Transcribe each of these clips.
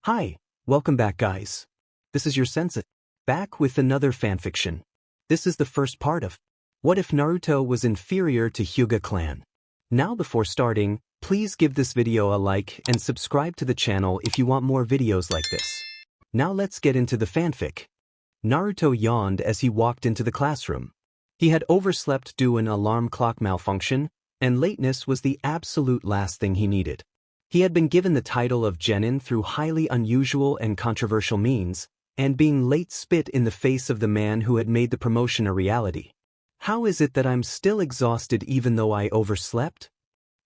Hi, welcome back guys. This is your sensei, back with another fanfiction. This is the first part of What If Naruto Was Inferior to Hyuga Clan? Now before starting, please give this video a like and subscribe to the channel if you want more videos like this. Now let's get into the fanfic. Naruto yawned as he walked into the classroom. He had overslept due to an alarm clock malfunction, and lateness was the absolute last thing he needed. He had been given the title of genin through highly unusual and controversial means, and being late spit in the face of the man who had made the promotion a reality. How is it that I'm still exhausted even though I overslept?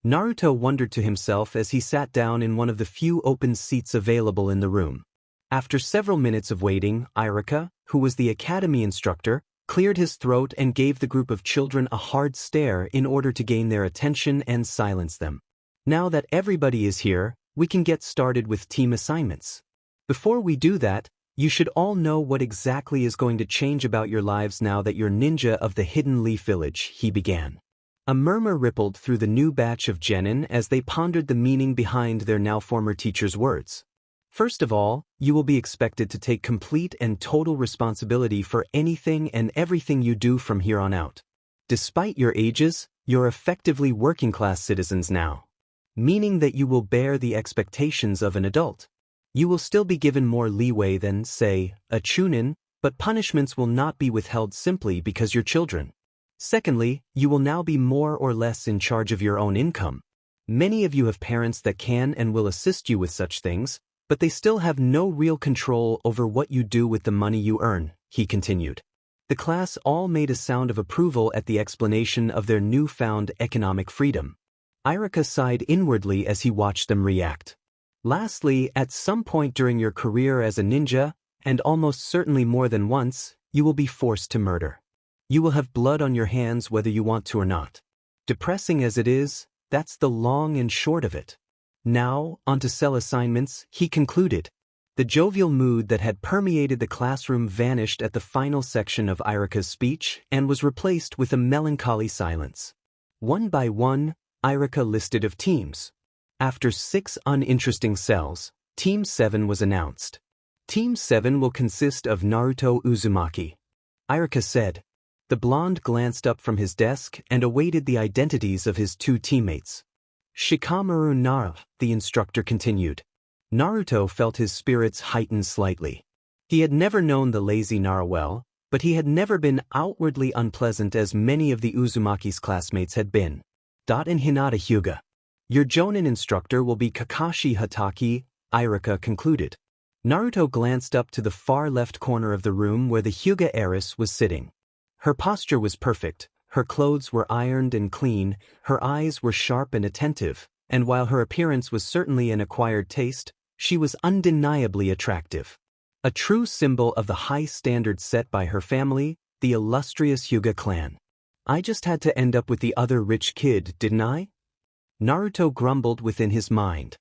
Naruto wondered to himself as he sat down in one of the few open seats available in the room. After several minutes of waiting, Irika, who was the academy instructor, cleared his throat and gave the group of children a hard stare in order to gain their attention and silence them. Now that everybody is here, we can get started with team assignments. Before we do that, you should all know what exactly is going to change about your lives now that you're ninja of the Hidden Leaf Village, he began. A murmur rippled through the new batch of genin as they pondered the meaning behind their now former teacher's words. First of all, you will be expected to take complete and total responsibility for anything and everything you do from here on out. Despite your ages, you're effectively working-class citizens now, meaning that you will bear the expectations of an adult. You will still be given more leeway than, say, a chunin, but punishments will not be withheld simply because you're children. Secondly, you will now be more or less in charge of your own income. Many of you have parents that can and will assist you with such things, but they still have no real control over what you do with the money you earn, he continued. The class all made a sound of approval at the explanation of their newfound economic freedom. Irika sighed inwardly as he watched them react. Lastly, at some point during your career as a ninja, and almost certainly more than once, you will be forced to murder. You will have blood on your hands whether you want to or not. Depressing as it is, that's the long and short of it. Now, on to cell assignments, he concluded. The jovial mood that had permeated the classroom vanished at the final section of Irika's speech and was replaced with a melancholy silence. One by one, Irika listed of teams. After 6 uninteresting cells, Team 7 was announced. Team 7 will consist of Naruto Uzumaki. Irika said. The blonde glanced up from his desk and awaited the identities of his 2 teammates. Shikamaru Nara, the instructor continued. Naruto felt his spirits heighten slightly. He had never known the lazy Nara well, but he had never been outwardly unpleasant as many of the Uzumaki's classmates had been. And Hinata Hyuga. Your Jonin instructor will be Kakashi Hatake, Irika concluded. Naruto glanced up to the far left corner of the room where the Hyuga heiress was sitting. Her posture was perfect. Her clothes were ironed and clean, her eyes were sharp and attentive, and while her appearance was certainly an acquired taste, she was undeniably attractive. A true symbol of the high standards set by her family, the illustrious Hyuga clan. I just had to end up with the other rich kid, didn't I? Naruto grumbled within his mind.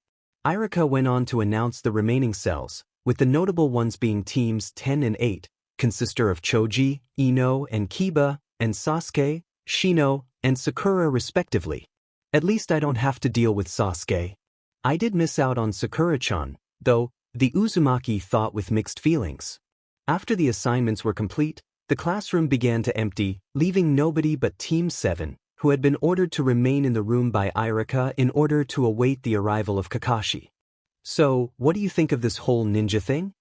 Irika went on to announce the remaining cells, with the notable ones being teams 10 and 8, consister of Choji, Ino, and Kiba, and Sasuke, Shino, and Sakura respectively. At least I don't have to deal with Sasuke. I did miss out on Sakura-chan, though, the Uzumaki thought with mixed feelings. After the assignments were complete, the classroom began to empty, leaving nobody but Team 7, who had been ordered to remain in the room by Irika in order to await the arrival of Kakashi. So, what do you think of this whole ninja thing?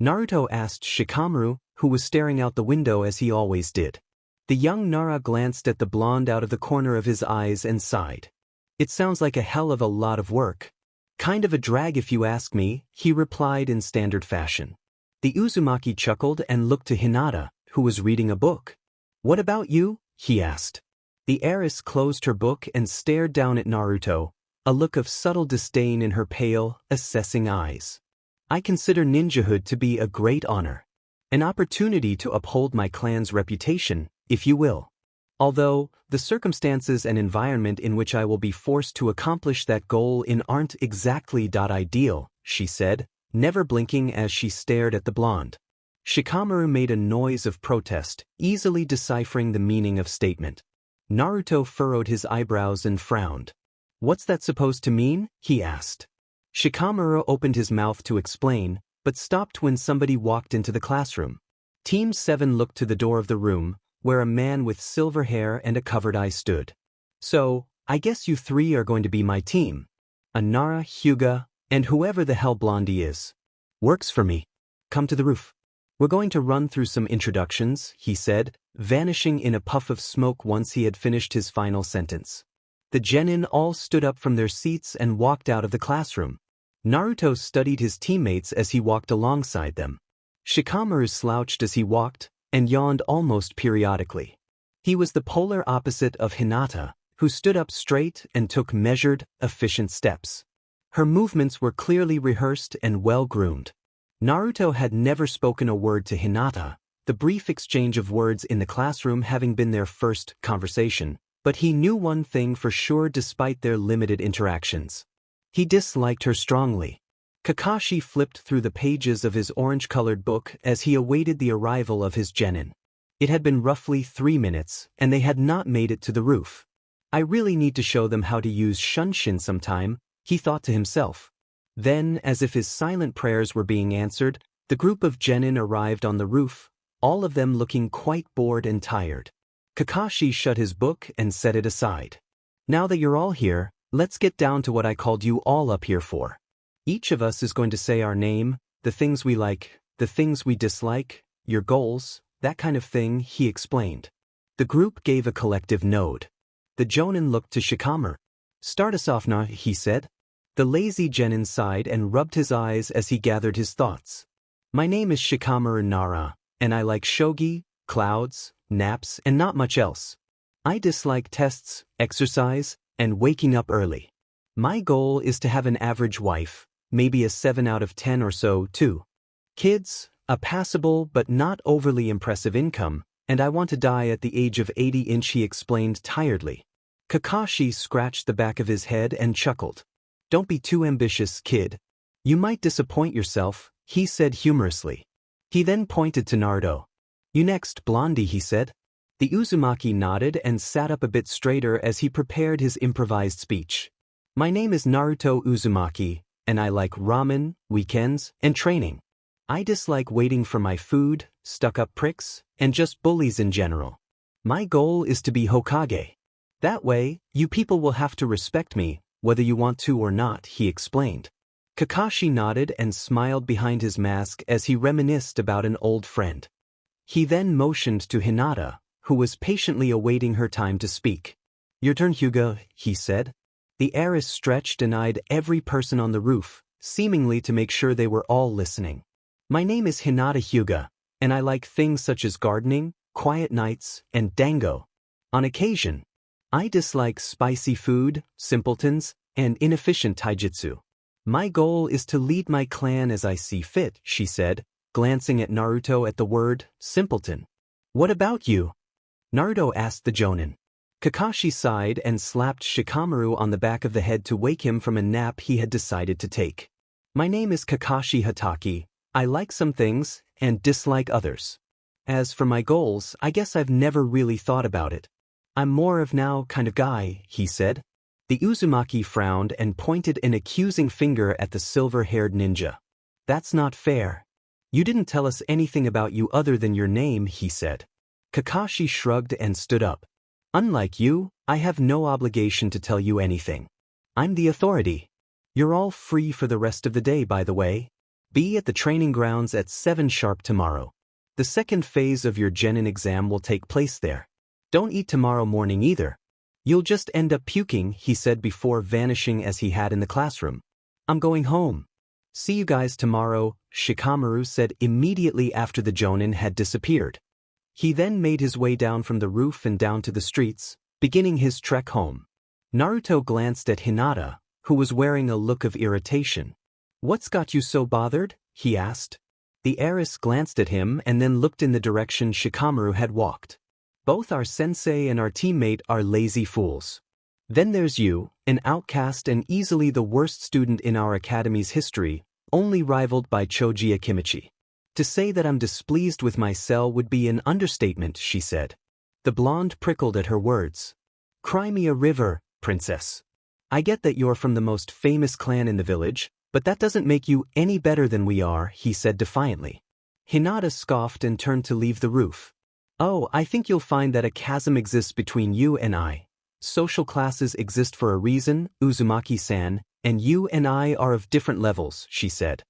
Naruto asked Shikamaru, who was staring out the window as he always did. The young Nara glanced at the blonde out of the corner of his eyes and sighed. It sounds like a hell of a lot of work. Kind of a drag if you ask me, he replied in standard fashion. The Uzumaki chuckled and looked to Hinata, who was reading a book. What about you? He asked. The heiress closed her book and stared down at Naruto, a look of subtle disdain in her pale, assessing eyes. I consider ninjahood to be a great honor. An opportunity to uphold my clan's reputation, if you will. Although, the circumstances and environment in which I will be forced to accomplish that goal in aren't exactly ideal, she said, never blinking as she stared at the blonde. Shikamaru made a noise of protest, easily deciphering the meaning of statement. Naruto furrowed his eyebrows and frowned. What's that supposed to mean? He asked. Shikamaru opened his mouth to explain, but stopped when somebody walked into the classroom. Team 7 looked to the door of the room, where a man with silver hair and a covered eye stood. So, I guess you three are going to be my team. Nara, Hyuga, and whoever the hell Blondie is. Works for me. Come to the roof. We're going to run through some introductions, he said, vanishing in a puff of smoke once he had finished his final sentence. The genin all stood up from their seats and walked out of the classroom. Naruto studied his teammates as he walked alongside them. Shikamaru slouched as he walked, and yawned almost periodically. He was the polar opposite of Hinata, who stood up straight and took measured, efficient steps. Her movements were clearly rehearsed and well-groomed. Naruto had never spoken a word to Hinata, the brief exchange of words in the classroom having been their first conversation, but he knew one thing for sure despite their limited interactions. He disliked her strongly. Kakashi flipped through the pages of his orange-colored book as he awaited the arrival of his genin. It had been roughly 3 minutes, and they had not made it to the roof. I really need to show them how to use Shunshin sometime, he thought to himself. Then, as if his silent prayers were being answered, the group of genin arrived on the roof, all of them looking quite bored and tired. Kakashi shut his book and set it aside. Now that you're all here, let's get down to what I called you all up here for. Each of us is going to say our name, the things we like, the things we dislike, your goals, that kind of thing, he explained. The group gave a collective nod. The jonin looked to Shikamaru. Start us off now, he said. The lazy genin sighed and rubbed his eyes as he gathered his thoughts. My name is Shikamaru Nara, and I like shogi, clouds, naps, and not much else. I dislike tests, exercise, and waking up early. My goal is to have an average wife, maybe a 7 out of 10 or so, too. Kids, a passable but not overly impressive income, and I want to die at the age of 80, he explained tiredly. Kakashi scratched the back of his head and chuckled. Don't be too ambitious, kid. You might disappoint yourself, he said humorously. He then pointed to Naruto. You next, Blondie, he said. The Uzumaki nodded and sat up a bit straighter as he prepared his improvised speech. My name is Naruto Uzumaki, and I like ramen, weekends, and training. I dislike waiting for my food, stuck-up pricks, and just bullies in general. My goal is to be Hokage. That way, you people will have to respect me, whether you want to or not, he explained. Kakashi nodded and smiled behind his mask as he reminisced about an old friend. He then motioned to Hinata, who was patiently awaiting her time to speak. Your turn, Hyuga, he said. The heiress stretched and eyed every person on the roof, seemingly to make sure they were all listening. My name is Hinata Hyuga, and I like things such as gardening, quiet nights, and dango. On occasion, I dislike spicy food, simpletons, and inefficient taijutsu. My goal is to lead my clan as I see fit, she said, glancing at Naruto at the word, simpleton. What about you? Naruto asked the jonin. Kakashi sighed and slapped Shikamaru on the back of the head to wake him from a nap he had decided to take. My name is Kakashi Hataki. I like some things, and dislike others. As for my goals, I guess I've never really thought about it. I'm more of now kind of guy, he said. The Uzumaki frowned and pointed an accusing finger at the silver-haired ninja. That's not fair. You didn't tell us anything about you other than your name, he said. Kakashi shrugged and stood up. Unlike you, I have no obligation to tell you anything. I'm the authority. You're all free for the rest of the day, by the way. Be at the training grounds at 7 sharp tomorrow. The second phase of your genin exam will take place there. Don't eat tomorrow morning either. You'll just end up puking, he said before vanishing as he had in the classroom. I'm going home. See you guys tomorrow, Shikamaru said immediately after the jonin had disappeared. He then made his way down from the roof and down to the streets, beginning his trek home. Naruto glanced at Hinata, who was wearing a look of irritation. What's got you so bothered? He asked. The heiress glanced at him and then looked in the direction Shikamaru had walked. Both our sensei and our teammate are lazy fools. Then there's you, an outcast and easily the worst student in our academy's history, only rivaled by Choji Akimichi. To say that I'm displeased with my cell would be an understatement, she said. The blonde prickled at her words. Cry me a river, princess. I get that you're from the most famous clan in the village, But that doesn't make you any better than we are, he said defiantly. Hinata scoffed and turned to leave the roof. Oh, I think you'll find that a chasm exists between you and I. Social classes exist for a reason, Uzumaki-san, and you and I are of different levels, she said.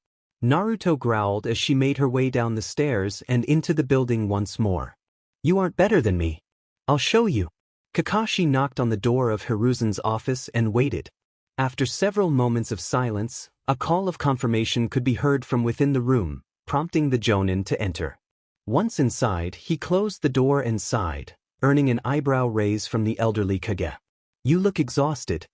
Naruto growled as she made her way down the stairs and into the building once more. You aren't better than me. I'll show you. Kakashi knocked on the door of Hiruzen's office and waited. After several moments of silence, a call of confirmation could be heard from within the room, prompting the Jonin to enter. Once inside, he closed the door and sighed, earning an eyebrow raise from the elderly Kage. You look exhausted.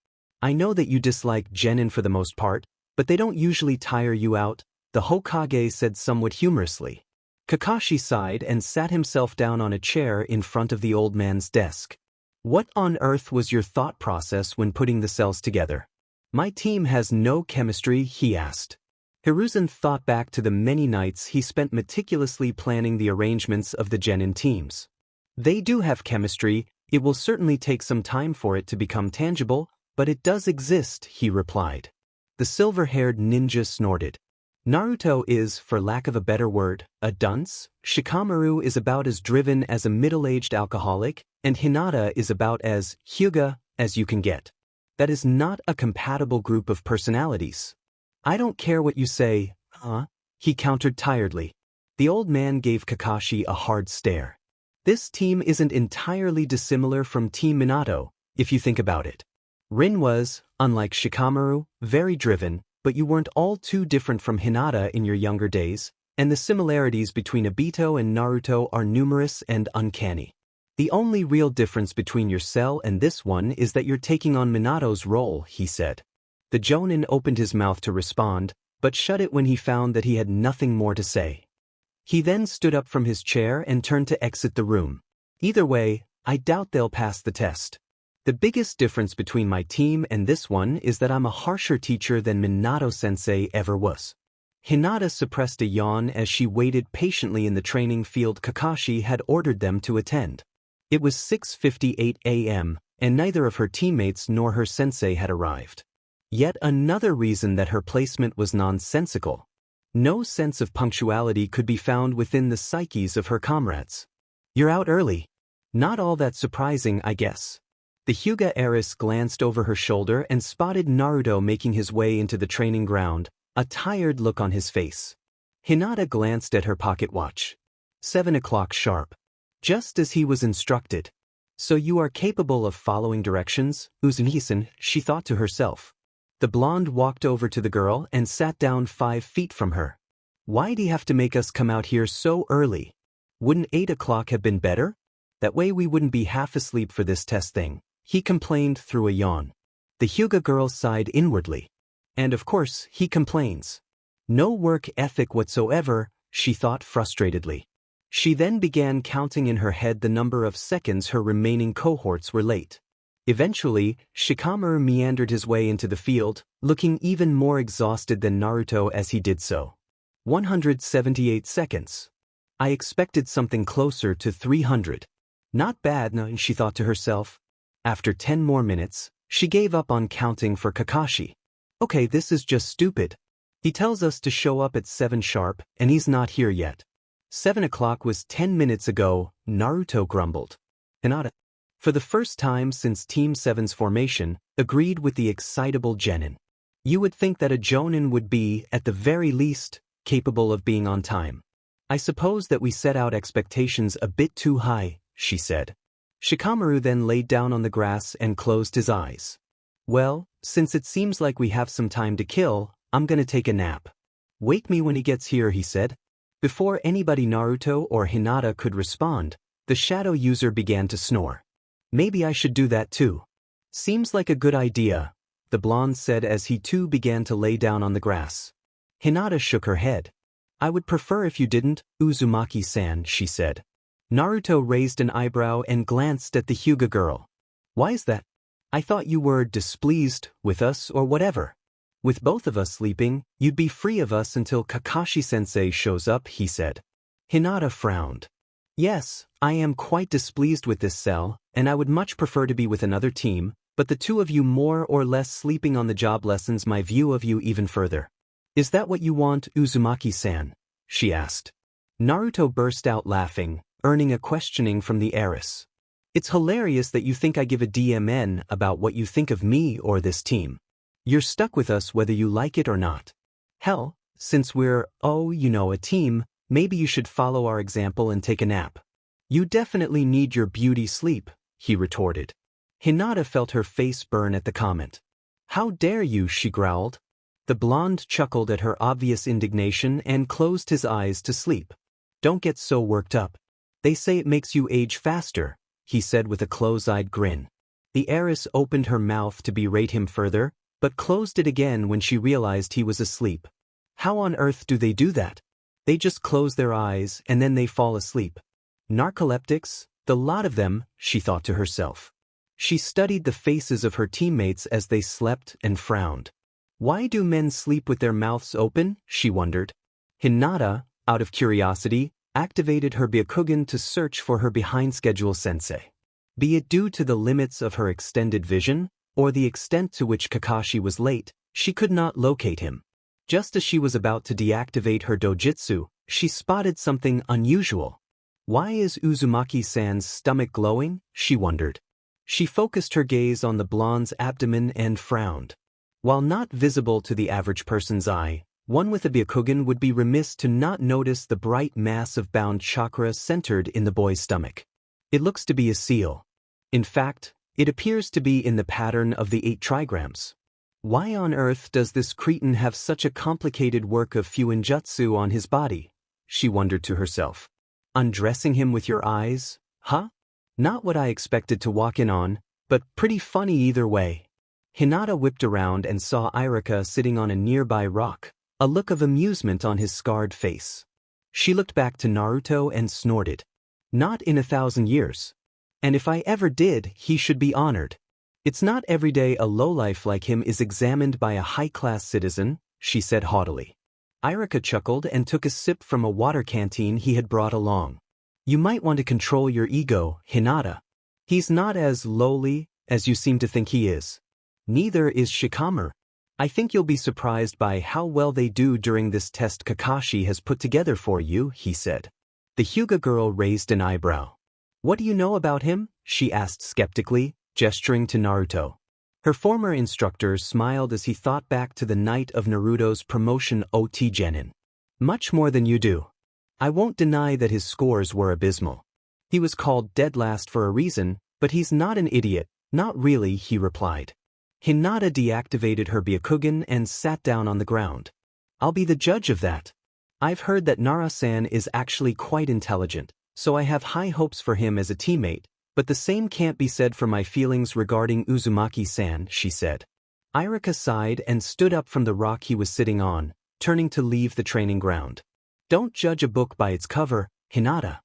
I know that you dislike genin for the most part, but they don't usually tire you out, the Hokage said somewhat humorously. Kakashi sighed and sat himself down on a chair in front of the old man's desk. What on earth was your thought process when putting the cells together? My team has no chemistry, he asked. Hiruzen thought back to the many nights he spent meticulously planning the arrangements of the genin teams. They do have chemistry, it will certainly take some time for it to become tangible, but it does exist, he replied. The silver-haired ninja snorted. Naruto is, for lack of a better word, a dunce, Shikamaru is about as driven as a middle-aged alcoholic, and Hinata is about as Hyuga as you can get. That is not a compatible group of personalities. I don't care what you say, he countered tiredly. The old man gave Kakashi a hard stare. This team isn't entirely dissimilar from Team Minato, if you think about it. Rin was, unlike Shikamaru, very driven, but you weren't all too different from Hinata in your younger days, and the similarities between Obito and Naruto are numerous and uncanny. The only real difference between your cell and this one is that you're taking on Minato's role, he said. The Jonin opened his mouth to respond, but shut it when he found that he had nothing more to say. He then stood up from his chair and turned to exit the room. Either way, I doubt they'll pass the test. The biggest difference between my team and this one is that I'm a harsher teacher than Minato-sensei ever was. Hinata suppressed a yawn as she waited patiently in the training field Kakashi had ordered them to attend. It was 6:58 a.m., and neither of her teammates nor her sensei had arrived. Yet another reason that her placement was nonsensical. No sense of punctuality could be found within the psyches of her comrades. You're out early. Not all that surprising, I guess. The Hyuga heiress glanced over her shoulder and spotted Naruto making his way into the training ground, a tired look on his face. Hinata glanced at her pocket watch. 7 o'clock sharp. Just as he was instructed. So you are capable of following directions, Uzumaki-san, she thought to herself. The blonde walked over to the girl and sat down 5 feet from her. Why'd he have to make us come out here so early? Wouldn't 8 o'clock have been better? That way we wouldn't be half asleep for this test thing, he complained through a yawn. The Hyuga girl sighed inwardly. And of course, he complains. No work ethic whatsoever, she thought frustratedly. She then began counting in her head the number of seconds her remaining cohorts were late. Eventually, Shikamaru meandered his way into the field, looking even more exhausted than Naruto as he did so. 178 seconds. I expected something closer to 300. Not bad, no, she thought to herself. After 10 more minutes, she gave up on counting for Kakashi. Okay, this is just stupid. He tells us to show up at 7 sharp, and he's not here yet. 7 o'clock was 10 minutes ago, Naruto grumbled. Hinata, for the first time since Team 7's formation, agreed with the excitable genin. You would think that a jonin would be, at the very least, capable of being on time. I suppose that we set out expectations a bit too high, she said. Shikamaru then laid down on the grass and closed his eyes. Well, since it seems like we have some time to kill, I'm gonna take a nap. Wake me when he gets here, he said. Before anybody Naruto or Hinata could respond, the shadow user began to snore. Maybe I should do that too. Seems like a good idea, the blonde said as he too began to lay down on the grass. Hinata shook her head. I would prefer if you didn't, Uzumaki-san, she said. Naruto raised an eyebrow and glanced at the Hyuga girl. Why is that? I thought you were displeased with us or whatever. With both of us sleeping, you'd be free of us until Kakashi-sensei shows up, he said. Hinata frowned. Yes, I am quite displeased with this cell, and I would much prefer to be with another team, but the two of you more or less sleeping on the job lessens my view of you even further. Is that what you want, Uzumaki-san? She asked. Naruto burst out laughing, earning a questioning from the heiress. It's hilarious that you think I give a DMN about what you think of me or this team. You're stuck with us whether you like it or not. Hell, since we're, a team, maybe you should follow our example and take a nap. You definitely need your beauty sleep, he retorted. Hinata felt her face burn at the comment. How dare you, she growled. The blonde chuckled at her obvious indignation and closed his eyes to sleep. Don't get so worked up. They say it makes you age faster, he said with a close-eyed grin. The heiress opened her mouth to berate him further, but closed it again when she realized he was asleep. How on earth do they do that? They just close their eyes and then they fall asleep. Narcoleptics, the lot of them, she thought to herself. She studied the faces of her teammates as they slept and frowned. Why do men sleep with their mouths open? She wondered. Hinata, out of curiosity, activated her Byakugan to search for her behind-schedule sensei. Be it due to the limits of her extended vision, or the extent to which Kakashi was late, she could not locate him. Just as she was about to deactivate her dojutsu, she spotted something unusual. Why is Uzumaki-san's stomach glowing? She wondered. She focused her gaze on the blonde's abdomen and frowned. While not visible to the average person's eye, one with a Byakugan would be remiss to not notice the bright mass of bound chakra centered in the boy's stomach. It looks to be a seal. In fact, it appears to be in the pattern of the 8 trigrams. Why on earth does this cretin have such a complicated work of fuinjutsu on his body? She wondered to herself. Undressing him with your eyes? Huh? Not what I expected to walk in on, but pretty funny either way. Hinata whipped around and saw Irika sitting on a nearby rock, a look of amusement on his scarred face. She looked back to Naruto and snorted. Not in 1,000 years. And if I ever did, he should be honored. It's not every day a lowlife like him is examined by a high-class citizen, she said haughtily. Irika chuckled and took a sip from a water canteen he had brought along. You might want to control your ego, Hinata. He's not as lowly as you seem to think he is. Neither is Shikamaru. I think you'll be surprised by how well they do during this test Kakashi has put together for you, he said. The Hyuga girl raised an eyebrow. What do you know about him? She asked skeptically, gesturing to Naruto. Her former instructor smiled as he thought back to the night of Naruto's promotion OT Genin. Much more than you do. I won't deny that his scores were abysmal. He was called dead last for a reason, but he's not an idiot, not really, he replied. Hinata deactivated her Byakugan and sat down on the ground. I'll be the judge of that. I've heard that Nara-san is actually quite intelligent, so I have high hopes for him as a teammate, but the same can't be said for my feelings regarding Uzumaki-san, she said. Irika sighed and stood up from the rock he was sitting on, turning to leave the training ground. Don't judge a book by its cover, Hinata.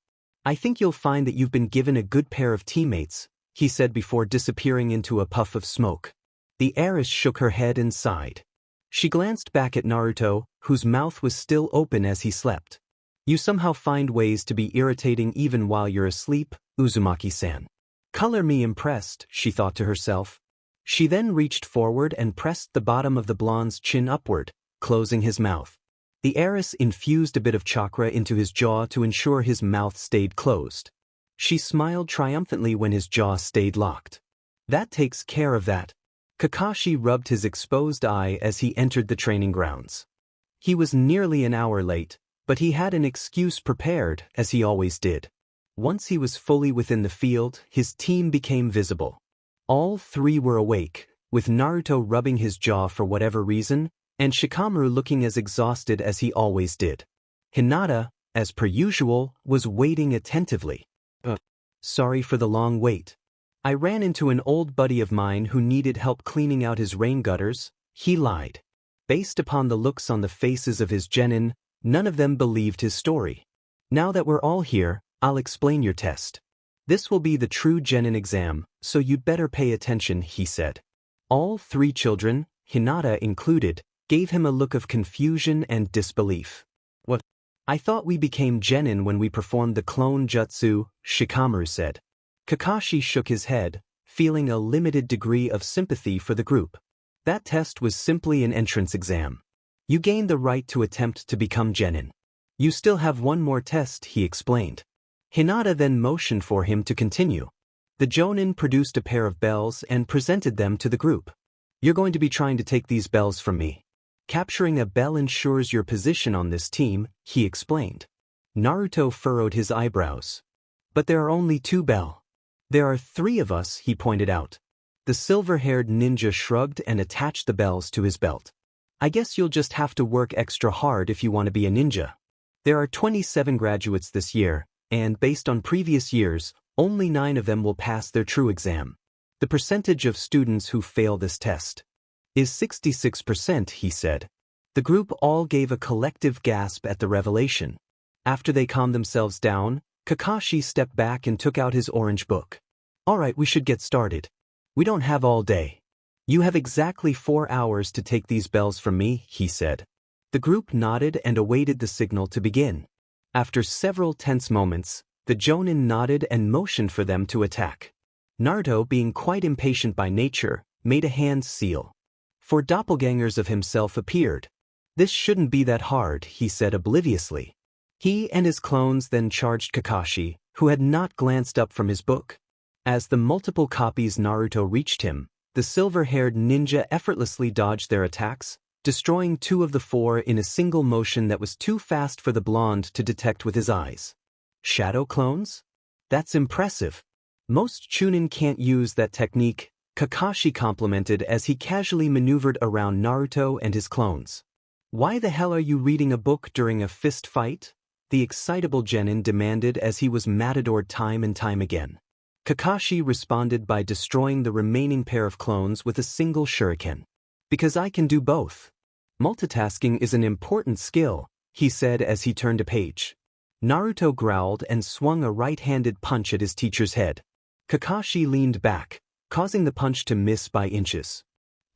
I think you'll find that you've been given a good pair of teammates, he said before disappearing into a puff of smoke. The heiress shook her head and sighed. She glanced back at Naruto, whose mouth was still open as he slept. You somehow find ways to be irritating even while you're asleep, Uzumaki-san. Color me impressed, she thought to herself. She then reached forward and pressed the bottom of the blonde's chin upward, closing his mouth. The heiress infused a bit of chakra into his jaw to ensure his mouth stayed closed. She smiled triumphantly when his jaw stayed locked. That takes care of that. Kakashi rubbed his exposed eye as he entered the training grounds. He was nearly an hour late, but he had an excuse prepared, as he always did. Once he was fully within the field, his team became visible. All 3 were awake, with Naruto rubbing his jaw for whatever reason, and Shikamaru looking as exhausted as he always did. Hinata, as per usual, was waiting attentively. Sorry for the long wait. I ran into an old buddy of mine who needed help cleaning out his rain gutters, he lied. Based upon the looks on the faces of his genin, none of them believed his story. Now that we're all here, I'll explain your test. This will be the true genin exam, so you'd better pay attention, he said. All 3 children, Hinata included, gave him a look of confusion and disbelief. What? I thought we became genin when we performed the clone jutsu, Shikamaru said. Kakashi shook his head, feeling a limited degree of sympathy for the group. That test was simply an entrance exam. You gain the right to attempt to become genin. You still have one more test, he explained. Hinata then motioned for him to continue. The Jonin produced a pair of bells and presented them to the group. You're going to be trying to take these bells from me. Capturing a bell ensures your position on this team, he explained. Naruto furrowed his eyebrows. But there are only 2 bell. There are 3 of us, he pointed out. The silver-haired ninja shrugged and attached the bells to his belt. I guess you'll just have to work extra hard if you want to be a ninja. There are 27 graduates this year, and based on previous years, only 9 of them will pass their true exam. The percentage of students who fail this test is 66%, he said. The group all gave a collective gasp at the revelation. After they calmed themselves down, Kakashi stepped back and took out his orange book. All right, we should get started. We don't have all day. You have exactly 4 hours to take these bells from me, he said. The group nodded and awaited the signal to begin. After several tense moments, the Jonin nodded and motioned for them to attack. Naruto, being quite impatient by nature, made a hand seal. 4 doppelgangers of himself appeared. This shouldn't be that hard, he said obliviously. He and his clones then charged Kakashi, who had not glanced up from his book. As the multiple copies Naruto reached him, the silver-haired ninja effortlessly dodged their attacks, destroying 2 of the 4 in a single motion that was too fast for the blonde to detect with his eyes. Shadow clones? That's impressive. Most Chunin can't use that technique, Kakashi complimented as he casually maneuvered around Naruto and his clones. Why the hell are you reading a book during a fist fight? The excitable genin demanded as he was matadored time and time again. Kakashi responded by destroying the remaining pair of clones with a single shuriken. Because I can do both. Multitasking is an important skill, he said as he turned a page. Naruto growled and swung a right-handed punch at his teacher's head. Kakashi leaned back, causing the punch to miss by inches.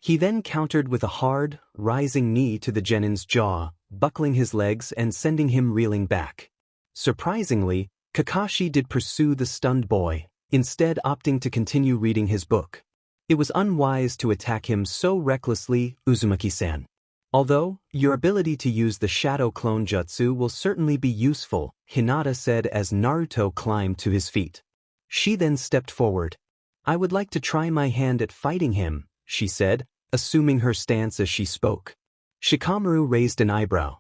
He then countered with a hard, rising knee to the genin's jaw, buckling his legs and sending him reeling back. Surprisingly, Kakashi did pursue the stunned boy, instead opting to continue reading his book. It was unwise to attack him so recklessly, Uzumaki-san. Although, your ability to use the shadow clone jutsu will certainly be useful, Hinata said as Naruto climbed to his feet. She then stepped forward. I would like to try my hand at fighting him, she said, assuming her stance as she spoke. Shikamaru raised an eyebrow.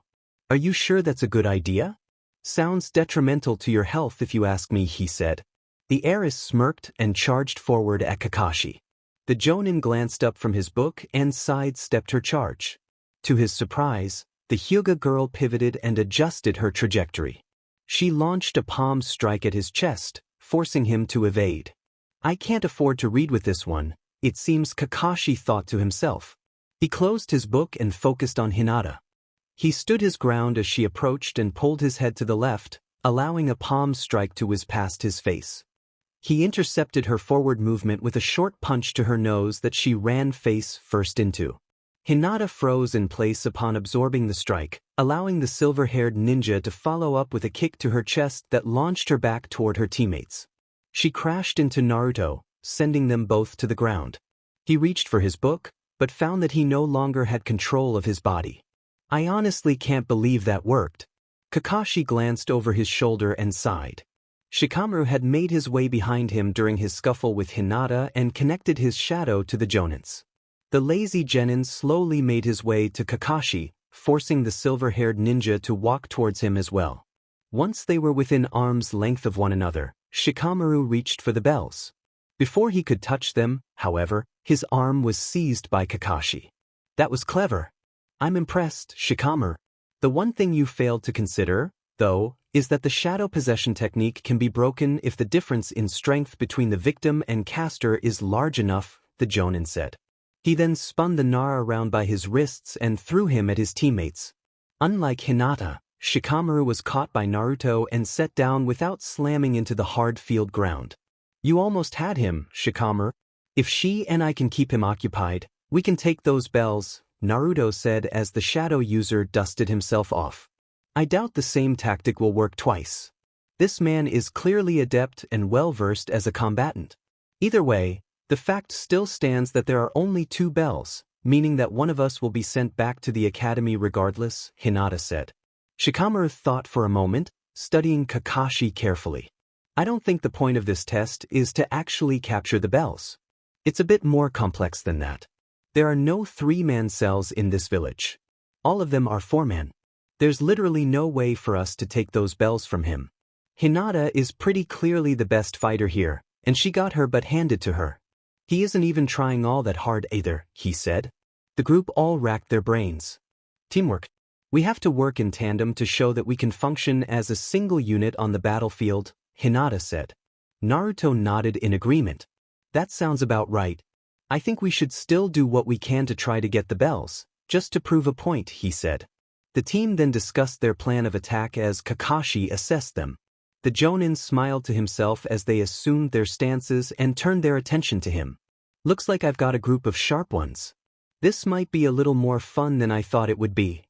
Are you sure that's a good idea? Sounds detrimental to your health if you ask me, he said. The heiress smirked and charged forward at Kakashi. The Jonin glanced up from his book and sidestepped her charge. To his surprise, the Hyuga girl pivoted and adjusted her trajectory. She launched a palm strike at his chest, forcing him to evade. I can't afford to read with this one, it seems, Kakashi thought to himself. He closed his book and focused on Hinata. He stood his ground as she approached and pulled his head to the left, allowing a palm strike to whiz past his face. He intercepted her forward movement with a short punch to her nose that she ran face first into. Hinata froze in place upon absorbing the strike, allowing the silver-haired ninja to follow up with a kick to her chest that launched her back toward her teammates. She crashed into Naruto, sending them both to the ground. He reached for his book, but found that he no longer had control of his body. I honestly can't believe that worked. Kakashi glanced over his shoulder and sighed. Shikamaru had made his way behind him during his scuffle with Hinata and connected his shadow to the Jonins. The lazy genin slowly made his way to Kakashi, forcing the silver-haired ninja to walk towards him as well. Once they were within arm's length of one another, Shikamaru reached for the bells. Before he could touch them, however, his arm was seized by Kakashi. That was clever. I'm impressed, Shikamaru. The one thing you failed to consider, though, is that the shadow possession technique can be broken if the difference in strength between the victim and caster is large enough, the Jonin said. He then spun the Nara around by his wrists and threw him at his teammates. Unlike Hinata, Shikamaru was caught by Naruto and set down without slamming into the hard field ground. You almost had him, Shikamaru. If she and I can keep him occupied, we can take those bells, Naruto said as the shadow user dusted himself off. I doubt the same tactic will work twice. This man is clearly adept and well-versed as a combatant. Either way, the fact still stands that there are only 2 bells, meaning that one of us will be sent back to the academy regardless, Hinata said. Shikamaru thought for a moment, studying Kakashi carefully. I don't think the point of this test is to actually capture the bells. It's a bit more complex than that. There are no 3-man cells in this village. All of them are 4-man. There's literally no way for us to take those bells from him. Hinata is pretty clearly the best fighter here, and she got her butt handed to her. He isn't even trying all that hard either, he said. The group all racked their brains. Teamwork. We have to work in tandem to show that we can function as a single unit on the battlefield, Hinata said. Naruto nodded in agreement. That sounds about right. I think we should still do what we can to try to get the bells, just to prove a point, he said. The team then discussed their plan of attack as Kakashi assessed them. The Jonin smiled to himself as they assumed their stances and turned their attention to him. Looks like I've got a group of sharp ones. This might be a little more fun than I thought it would be.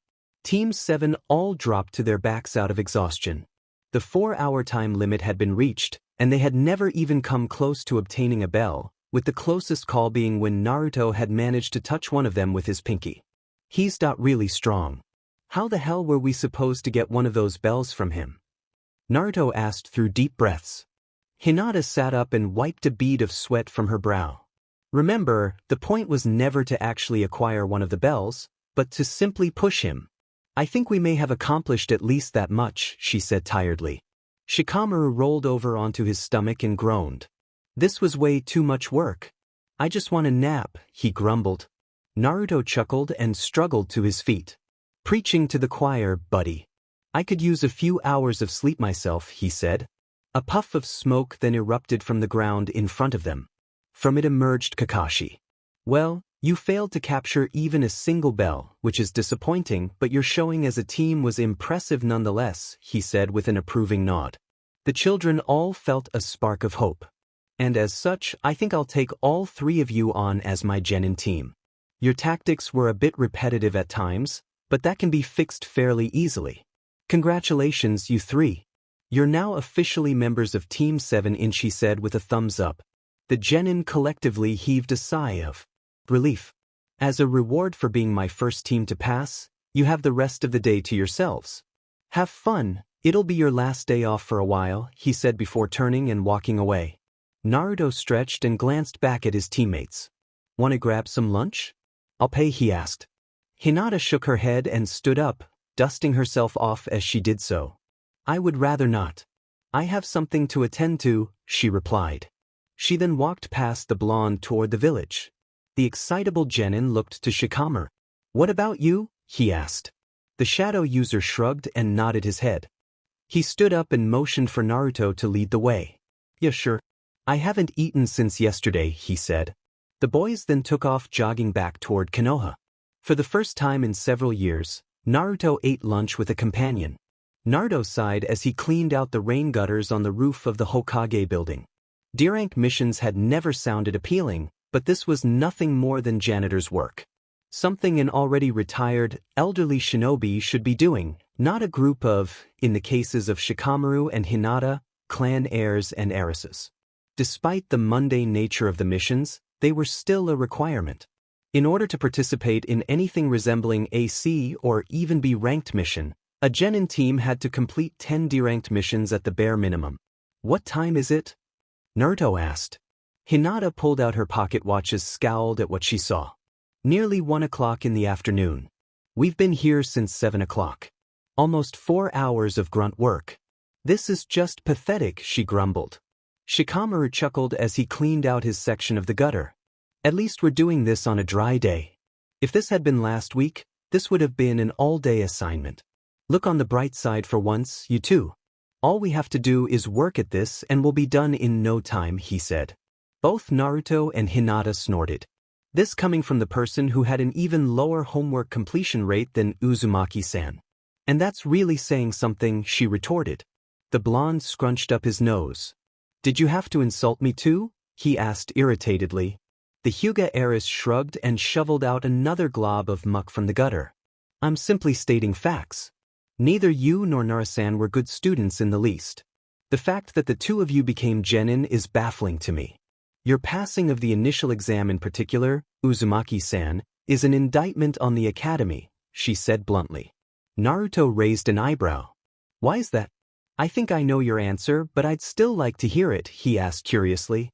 Team 7 all dropped to their backs out of exhaustion. The 4-hour time limit had been reached, and they had never even come close to obtaining a bell, with the closest call being when Naruto had managed to touch one of them with his pinky. He's not really strong. How the hell were we supposed to get one of those bells from him? Naruto asked through deep breaths. Hinata sat up and wiped a bead of sweat from her brow. Remember, the point was never to actually acquire one of the bells, but to simply push him. I think we may have accomplished at least that much, she said tiredly. Shikamaru rolled over onto his stomach and groaned. This was way too much work. I just want a nap, he grumbled. Naruto chuckled and struggled to his feet. Preaching to the choir, buddy. I could use a few hours of sleep myself, he said. A puff of smoke then erupted from the ground in front of them. From it emerged Kakashi. Well, you failed to capture even a single bell, which is disappointing, but your showing as a team was impressive nonetheless, he said with an approving nod. The children all felt a spark of hope. And as such, I think I'll take all 3 of you on as my genin team. Your tactics were a bit repetitive at times, but that can be fixed fairly easily. Congratulations, you 3. You're now officially members of Team 7, she said with a thumbs up. The genin collectively heaved a sigh of relief. As a reward for being my first team to pass, you have the rest of the day to yourselves. Have fun, it'll be your last day off for a while, he said before turning and walking away. Naruto stretched and glanced back at his teammates. Want to grab some lunch? I'll pay, he asked. Hinata shook her head and stood up, dusting herself off as she did so. I would rather not. I have something to attend to, she replied. She then walked past the blonde toward the village. The excitable genin looked to Shikamaru. What about you? He asked. The shadow user shrugged and nodded his head. He stood up and motioned for Naruto to lead the way. Yeah, sure. I haven't eaten since yesterday, he said. The boys then took off jogging back toward Konoha. For the first time in several years, Naruto ate lunch with a companion. Naruto sighed as he cleaned out the rain gutters on the roof of the Hokage building. D-rank missions had never sounded appealing, but this was nothing more than janitor's work. Something an already retired, elderly shinobi should be doing, not a group of, in the cases of Shikamaru and Hinata, clan heirs and heiresses. Despite the mundane nature of the missions, they were still a requirement. In order to participate in anything resembling a C or even B-ranked mission, a genin team had to complete 10 D-ranked missions at the bare minimum. What time is it? Naruto asked. Hinata pulled out her pocket watch and scowled at what she saw. Nearly 1 o'clock in the afternoon. We've been here since 7 o'clock. Almost 4 hours of grunt work. This is just pathetic, she grumbled. Shikamaru chuckled as he cleaned out his section of the gutter. At least we're doing this on a dry day. If this had been last week, this would have been an all-day assignment. Look on the bright side for once, you two. All we have to do is work at this and we'll be done in no time, he said. Both Naruto and Hinata snorted. This coming from the person who had an even lower homework completion rate than Uzumaki-san. And that's really saying something, she retorted. The blonde scrunched up his nose. Did you have to insult me too? He asked irritatedly. The Hyuga heiress shrugged and shoveled out another glob of muck from the gutter. I'm simply stating facts. Neither you nor Nara-san were good students in the least. The fact that the 2 of you became genin is baffling to me. Your passing of the initial exam in particular, Uzumaki-san, is an indictment on the academy, she said bluntly. Naruto raised an eyebrow. Why is that? I think I know your answer, but I'd still like to hear it, he asked curiously.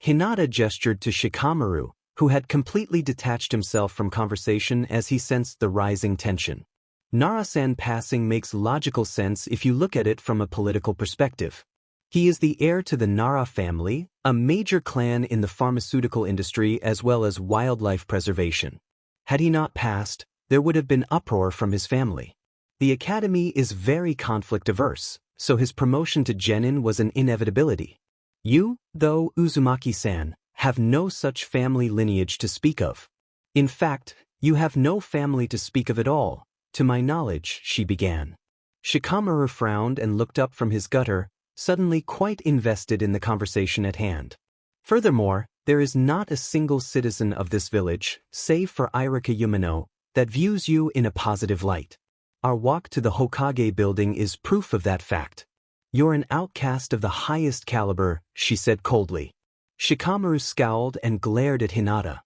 Hinata gestured to Shikamaru, who had completely detached himself from conversation as he sensed the rising tension. Nara-san passing makes logical sense if you look at it from a political perspective. He is the heir to the Nara family, a major clan in the pharmaceutical industry as well as wildlife preservation. Had he not passed, there would have been uproar from his family. The academy is very conflict-averse, so his promotion to genin was an inevitability. You, though, Uzumaki-san, have no such family lineage to speak of. In fact, you have no family to speak of at all, to my knowledge, she began. Shikamaru frowned and looked up from his gutter, suddenly quite invested in the conversation at hand. Furthermore, there is not a single citizen of this village, save for Irika Yumino, that views you in a positive light. Our walk to the Hokage building is proof of that fact. You're an outcast of the highest caliber, she said coldly. Shikamaru scowled and glared at Hinata.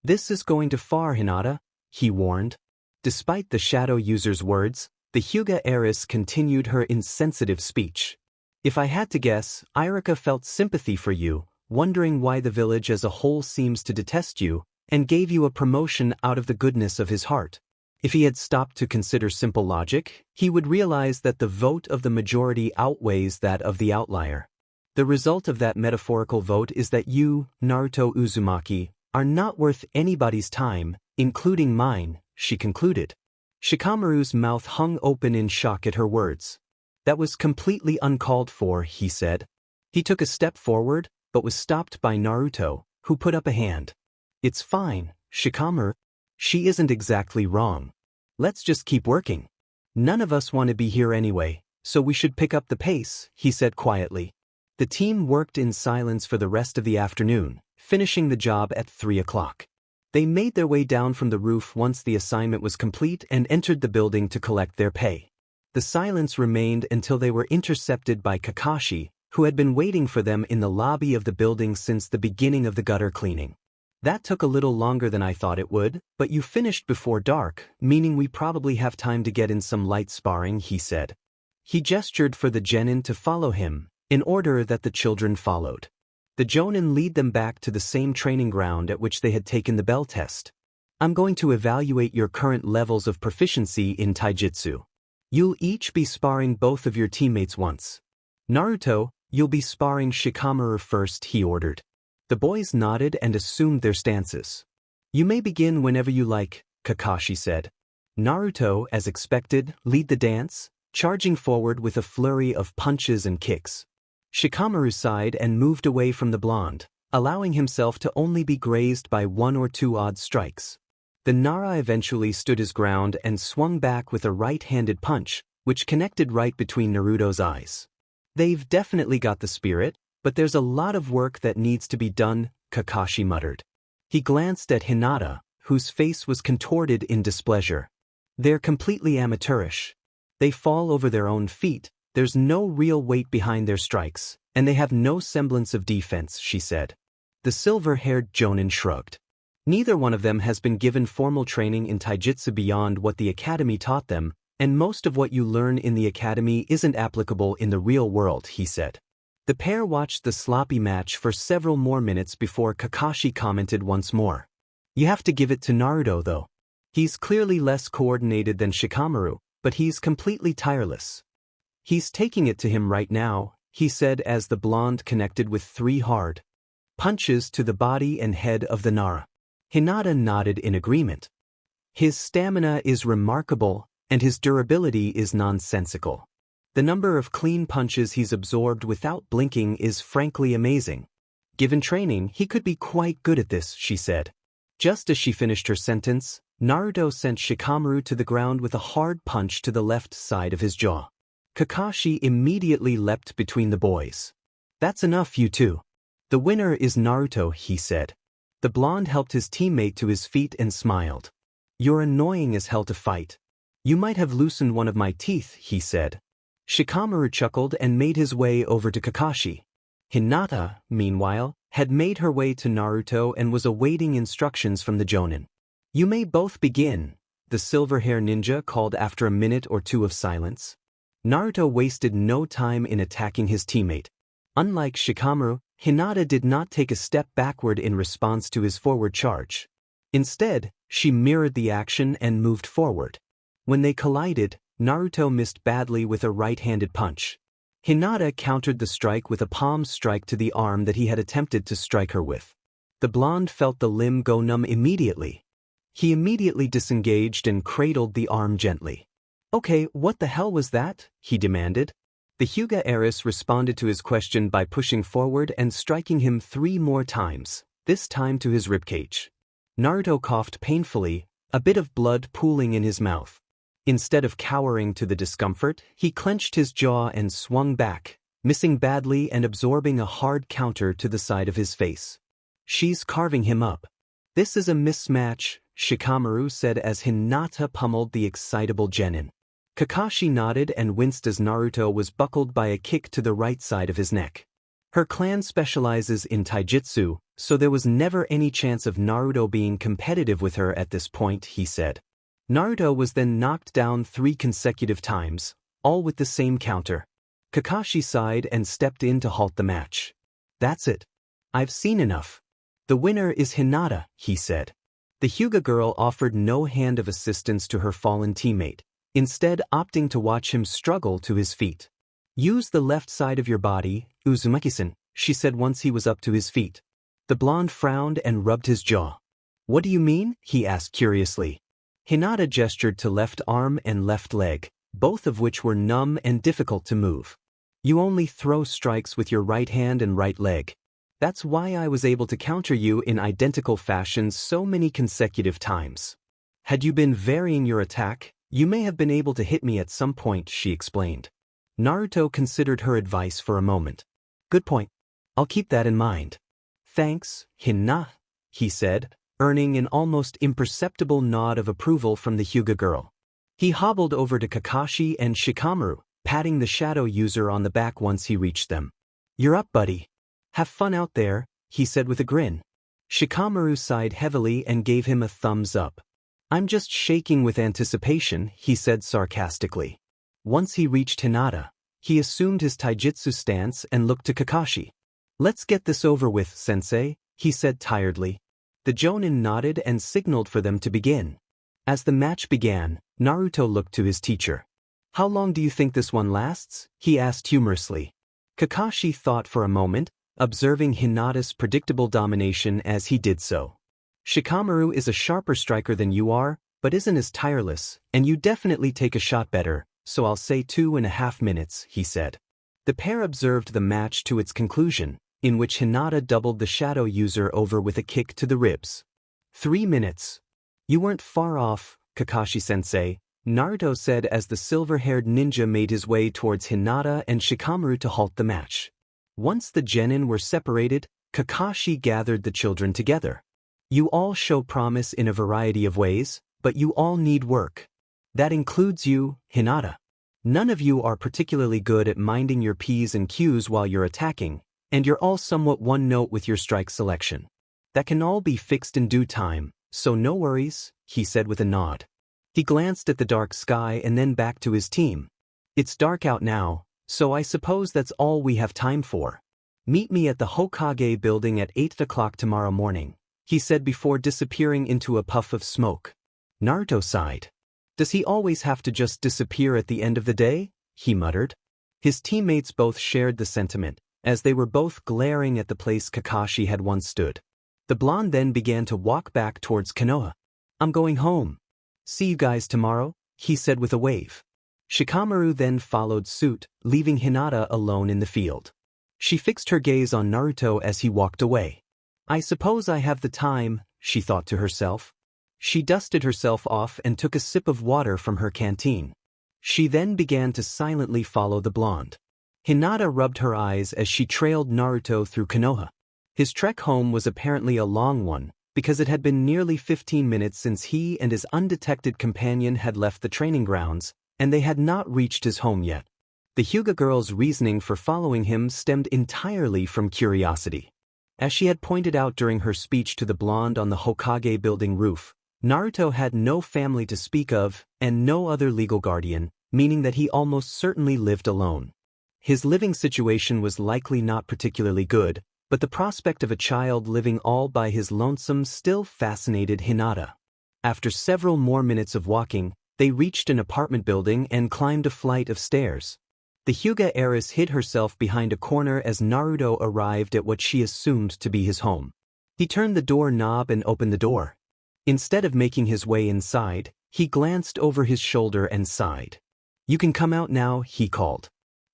This is going too far, Hinata, he warned. Despite the shadow user's words, the Hyuga heiress continued her insensitive speech. If I had to guess, Irika felt sympathy for you, wondering why the village as a whole seems to detest you, and gave you a promotion out of the goodness of his heart. If he had stopped to consider simple logic, he would realize that the vote of the majority outweighs that of the outlier. The result of that metaphorical vote is that you, Naruto Uzumaki, are not worth anybody's time, including mine, she concluded. Shikamaru's mouth hung open in shock at her words. That was completely uncalled for, he said. He took a step forward, but was stopped by Naruto, who put up a hand. It's fine, Shikamaru. She isn't exactly wrong. Let's just keep working. None of us want to be here anyway, so we should pick up the pace, he said quietly. The team worked in silence for the rest of the afternoon, finishing the job at 3 o'clock. They made their way down from the roof once the assignment was complete and entered the building to collect their pay. The silence remained until they were intercepted by Kakashi, who had been waiting for them in the lobby of the building since the beginning of the gutter cleaning. That took a little longer than I thought it would, but you finished before dark, meaning we probably have time to get in some light sparring, he said. He gestured for the genin to follow him, in order that the children followed. The jonin lead them back to the same training ground at which they had taken the bell test. I'm going to evaluate your current levels of proficiency in taijutsu. You'll each be sparring both of your teammates once. Naruto, you'll be sparring Shikamaru first, he ordered. The boys nodded and assumed their stances. You may begin whenever you like, Kakashi said. Naruto, as expected, led the dance, charging forward with a flurry of punches and kicks. Shikamaru sighed and moved away from the blonde, allowing himself to only be grazed by 1 or 2 odd strikes. The Nara eventually stood his ground and swung back with a right-handed punch, which connected right between Naruto's eyes. They've definitely got the spirit, but there's a lot of work that needs to be done, Kakashi muttered. He glanced at Hinata, whose face was contorted in displeasure. They're completely amateurish. They fall over their own feet, there's no real weight behind their strikes, and they have no semblance of defense, she said. The silver-haired jonin shrugged. Neither one of them has been given formal training in taijutsu beyond what the academy taught them, and most of what you learn in the academy isn't applicable in the real world, he said. The pair watched the sloppy match for several more minutes before Kakashi commented once more. You have to give it to Naruto though. He's clearly less coordinated than Shikamaru, but he's completely tireless. He's taking it to him right now, he said as the blonde connected with 3 hard punches to the body and head of the Nara. Hinata nodded in agreement. His stamina is remarkable, and his durability is nonsensical. The number of clean punches he's absorbed without blinking is frankly amazing. Given training, he could be quite good at this, she said. Just as she finished her sentence, Naruto sent Shikamaru to the ground with a hard punch to the left side of his jaw. Kakashi immediately leapt between the boys. That's enough, you two. The winner is Naruto, he said. The blonde helped his teammate to his feet and smiled. You're annoying as hell to fight. You might have loosened one of my teeth, he said. Shikamaru chuckled and made his way over to Kakashi. Hinata, meanwhile, had made her way to Naruto and was awaiting instructions from the jonin. You may both begin, the silver hair ninja called after a minute or two of silence. Naruto wasted no time in attacking his teammate. Unlike Shikamaru, Hinata did not take a step backward in response to his forward charge. Instead, she mirrored the action and moved forward. When they collided, Naruto missed badly with a right-handed punch. Hinata countered the strike with a palm strike to the arm that he had attempted to strike her with. The blonde felt the limb go numb immediately. He immediately disengaged and cradled the arm gently. "Okay, what the hell was that?" he demanded. The Hyuga heiress responded to his question by pushing forward and striking him 3 more times, this time to his ribcage. Naruto coughed painfully, a bit of blood pooling in his mouth. Instead of cowering to the discomfort, he clenched his jaw and swung back, missing badly and absorbing a hard counter to the side of his face. "She's carving him up." "This is a mismatch," Shikamaru said as Hinata pummeled the excitable genin. Kakashi nodded and winced as Naruto was buckled by a kick to the right side of his neck. Her clan specializes in taijutsu, so there was never any chance of Naruto being competitive with her at this point, he said. Naruto was then knocked down 3 consecutive times, all with the same counter. Kakashi sighed and stepped in to halt the match. "That's it. I've seen enough. The winner is Hinata," he said. The Hyuga girl offered no hand of assistance to her fallen teammate, instead opting to watch him struggle to his feet. "Use the left side of your body, Uzumaki-san," she said once he was up to his feet. The blonde frowned and rubbed his jaw. "What do you mean?" he asked curiously. Hinata gestured to left arm and left leg, both of which were numb and difficult to move. "You only throw strikes with your right hand and right leg. That's why I was able to counter you in identical fashions so many consecutive times. Had you been varying your attack, you may have been able to hit me at some point," she explained. Naruto considered her advice for a moment. "Good point. I'll keep that in mind." "Thanks, Hinata," he said, earning an almost imperceptible nod of approval from the Hyuga girl. He hobbled over to Kakashi and Shikamaru, patting the shadow user on the back once he reached them. "You're up, buddy. Have fun out there," he said with a grin. Shikamaru sighed heavily and gave him a thumbs up. "I'm just shaking with anticipation," he said sarcastically. Once he reached Hinata, he assumed his taijutsu stance and looked to Kakashi. "Let's get this over with, sensei," he said tiredly. The jonin nodded and signaled for them to begin. As the match began, Naruto looked to his teacher. "How long do you think this one lasts?" he asked humorously. Kakashi thought for a moment, observing Hinata's predictable domination as he did so. "Shikamaru is a sharper striker than you are, but isn't as tireless, and you definitely take a shot better, so I'll say 2.5 minutes, he said. The pair observed the match to its conclusion, in which Hinata doubled the shadow user over with a kick to the ribs. 3 minutes. "You weren't far off, Kakashi-sensei," Naruto said as the silver-haired ninja made his way towards Hinata and Shikamaru to halt the match. Once the genin were separated, Kakashi gathered the children together. "You all show promise in a variety of ways, but you all need work. That includes you, Hinata. None of you are particularly good at minding your P's and Q's while you're attacking, and you're all somewhat one-note with your strike selection. That can all be fixed in due time, so no worries," he said with a nod. He glanced at the dark sky and then back to his team. "It's dark out now, so I suppose that's all we have time for. Meet me at the Hokage building at 8 o'clock tomorrow morning," he said before disappearing into a puff of smoke. Naruto sighed. "Does he always have to just disappear at the end of the day?" he muttered. His teammates both shared the sentiment, as they were both glaring at the place Kakashi had once stood. The blonde then began to walk back towards Konoha. "I'm going home. See you guys tomorrow," he said with a wave. Shikamaru then followed suit, leaving Hinata alone in the field. She fixed her gaze on Naruto as he walked away. "I suppose I have the time," she thought to herself. She dusted herself off and took a sip of water from her canteen. She then began to silently follow the blonde. Hinata rubbed her eyes as she trailed Naruto through Konoha. His trek home was apparently a long one, because it had been nearly 15 minutes since he and his undetected companion had left the training grounds, and they had not reached his home yet. The Hyuga girl's reasoning for following him stemmed entirely from curiosity. As she had pointed out during her speech to the blonde on the Hokage building roof, Naruto had no family to speak of, and no other legal guardian, meaning that he almost certainly lived alone. His living situation was likely not particularly good, but the prospect of a child living all by his lonesome still fascinated Hinata. After several more minutes of walking, they reached an apartment building and climbed a flight of stairs. The Hyuga heiress hid herself behind a corner as Naruto arrived at what she assumed to be his home. He turned the door knob and opened the door. Instead of making his way inside, he glanced over his shoulder and sighed. "You can come out now," he called.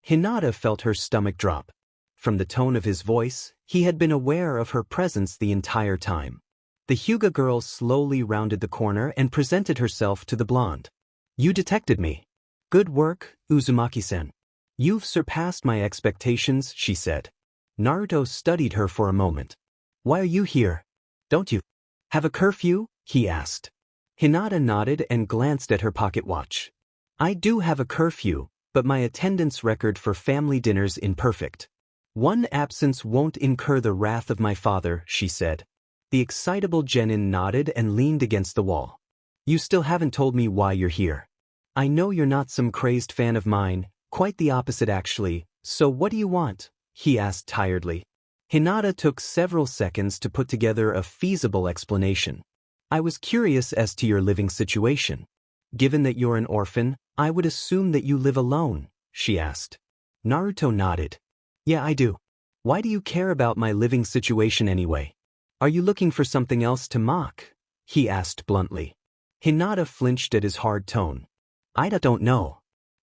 Hinata felt her stomach drop. From the tone of his voice, he had been aware of her presence the entire time. The Hyuga girl slowly rounded the corner and presented herself to the blonde. "You detected me. Good work, Uzumaki-san. You've surpassed my expectations," she said. Naruto studied her for a moment. "Why are you here? Don't you have a curfew?" he asked. Hinata nodded and glanced at her pocket watch. "I do have a curfew, but my attendance record for family dinner's imperfect. One absence won't incur the wrath of my father," she said. The excitable genin nodded and leaned against the wall. "You still haven't told me why you're here. I know you're not some crazed fan of mine, quite the opposite actually, so what do you want?" he asked tiredly. Hinata took several seconds to put together a feasible explanation. "I was curious as to your living situation. Given that you're an orphan, I would assume that you live alone," she asked. Naruto nodded. "Yeah, I do. Why do you care about my living situation anyway? Are you looking for something else to mock?" he asked bluntly. Hinata flinched at his hard tone. "I don't know.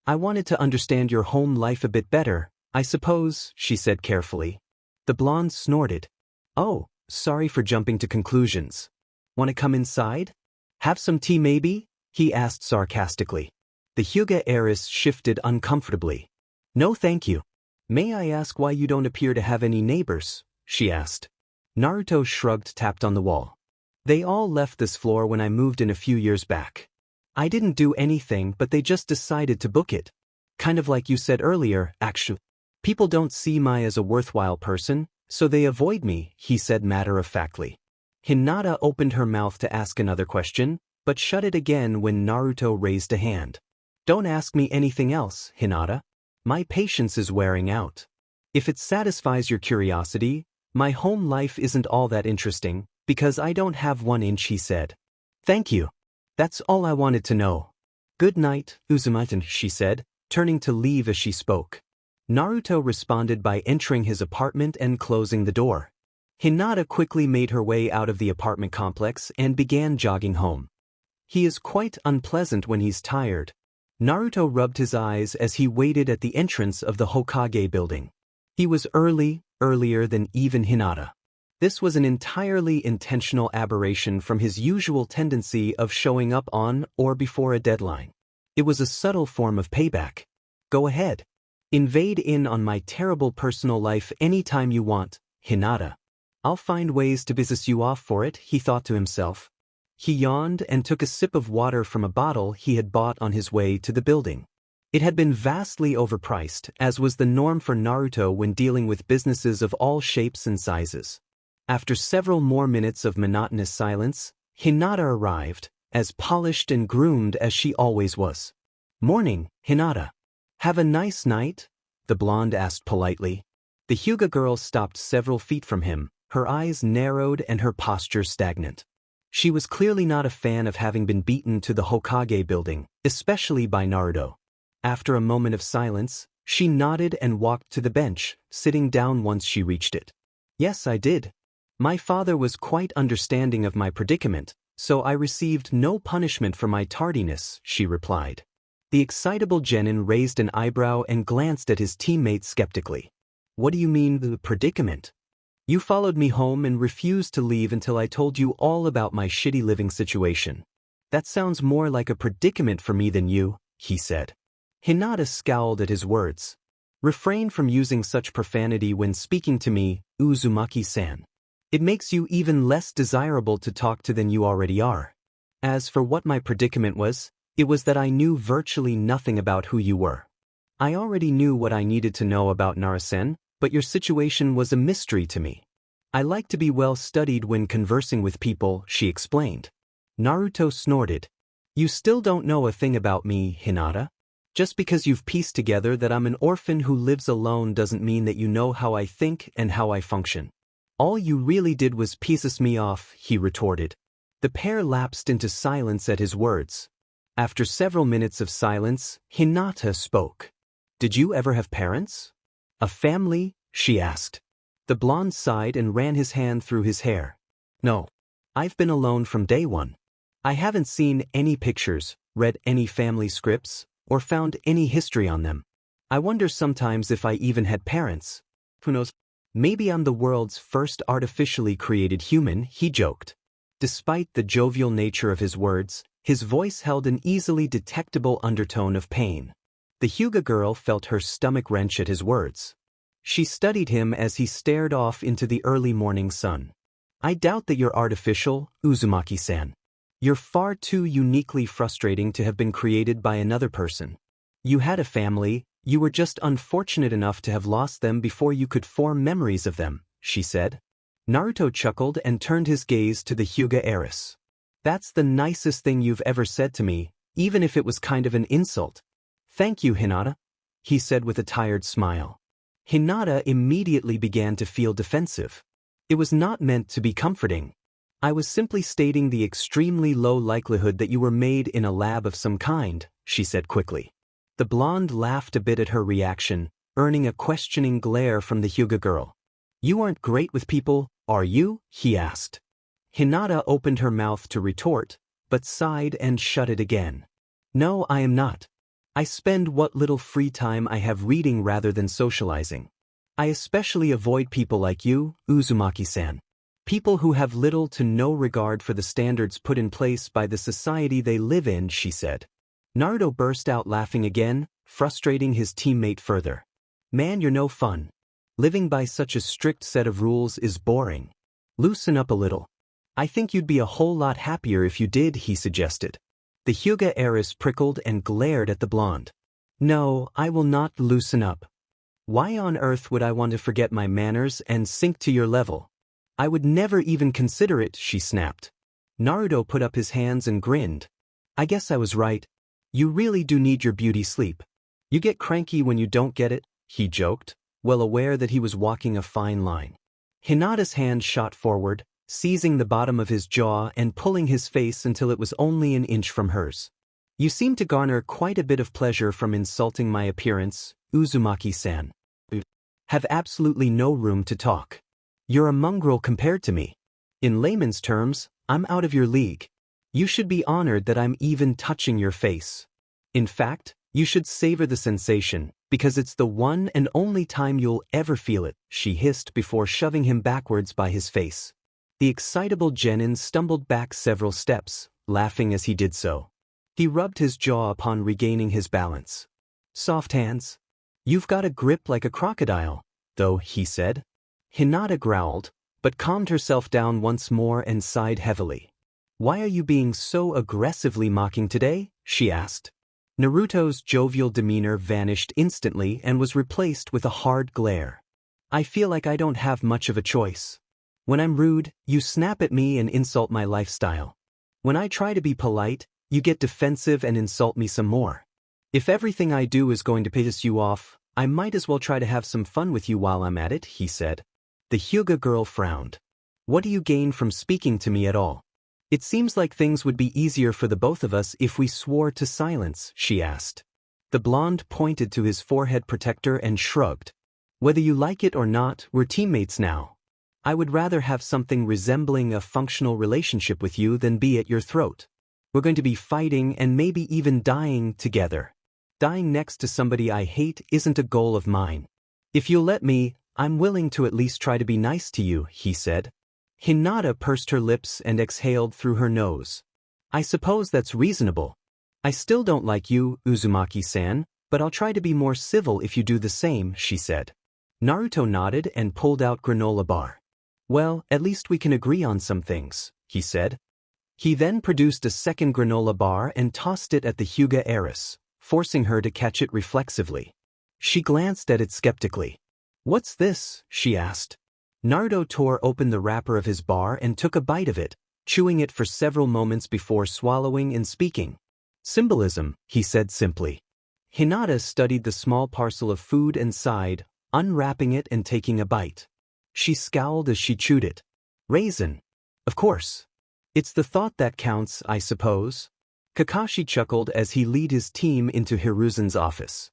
I wanted to understand your home life a bit better, I suppose," she said carefully. The blonde snorted. "Oh, sorry for jumping to conclusions. Want to come inside? Have some tea maybe?" he asked sarcastically. The Hyuga heiress shifted uncomfortably. "No thank you. May I ask why you don't appear to have any neighbors?" she asked. Naruto shrugged, tapped on the wall. "They all left this floor when I moved in a few years back. I didn't do anything, but they just decided to book it. Kind of like you said earlier, actually. People don't see me as a worthwhile person, so they avoid me," he said matter-of-factly. Hinata opened her mouth to ask another question, but shut it again when Naruto raised a hand. "Don't ask me anything else, Hinata. My patience is wearing out. If it satisfies your curiosity, my home life isn't all that interesting, because I don't have 1 inch," he said. "Thank you. That's all I wanted to know. Good night, Uzumaki-san," she said, turning to leave as she spoke. Naruto responded by entering his apartment and closing the door. Hinata quickly made her way out of the apartment complex and began jogging home. He is quite unpleasant when he's tired. Naruto rubbed his eyes as he waited at the entrance of the Hokage building. He was earlier than even Hinata. This was an entirely intentional aberration from his usual tendency of showing up on or before a deadline. It was a subtle form of payback. "Go ahead. Invade in on my terrible personal life anytime you want, Hinata. I'll find ways to business you off for it," he thought to himself. He yawned and took a sip of water from a bottle he had bought on his way to the building. It had been vastly overpriced, as was the norm for Naruto when dealing with businesses of all shapes and sizes. After several more minutes of monotonous silence, Hinata arrived, as polished and groomed as she always was. "Morning, Hinata. Have a nice night?" the blonde asked politely. The Hyuga girl stopped several feet from him, her eyes narrowed and her posture stagnant. She was clearly not a fan of having been beaten to the Hokage building, especially by Naruto. After a moment of silence, she nodded and walked to the bench, sitting down once she reached it. "Yes, I did. My father was quite understanding of my predicament, so I received no punishment for my tardiness," she replied. The excitable genin raised an eyebrow and glanced at his teammate skeptically. "What do you mean, the predicament? You followed me home and refused to leave until I told you all about my shitty living situation. That sounds more like a predicament for me than you," he said. Hinata scowled at his words. "Refrain from using such profanity when speaking to me, Uzumaki-san. It makes you even less desirable to talk to than you already are. As for what my predicament was, it was that I knew virtually nothing about who you were. I already knew what I needed to know about Narusen, but your situation was a mystery to me. I like to be well studied when conversing with people," she explained. Naruto snorted. You still don't know a thing about me, Hinata? Just because you've pieced together that I'm an orphan who lives alone doesn't mean that you know how I think and how I function. All you really did was piss me off, he retorted. The pair lapsed into silence at his words. After several minutes of silence, Hinata spoke. Did you ever have parents? A family? She asked. The blonde sighed and ran his hand through his hair. No. I've been alone from day one. I haven't seen any pictures, read any family scripts, or found any history on them. I wonder sometimes if I even had parents. Who knows? Maybe I'm the world's first artificially created human, he joked. Despite the jovial nature of his words, his voice held an easily detectable undertone of pain. The Hyuga girl felt her stomach wrench at his words. She studied him as he stared off into the early morning sun. I doubt that you're artificial, Uzumaki-san. You're far too uniquely frustrating to have been created by another person. You had a family, you were just unfortunate enough to have lost them before you could form memories of them, she said. Naruto chuckled and turned his gaze to the Hyuga heiress. That's the nicest thing you've ever said to me, even if it was kind of an insult. Thank you, Hinata, he said with a tired smile. Hinata immediately began to feel defensive. It was not meant to be comforting. I was simply stating the extremely low likelihood that you were made in a lab of some kind, she said quickly. The blonde laughed a bit at her reaction, earning a questioning glare from the Hyuga girl. You aren't great with people, are you? He asked. Hinata opened her mouth to retort, but sighed and shut it again. No, I am not. I spend what little free time I have reading rather than socializing. I especially avoid people like you, Uzumaki-san. People who have little to no regard for the standards put in place by the society they live in, she said. Naruto burst out laughing again, frustrating his teammate further. Man, you're no fun. Living by such a strict set of rules is boring. Loosen up a little. I think you'd be a whole lot happier if you did, he suggested. The Hyuga heiress prickled and glared at the blonde. No, I will not loosen up. Why on earth would I want to forget my manners and sink to your level? I would never even consider it, she snapped. Naruto put up his hands and grinned. I guess I was right. You really do need your beauty sleep. You get cranky when you don't get it, he joked, well aware that he was walking a fine line. Hinata's hand shot forward, seizing the bottom of his jaw and pulling his face until it was only an inch from hers. You seem to garner quite a bit of pleasure from insulting my appearance, Uzumaki-san. Have absolutely no room to talk. You're a mongrel compared to me. In layman's terms, I'm out of your league. You should be honored that I'm even touching your face. In fact, you should savor the sensation, because it's the one and only time you'll ever feel it, she hissed before shoving him backwards by his face. The excitable genin stumbled back several steps, laughing as he did so. He rubbed his jaw upon regaining his balance. Soft hands. You've got a grip like a crocodile, though, he said. Hinata growled, but calmed herself down once more and sighed heavily. Why are you being so aggressively mocking today? She asked. Naruto's jovial demeanor vanished instantly and was replaced with a hard glare. I feel like I don't have much of a choice. When I'm rude, you snap at me and insult my lifestyle. When I try to be polite, you get defensive and insult me some more. If everything I do is going to piss you off, I might as well try to have some fun with you while I'm at it, he said. The Hyuga girl frowned. What do you gain from speaking to me at all? It seems like things would be easier for the both of us if we swore to silence, she asked. The blonde pointed to his forehead protector and shrugged. Whether you like it or not, we're teammates now. I would rather have something resembling a functional relationship with you than be at your throat. We're going to be fighting and maybe even dying together. Dying next to somebody I hate isn't a goal of mine. If you'll let me, I'm willing to at least try to be nice to you, he said. Hinata pursed her lips and exhaled through her nose. I suppose that's reasonable. I still don't like you, Uzumaki-san, but I'll try to be more civil if you do the same, she said. Naruto nodded and pulled out granola bar. Well, at least we can agree on some things, he said. He then produced a second granola bar and tossed it at the Hyuga heiress, forcing her to catch it reflexively. She glanced at it skeptically. What's this? She asked. Naruto tore open the wrapper of his bar and took a bite of it, chewing it for several moments before swallowing and speaking. Symbolism, he said simply. Hinata studied the small parcel of food and sighed, unwrapping it and taking a bite. She scowled as she chewed it. Raisin. Of course. It's the thought that counts, I suppose. Kakashi chuckled as he led his team into Hiruzen's office.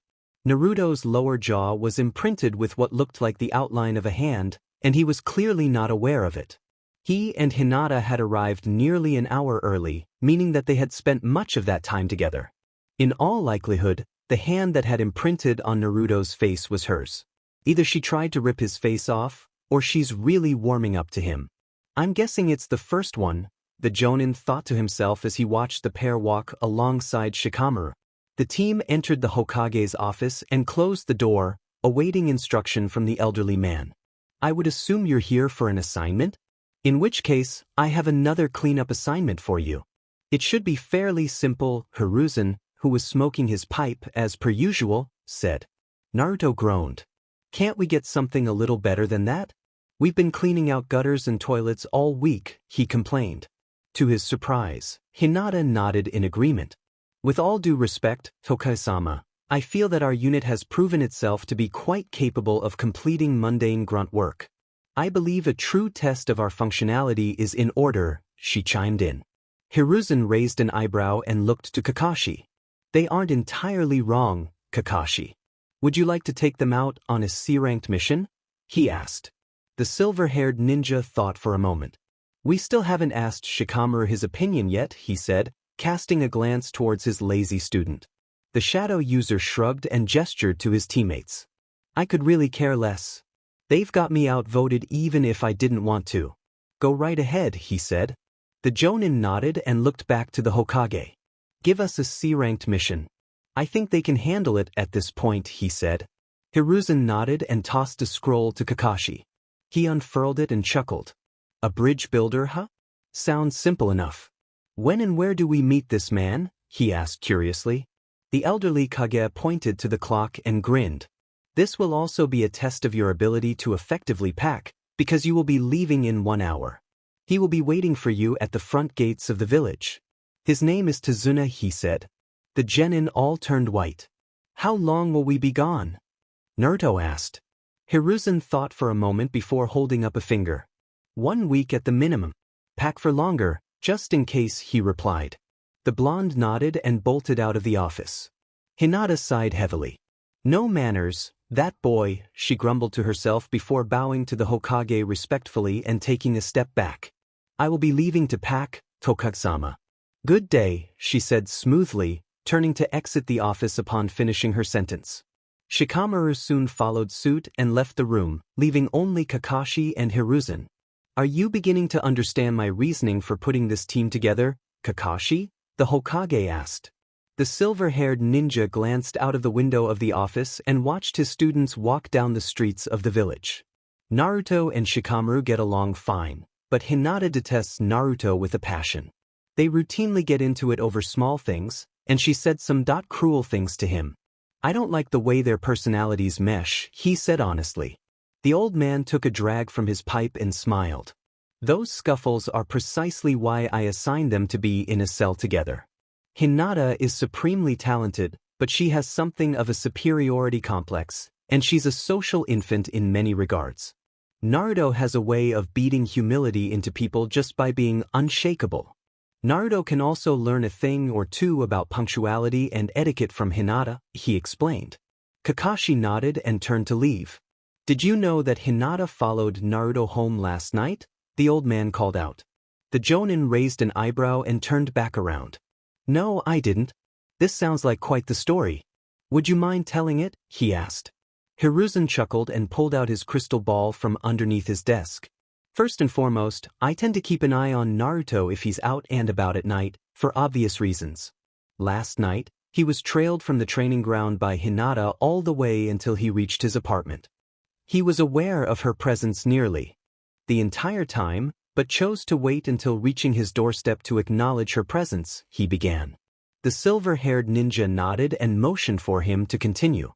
Naruto's lower jaw was imprinted with what looked like the outline of a hand, and he was clearly not aware of it. He and Hinata had arrived nearly an hour early, meaning that they had spent much of that time together. In all likelihood, the hand that had imprinted on Naruto's face was hers. Either she tried to rip his face off, or she's really warming up to him. I'm guessing it's the first one, the Jonin thought to himself as he watched the pair walk alongside Shikamaru. The team entered the Hokage's office and closed the door, awaiting instruction from the elderly man. I would assume you're here for an assignment? In which case, I have another cleanup assignment for you. It should be fairly simple, Hiruzen, who was smoking his pipe as per usual, said. Naruto groaned. Can't we get something a little better than that? We've been cleaning out gutters and toilets all week, he complained. To his surprise, Hinata nodded in agreement. With all due respect, Tokai-sama, I feel that our unit has proven itself to be quite capable of completing mundane grunt work. I believe a true test of our functionality is in order, she chimed in. Hiruzen raised an eyebrow and looked to Kakashi. They aren't entirely wrong, Kakashi. Would you like to take them out on a C-ranked mission? He asked. The silver-haired ninja thought for a moment. We still haven't asked Shikamaru his opinion yet, he said, casting a glance towards his lazy student. The shadow user shrugged and gestured to his teammates. I could really care less. They've got me outvoted even if I didn't want to. Go right ahead, he said. The Jonin nodded and looked back to the Hokage. Give us a C-ranked mission. I think they can handle it at this point, he said. Hiruzen nodded and tossed a scroll to Kakashi. He unfurled it and chuckled. A bridge builder, huh? Sounds simple enough. When and where do we meet this man? He asked curiously. The elderly Kage pointed to the clock and grinned. This will also be a test of your ability to effectively pack, because you will be leaving in 1 hour. He will be waiting for you at the front gates of the village. His name is Tazuna, he said. The genin all turned white. How long will we be gone? Naruto asked. Hiruzen thought for a moment before holding up a finger. 1 week at the minimum. Pack for longer, just in case, he replied. The blonde nodded and bolted out of the office. Hinata sighed heavily. No manners, that boy, she grumbled to herself before bowing to the Hokage respectfully and taking a step back. I will be leaving to pack, Tokage-sama. Good day, she said smoothly, turning to exit the office upon finishing her sentence. Shikamaru soon followed suit and left the room, leaving only Kakashi and Hiruzen. Are you beginning to understand my reasoning for putting this team together, Kakashi? The Hokage asked. The silver-haired ninja glanced out of the window of the office and watched his students walk down the streets of the village. Naruto and Shikamaru get along fine, but Hinata detests Naruto with a passion. They routinely get into it over small things, and she said some cruel things to him. I don't like the way their personalities mesh, he said honestly. The old man took a drag from his pipe and smiled. Those scuffles are precisely why I assigned them to be in a cell together. Hinata is supremely talented, but she has something of a superiority complex, and she's a social infant in many regards. Naruto has a way of beating humility into people just by being unshakable. Naruto can also learn a thing or two about punctuality and etiquette from Hinata, he explained. Kakashi nodded and turned to leave. Did you know that Hinata followed Naruto home last night? The old man called out. The Jonin raised an eyebrow and turned back around. No, I didn't. This sounds like quite the story. Would you mind telling it? He asked. Hiruzen chuckled and pulled out his crystal ball from underneath his desk. First and foremost, I tend to keep an eye on Naruto if he's out and about at night, for obvious reasons. Last night, he was trailed from the training ground by Hinata all the way until he reached his apartment. He was aware of her presence nearly the entire time, but chose to wait until reaching his doorstep to acknowledge her presence, he began. The silver-haired ninja nodded and motioned for him to continue.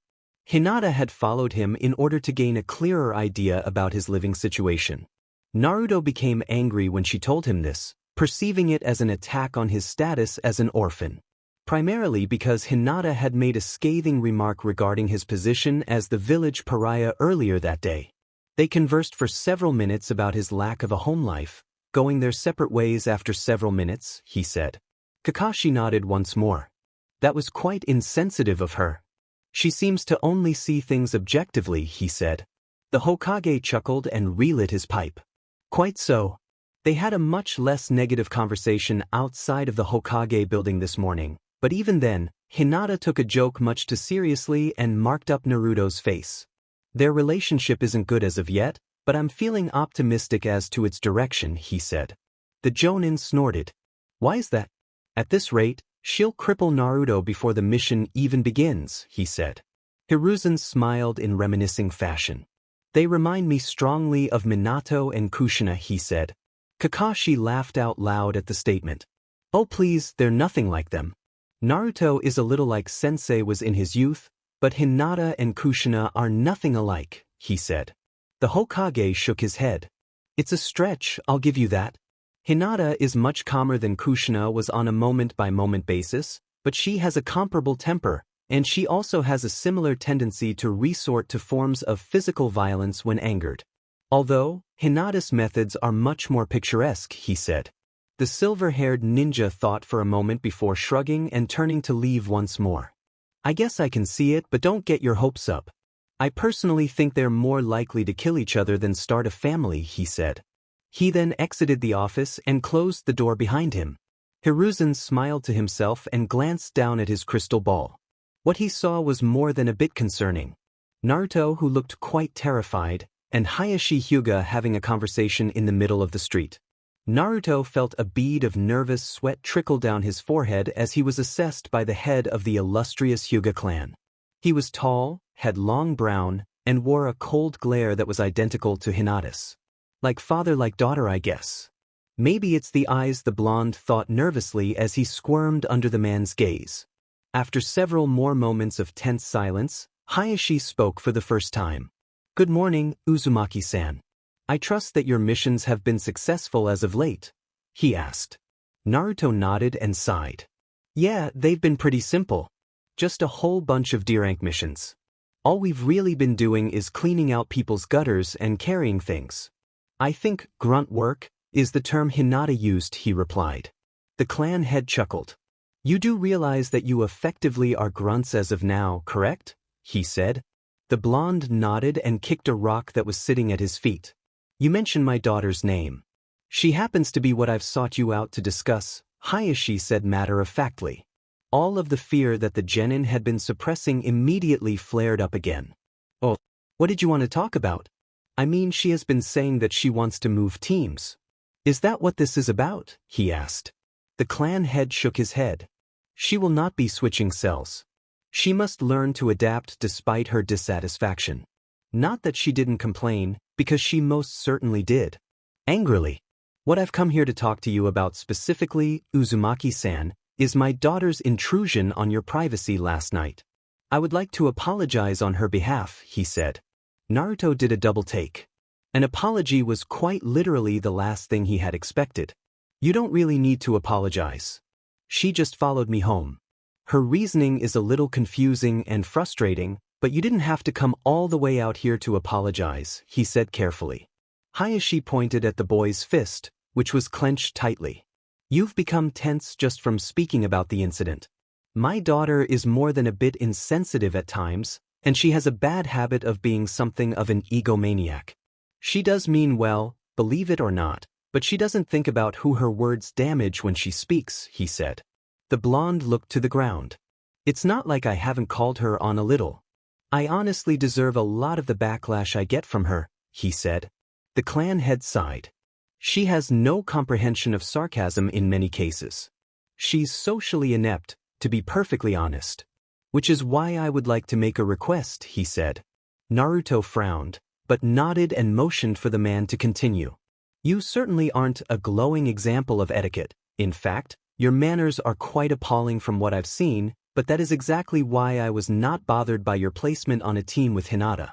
Hinata had followed him in order to gain a clearer idea about his living situation. Naruto became angry when she told him this, perceiving it as an attack on his status as an orphan. Primarily because Hinata had made a scathing remark regarding his position as the village pariah earlier that day. They conversed for several minutes about his lack of a home life, going their separate ways after several minutes, he said. Kakashi nodded once more. That was quite insensitive of her. She seems to only see things objectively, he said. The Hokage chuckled and relit his pipe. Quite so. They had a much less negative conversation outside of the Hokage building this morning, but even then, Hinata took a joke much too seriously and marked up Naruto's face. Their relationship isn't good as of yet, but I'm feeling optimistic as to its direction, he said. The Jonin snorted. Why is that? At this rate, she'll cripple Naruto before the mission even begins, he said. Hiruzen smiled in reminiscing fashion. They remind me strongly of Minato and Kushina, he said. Kakashi laughed out loud at the statement. Oh please, they're nothing like them. Naruto is a little like Sensei was in his youth, but Hinata and Kushina are nothing alike, he said. The Hokage shook his head. It's a stretch, I'll give you that. Hinata is much calmer than Kushina was on a moment-by-moment basis, but she has a comparable temper, and she also has a similar tendency to resort to forms of physical violence when angered. Although, Hinata's methods are much more picturesque, he said. The silver-haired ninja thought for a moment before shrugging and turning to leave once more. I guess I can see it, but don't get your hopes up. I personally think they're more likely to kill each other than start a family, he said. He then exited the office and closed the door behind him. Hiruzen smiled to himself and glanced down at his crystal ball. What he saw was more than a bit concerning. Naruto, who looked quite terrified, and Hyuga having a conversation in the middle of the street. Naruto felt a bead of nervous sweat trickle down his forehead as he was assessed by the head of the illustrious Hyuga clan. He was tall, had long brown, and wore a cold glare that was identical to Hinata's. Like father like daughter, I guess. Maybe it's the eyes, the blonde thought nervously as he squirmed under the man's gaze. After several more moments of tense silence, Hayashi spoke for the first time. Good morning, Uzumaki-san. I trust that your missions have been successful as of late, he asked. Naruto nodded and sighed. Yeah, they've been pretty simple. Just a whole bunch of D-rank missions. All we've really been doing is cleaning out people's gutters and carrying things. I think grunt work is the term Hinata used, he replied. The clan head chuckled. You do realize that you effectively are grunts as of now, correct? He said. The blonde nodded and kicked a rock that was sitting at his feet. You mentioned my daughter's name. She happens to be what I've sought you out to discuss, Hayashi said matter-of-factly. All of the fear that the genin had been suppressing immediately flared up again. Oh, what did you want to talk about? I mean, she has been saying that she wants to move teams. Is that what this is about? He asked. The clan head shook his head. She will not be switching cells. She must learn to adapt despite her dissatisfaction. Not that she didn't complain, because she most certainly did. Angrily. What I've come here to talk to you about specifically, Uzumaki-san, is my daughter's intrusion on your privacy last night. I would like to apologize on her behalf, he said. Naruto did a double take. An apology was quite literally the last thing he had expected. You don't really need to apologize. She just followed me home. Her reasoning is a little confusing and frustrating, but you didn't have to come all the way out here to apologize, he said carefully. Hayashi pointed at the boy's fist, which was clenched tightly. You've become tense just from speaking about the incident. My daughter is more than a bit insensitive at times, and she has a bad habit of being something of an egomaniac. She does mean well, believe it or not, but she doesn't think about who her words damage when she speaks, he said. The blonde looked to the ground. It's not like I haven't called her on a little. I honestly deserve a lot of the backlash I get from her, he said. The clan head sighed. She has no comprehension of sarcasm in many cases. She's socially inept, to be perfectly honest. Which is why I would like to make a request, he said. Naruto frowned, but nodded and motioned for the man to continue. You certainly aren't a glowing example of etiquette. In fact, your manners are quite appalling from what I've seen, but that is exactly why I was not bothered by your placement on a team with Hinata.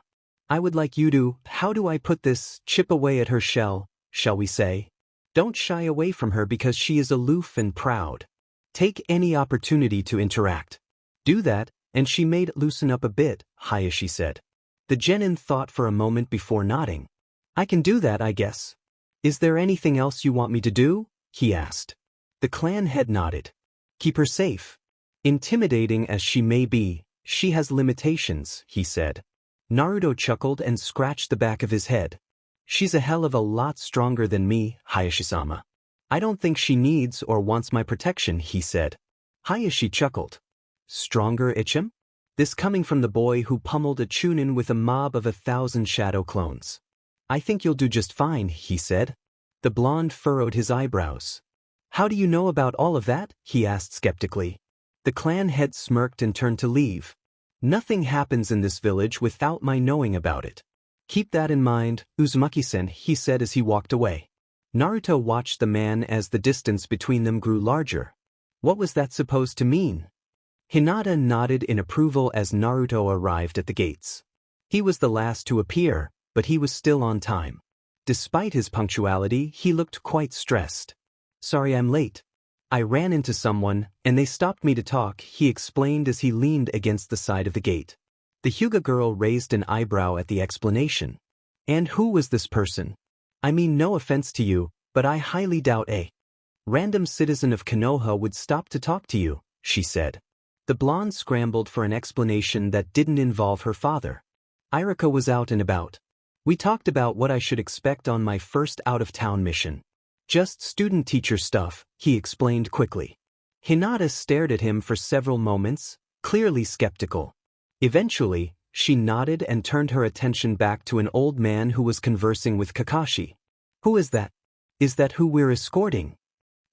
I would like you to, how do I put this, chip away at her shell, shall we say? Don't shy away from her because she is aloof and proud. Take any opportunity to interact. Do that, and she may loosen up a bit, Hayashi said. The genin thought for a moment before nodding. I can do that, I guess. Is there anything else you want me to do? He asked. The clan head nodded. Keep her safe. Intimidating as she may be, she has limitations, he said. Naruto chuckled and scratched the back of his head. She's a hell of a lot stronger than me, Hayashi-sama. I don't think she needs or wants my protection, he said. Hayashi chuckled. Stronger, Ichim? This coming from the boy who pummeled a Chunin with a mob of 1,000 shadow clones. I think you'll do just fine, he said. The blonde furrowed his eyebrows. How do you know about all of that? He asked skeptically. The clan head smirked and turned to leave. Nothing happens in this village without my knowing about it. Keep that in mind, Uzumaki-san, he said as he walked away. Naruto watched the man as the distance between them grew larger. What was that supposed to mean? Hinata nodded in approval as Naruto arrived at the gates. He was the last to appear, but he was still on time. Despite his punctuality, he looked quite stressed. Sorry I'm late. I ran into someone, and they stopped me to talk, he explained as he leaned against the side of the gate. The Hyuga girl raised an eyebrow at the explanation. And who was this person? I mean no offense to you, but I highly doubt a random citizen of Konoha would stop to talk to you, she said. The blonde scrambled for an explanation that didn't involve her father. Irika was out and about. We talked about what I should expect on my first out-of-town mission. Just student-teacher stuff, he explained quickly. Hinata stared at him for several moments, clearly skeptical. Eventually, she nodded and turned her attention back to an old man who was conversing with Kakashi. Who is that? Is that who we're escorting?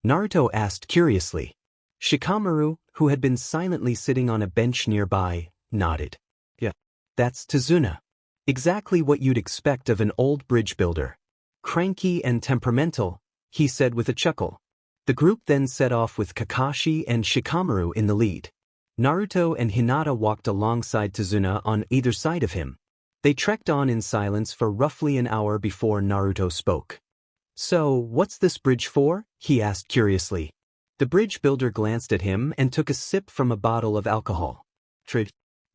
Naruto asked curiously. Shikamaru, who had been silently sitting on a bench nearby, nodded. Yeah. That's Tazuna. Exactly what you'd expect of an old bridge builder. Cranky and temperamental, he said with a chuckle. The group then set off with Kakashi and Shikamaru in the lead. Naruto and Hinata walked alongside Tazuna on either side of him. They trekked on in silence for roughly an hour before Naruto spoke. So, what's this bridge for? He asked curiously. The bridge builder glanced at him and took a sip from a bottle of alcohol.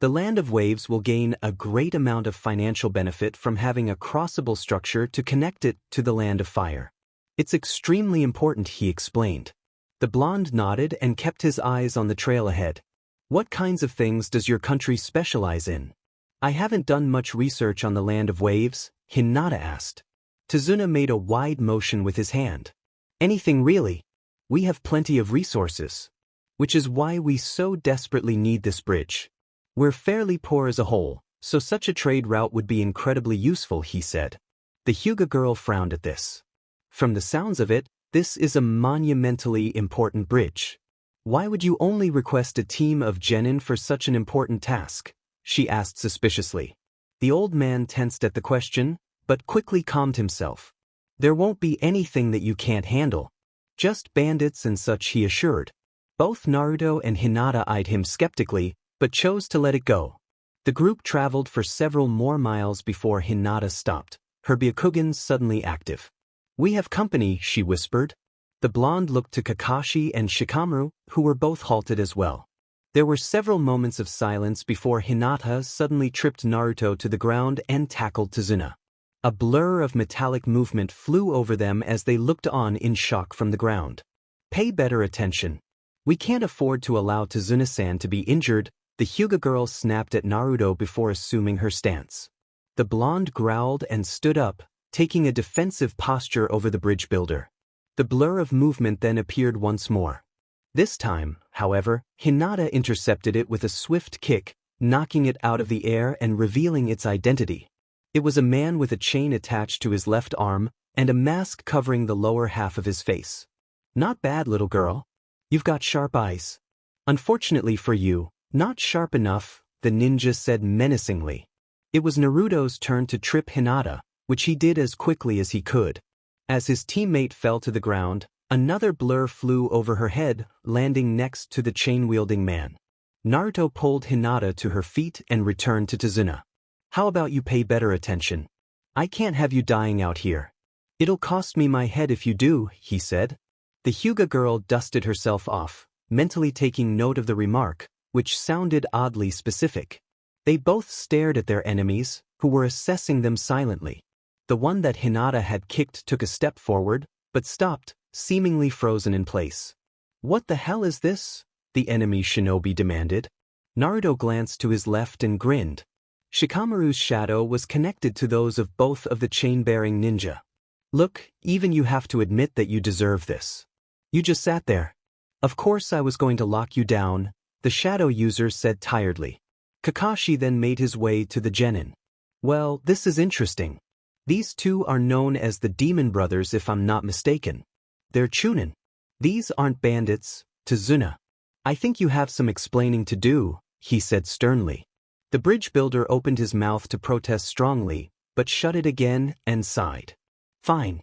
The Land of Waves will gain a great amount of financial benefit from having a crossable structure to connect it to the Land of Fire. It's extremely important, he explained. The blonde nodded and kept his eyes on the trail ahead. What kinds of things does your country specialize in? I haven't done much research on the Land of Waves, Hinata asked. Tazuna made a wide motion with his hand. Anything really? We have plenty of resources. Which is why we so desperately need this bridge. We're fairly poor as a whole, so such a trade route would be incredibly useful, he said. The Hyuga girl frowned at this. From the sounds of it, this is a monumentally important bridge. Why would you only request a team of genin for such an important task? She asked suspiciously. The old man tensed at the question, but quickly calmed himself. There won't be anything that you can't handle. Just bandits and such, he assured. Both Naruto and Hinata eyed him skeptically, but chose to let it go. The group traveled for several more miles before Hinata stopped, her Byakugan suddenly active. We have company, she whispered. The blonde looked to Kakashi and Shikamaru, who were both halted as well. There were several moments of silence before Hinata suddenly tripped Naruto to the ground and tackled Tazuna. A blur of metallic movement flew over them as they looked on in shock from the ground. Pay better attention. We can't afford to allow Tazuna-san to be injured, the Hyuga girl snapped at Naruto before assuming her stance. The blonde growled and stood up, taking a defensive posture over the bridge builder. The blur of movement then appeared once more. This time, however, Hinata intercepted it with a swift kick, knocking it out of the air and revealing its identity. It was a man with a chain attached to his left arm and a mask covering the lower half of his face. Not bad, little girl. You've got sharp eyes. Unfortunately for you, not sharp enough, the ninja said menacingly. It was Naruto's turn to trip Hinata, which he did as quickly as he could. As his teammate fell to the ground, another blur flew over her head, landing next to the chain-wielding man. Naruto pulled Hinata to her feet and returned to Tazuna. How about you pay better attention? I can't have you dying out here. It'll cost me my head if you do, he said. The Hyuga girl dusted herself off, mentally taking note of the remark, which sounded oddly specific. They both stared at their enemies, who were assessing them silently. The one that Hinata had kicked took a step forward, but stopped, seemingly frozen in place. What the hell is this? The enemy shinobi demanded. Naruto glanced to his left and grinned. Shikamaru's shadow was connected to those of both of the chain-bearing ninja. Look, even you have to admit that you deserve this. You just sat there. Of course I was going to lock you down, the shadow user said tiredly. Kakashi then made his way to the genin. Well, this is interesting. These two are known as the Demon Brothers if I'm not mistaken. They're Chunin. These aren't bandits, Tazuna. I think you have some explaining to do, he said sternly. The bridge builder opened his mouth to protest strongly, but shut it again and sighed. Fine.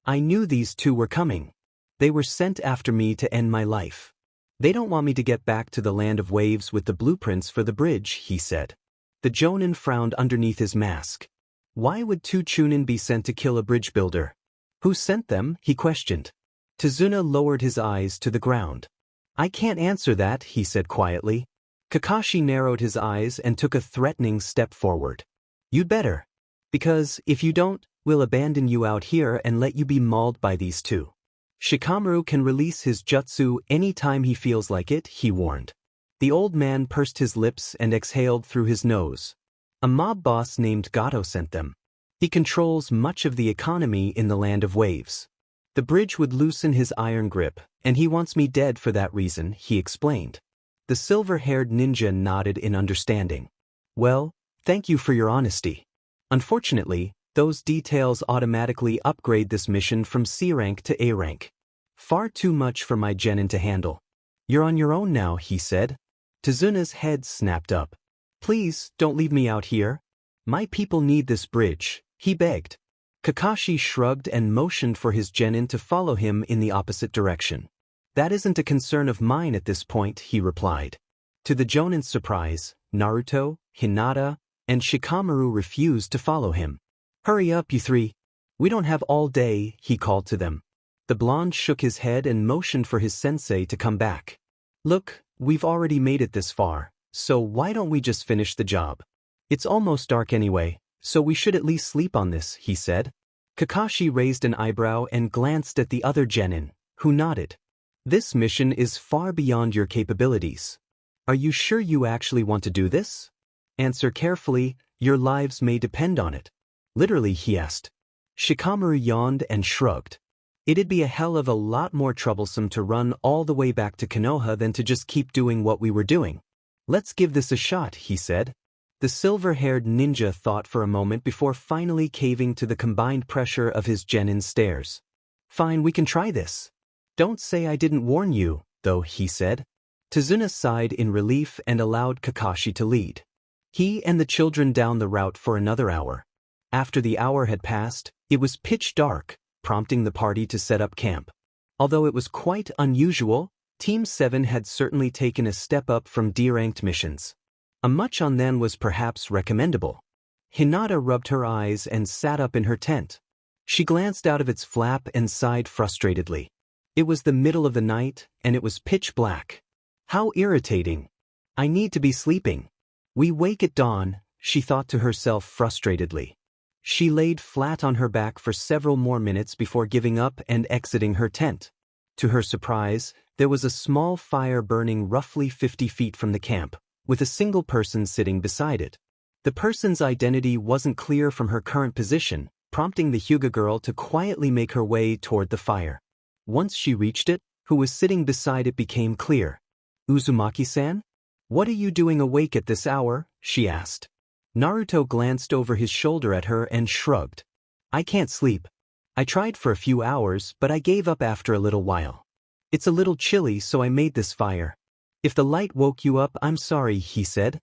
I knew these two were coming. They were sent after me to end my life. They don't want me to get back to the land of waves with the blueprints for the bridge, he said. The Jonin frowned underneath his mask. Why would two Chunin be sent to kill a bridge builder? Who sent them? He questioned. Tazuna lowered his eyes to the ground. I can't answer that, he said quietly. Kakashi narrowed his eyes and took a threatening step forward. You'd better. Because, if you don't, we'll abandon you out here and let you be mauled by these two. Shikamaru can release his jutsu any time he feels like it, he warned. The old man pursed his lips and exhaled through his nose. A mob boss named Gato sent them. He controls much of the economy in the land of waves. The bridge would loosen his iron grip, and he wants me dead for that reason, he explained. The silver-haired ninja nodded in understanding. Well, thank you for your honesty. Unfortunately, those details automatically upgrade this mission from C rank to A rank. Far too much for my genin to handle. You're on your own now, he said. Tazuna's head snapped up. Please, don't leave me out here. My people need this bridge, he begged. Kakashi shrugged and motioned for his genin to follow him in the opposite direction. That isn't a concern of mine at this point, he replied. To the Jonin's surprise, Naruto, Hinata, and Shikamaru refused to follow him. Hurry up, you three. We don't have all day, he called to them. The blonde shook his head and motioned for his sensei to come back. Look, we've already made it this far, so why don't we just finish the job? It's almost dark anyway, so we should at least sleep on this, he said. Kakashi raised an eyebrow and glanced at the other genin, who nodded. This mission is far beyond your capabilities. Are you sure you actually want to do this? Answer carefully, your lives may depend on it. Literally, he asked. Shikamaru yawned and shrugged. It'd be a hell of a lot more troublesome to run all the way back to Konoha than to just keep doing what we were doing. Let's give this a shot, he said. The silver-haired ninja thought for a moment before finally caving to the combined pressure of his genin stares. Fine, we can try this. Don't say I didn't warn you, though, he said. Tazuna sighed in relief and allowed Kakashi to lead. He and the children down the route for another hour. After the hour had passed, it was pitch dark, prompting the party to set up camp. Although it was quite unusual, Team 7 had certainly taken a step up from D-ranked missions. A much on then was perhaps recommendable. Hinata rubbed her eyes and sat up in her tent. She glanced out of its flap and sighed frustratedly. It was the middle of the night, and it was pitch black. How irritating. I need to be sleeping. We wake at dawn, she thought to herself frustratedly. She laid flat on her back for several more minutes before giving up and exiting her tent. To her surprise, there was a small fire burning roughly 50 feet from the camp, with a single person sitting beside it. The person's identity wasn't clear from her current position, prompting the Hyuga girl to quietly make her way toward the fire. Once she reached it, who was sitting beside it became clear. Uzumaki-san? What are you doing awake at this hour? She asked. Naruto glanced over his shoulder at her and shrugged. I can't sleep. I tried for a few hours, but I gave up after a little while. It's a little chilly, so I made this fire. If the light woke you up, I'm sorry, he said.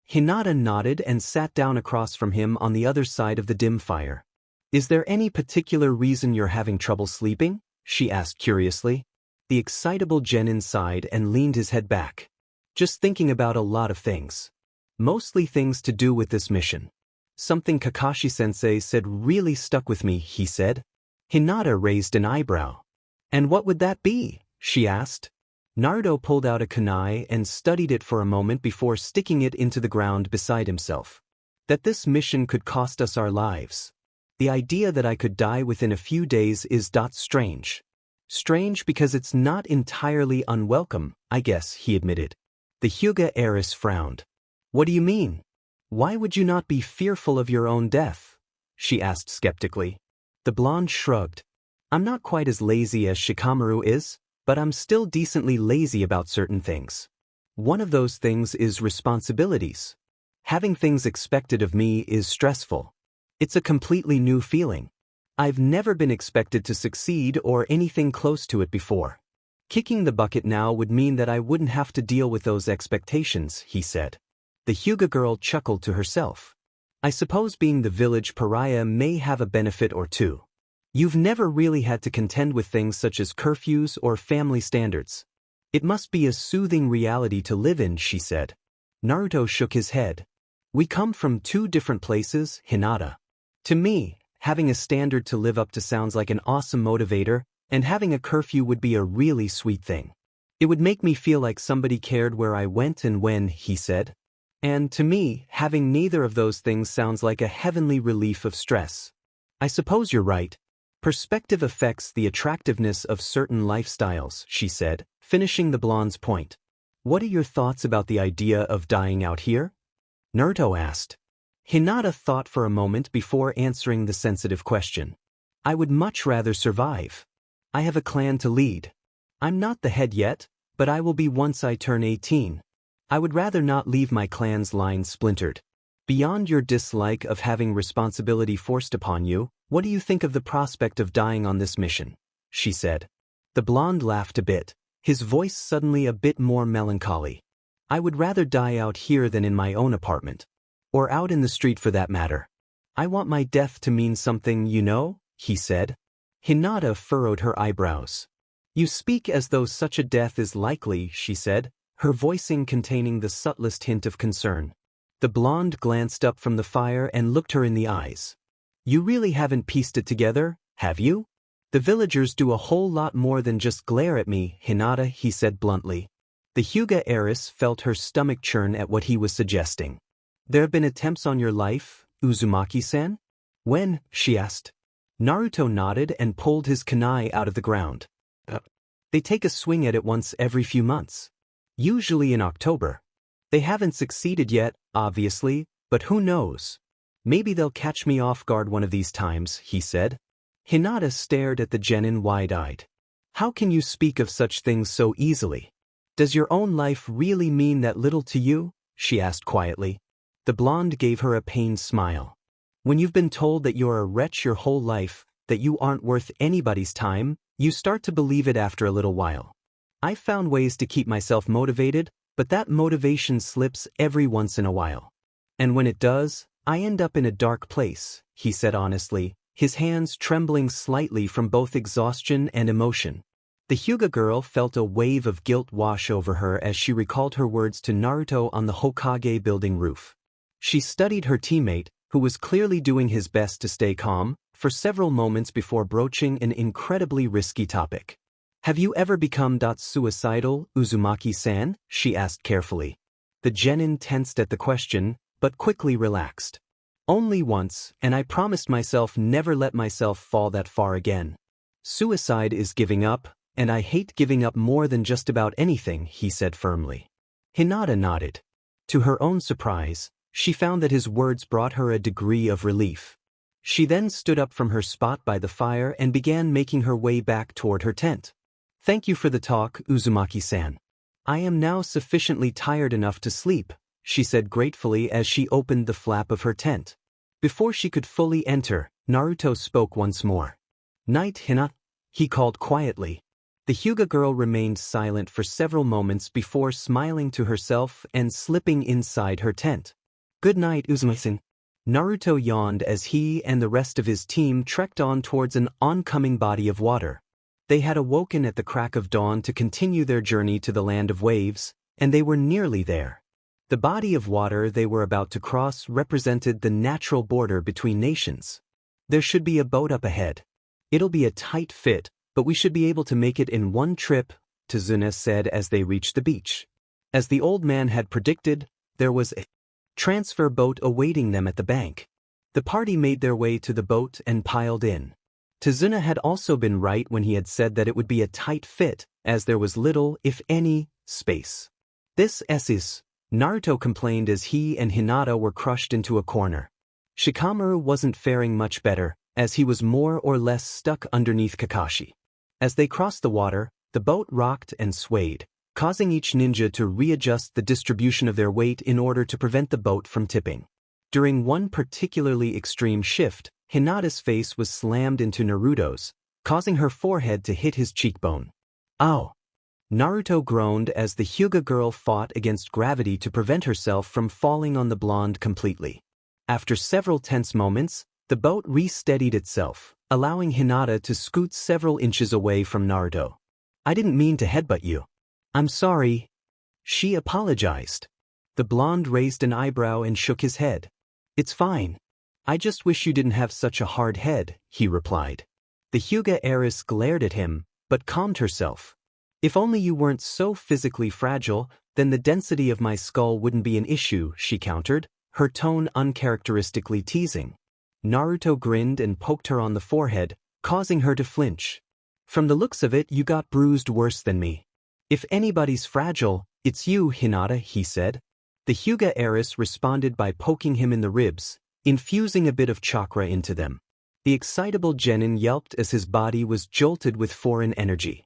Hinata nodded and sat down across from him on the other side of the dim fire. Is there any particular reason you're having trouble sleeping? She asked curiously. The excitable genin sighed and leaned his head back. Just thinking about a lot of things. Mostly things to do with this mission. Something Kakashi-sensei said really stuck with me, he said. Hinata raised an eyebrow. And what would that be? She asked. Naruto pulled out a kunai and studied it for a moment before sticking it into the ground beside himself. That this mission could cost us our lives. The idea that I could die within a few days is strange. Strange because it's not entirely unwelcome, I guess, he admitted. The Hyuga heiress frowned. What do you mean? Why would you not be fearful of your own death? She asked skeptically. The blonde shrugged. I'm not quite as lazy as Shikamaru is, but I'm still decently lazy about certain things. One of those things is responsibilities. Having things expected of me is stressful. It's a completely new feeling. I've never been expected to succeed or anything close to it before. Kicking the bucket now would mean that I wouldn't have to deal with those expectations, he said. The Hyuga girl chuckled to herself. I suppose being the village pariah may have a benefit or two. You've never really had to contend with things such as curfews or family standards. It must be a soothing reality to live in, she said. Naruto shook his head. We come from two different places, Hinata. To me, having a standard to live up to sounds like an awesome motivator, and having a curfew would be a really sweet thing. It would make me feel like somebody cared where I went and when, he said. And to me, having neither of those things sounds like a heavenly relief of stress. I suppose you're right. Perspective affects the attractiveness of certain lifestyles, she said, finishing the blonde's point. What are your thoughts about the idea of dying out here? Naruto asked. Hinata thought for a moment before answering the sensitive question. I would much rather survive. I have a clan to lead. I'm not the head yet, but I will be once I turn 18. I would rather not leave my clan's line splintered. Beyond your dislike of having responsibility forced upon you, what do you think of the prospect of dying on this mission? She said. The blonde laughed a bit, his voice suddenly a bit more melancholy. I would rather die out here than in my own apartment. Or out in the street for that matter. I want my death to mean something, you know, he said. Hinata furrowed her eyebrows. You speak as though such a death is likely, she said, her voicing containing the subtlest hint of concern. The blonde glanced up from the fire and looked her in the eyes. You really haven't pieced it together, have you? The villagers do a whole lot more than just glare at me, Hinata, he said bluntly. The Hyuga heiress felt her stomach churn at what he was suggesting. There have been attempts on your life, Uzumaki-san? When? She asked. Naruto nodded and pulled his kunai out of the ground. They take a swing at it once every few months. Usually in October. They haven't succeeded yet, obviously, but who knows? Maybe they'll catch me off guard one of these times, he said. Hinata stared at the genin wide-eyed. How can you speak of such things so easily? Does your own life really mean that little to you? She asked quietly. The blonde gave her a pained smile. When you've been told that you're a wretch your whole life, that you aren't worth anybody's time, you start to believe it after a little while. I've found ways to keep myself motivated, but that motivation slips every once in a while. And when it does, I end up in a dark place, he said honestly, his hands trembling slightly from both exhaustion and emotion. The Hyuga girl felt a wave of guilt wash over her as she recalled her words to Naruto on the Hokage building roof. She studied her teammate, who was clearly doing his best to stay calm, for several moments before broaching an incredibly risky topic. Have you ever become suicidal, Uzumaki-san? She asked carefully. The genin tensed at the question, but quickly relaxed. Only once, and I promised myself never let myself fall that far again. Suicide is giving up, and I hate giving up more than just about anything, he said firmly. Hinata nodded. To her own surprise, she found that his words brought her a degree of relief. She then stood up from her spot by the fire and began making her way back toward her tent. Thank you for the talk, Uzumaki-san. I am now sufficiently tired enough to sleep, she said gratefully as she opened the flap of her tent. Before she could fully enter, Naruto spoke once more. Night, Hinata, he called quietly. The Hyuga girl remained silent for several moments before smiling to herself and slipping inside her tent. Good night, Uzumaki-san. Naruto yawned as he and the rest of his team trekked on towards an oncoming body of water. They had awoken at the crack of dawn to continue their journey to the land of waves, and they were nearly there. The body of water they were about to cross represented the natural border between nations. There should be a boat up ahead. It'll be a tight fit, but we should be able to make it in one trip, Tazuna said as they reached the beach. As the old man had predicted, there was a transfer boat awaiting them at the bank. The party made their way to the boat and piled in. Tazuna had also been right when he had said that it would be a tight fit, as there was little, if any, space. This is, Naruto complained as he and Hinata were crushed into a corner. Shikamaru wasn't faring much better, as he was more or less stuck underneath Kakashi. As they crossed the water, the boat rocked and swayed, causing each ninja to readjust the distribution of their weight in order to prevent the boat from tipping. During one particularly extreme shift, Hinata's face was slammed into Naruto's, causing her forehead to hit his cheekbone. Ow! Naruto groaned as the Hyuga girl fought against gravity to prevent herself from falling on the blonde completely. After several tense moments, the boat re-steadied itself, allowing Hinata to scoot several inches away from Naruto. I didn't mean to headbutt you. I'm sorry. She apologized. The blonde raised an eyebrow and shook his head. It's fine. I just wish you didn't have such a hard head, he replied. The Hyuga heiress glared at him, but calmed herself. If only you weren't so physically fragile, then the density of my skull wouldn't be an issue, she countered, her tone uncharacteristically teasing. Naruto grinned and poked her on the forehead, causing her to flinch. From the looks of it, you got bruised worse than me. If anybody's fragile, it's you, Hinata, he said. The Hyuga heiress responded by poking him in the ribs, infusing a bit of chakra into them. The excitable genin yelped as his body was jolted with foreign energy.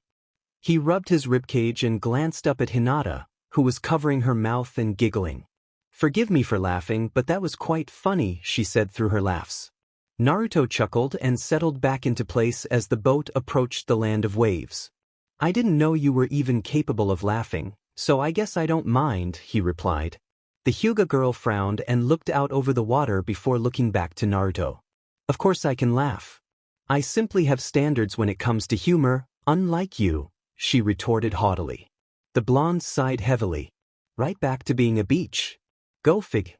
He rubbed his ribcage and glanced up at Hinata, who was covering her mouth and giggling. Forgive me for laughing, but that was quite funny, she said through her laughs. Naruto chuckled and settled back into place as the boat approached the land of waves. I didn't know you were even capable of laughing, so I guess I don't mind, he replied. The Hyuga girl frowned and looked out over the water before looking back to Naruto. Of course I can laugh. I simply have standards when it comes to humor, unlike you, she retorted haughtily. The blonde sighed heavily. Right back to being a beach. Go fig.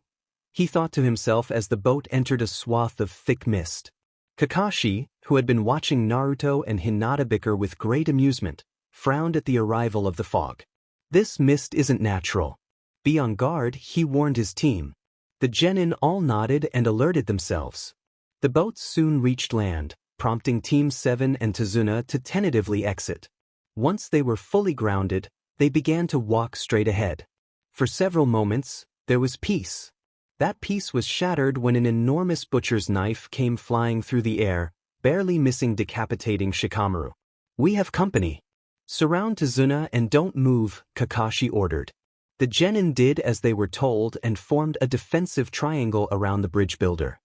He thought to himself as the boat entered a swath of thick mist. Kakashi, who had been watching Naruto and Hinata bicker with great amusement, frowned at the arrival of the fog. This mist isn't natural. Be on guard, he warned his team. The genin all nodded and alerted themselves. The boat soon reached land, prompting Team 7 and Tazuna to tentatively exit. Once they were fully grounded, they began to walk straight ahead. For several moments, there was peace. That peace was shattered when an enormous butcher's knife came flying through the air, barely missing decapitating Shikamaru. We have company. Surround Tazuna and don't move, Kakashi ordered. The genin did as they were told and formed a defensive triangle around the bridge builder.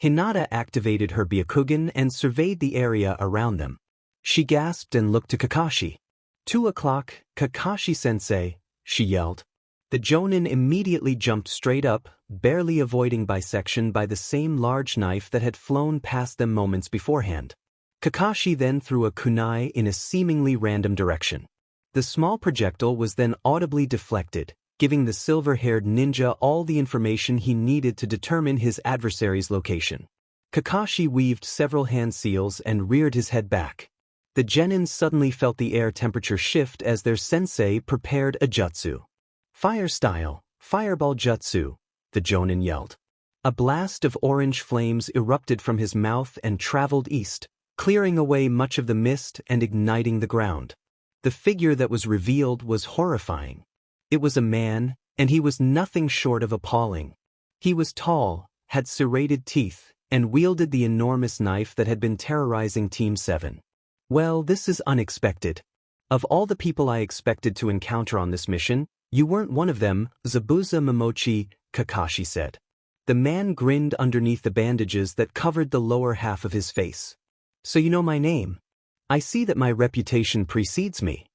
Hinata activated her Byakugan and surveyed the area around them. She gasped and looked to Kakashi. 2 o'clock, Kakashi-sensei, she yelled. The jonin immediately jumped straight up, barely avoiding bisection by the same large knife that had flown past them moments beforehand. Kakashi then threw a kunai in a seemingly random direction. The small projectile was then audibly deflected, giving the silver-haired ninja all the information he needed to determine his adversary's location. Kakashi weaved several hand seals and reared his head back. The genin suddenly felt the air temperature shift as their sensei prepared a jutsu. Fire style, fireball jutsu, the jonin yelled. A blast of orange flames erupted from his mouth and traveled east, clearing away much of the mist and igniting the ground. The figure that was revealed was horrifying. It was a man, and he was nothing short of appalling. He was tall, had serrated teeth, and wielded the enormous knife that had been terrorizing Team 7. Well, this is unexpected. Of all the people I expected to encounter on this mission, you weren't one of them, Zabuza Momochi, Kakashi said. The man grinned underneath the bandages that covered the lower half of his face. So you know my name? I see that my reputation precedes me.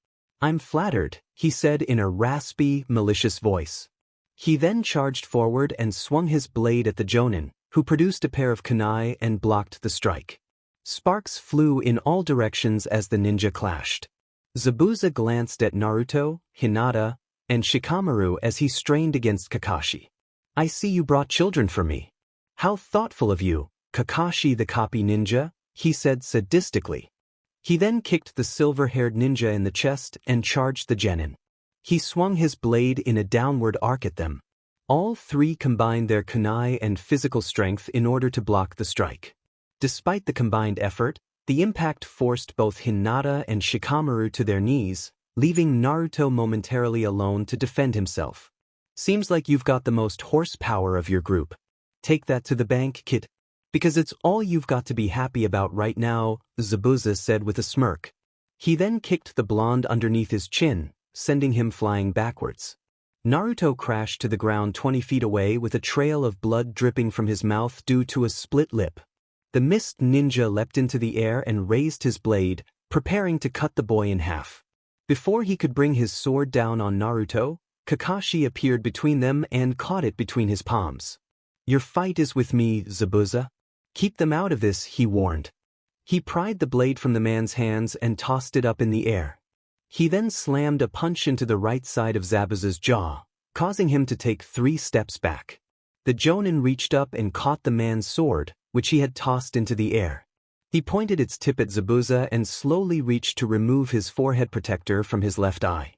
I'm flattered, he said in a raspy, malicious voice. He then charged forward and swung his blade at the jonin, who produced a pair of kunai and blocked the strike. Sparks flew in all directions as the ninja clashed. Zabuza glanced at Naruto, Hinata, and Shikamaru as he strained against Kakashi. I see you brought children for me. How thoughtful of you, Kakashi the copy ninja, he said sadistically. He then kicked the silver-haired ninja in the chest and charged the genin. He swung his blade in a downward arc at them. All three combined their kunai and physical strength in order to block the strike. Despite the combined effort, the impact forced both Hinata and Shikamaru to their knees, leaving Naruto momentarily alone to defend himself. Seems like you've got the most horsepower of your group. Take that to the bank, kid. Because it's all you've got to be happy about right now, Zabuza said with a smirk. He then kicked the blonde underneath his chin, sending him flying backwards. Naruto crashed to the ground 20 feet away with a trail of blood dripping from his mouth due to a split lip. The mist ninja leapt into the air and raised his blade, preparing to cut the boy in half. Before he could bring his sword down on Naruto, Kakashi appeared between them and caught it between his palms. Your fight is with me, Zabuza. Keep them out of this, he warned. He pried the blade from the man's hands and tossed it up in the air. He then slammed a punch into the right side of Zabuza's jaw, causing him to take 3 steps back. The jonin reached up and caught the man's sword, which he had tossed into the air. He pointed its tip at Zabuza and slowly reached to remove his forehead protector from his left eye.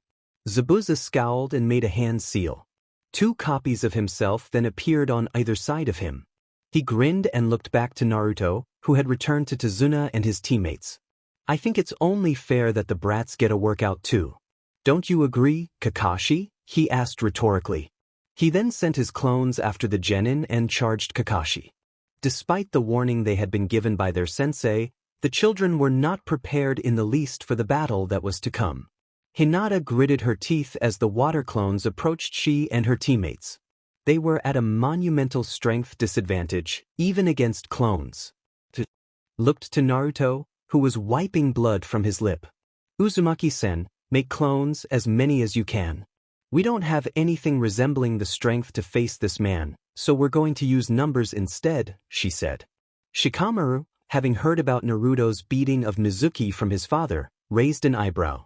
Zabuza scowled and made a hand seal. 2 copies of himself then appeared on either side of him. He grinned and looked back to Naruto, who had returned to Tazuna and his teammates. I think it's only fair that the brats get a workout too. Don't you agree, Kakashi? He asked rhetorically. He then sent his clones after the genin and charged Kakashi. Despite the warning they had been given by their sensei, the children were not prepared in the least for the battle that was to come. Hinata gritted her teeth as the water clones approached she and her teammates. They were at a monumental strength disadvantage, even against clones. Looked to Naruto, who was wiping blood from his lip. Uzumaki-san, make clones, as many as you can. We don't have anything resembling the strength to face this man, so we're going to use numbers instead, she said. Shikamaru, having heard about Naruto's beating of Mizuki from his father, raised an eyebrow.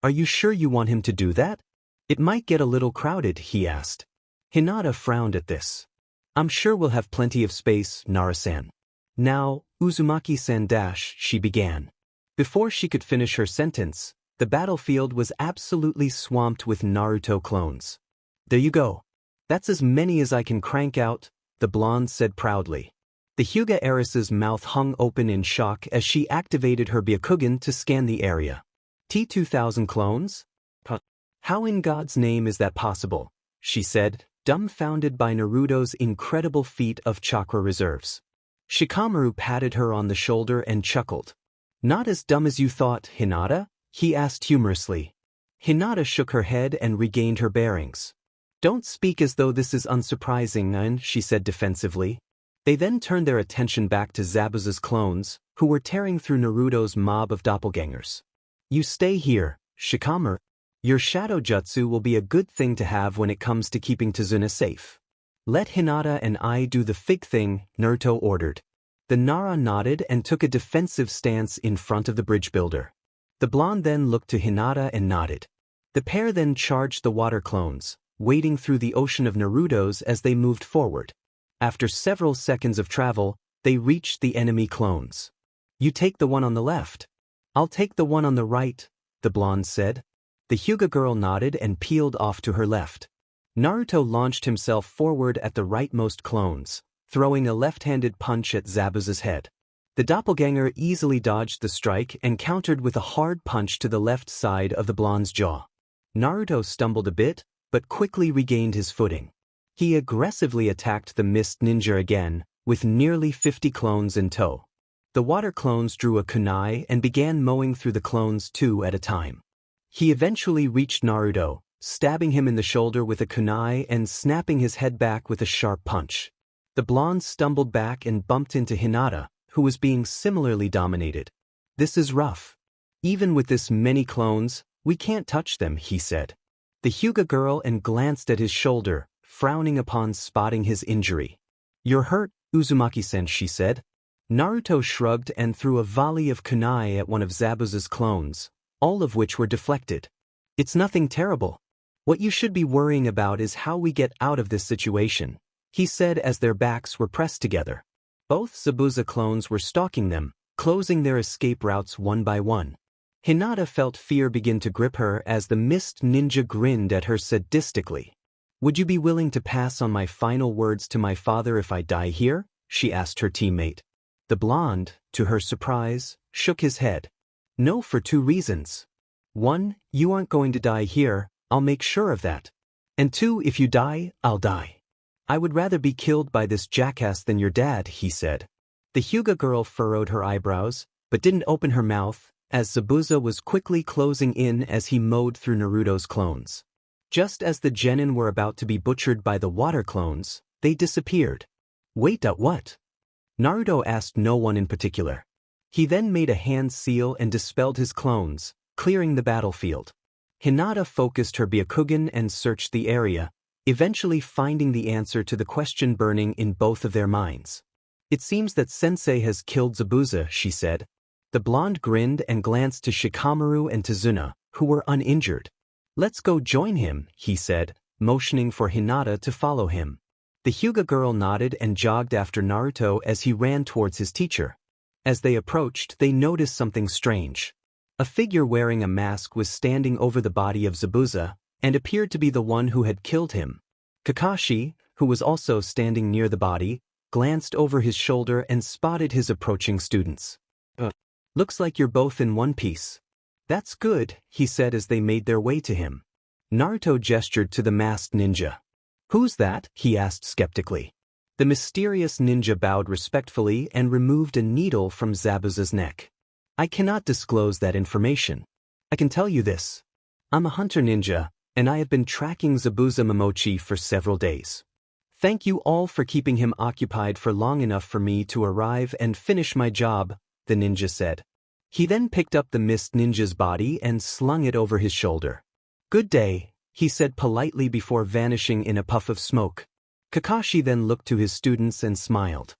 Are you sure you want him to do that? It might get a little crowded, he asked. Hinata frowned at this. I'm sure we'll have plenty of space, Nara-san. Now, Uzumaki-san she began. Before she could finish her sentence, the battlefield was absolutely swamped with Naruto clones. There you go. That's as many as I can crank out, the blonde said proudly. The Hyuga heiress's mouth hung open in shock as she activated her Byakugan to scan the area. T-2000 clones? How in God's name is that possible? She said, dumbfounded by Naruto's incredible feat of chakra reserves. Shikamaru patted her on the shoulder and chuckled. Not as dumb as you thought, Hinata? He asked humorously. Hinata shook her head and regained her bearings. Don't speak as though this is unsurprising, she said defensively. They then turned their attention back to Zabuza's clones, who were tearing through Naruto's mob of doppelgangers. You stay here, Shikamaru. Your shadow jutsu will be a good thing to have when it comes to keeping Tazuna safe. Let Hinata and I do the fig thing, Naruto ordered. The Nara nodded and took a defensive stance in front of the bridge builder. The blonde then looked to Hinata and nodded. The pair then charged the water clones, wading through the ocean of Naruto's as they moved forward. After several seconds of travel, they reached the enemy clones. You take the one on the left. I'll take the one on the right, the blonde said. The Hyuga girl nodded and peeled off to her left. Naruto launched himself forward at the rightmost clones, throwing a left-handed punch at Zabuza's head. The doppelganger easily dodged the strike and countered with a hard punch to the left side of the blonde's jaw. Naruto stumbled a bit, but quickly regained his footing. He aggressively attacked the mist ninja again, with nearly 50 clones in tow. The water clones drew a kunai and began mowing through the clones 2 at a time. He eventually reached Naruto, stabbing him in the shoulder with a kunai and snapping his head back with a sharp punch. The blonde stumbled back and bumped into Hinata, who was being similarly dominated. This is rough. Even with this many clones, we can't touch them, he said. The Hyuga girl and glanced at his shoulder, frowning upon spotting his injury. You're hurt, Uzumaki-san, she said. Naruto shrugged and threw a volley of kunai at one of Zabuza's clones, all of which were deflected. It's nothing terrible. What you should be worrying about is how we get out of this situation, he said as their backs were pressed together. Both Zabuza clones were stalking them, closing their escape routes one by one. Hinata felt fear begin to grip her as the mist ninja grinned at her sadistically. "Would you be willing to pass on my final words to my father if I die here?" she asked her teammate. The blonde, to her surprise, shook his head. "No, for two reasons. One, you aren't going to die here, I'll make sure of that. And two, if you die, I'll die. I would rather be killed by this jackass than your dad," he said. The Hyuga girl furrowed her eyebrows, but didn't open her mouth, as Zabuza was quickly closing in as he mowed through Naruto's clones. Just as the genin were about to be butchered by the water clones, they disappeared. "Wait, what?" Naruto asked no one in particular. He then made a hand seal and dispelled his clones, clearing the battlefield. Hinata focused her Byakugan and searched the area, eventually finding the answer to the question burning in both of their minds. "It seems that Sensei has killed Zabuza," she said. The blonde grinned and glanced to Shikamaru and Tazuna, who were uninjured. "Let's go join him," he said, motioning for Hinata to follow him. The Hyuga girl nodded and jogged after Naruto as he ran towards his teacher. As they approached, they noticed something strange. A figure wearing a mask was standing over the body of Zabuza, and appeared to be the one who had killed him. Kakashi, who was also standing near the body, glanced over his shoulder and spotted his approaching students. "Looks like you're both in one piece." "That's good," he said as they made their way to him. Naruto gestured to the masked ninja. "Who's that?" he asked skeptically. The mysterious ninja bowed respectfully and removed a needle from Zabuza's neck. "I cannot disclose that information. I can tell you this. I'm a hunter ninja, and I have been tracking Zabuza Momochi for several days. Thank you all for keeping him occupied for long enough for me to arrive and finish my job," the ninja said. He then picked up the mist ninja's body and slung it over his shoulder. "Good day," he said politely before vanishing in a puff of smoke. Kakashi then looked to his students and smiled.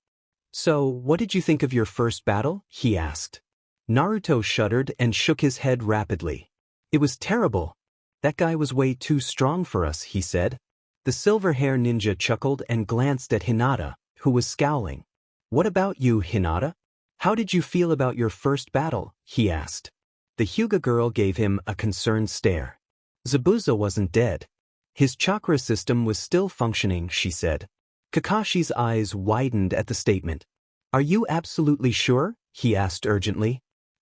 "So, what did you think of your first battle?" he asked. Naruto shuddered and shook his head rapidly. "It was terrible. That guy was way too strong for us," he said. The silver-hair ninja chuckled and glanced at Hinata, who was scowling. "What about you, Hinata? How did you feel about your first battle?" he asked. The Hyuga girl gave him a concerned stare. "Zabuza wasn't dead. His chakra system was still functioning," she said. Kakashi's eyes widened at the statement. "Are you absolutely sure?" he asked urgently.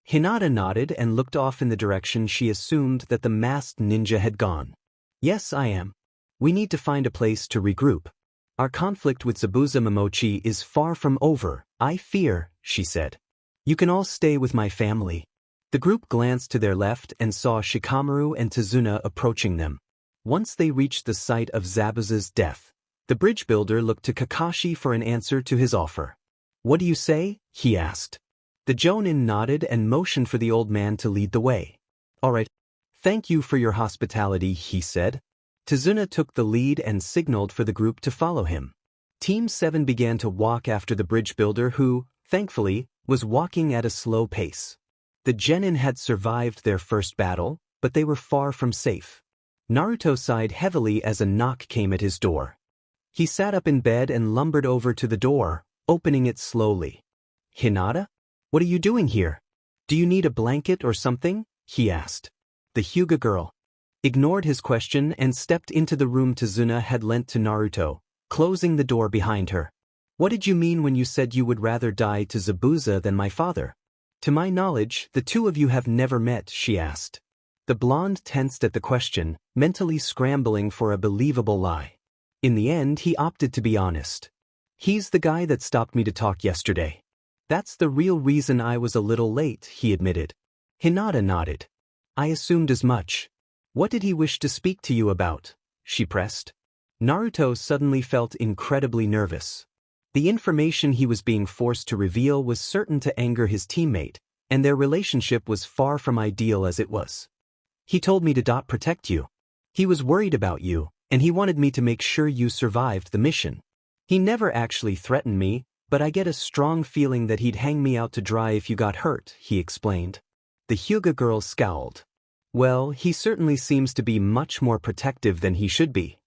Hinata nodded and looked off in the direction she assumed that the masked ninja had gone. "Yes, I am. We need to find a place to regroup. Our conflict with Zabuza Momochi is far from over, I fear," she said. "You can all stay with my family." The group glanced to their left and saw Shikamaru and Tazuna approaching them. Once they reached the site of Zabuza's death, the bridge builder looked to Kakashi for an answer to his offer. "What do you say?" he asked. The Jonin nodded and motioned for the old man to lead the way. "All right. Thank you for your hospitality," he said. Tazuna took the lead and signaled for the group to follow him. Team 7 began to walk after the bridge builder who, thankfully, was walking at a slow pace. The genin had survived their first battle, but they were far from safe. Naruto sighed heavily as a knock came at his door. He sat up in bed and lumbered over to the door, opening it slowly. "Hinata? What are you doing here? Do you need a blanket or something?" he asked. The Hyuga girl ignored his question and stepped into the room Tazuna had lent to Naruto, closing the door behind her. "What did you mean when you said you would rather die to Zabuza than my father? To my knowledge, the two of you have never met," she asked. The blonde tensed at the question, mentally scrambling for a believable lie. In the end, he opted to be honest. "He's the guy that stopped me to talk yesterday. That's the real reason I was a little late," he admitted. Hinata nodded. "I assumed as much. What did he wish to speak to you about?" she pressed. Naruto suddenly felt incredibly nervous. The information he was being forced to reveal was certain to anger his teammate, and their relationship was far from ideal as it was. "He told me to protect you. He was worried about you, and he wanted me to make sure you survived the mission. He never actually threatened me, but I get a strong feeling that he'd hang me out to dry if you got hurt," he explained. The Hyuga girl scowled. "Well, he certainly seems to be much more protective than he should be.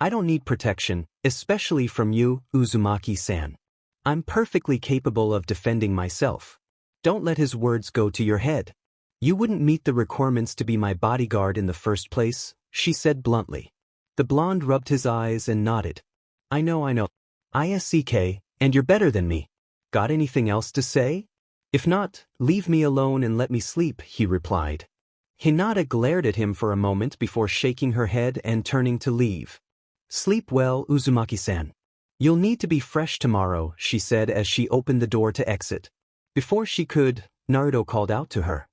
I don't need protection, especially from you, Uzumaki-san. I'm perfectly capable of defending myself." Don't let his words go to your head. You wouldn't meet the requirements to be my bodyguard in the first place, she said bluntly. The blonde rubbed his eyes and nodded. I know. ISCK, and you're better than me. Got anything else to say? If not, leave me alone and let me sleep, he replied. Hinata glared at him for a moment before shaking her head and turning to leave. Sleep well, Uzumaki-san. You'll need to be fresh tomorrow, she said as she opened the door to exit. Before she could, Naruto called out to her.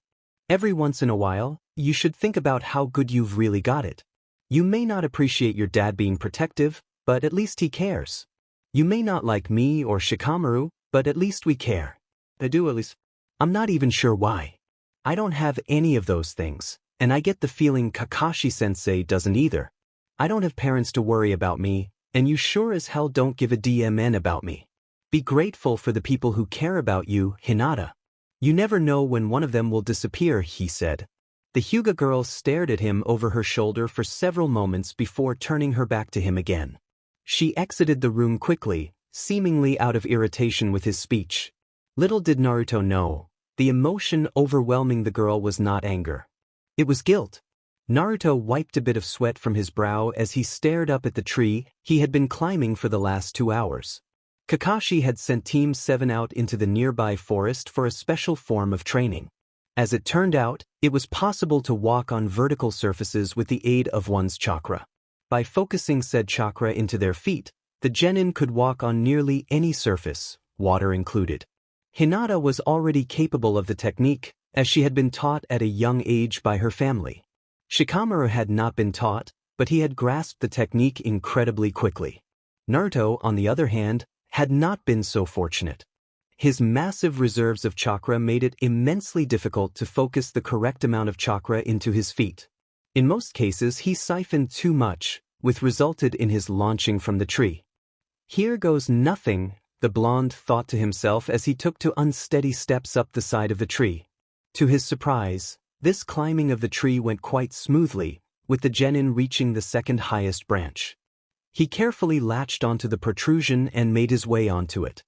Every once in a while, you should think about how good you've really got it. You may not appreciate your dad being protective, but at least he cares. You may not like me or Shikamaru, but at least we care. I do at least. I'm not even sure why. I don't have any of those things, and I get the feeling Kakashi-sensei doesn't either. I don't have parents to worry about me, and you sure as hell don't give a DMN about me. Be grateful for the people who care about you, Hinata. You never know when one of them will disappear, he said. The Hyuga girl stared at him over her shoulder for several moments before turning her back to him again. She exited the room quickly, seemingly out of irritation with his speech. Little did Naruto know, the emotion overwhelming the girl was not anger. It was guilt. Naruto wiped a bit of sweat from his brow as he stared up at the tree he had been climbing for the last 2 hours. Kakashi had sent Team 7 out into the nearby forest for a special form of training. As it turned out, it was possible to walk on vertical surfaces with the aid of one's chakra. By focusing said chakra into their feet, the genin could walk on nearly any surface, water included. Hinata was already capable of the technique, as she had been taught at a young age by her family. Shikamaru had not been taught, but he had grasped the technique incredibly quickly. Naruto, on the other hand, had not been so fortunate. His massive reserves of chakra made it immensely difficult to focus the correct amount of chakra into his feet. In most cases he siphoned too much, which resulted in his launching from the tree. Here goes nothing, the blonde thought to himself as he took to unsteady steps up the side of the tree. To his surprise, this climbing of the tree went quite smoothly, with the genin reaching the second highest branch. He carefully latched onto the protrusion and made his way onto it.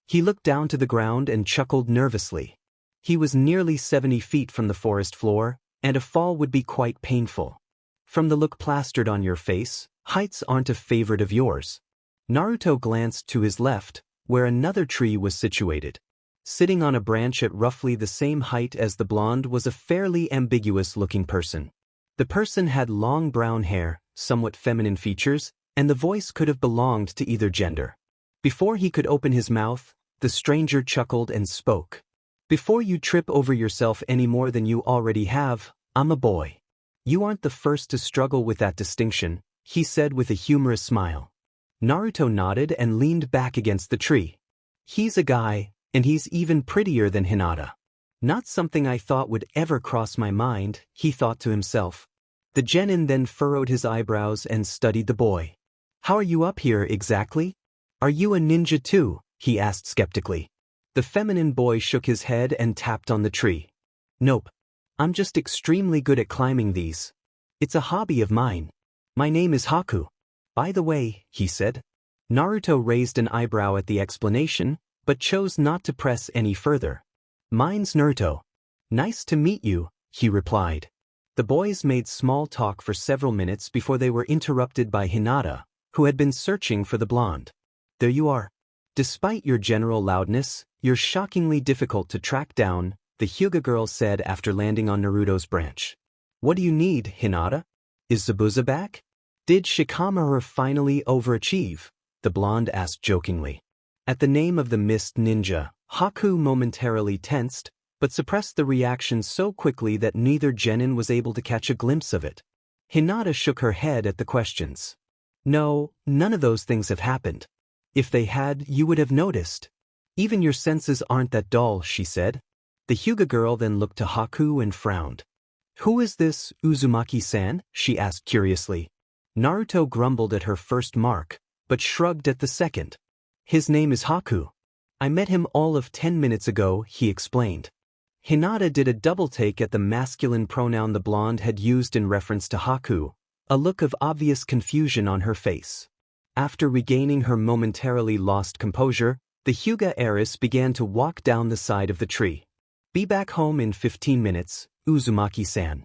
He looked down to the ground and chuckled nervously. He was nearly 70 feet from the forest floor, and a fall would be quite painful. From the look plastered on your face, heights aren't a favorite of yours. Naruto glanced to his left, where another tree was situated. Sitting on a branch at roughly the same height as the blonde was a fairly ambiguous-looking person. The person had long brown hair, somewhat feminine features, and the voice could have belonged to either gender. Before he could open his mouth, the stranger chuckled and spoke. Before you trip over yourself any more than you already have, I'm a boy. You aren't the first to struggle with that distinction, he said with a humorous smile. Naruto nodded and leaned back against the tree. He's a guy, and he's even prettier than Hinata. Not something I thought would ever cross my mind, he thought to himself. The genin then furrowed his eyebrows and studied the boy. How are you up here exactly? Are you a ninja too? He asked skeptically. The feminine boy shook his head and tapped on the tree. Nope. I'm just extremely good at climbing these. It's a hobby of mine. My name is Haku. By the way, he said. Naruto raised an eyebrow at the explanation, but chose not to press any further. Mine's Naruto. Nice to meet you, he replied. The boys made small talk for several minutes before they were interrupted by Hinata, who had been searching for the blonde. There you are. Despite your general loudness, you're shockingly difficult to track down, the Hyuga girl said after landing on Naruto's branch. What do you need, Hinata? Is Zabuza back? Did Shikamaru finally overachieve? The blonde asked jokingly. At the name of the mist ninja, Haku momentarily tensed, but suppressed the reaction so quickly that neither genin was able to catch a glimpse of it. Hinata shook her head at the questions. No, none of those things have happened. If they had, you would have noticed. Even your senses aren't that dull, she said. The Hyuga girl then looked to Haku and frowned. Who is this Uzumaki-san? She asked curiously. Naruto grumbled at her first mark, but shrugged at the second. His name is Haku. I met him all of 10 minutes ago, he explained. Hinata did a double-take at the masculine pronoun the blonde had used in reference to Haku, a look of obvious confusion on her face. After regaining her momentarily lost composure, the Hyuga heiress began to walk down the side of the tree. Be back home in 15 minutes, Uzumaki-san.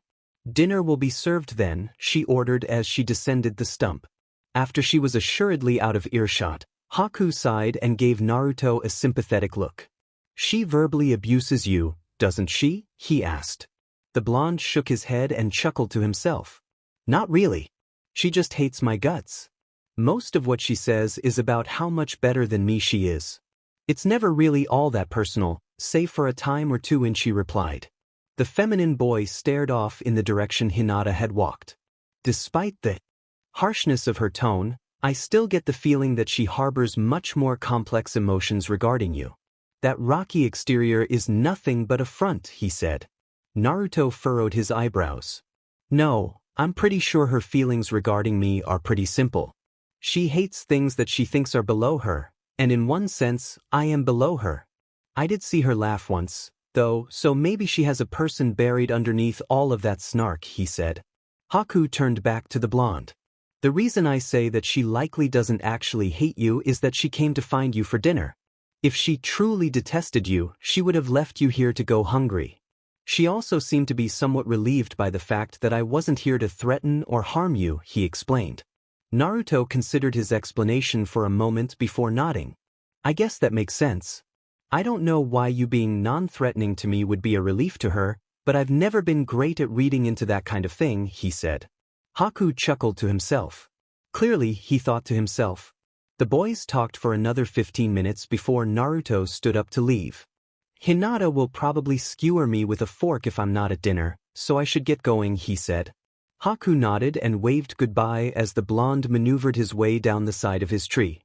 Dinner will be served then, she ordered as she descended the stump. After she was assuredly out of earshot, Haku sighed and gave Naruto a sympathetic look. She verbally abuses you, doesn't she? He asked. The blonde shook his head and chuckled to himself. Not really. She just hates my guts. Most of what she says is about how much better than me she is. It's never really all that personal, save for a time or two when she replied. The feminine boy stared off in the direction Hinata had walked. Despite the harshness of her tone, I still get the feeling that she harbors much more complex emotions regarding you. That rocky exterior is nothing but a front, he said. Naruto furrowed his eyebrows. No, I'm pretty sure her feelings regarding me are pretty simple. She hates things that she thinks are below her, and in one sense, I am below her. I did see her laugh once, though, so maybe she has a person buried underneath all of that snark, he said. Haku turned back to the blonde. The reason I say that she likely doesn't actually hate you is that she came to find you for dinner. If she truly detested you, she would have left you here to go hungry. She also seemed to be somewhat relieved by the fact that I wasn't here to threaten or harm you, he explained. Naruto considered his explanation for a moment before nodding. I guess that makes sense. I don't know why you being non-threatening to me would be a relief to her, but I've never been great at reading into that kind of thing, he said. Haku chuckled to himself. Clearly, he thought to himself. The boys talked for another 15 minutes before Naruto stood up to leave. Hinata will probably skewer me with a fork if I'm not at dinner, so I should get going, he said. Haku nodded and waved goodbye as the blonde maneuvered his way down the side of his tree.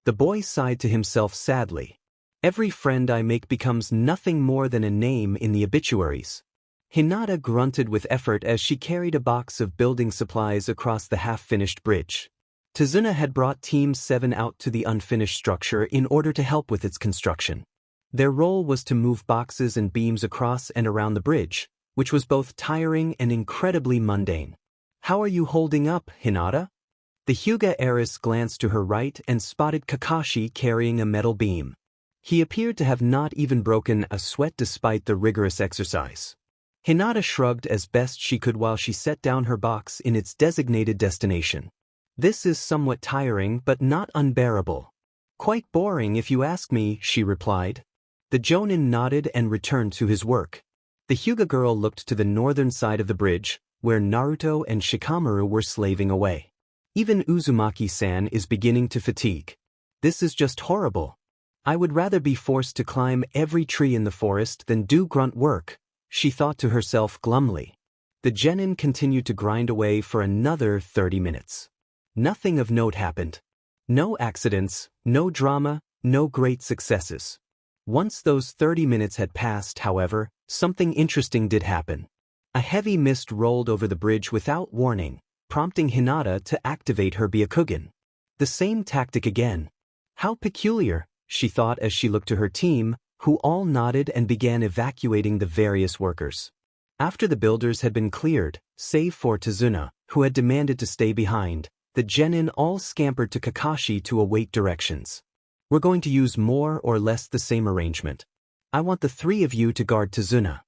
The boy sighed to himself sadly. Every friend I make becomes nothing more than a name in the obituaries. Hinata grunted with effort as she carried a box of building supplies across the half-finished bridge. Tazuna had brought Team 7 out to the unfinished structure in order to help with its construction. Their role was to move boxes and beams across and around the bridge, which was both tiring and incredibly mundane. How are you holding up, Hinata? The Hyuga heiress glanced to her right and spotted Kakashi carrying a metal beam. He appeared to have not even broken a sweat despite the rigorous exercise. Hinata shrugged as best she could while she set down her box in its designated destination. This is somewhat tiring but not unbearable. Quite boring if you ask me, she replied. The jonin nodded and returned to his work. The Hyuga girl looked to the northern side of the bridge, where Naruto and Shikamaru were slaving away. Even Uzumaki-san is beginning to fatigue. This is just horrible. I would rather be forced to climb every tree in the forest than do grunt work, she thought to herself glumly. The genin continued to grind away for another 30 minutes. Nothing of note happened. No accidents, no drama, no great successes. Once those 30 minutes had passed, however, something interesting did happen. A heavy mist rolled over the bridge without warning, prompting Hinata to activate her Byakugan. The same tactic again. How peculiar, she thought as she looked to her team, who all nodded and began evacuating the various workers. After the builders had been cleared, save for Tazuna, who had demanded to stay behind, the genin all scampered to Kakashi to await directions. We're going to use more or less the same arrangement. I want the three of you to guard Tazuna.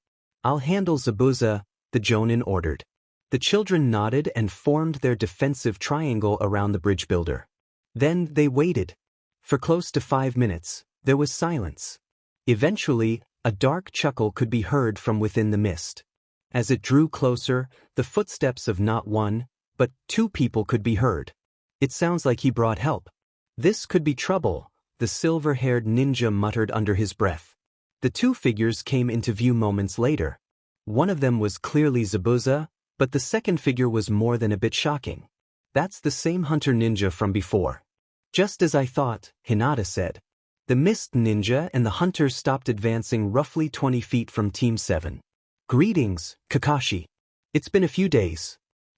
I'll handle Zabuza, the jonin ordered. The children nodded and formed their defensive triangle around the bridge builder. Then they waited. For close to 5 minutes, there was silence. Eventually, a dark chuckle could be heard from within the mist. As it drew closer, the footsteps of not one, but 2 people could be heard. It sounds like he brought help. This could be trouble, the silver-haired ninja muttered under his breath. The 2 figures came into view moments later. One of them was clearly Zabuza, but the second figure was more than a bit shocking. That's the same hunter ninja from before. Just as I thought, Hinata said. The mist ninja and the hunter stopped advancing roughly 20 feet from Team 7. Greetings, Kakashi. It's been a few days.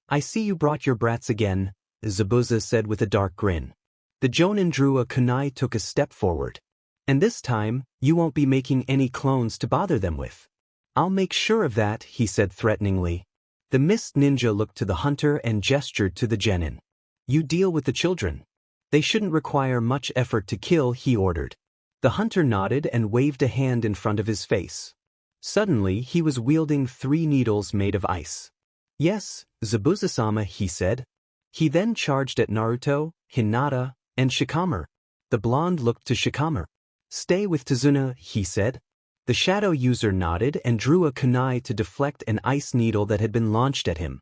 I see you brought your brats again, Zabuza said with a dark grin. The jonin drew a kunai took a step forward. And this time, you won't be making any clones to bother them with. I'll make sure of that, he said threateningly. The mist ninja looked to the hunter and gestured to the genin. You deal with the children. They shouldn't require much effort to kill, he ordered. The hunter nodded and waved a hand in front of his face. Suddenly he was wielding 3 needles made of ice. Yes, Zabuza-sama, he said. He then charged at Naruto, Hinata, and Shikamaru. The blonde looked to Shikamaru. Stay with Tazuna, he said. The shadow user nodded and drew a kunai to deflect an ice needle that had been launched at him.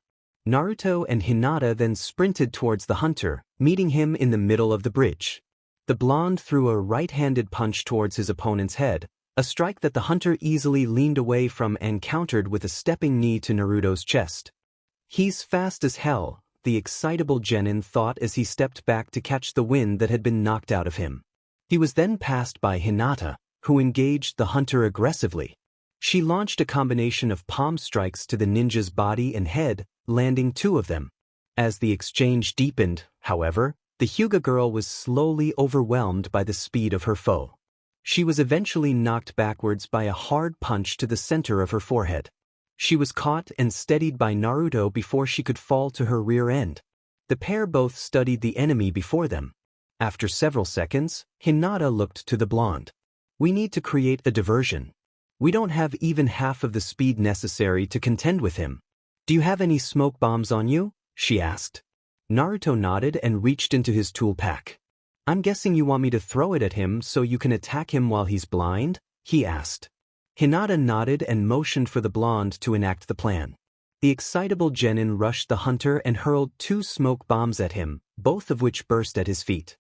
Naruto and Hinata then sprinted towards the hunter, meeting him in the middle of the bridge. The blonde threw a right-handed punch towards his opponent's head, a strike that the hunter easily leaned away from and countered with a stepping knee to Naruto's chest. He's fast as hell, the excitable genin thought as he stepped back to catch the wind that had been knocked out of him. He was then passed by Hinata, who engaged the hunter aggressively. She launched a combination of palm strikes to the ninja's body and head, landing 2 of them. As the exchange deepened, however, the Hyuga girl was slowly overwhelmed by the speed of her foe. She was eventually knocked backwards by a hard punch to the center of her forehead. She was caught and steadied by Naruto before she could fall to her rear end. The pair both studied the enemy before them. After several seconds, Hinata looked to the blonde. We need to create a diversion. We don't have even half of the speed necessary to contend with him. Do you have any smoke bombs on you? She asked. Naruto nodded and reached into his tool pack. I'm guessing you want me to throw it at him so you can attack him while he's blind? He asked. Hinata nodded and motioned for the blonde to enact the plan. The excitable genin rushed the hunter and hurled 2 smoke bombs at him, both of which burst at his feet.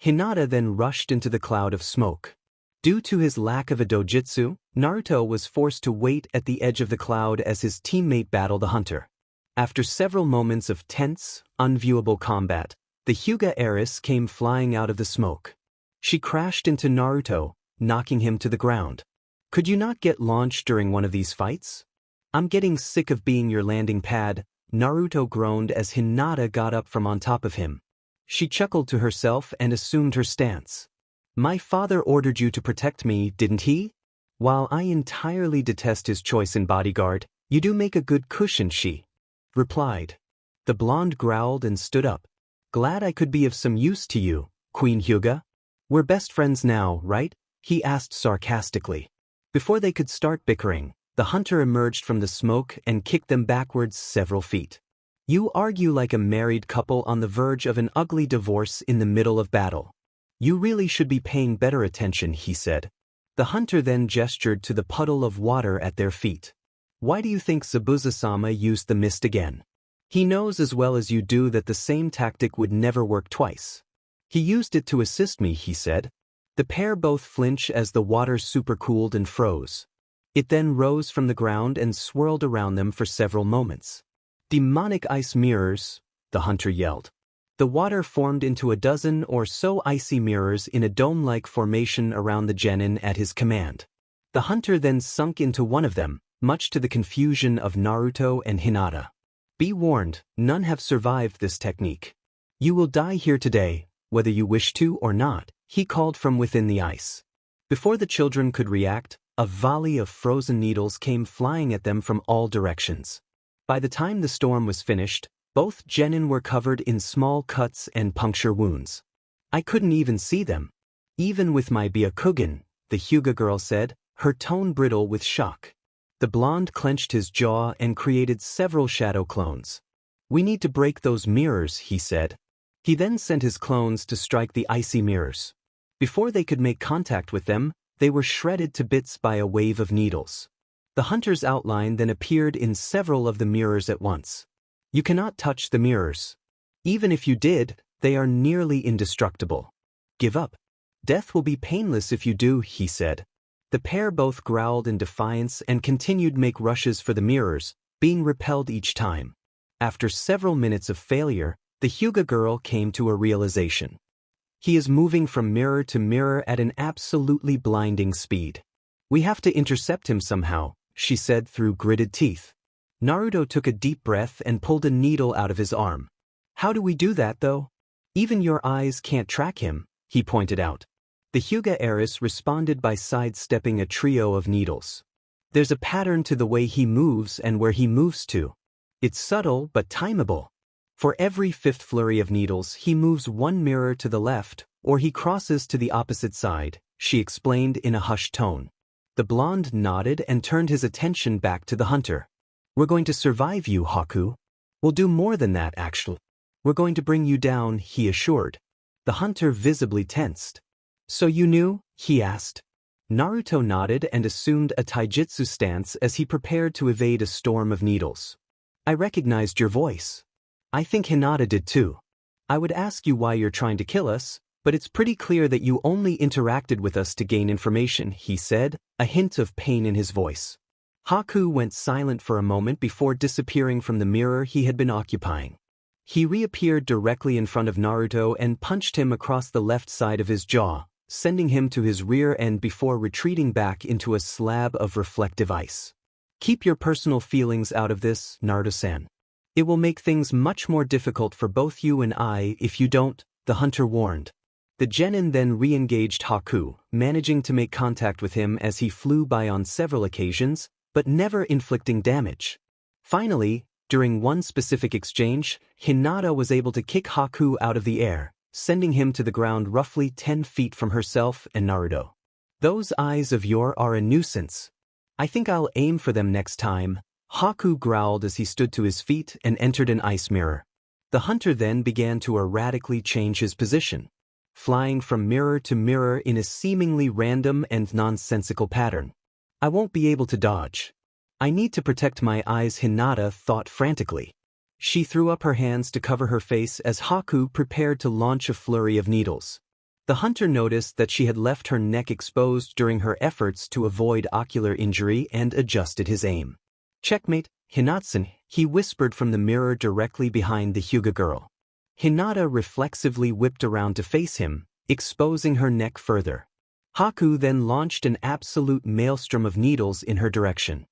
Hinata then rushed into the cloud of smoke. Due to his lack of a dojutsu, Naruto was forced to wait at the edge of the cloud as his teammate battled the hunter. After several moments of tense, unviewable combat, the Hyuga heiress came flying out of the smoke. She crashed into Naruto, knocking him to the ground. Could you not get launched during one of these fights? I'm getting sick of being your landing pad, Naruto groaned as Hinata got up from on top of him. She chuckled to herself and assumed her stance. My father ordered you to protect me, didn't he? While I entirely detest his choice in bodyguard, you do make a good cushion, she replied. The blonde growled and stood up. Glad I could be of some use to you, Queen Hyuga. We're best friends now, right? He asked sarcastically. Before they could start bickering, the hunter emerged from the smoke and kicked them backwards several feet. You argue like a married couple on the verge of an ugly divorce in the middle of battle. You really should be paying better attention, he said. The hunter then gestured to the puddle of water at their feet. Why do you think Zabuza-sama used the mist again? He knows as well as you do that the same tactic would never work twice. He used it to assist me, he said. The pair both flinched as the water supercooled and froze. It then rose from the ground and swirled around them for several moments. Demonic ice mirrors, the hunter yelled. The water formed into a dozen or so icy mirrors in a dome-like formation around the genin at his command. The hunter then sunk into one of them, much to the confusion of Naruto and Hinata. Be warned, none have survived this technique. You will die here today, whether you wish to or not, he called from within the ice. Before the children could react, a volley of frozen needles came flying at them from all directions. By the time the storm was finished, both genin were covered in small cuts and puncture wounds. I couldn't even see them. Even with my Byakugan, the Hyuga girl said, her tone brittle with shock. The blonde clenched his jaw and created several shadow clones. We need to break those mirrors, he said. He then sent his clones to strike the icy mirrors. Before they could make contact with them, they were shredded to bits by a wave of needles. The hunter's outline then appeared in several of the mirrors at once. You cannot touch the mirrors. Even if you did, they are nearly indestructible. Give up. Death will be painless if you do, he said. The pair both growled in defiance and continued make rushes for the mirrors, being repelled each time. After several minutes of failure, the Hyuga girl came to a realization. He is moving from mirror to mirror at an absolutely blinding speed. We have to intercept him somehow, she said through gritted teeth. Naruto took a deep breath and pulled a needle out of his arm. How do we do that, though? Even your eyes can't track him, he pointed out. The Hyuga heiress responded by sidestepping a trio of needles. There's a pattern to the way he moves and where he moves to. It's subtle but timeable. For every fifth flurry of needles, he moves one mirror to the left, or he crosses to the opposite side, she explained in a hushed tone. The blonde nodded and turned his attention back to the hunter. We're going to survive you, Haku. We'll do more than that, actually. We're going to bring you down, he assured. The hunter visibly tensed. So you knew? He asked. Naruto nodded and assumed a taijutsu stance as he prepared to evade a storm of needles. I recognized your voice. I think Hinata did too. I would ask you why you're trying to kill us, but it's pretty clear that you only interacted with us to gain information, he said, a hint of pain in his voice. Haku went silent for a moment before disappearing from the mirror he had been occupying. He reappeared directly in front of Naruto and punched him across the left side of his jaw, sending him to his rear end before retreating back into a slab of reflective ice. Keep your personal feelings out of this, Naruto-san. It will make things much more difficult for both you and I if you don't, the hunter warned. The genin then re-engaged Haku, managing to make contact with him as he flew by on several occasions, but never inflicting damage. Finally, during one specific exchange, Hinata was able to kick Haku out of the air, sending him to the ground roughly 10 feet from herself and Naruto. Those eyes of yours are a nuisance. I think I'll aim for them next time, Haku growled as he stood to his feet and entered an ice mirror. The hunter then began to erratically change his position, flying from mirror to mirror in a seemingly random and nonsensical pattern. I won't be able to dodge. I need to protect my eyes, Hinata thought frantically. She threw up her hands to cover her face as Haku prepared to launch a flurry of needles. The hunter noticed that she had left her neck exposed during her efforts to avoid ocular injury and adjusted his aim. Checkmate, Hinata, he whispered from the mirror directly behind the Hyuga girl. Hinata reflexively whipped around to face him, exposing her neck further. Haku then launched an absolute maelstrom of needles in her direction.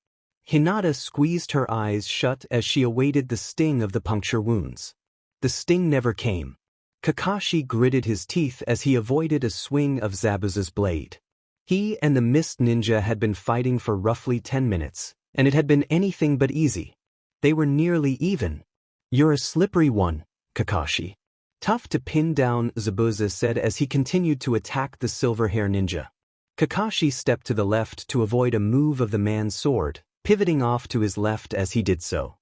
Hinata squeezed her eyes shut as she awaited the sting of the puncture wounds. The sting never came. Kakashi gritted his teeth as he avoided a swing of Zabuza's blade. He and the Mist Ninja had been fighting for roughly 10 minutes, and it had been anything but easy. They were nearly even. You're a slippery one, Kakashi. Tough to pin down, Zabuza said as he continued to attack the silver hair ninja. Kakashi stepped to the left to avoid a move of the man's sword, pivoting off to his left as he did so.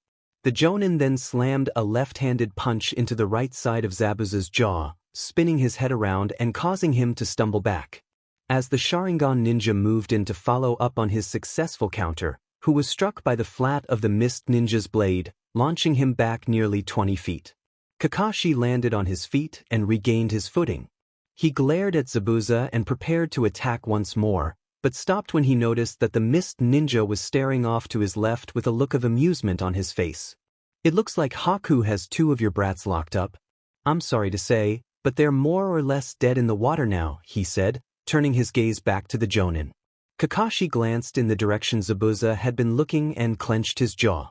The Jonin then slammed a left-handed punch into the right side of Zabuza's jaw, spinning his head around and causing him to stumble back. As the Sharingan ninja moved in to follow up on his successful counter, who was struck by the flat of the Mist Ninja's blade, launching him back nearly 20 feet. Kakashi landed on his feet and regained his footing. He glared at Zabuza and prepared to attack once more, but stopped when he noticed that the Mist Ninja was staring off to his left with a look of amusement on his face. It looks like Haku has 2 of your brats locked up. I'm sorry to say, but they're more or less dead in the water now, he said, turning his gaze back to the Jonin. Kakashi glanced in the direction Zabuza had been looking and clenched his jaw.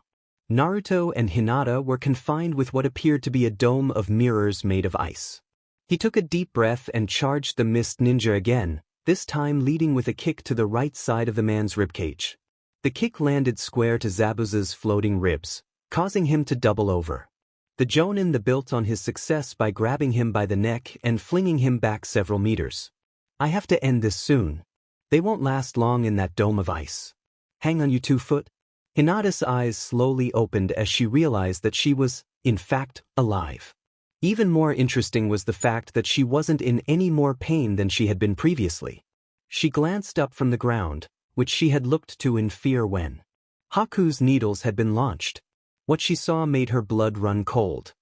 Naruto and Hinata were confined with what appeared to be a dome of mirrors made of ice. He took a deep breath and charged the Mist Ninja again, this time leading with a kick to the right side of the man's ribcage. The kick landed square to Zabuza's floating ribs, causing him to double over. The Jonin built on his success by grabbing him by the neck and flinging him back several meters. I have to end this soon. They won't last long in that dome of ice. Hang on, you 2 foot. Hinata's eyes slowly opened as she realized that she was, in fact, alive. Even more interesting was the fact that she wasn't in any more pain than she had been previously. She glanced up from the ground, which she had looked to in fear when Haku's needles had been launched. What she saw made her blood run cold.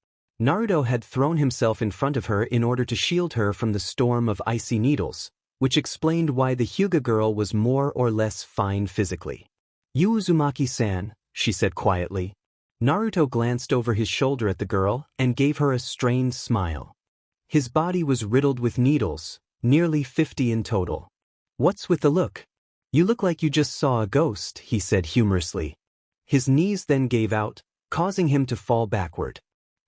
Naruto had thrown himself in front of her in order to shield her from the storm of icy needles, which explained why the Hyuga girl was more or less fine physically. You Uzumaki-san, she said quietly. Naruto glanced over his shoulder at the girl and gave her a strained smile. His body was riddled with needles, nearly 50 in total. What's with the look? You look like you just saw a ghost, he said humorously. His knees then gave out, causing him to fall backward.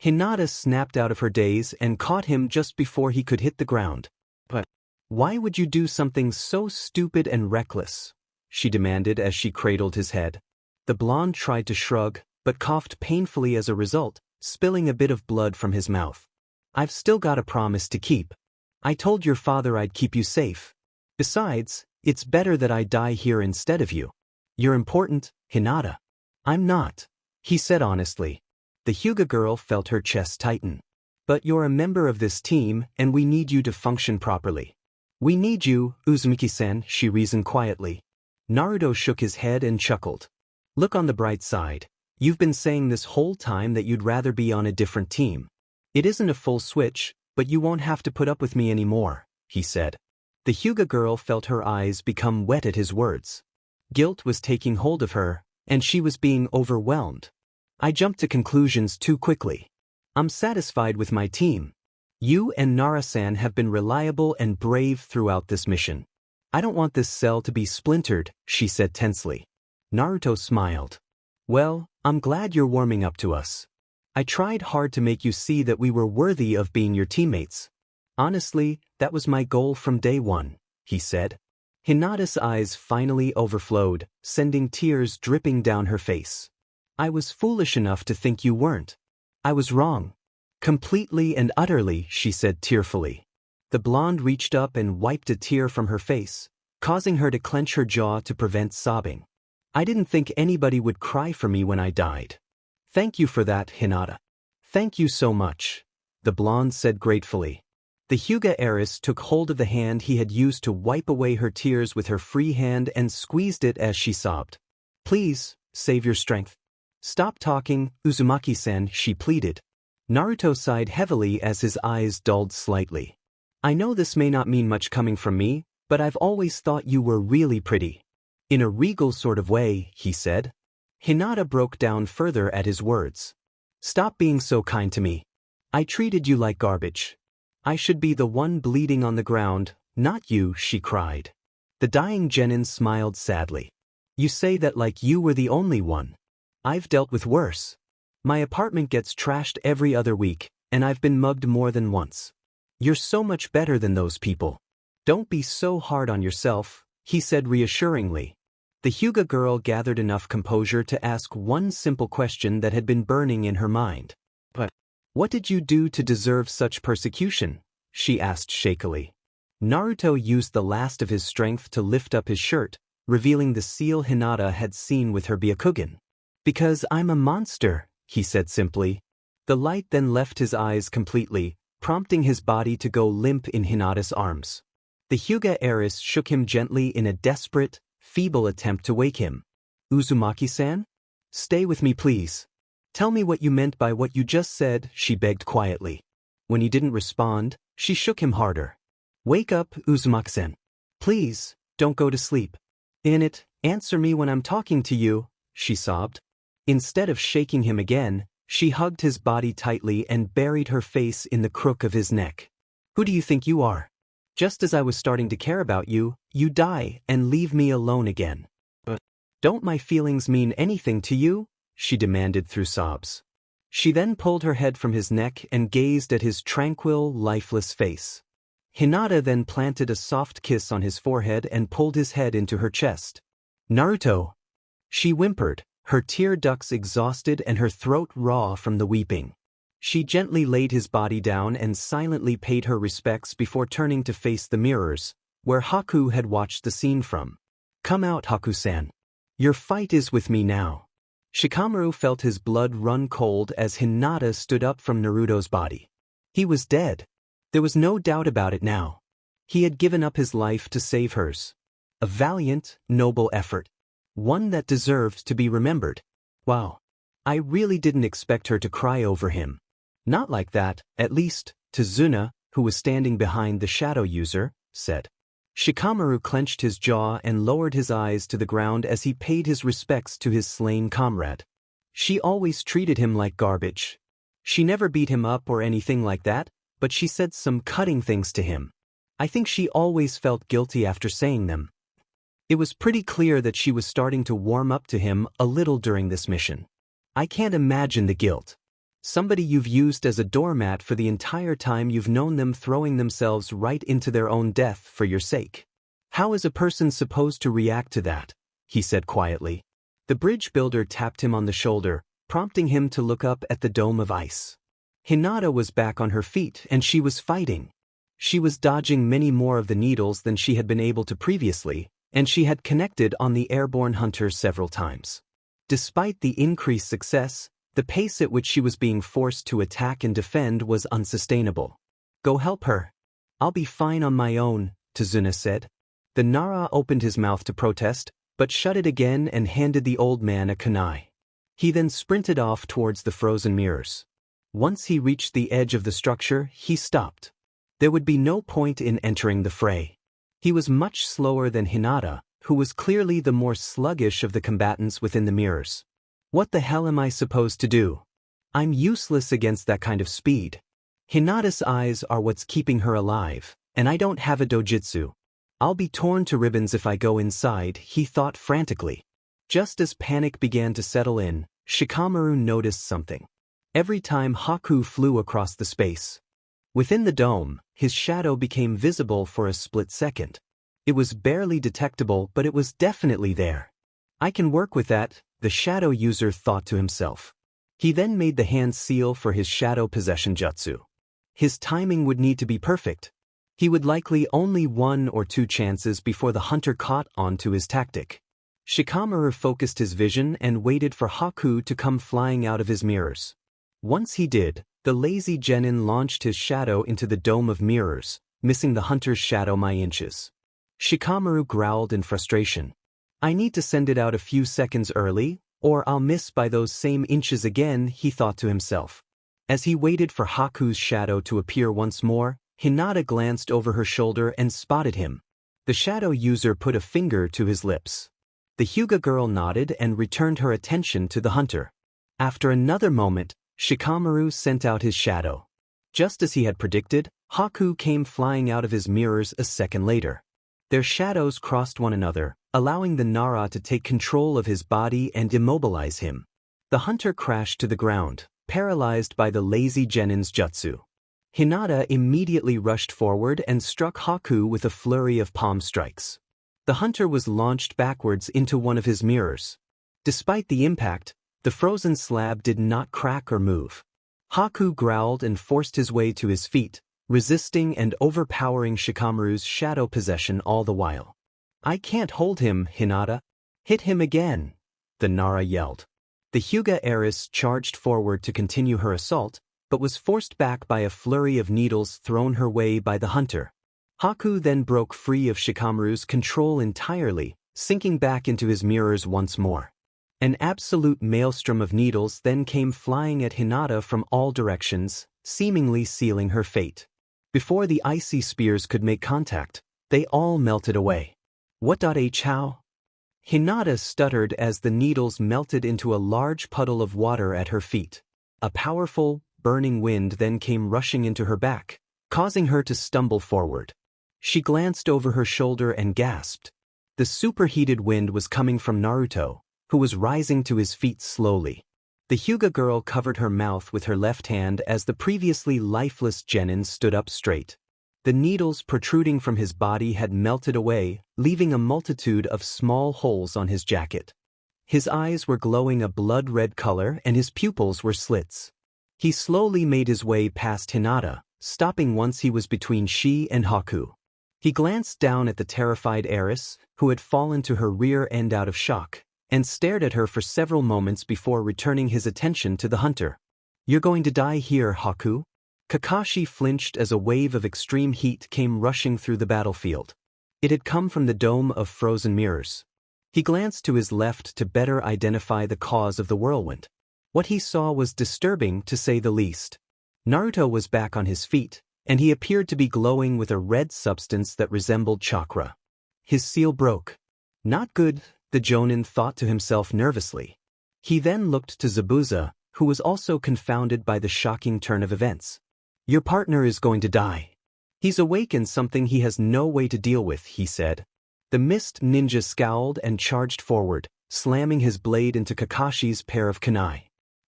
Hinata snapped out of her daze and caught him just before he could hit the ground. But why would you do something so stupid and reckless? She demanded as she cradled his head. The blonde tried to shrug, but coughed painfully as a result, spilling a bit of blood from his mouth. I've still got a promise to keep. I told your father I'd keep you safe. Besides, It's better that I die here instead of you. You're important, Hinata. I'm not, he said honestly. The Hyuga girl felt her chest tighten. But you're a member of this team and we need you to function properly. We need you, Uzumaki-san, she reasoned quietly. Naruto shook his head and chuckled. Look on the bright side. You've been saying this whole time that you'd rather be on a different team. It isn't a full switch, but you won't have to put up with me anymore, he said. The Hyuga girl felt her eyes become wet at his words. Guilt was taking hold of her, and she was being overwhelmed. I jumped to conclusions too quickly. I'm satisfied with my team. You and Nara-san have been reliable and brave throughout this mission. I don't want this cell to be splintered, she said tensely. Naruto smiled. Well, I'm glad you're warming up to us. I tried hard to make you see that we were worthy of being your teammates. Honestly, that was my goal from day one, he said. Hinata's eyes finally overflowed, sending tears dripping down her face. I was foolish enough to think you weren't. I was wrong. Completely and utterly, she said tearfully. The blonde reached up and wiped a tear from her face, causing her to clench her jaw to prevent sobbing. I didn't think anybody would cry for me when I died. Thank you for that, Hinata. Thank you so much, the blonde said gratefully. The Hyuga heiress took hold of the hand he had used to wipe away her tears with her free hand and squeezed it as she sobbed. Please, save your strength. Stop talking, Uzumaki-san, she pleaded. Naruto sighed heavily as his eyes dulled slightly. I know this may not mean much coming from me, but I've always thought you were really pretty. In a regal sort of way, he said. Hinata broke down further at his words. Stop being so kind to me. I treated you like garbage. I should be the one bleeding on the ground, not you, she cried. The dying genin smiled sadly. You say that like you were the only one. I've dealt with worse. My apartment gets trashed every other week, and I've been mugged more than once. You're so much better than those people. Don't be so hard on yourself, he said reassuringly. The Hyuga girl gathered enough composure to ask one simple question that had been burning in her mind. But what did you do to deserve such persecution? She asked shakily. Naruto used the last of his strength to lift up his shirt, revealing the seal Hinata had seen with her Byakugan. Because I'm a monster, he said simply. The light then left his eyes completely, prompting his body to go limp in Hinata's arms. The Hyuga heiress shook him gently in a desperate, feeble attempt to wake him. Uzumaki-san? Stay with me please. Tell me what you meant by what you just said, she begged quietly. When he didn't respond, she shook him harder. Wake up, Uzumaki-san. Please, don't go to sleep. Answer me when I'm talking to you, she sobbed. Instead of shaking him again, she hugged his body tightly and buried her face in the crook of his neck. Who do you think you are? Just as I was starting to care about you, you die and leave me alone again. But don't my feelings mean anything to you? She demanded through sobs. She then pulled her head from his neck and gazed at his tranquil, lifeless face. Hinata then planted a soft kiss on his forehead and pulled his head into her chest. Naruto! She whimpered, her tear ducts exhausted and her throat raw from the weeping. She gently laid his body down and silently paid her respects before turning to face the mirrors, where Haku had watched the scene from. Come out, Haku-san. Your fight is with me now. Shikamaru felt his blood run cold as Hinata stood up from Naruto's body. He was dead. There was no doubt about it now. He had given up his life to save hers. A valiant, noble effort. One that deserved to be remembered. Wow. I really didn't expect her to cry over him. Not like that, at least, Tazuna, who was standing behind the shadow user, said. Shikamaru clenched his jaw and lowered his eyes to the ground as he paid his respects to his slain comrade. She always treated him like garbage. She never beat him up or anything like that, but she said some cutting things to him. I think she always felt guilty after saying them. It was pretty clear that she was starting to warm up to him a little during this mission. I can't imagine the guilt. Somebody you've used as a doormat for the entire time you've known them throwing themselves right into their own death for your sake. How is a person supposed to react to that? He said quietly. The bridge builder tapped him on the shoulder, prompting him to look up at the dome of ice. Hinata was back on her feet and she was fighting. She was dodging many more of the needles than she had been able to previously, and she had connected on the airborne hunter several times. Despite the increased success, the pace at which she was being forced to attack and defend was unsustainable. "Go help her. I'll be fine on my own," Tazuna said. The Nara opened his mouth to protest, but shut it again and handed the old man a kunai. He then sprinted off towards the frozen mirrors. Once he reached the edge of the structure, he stopped. There would be no point in entering the fray. He was much slower than Hinata, who was clearly the more sluggish of the combatants within the mirrors. "What the hell am I supposed to do? I'm useless against that kind of speed. Hinata's eyes are what's keeping her alive, and I don't have a dojutsu. I'll be torn to ribbons if I go inside," he thought frantically. Just as panic began to settle in, Shikamaru noticed something. Every time Haku flew across the space within the dome, his shadow became visible for a split second. It was barely detectable, but it was definitely there. "I can work with that," the shadow user thought to himself. He then made the hand seal for his shadow possession jutsu. His timing would need to be perfect. He would likely only 1 or 2 chances before the hunter caught on to his tactic. Shikamaru focused his vision and waited for Haku to come flying out of his mirrors. Once he did, the lazy genin launched his shadow into the dome of mirrors, missing the hunter's shadow by inches. Shikamaru growled in frustration. "I need to send it out a few seconds early, or I'll miss by those same inches again," he thought to himself. As he waited for Haku's shadow to appear once more, Hinata glanced over her shoulder and spotted him. The shadow user put a finger to his lips. The Hyuga girl nodded and returned her attention to the hunter. After another moment, Shikamaru sent out his shadow. Just as he had predicted, Haku came flying out of his mirrors a second later. Their shadows crossed one another, allowing the Nara to take control of his body and immobilize him. The hunter crashed to the ground, paralyzed by the lazy genin's jutsu. Hinata immediately rushed forward and struck Haku with a flurry of palm strikes. The hunter was launched backwards into one of his mirrors. Despite the impact, the frozen slab did not crack or move. Haku growled and forced his way to his feet, resisting and overpowering Shikamaru's shadow possession all the while. "I can't hold him, Hinata. Hit him again," the Nara yelled. The Hyuga heiress charged forward to continue her assault, but was forced back by a flurry of needles thrown her way by the hunter. Haku then broke free of Shikamaru's control entirely, sinking back into his mirrors once more. An absolute maelstrom of needles then came flying at Hinata from all directions, seemingly sealing her fate. Before the icy spears could make contact, they all melted away. How? Hinata stuttered as the needles melted into a large puddle of water at her feet. A powerful, burning wind then came rushing into her back, causing her to stumble forward. She glanced over her shoulder and gasped. The superheated wind was coming from Naruto, who was rising to his feet slowly. The Hyuga girl covered her mouth with her left hand as the previously lifeless genin stood up straight. The needles protruding from his body had melted away, leaving a multitude of small holes on his jacket. His eyes were glowing a blood-red color and his pupils were slits. He slowly made his way past Hinata, stopping once he was between she and Haku. He glanced down at the terrified heiress, who had fallen to her rear end out of shock, and stared at her for several moments before returning his attention to the hunter. "You're going to die here, Haku." Kakashi flinched as a wave of extreme heat came rushing through the battlefield. It had come from the dome of frozen mirrors. He glanced to his left to better identify the cause of the whirlwind. What he saw was disturbing, to say the least. Naruto was back on his feet, and he appeared to be glowing with a red substance that resembled chakra. His seal broke. Not good, the Jonin thought to himself nervously. He then looked to Zabuza, who was also confounded by the shocking turn of events. "Your partner is going to die. He's awakened something he has no way to deal with," he said. The mist ninja scowled and charged forward, slamming his blade into Kakashi's pair of kunai.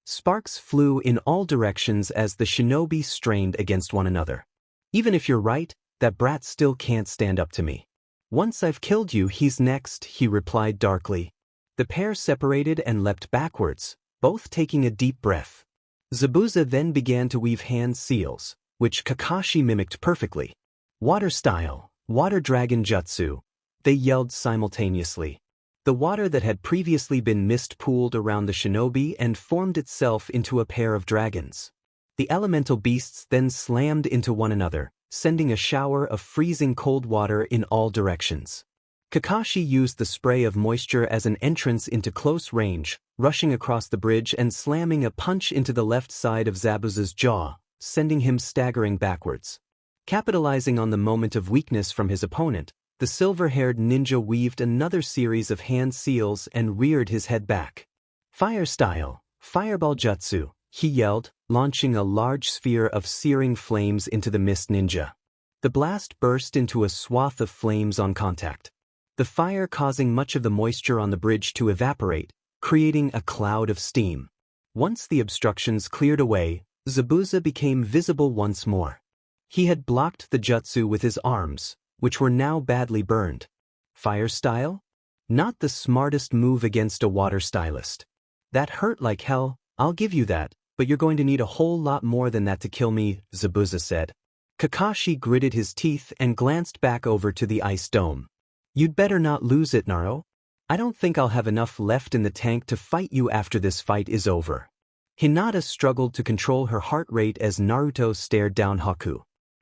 Sparks flew in all directions as the shinobi strained against one another. "Even if you're right, that brat still can't stand up to me. Once I've killed you, he's next," he replied darkly. The pair separated and leapt backwards, both taking a deep breath. Zabuza then began to weave hand seals, which Kakashi mimicked perfectly. Water style, water dragon jutsu. They yelled simultaneously. The water that had previously been mist pooled around the shinobi and formed itself into a pair of dragons. The elemental beasts then slammed into one another, sending a shower of freezing cold water in all directions. Kakashi used the spray of moisture as an entrance into close range, rushing across the bridge and slamming a punch into the left side of Zabuza's jaw, sending him staggering backwards. Capitalizing on the moment of weakness from his opponent, the silver-haired ninja weaved another series of hand seals and reared his head back. Fire style, fireball jutsu, he yelled, launching a large sphere of searing flames into the mist ninja. The blast burst into a swath of flames on contact, the fire causing much of the moisture on the bridge to evaporate, creating a cloud of steam. Once the obstructions cleared away, Zabuza became visible once more. He had blocked the jutsu with his arms, which were now badly burned. Fire style? Not the smartest move against a water stylist. That hurt like hell, I'll give you that, but you're going to need a whole lot more than that to kill me, Zabuza said. Kakashi gritted his teeth and glanced back over to the ice dome. You'd better not lose it, Naruto. I don't think I'll have enough left in the tank to fight you after this fight is over. Hinata struggled to control her heart rate as Naruto stared down Haku.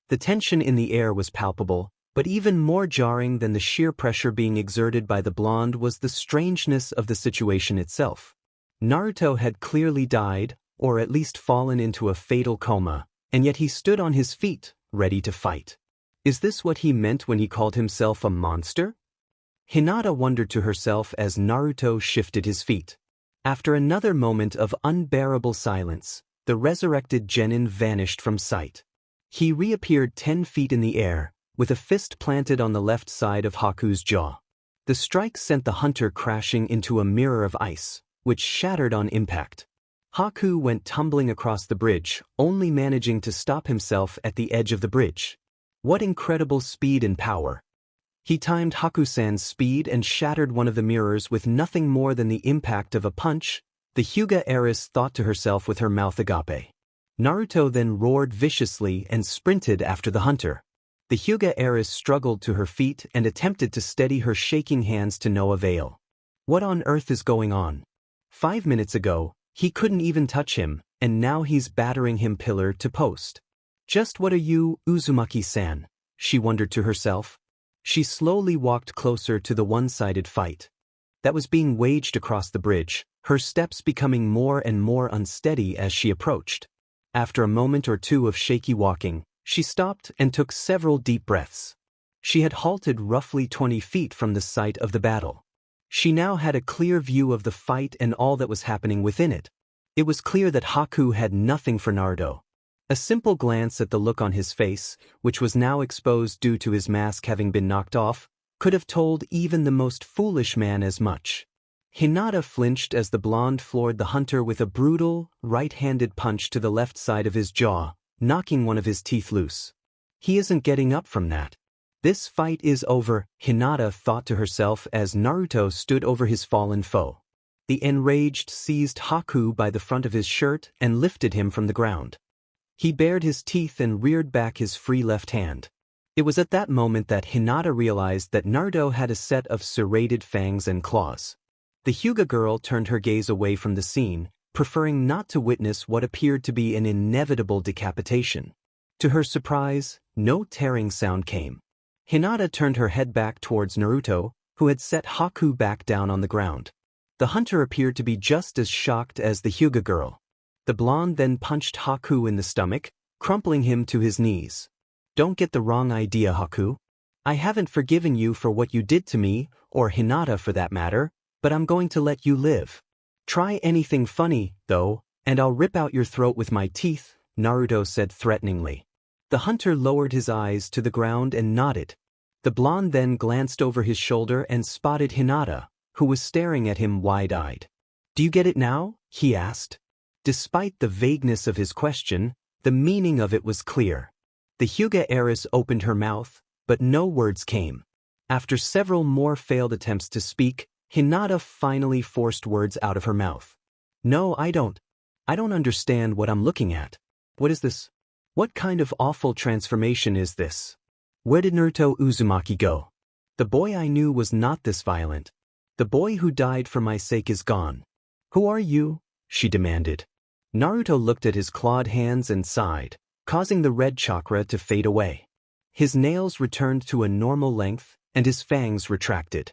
The tension in the air was palpable, but even more jarring than the sheer pressure being exerted by the blonde was the strangeness of the situation itself. Naruto had clearly died, or at least fallen into a fatal coma, and yet he stood on his feet, ready to fight. Is this what he meant when he called himself a monster? Hinata wondered to herself as Naruto shifted his feet. After another moment of unbearable silence, the resurrected genin vanished from sight. He reappeared 10 feet in the air, with a fist planted on the left side of Haku's jaw. The strike sent the hunter crashing into a mirror of ice, which shattered on impact. Haku went tumbling across the bridge, only managing to stop himself at the edge of the bridge. What incredible speed and power! He timed Haku-san's speed and shattered one of the mirrors with nothing more than the impact of a punch, the Hyuga heiress thought to herself with her mouth agape. Naruto then roared viciously and sprinted after the hunter. The Hyuga heiress struggled to her feet and attempted to steady her shaking hands to no avail. What on earth is going on? 5 minutes ago, he couldn't even touch him, and now he's battering him pillar to post. Just what are you, Uzumaki-san? She wondered to herself. She slowly walked closer to the one-sided fight that was being waged across the bridge, her steps becoming more and more unsteady as she approached. After a moment or two of shaky walking, she stopped and took several deep breaths. She had halted roughly 20 feet from the site of the battle. She now had a clear view of the fight and all that was happening within it. It was clear that Haku had nothing for Naruto. A simple glance at the look on his face, which was now exposed due to his mask having been knocked off, could have told even the most foolish man as much. Hinata flinched as the blonde floored the hunter with a brutal, right-handed punch to the left side of his jaw, knocking one of his teeth loose. He isn't getting up from that. This fight is over, Hinata thought to herself as Naruto stood over his fallen foe. The enraged seized Haku by the front of his shirt and lifted him from the ground. He bared his teeth and reared back his free left hand. It was at that moment that Hinata realized that Naruto had a set of serrated fangs and claws. The Hyuga girl turned her gaze away from the scene, preferring not to witness what appeared to be an inevitable decapitation. To her surprise, no tearing sound came. Hinata turned her head back towards Naruto, who had set Haku back down on the ground. The hunter appeared to be just as shocked as the Hyuga girl. The blonde then punched Haku in the stomach, crumpling him to his knees. Don't get the wrong idea, Haku. I haven't forgiven you for what you did to me, or Hinata for that matter, but I'm going to let you live. Try anything funny, though, and I'll rip out your throat with my teeth, Naruto said threateningly. The hunter lowered his eyes to the ground and nodded. The blonde then glanced over his shoulder and spotted Hinata, who was staring at him wide-eyed. Do you get it now? He asked. Despite the vagueness of his question, the meaning of it was clear. The Hyuga heiress opened her mouth, but no words came. After several more failed attempts to speak, Hinata finally forced words out of her mouth. No, I don't understand what I'm looking at. What is this? What kind of awful transformation is this? Where did Naruto Uzumaki go? The boy I knew was not this violent. The boy who died for my sake is gone. Who are you? She demanded. Naruto looked at his clawed hands and sighed, causing the red chakra to fade away. His nails returned to a normal length, and his fangs retracted.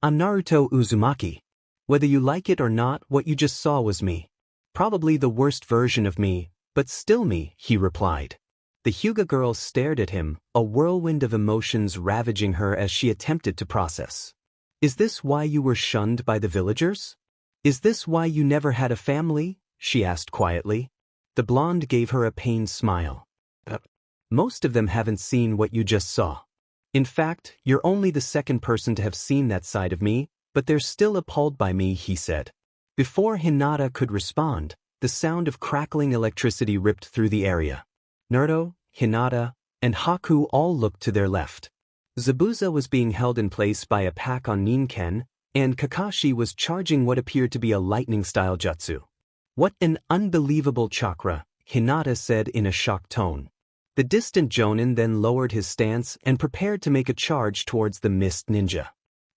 I'm Naruto Uzumaki. Whether you like it or not, what you just saw was me. Probably the worst version of me, but still me, he replied. The Hyuga girl stared at him, a whirlwind of emotions ravaging her as she attempted to process. Is this why you were shunned by the villagers? Is this why you never had a family? She asked quietly. The blonde gave her a pained smile. Most of them haven't seen what you just saw. In fact, you're only the second person to have seen that side of me, but they're still appalled by me, he said. Before Hinata could respond, the sound of crackling electricity ripped through the area. Naruto, Hinata, and Haku all looked to their left. Zabuza was being held in place by a pack on Ninken, and Kakashi was charging what appeared to be a lightning-style jutsu. What an unbelievable chakra, Hinata said in a shocked tone. The distant Jonin then lowered his stance and prepared to make a charge towards the mist ninja.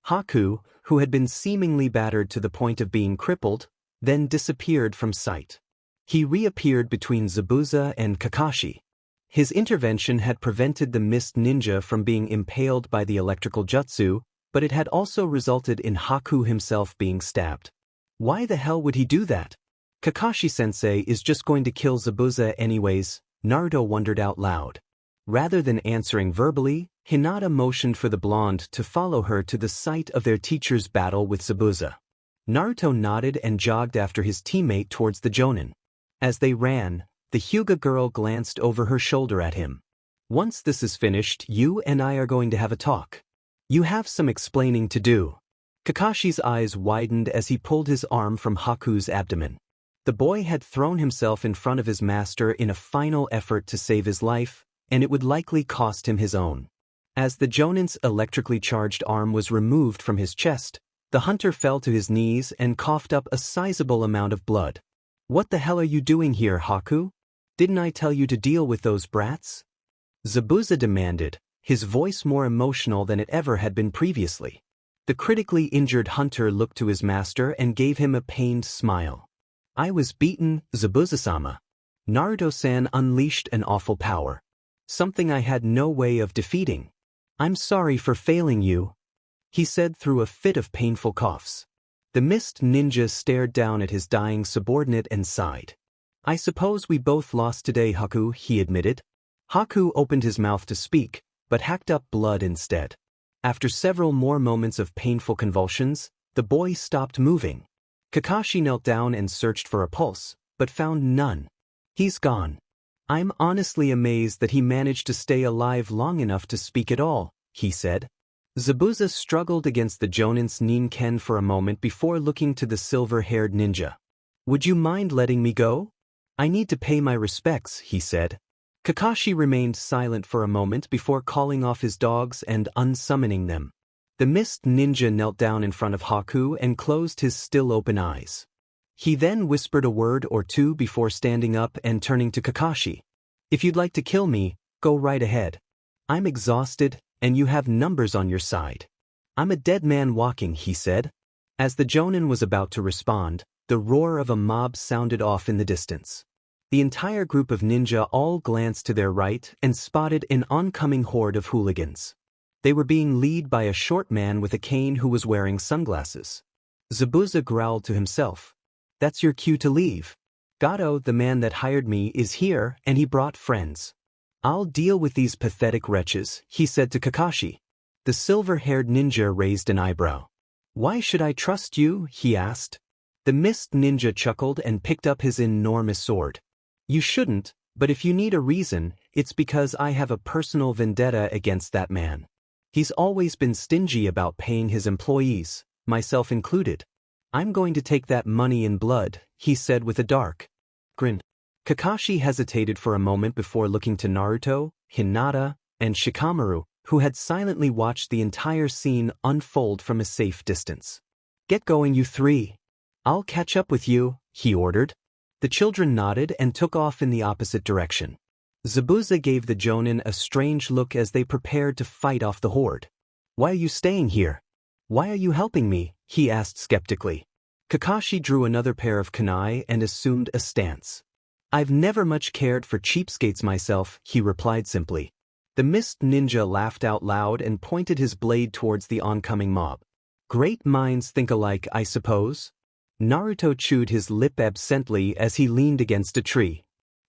Haku, who had been seemingly battered to the point of being crippled, then disappeared from sight. He reappeared between Zabuza and Kakashi. His intervention had prevented the mist ninja from being impaled by the electrical jutsu, but it had also resulted in Haku himself being stabbed. Why the hell would he do that? Kakashi-sensei is just going to kill Zabuza anyways, Naruto wondered out loud. Rather than answering verbally, Hinata motioned for the blonde to follow her to the site of their teacher's battle with Zabuza. Naruto nodded and jogged after his teammate towards the Jonin. As they ran, the Hyuga girl glanced over her shoulder at him. Once this is finished, you and I are going to have a talk. You have some explaining to do. Kakashi's eyes widened as he pulled his arm from Haku's abdomen. The boy had thrown himself in front of his master in a final effort to save his life, and it would likely cost him his own. As the Jonin's electrically charged arm was removed from his chest, the hunter fell to his knees and coughed up a sizable amount of blood. What the hell are you doing here, Haku? Didn't I tell you to deal with those brats? Zabuza demanded, his voice more emotional than it ever had been previously. The critically injured hunter looked to his master and gave him a pained smile. I was beaten, Zabuza-sama. Naruto-san unleashed an awful power. Something I had no way of defeating. I'm sorry for failing you, he said through a fit of painful coughs. The mist ninja stared down at his dying subordinate and sighed. I suppose we both lost today, Haku, he admitted. Haku opened his mouth to speak, but hacked up blood instead. After several more moments of painful convulsions, the boy stopped moving. Kakashi knelt down and searched for a pulse, but found none. He's gone. I'm honestly amazed that he managed to stay alive long enough to speak at all, he said. Zabuza struggled against the Jonin's Ninken for a moment before looking to the silver-haired ninja. Would you mind letting me go? I need to pay my respects, he said. Kakashi remained silent for a moment before calling off his dogs and unsummoning them. The mist ninja knelt down in front of Haku and closed his still open eyes. He then whispered a word or two before standing up and turning to Kakashi. If you'd like to kill me, go right ahead. I'm exhausted, and you have numbers on your side. I'm a dead man walking, he said. As the Jonin was about to respond, the roar of a mob sounded off in the distance. The entire group of ninja all glanced to their right and spotted an oncoming horde of hooligans. They were being led by a short man with a cane who was wearing sunglasses. Zabuza growled to himself. That's your cue to leave. Gato, the man that hired me, is here, and he brought friends. I'll deal with these pathetic wretches, he said to Kakashi. The silver-haired ninja raised an eyebrow. Why should I trust you? He asked. The mist ninja chuckled and picked up his enormous sword. You shouldn't, but if you need a reason, it's because I have a personal vendetta against that man. He's always been stingy about paying his employees, myself included. I'm going to take that money in blood, he said with a dark grin. Kakashi hesitated for a moment before looking to Naruto, Hinata, and Shikamaru, who had silently watched the entire scene unfold from a safe distance. Get going, you three. I'll catch up with you, he ordered. The children nodded and took off in the opposite direction. Zabuza gave the Jonin a strange look as they prepared to fight off the horde. Why are you staying here? Why are you helping me? He asked skeptically. Kakashi drew another pair of kunai and assumed a stance. I've never much cared for cheapskates myself, he replied simply. The mist ninja laughed out loud and pointed his blade towards the oncoming mob. Great minds think alike, I suppose? Naruto chewed his lip absently as he leaned against a tree.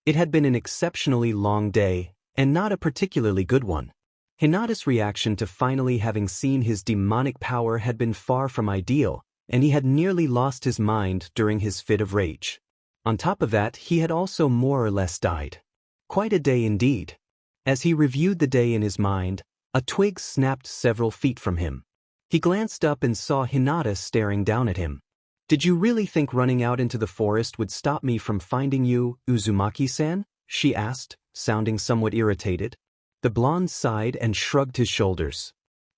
It had been an exceptionally long day, and not a particularly good one. Hinata's reaction to finally having seen his demonic power had been far from ideal, and he had nearly lost his mind during his fit of rage. On top of that, he had also more or less died. Quite a day indeed. As he reviewed the day in his mind, a twig snapped several feet from him. He glanced up and saw Hinata staring down at him. Did you really think running out into the forest would stop me from finding you, Uzumaki-san? She asked, sounding somewhat irritated. The blonde sighed and shrugged his shoulders.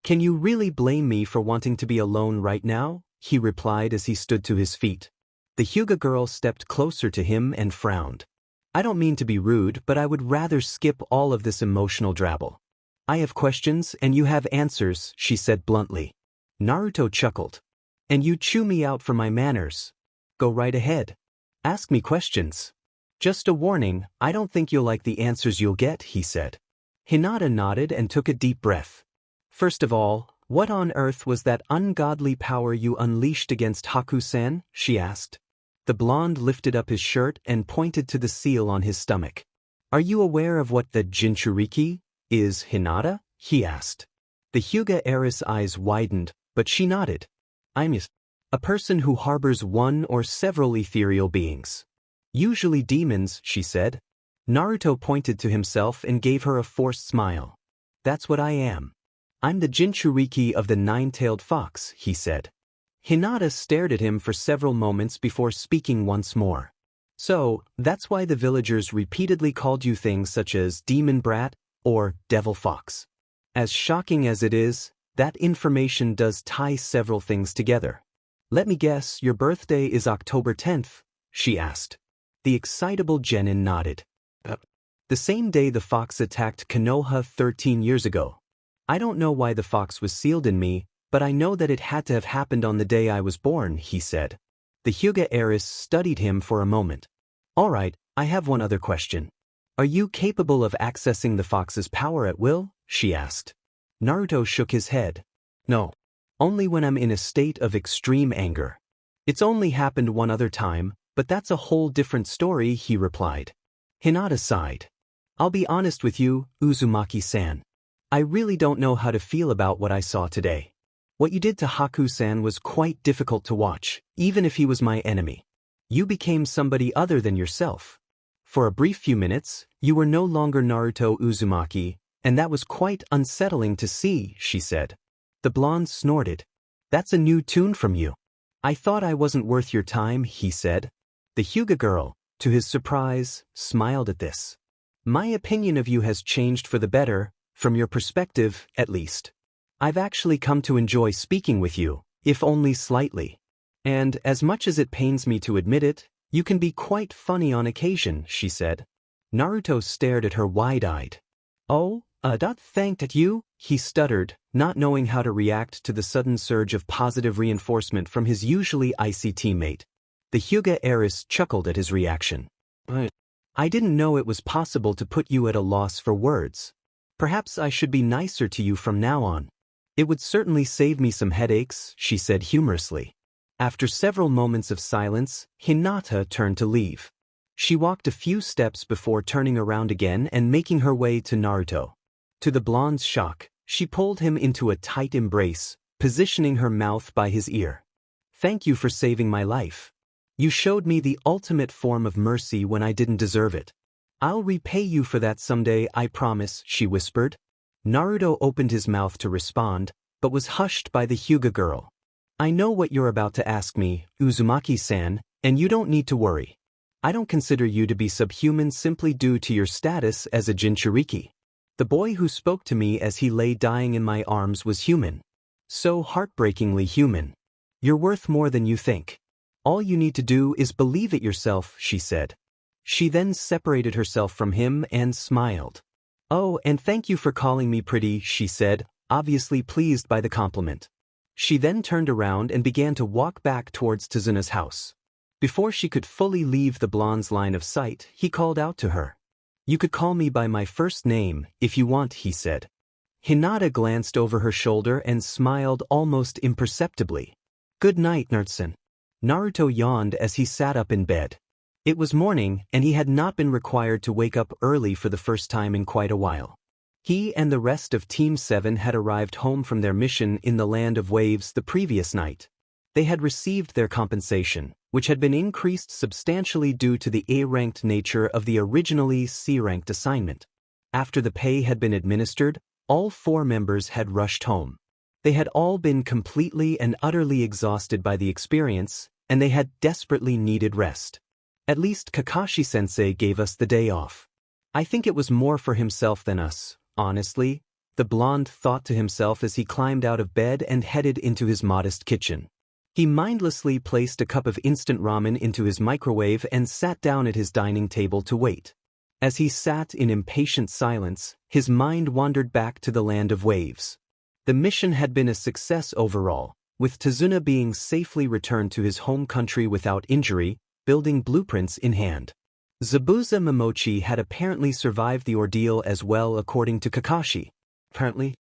Can you really blame me for wanting to be alone right now? He replied as he stood to his feet. The Hyuga girl stepped closer to him and frowned. I don't mean to be rude, but I would rather skip all of this emotional drabble. I have questions and you have answers, she said bluntly. Naruto chuckled. And you chew me out for my manners. Go right ahead. Ask me questions. Just a warning, I don't think you'll like the answers you'll get, he said. Hinata nodded and took a deep breath. First of all, what on earth was that ungodly power you unleashed against Haku-san? She asked. The blonde lifted up his shirt and pointed to the seal on his stomach. Are you aware of what the Jinchuriki is, Hinata? He asked. The Hyuga heiress' eyes widened, but she nodded. I'm a person who harbors one or several ethereal beings. Usually demons, she said. Naruto pointed to himself and gave her a forced smile. That's what I am. I'm the Jinchuriki of the nine-tailed fox, he said. Hinata stared at him for several moments before speaking once more. So, that's why the villagers repeatedly called you things such as demon brat or devil fox. As shocking as it is, that information does tie several things together. Let me guess, your birthday is October 10th, she asked. The excitable Genin nodded. The same day the fox attacked Konoha 13 years ago. I don't know why the fox was sealed in me, but I know that it had to have happened on the day I was born, he said. The Hyuga heiress studied him for a moment. All right, I have one other question. Are you capable of accessing the fox's power at will? She asked. Naruto shook his head. No. Only when I'm in a state of extreme anger. It's only happened one other time, but that's a whole different story, he replied. Hinata sighed. I'll be honest with you, Uzumaki-san. I really don't know how to feel about what I saw today. What you did to Haku-san was quite difficult to watch, even if he was my enemy. You became somebody other than yourself. For a brief few minutes, you were no longer Naruto Uzumaki, and that was quite unsettling to see, she said. The blonde snorted. That's a new tune from you. I thought I wasn't worth your time, he said. The Hyuga girl, to his surprise, smiled at this. My opinion of you has changed for the better, from your perspective, at least. I've actually come to enjoy speaking with you, if only slightly. And, as much as it pains me to admit it, you can be quite funny on occasion, she said. Naruto stared at her wide-eyed. Oh, thanked at you? He stuttered, not knowing how to react to the sudden surge of positive reinforcement from his usually icy teammate. The Hyuga heiress chuckled at his reaction. I didn't know it was possible to put you at a loss for words. Perhaps I should be nicer to you from now on. It would certainly save me some headaches, she said humorously. After several moments of silence, Hinata turned to leave. She walked a few steps before turning around again and making her way to Naruto. To the blonde's shock, she pulled him into a tight embrace, positioning her mouth by his ear. Thank you for saving my life. You showed me the ultimate form of mercy when I didn't deserve it. I'll repay you for that someday, I promise, she whispered. Naruto opened his mouth to respond, but was hushed by the Hyuga girl. I know what you're about to ask me, Uzumaki-san, and you don't need to worry. I don't consider you to be subhuman simply due to your status as a Jinchuriki. The boy who spoke to me as he lay dying in my arms was human. So heartbreakingly human. You're worth more than you think. All you need to do is believe it yourself, she said. She then separated herself from him and smiled. "Oh, and thank you for calling me pretty," she said, obviously pleased by the compliment. She then turned around and began to walk back towards Tazuna's house. Before she could fully leave the blonde's line of sight, he called out to her. "You could call me by my first name, if you want," he said. Hinata glanced over her shoulder and smiled almost imperceptibly. "Good night, Naruto." Naruto yawned as he sat up in bed. It was morning, and he had not been required to wake up early for the first time in quite a while. He and the rest of Team 7 had arrived home from their mission in the Land of Waves the previous night. They had received their compensation, which had been increased substantially due to the A-ranked nature of the originally C-ranked assignment. After the pay had been administered, all 4 members had rushed home. They had all been completely and utterly exhausted by the experience, and they had desperately needed rest. At least Kakashi-sensei gave us the day off. I think it was more for himself than us, honestly, the blonde thought to himself as he climbed out of bed and headed into his modest kitchen. He mindlessly placed a cup of instant ramen into his microwave and sat down at his dining table to wait. As he sat in impatient silence, his mind wandered back to the Land of Waves. The mission had been a success overall, with Tazuna being safely returned to his home country without injury, building blueprints in hand. Zabuza Momochi had apparently survived the ordeal as well according to Kakashi. Apparently,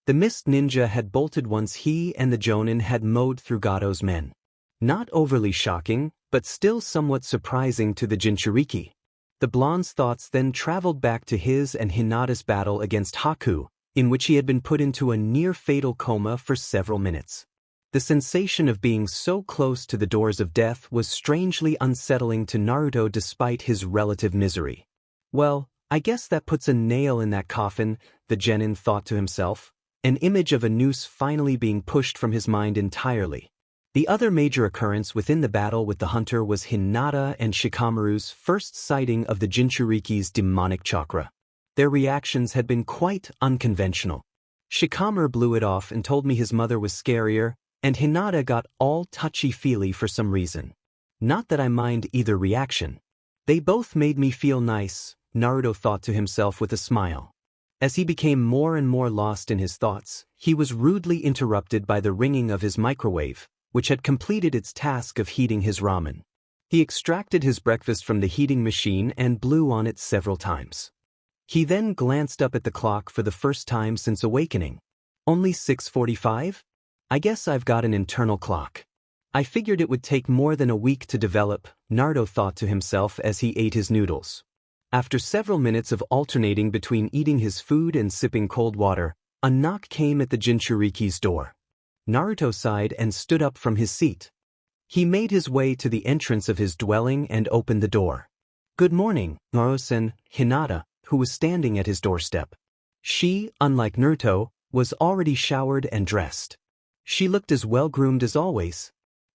the Mist Ninja had bolted once he and the Jonin had mowed through Gato's men. Not overly shocking, but still somewhat surprising to the Jinchuriki. The blonde's thoughts then traveled back to his and Hinata's battle against Haku, in which he had been put into a near-fatal coma for several minutes. The sensation of being so close to the doors of death was strangely unsettling to Naruto despite his relative misery. Well, I guess that puts a nail in that coffin, the genin thought to himself, an image of a noose finally being pushed from his mind entirely. The other major occurrence within the battle with the hunter was Hinata and Shikamaru's first sighting of the Jinchuriki's demonic chakra. Their reactions had been quite unconventional. Shikamaru blew it off and told me his mother was scarier, and Hinata got all touchy-feely for some reason. Not that I mind either reaction. They both made me feel nice, Naruto thought to himself with a smile. As he became more and more lost in his thoughts, he was rudely interrupted by the ringing of his microwave, which had completed its task of heating his ramen. He extracted his breakfast from the heating machine and blew on it several times. He then glanced up at the clock for the first time since awakening. Only 6:45? I guess I've got an internal clock. I figured it would take more than a week to develop, Naruto thought to himself as he ate his noodles. After several minutes of alternating between eating his food and sipping cold water, a knock came at the Jinchuriki's door. Naruto sighed and stood up from his seat. He made his way to the entrance of his dwelling and opened the door. "Good morning, Naruto," Hinata, who was standing at his doorstep. She, unlike Naruto, was already showered and dressed. She looked as well-groomed as always,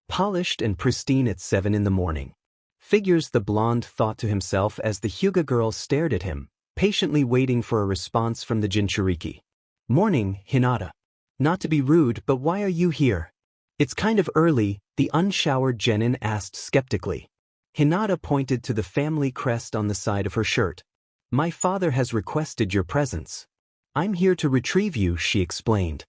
polished and pristine at 7 in the morning. Figures, the blonde thought to himself as the Hyuga girl stared at him, patiently waiting for a response from the Jinchuriki. "Morning, Hinata. Not to be rude, but why are you here?" "It's kind of early," the unshowered genin asked skeptically. Hinata pointed to the family crest on the side of her shirt. "My father has requested your presence. I'm here to retrieve you," she explained.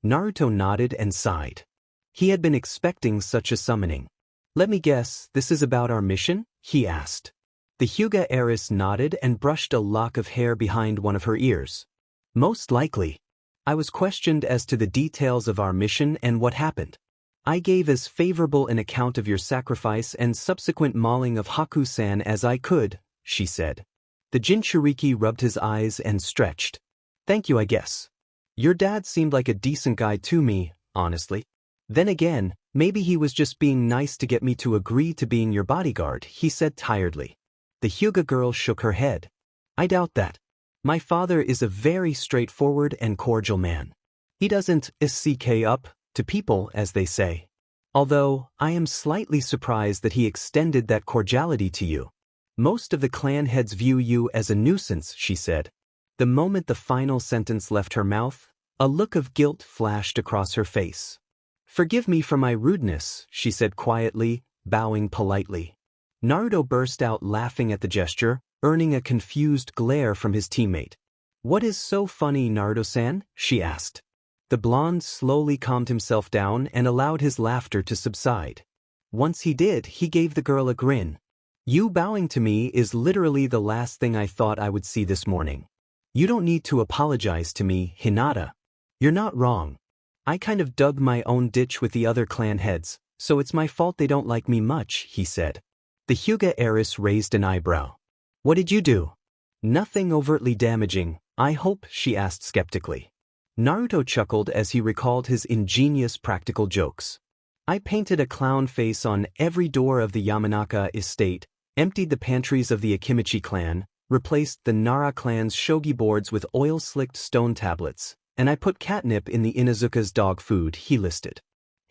Naruto nodded and sighed. He had been expecting such a summoning. "Let me guess, this is about our mission?" he asked. The Hyuga heiress nodded and brushed a lock of hair behind one of her ears. "Most likely. I was questioned as to the details of our mission and what happened. I gave as favorable an account of your sacrifice and subsequent mauling of Haku-san as I could," she said. The Jinchuriki rubbed his eyes and stretched. "Thank you, I guess. Your dad seemed like a decent guy to me, honestly. Then again, maybe he was just being nice to get me to agree to being your bodyguard," he said tiredly. The Hyuga girl shook her head. "I doubt that. My father is a very straightforward and cordial man. He doesn't SCK up to people, as they say. Although, I am slightly surprised that he extended that cordiality to you. Most of the clan heads view you as a nuisance," she said. The moment the final sentence left her mouth, a look of guilt flashed across her face. "Forgive me for my rudeness," she said quietly, bowing politely. Naruto burst out laughing at the gesture, earning a confused glare from his teammate. "What is so funny, Naruto-san?" she asked. The blonde slowly calmed himself down and allowed his laughter to subside. Once he did, he gave the girl a grin. "You bowing to me is literally the last thing I thought I would see this morning. You don't need to apologize to me, Hinata. You're not wrong. I kind of dug my own ditch with the other clan heads, so it's my fault they don't like me much," he said. The Hyuga heiress raised an eyebrow. "What did you do?" "Nothing overtly damaging, I hope," she asked skeptically. Naruto chuckled as he recalled his ingenious practical jokes. "I painted a clown face on every door of the Yamanaka estate, emptied the pantries of the Akimichi clan, replaced the Nara clan's shogi boards with oil-slicked stone tablets, and I put catnip in the Inuzuka's dog food," he listed.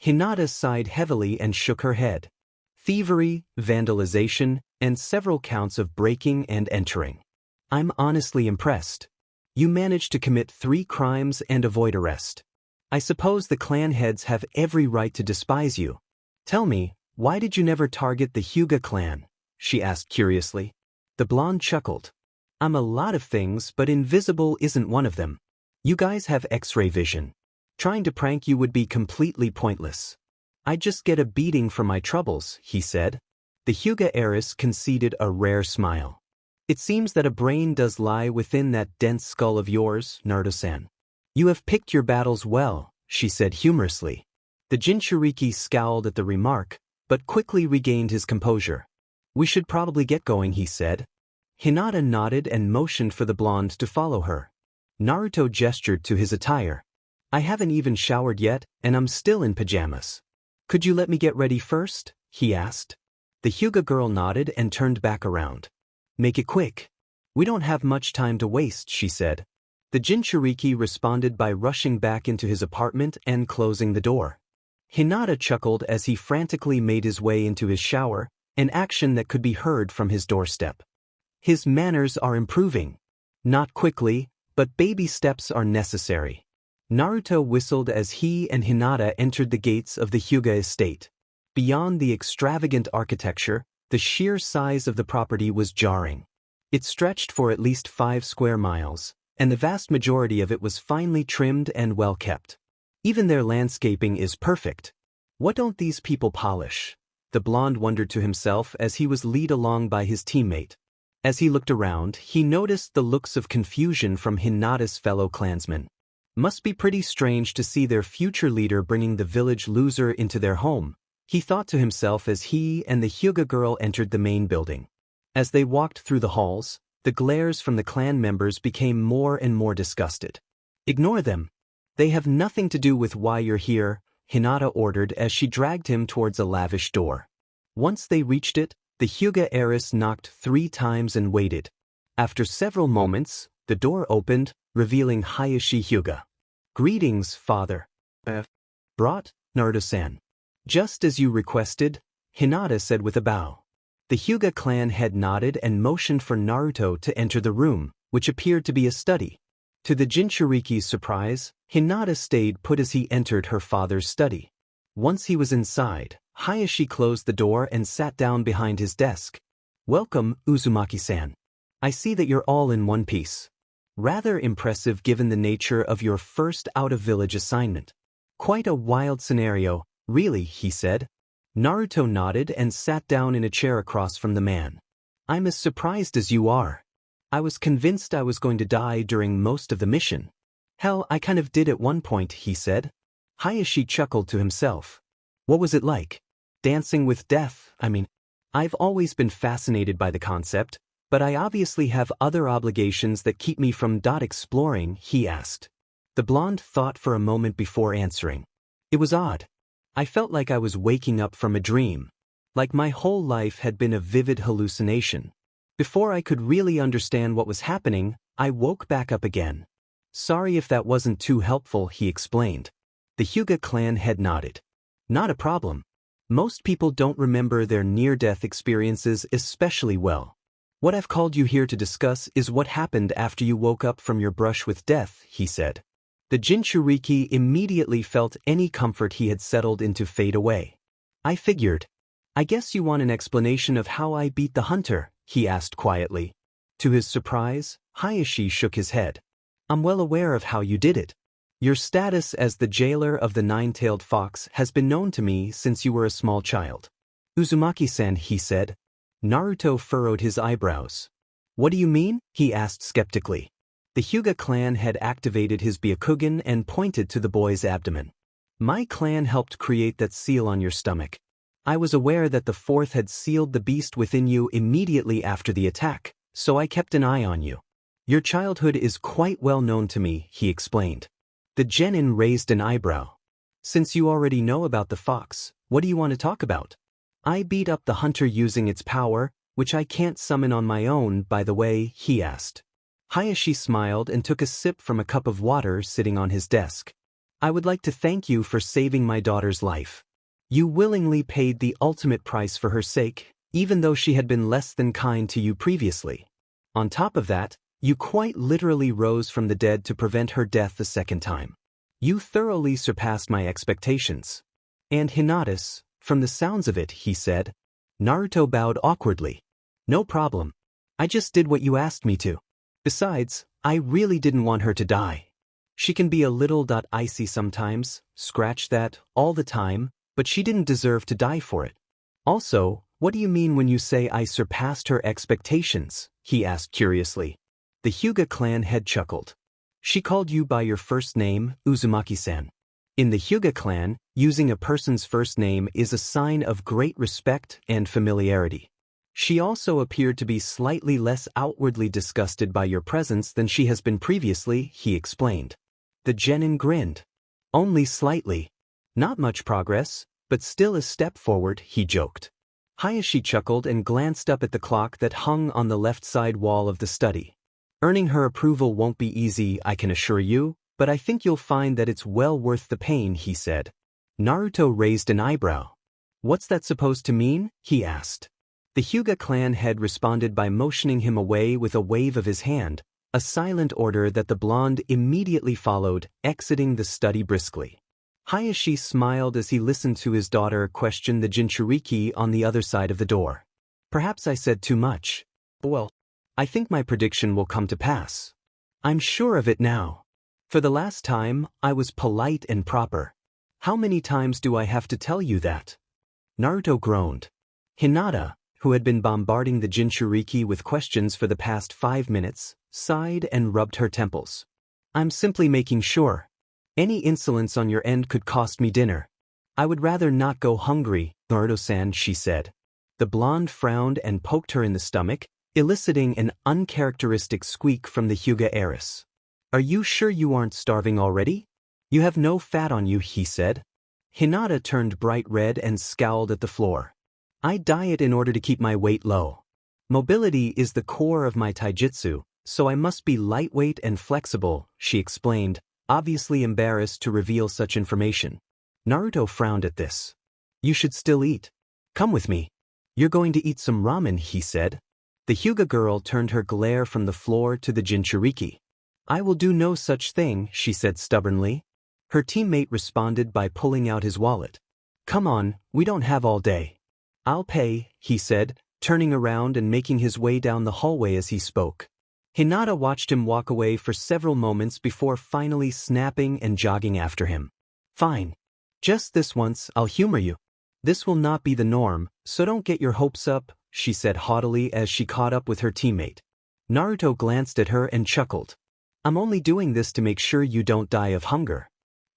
Hinata sighed heavily and shook her head. "Thievery, vandalization, and several counts of breaking and entering. I'm honestly impressed. You managed to commit 3 crimes and avoid arrest. I suppose the clan heads have every right to despise you. Tell me, why did you never target the Hyuga clan?" she asked curiously. The blonde chuckled. "I'm a lot of things, but invisible isn't one of them. You guys have X-ray vision. Trying to prank you would be completely pointless. I'd just get a beating for my troubles," he said. The Hyuga heiress conceded a rare smile. "It seems that a brain does lie within that dense skull of yours, Naruto-san. You have picked your battles well," she said humorously. The Jinchuriki scowled at the remark, but quickly regained his composure. "We should probably get going," he said. Hinata nodded and motioned for the blonde to follow her. Naruto gestured to his attire. "I haven't even showered yet, and I'm still in pajamas. Could you let me get ready first?" he asked. The Hyuga girl nodded and turned back around. "Make it quick. We don't have much time to waste," she said. The Jinchuriki responded by rushing back into his apartment and closing the door. Hinata chuckled as he frantically made his way into his shower, an action that could be heard from his doorstep. His manners are improving. Not quickly, but baby steps are necessary. Naruto whistled as he and Hinata entered the gates of the Hyuga estate. Beyond the extravagant architecture, the sheer size of the property was jarring. It stretched for at least 5 square miles, and the vast majority of it was finely trimmed and well kept. Even their landscaping is perfect. What don't these people polish? The blonde wondered to himself as he was led along by his teammate. As he looked around, he noticed the looks of confusion from Hinata's fellow clansmen. Must be pretty strange to see their future leader bringing the village loser into their home, he thought to himself as he and the Hyuga girl entered the main building. As they walked through the halls, the glares from the clan members became more and more disgusted. "Ignore them. They have nothing to do with why you're here," Hinata ordered as she dragged him towards a lavish door. Once they reached it, the Hyuga heiress knocked 3 times and waited. After several moments, the door opened, revealing Hayashi Hyuga. "Greetings, father." "Brought, Naruto-san." "Just as you requested," Hinata said with a bow. The Hyuga clan head nodded and motioned for Naruto to enter the room, which appeared to be a study. To the Jinchuriki's surprise, Hinata stayed put as he entered her father's study. Once he was inside, Hayashi closed the door and sat down behind his desk. "Welcome, Uzumaki-san. I see that you're all in one piece. Rather impressive given the nature of your first out-of-village assignment. Quite a wild scenario, really," he said. Naruto nodded and sat down in a chair across from the man. "I'm as surprised as you are. I was convinced I was going to die during most of the mission. Hell, I kind of did at one point," he said. Hayashi chuckled to himself. "What was it like? Dancing with death, I mean. I've always been fascinated by the concept, but I obviously have other obligations that keep me from exploring," he asked. The blonde thought for a moment before answering. "It was odd. I felt like I was waking up from a dream. Like my whole life had been a vivid hallucination. Before I could really understand what was happening, I woke back up again." "Sorry if that wasn't too helpful," he explained. The Hyuga clan head nodded. "Not a problem. Most people don't remember their near-death experiences especially well. What I've called you here to discuss is what happened after you woke up from your brush with death," he said. The Jinchuriki immediately felt any comfort he had settled into fade away. "I figured. I guess you want an explanation of how I beat the hunter, he asked quietly. To his surprise, Hayashi shook his head. I'm well aware of how you did it. Your status as the jailer of the nine-tailed fox has been known to me since you were a small child. Uzumaki-san, he said. Naruto furrowed his eyebrows. What do you mean? He asked skeptically. The Hyuga clan had activated his Byakugan and pointed to the boy's abdomen. My clan helped create that seal on your stomach. I was aware that the fourth had sealed the beast within you immediately after the attack, so I kept an eye on you. Your childhood is quite well known to me, he explained. The genin raised an eyebrow. Since you already know about the fox, what do you want to talk about? I beat up the hunter using its power, which I can't summon on my own, by the way, he asked. Hayashi smiled and took a sip from a cup of water sitting on his desk. I would like to thank you for saving my daughter's life. You willingly paid the ultimate price for her sake, even though she had been less than kind to you previously. On top of that, you quite literally rose from the dead to prevent her death a second time. You thoroughly surpassed my expectations. And Hinata, from the sounds of it, he said. Naruto bowed awkwardly. No problem. I just did what you asked me to. Besides, I really didn't want her to die. She can be a little icy sometimes, scratch that, all the time, but she didn't deserve to die for it. Also, what do you mean when you say I surpassed her expectations? He asked curiously. The Hyuga clan head chuckled. She called you by your first name, Uzumaki-san. In the Hyuga clan, using a person's first name is a sign of great respect and familiarity. She also appeared to be slightly less outwardly disgusted by your presence than she has been previously, he explained. The genin grinned. Only slightly. Not much progress, but still a step forward, he joked. Hayashi chuckled and glanced up at the clock that hung on the left side wall of the study. Earning her approval won't be easy, I can assure you, but I think you'll find that it's well worth the pain, he said. Naruto raised an eyebrow. What's that supposed to mean? He asked. The Hyuga clan head responded by motioning him away with a wave of his hand, a silent order that the blonde immediately followed, exiting the study briskly. Hayashi smiled as he listened to his daughter question the Jinchuriki on the other side of the door. Perhaps I said too much. Well, I think my prediction will come to pass. I'm sure of it now. For the last time, I was polite and proper. How many times do I have to tell you that? Naruto groaned. Hinata, who had been bombarding the Jinchuriki with questions for the past 5 minutes, sighed and rubbed her temples. I'm simply making sure. Any insolence on your end could cost me dinner. I would rather not go hungry, Naruto-san, she said. The blonde frowned and poked her in the stomach, eliciting an uncharacteristic squeak from the Hyuga heiress. Are you sure you aren't starving already? You have no fat on you, he said. Hinata turned bright red and scowled at the floor. I diet in order to keep my weight low. Mobility is the core of my taijutsu, so I must be lightweight and flexible, she explained, obviously embarrassed to reveal such information. Naruto frowned at this. You should still eat. Come with me. You're going to eat some ramen, he said. The Hyuga girl turned her glare from the floor to the Jinchuriki. I will do no such thing, she said stubbornly. Her teammate responded by pulling out his wallet. Come on, we don't have all day. I'll pay, he said, turning around and making his way down the hallway as he spoke. Hinata watched him walk away for several moments before finally snapping and jogging after him. Fine. Just this once, I'll humor you. This will not be the norm, so don't get your hopes up, she said haughtily as she caught up with her teammate. Naruto glanced at her and chuckled. I'm only doing this to make sure you don't die of hunger.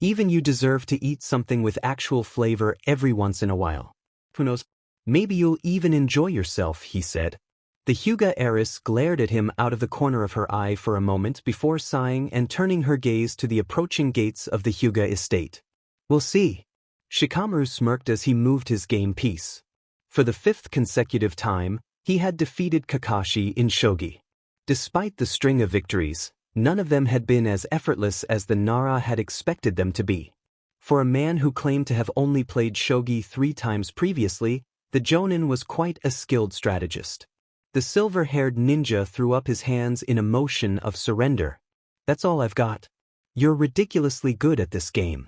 Even you deserve to eat something with actual flavor every once in a while. Who knows? Maybe you'll even enjoy yourself, he said. The Hyuga heiress glared at him out of the corner of her eye for a moment before sighing and turning her gaze to the approaching gates of the Hyuga estate. We'll see. Shikamaru smirked as he moved his game piece. For the 5th consecutive time, he had defeated Kakashi in shogi. Despite the string of victories, none of them had been as effortless as the Nara had expected them to be. For a man who claimed to have only played shogi 3 times previously, the Jonin was quite a skilled strategist. The silver-haired ninja threw up his hands in a motion of surrender. That's all I've got. You're ridiculously good at this game.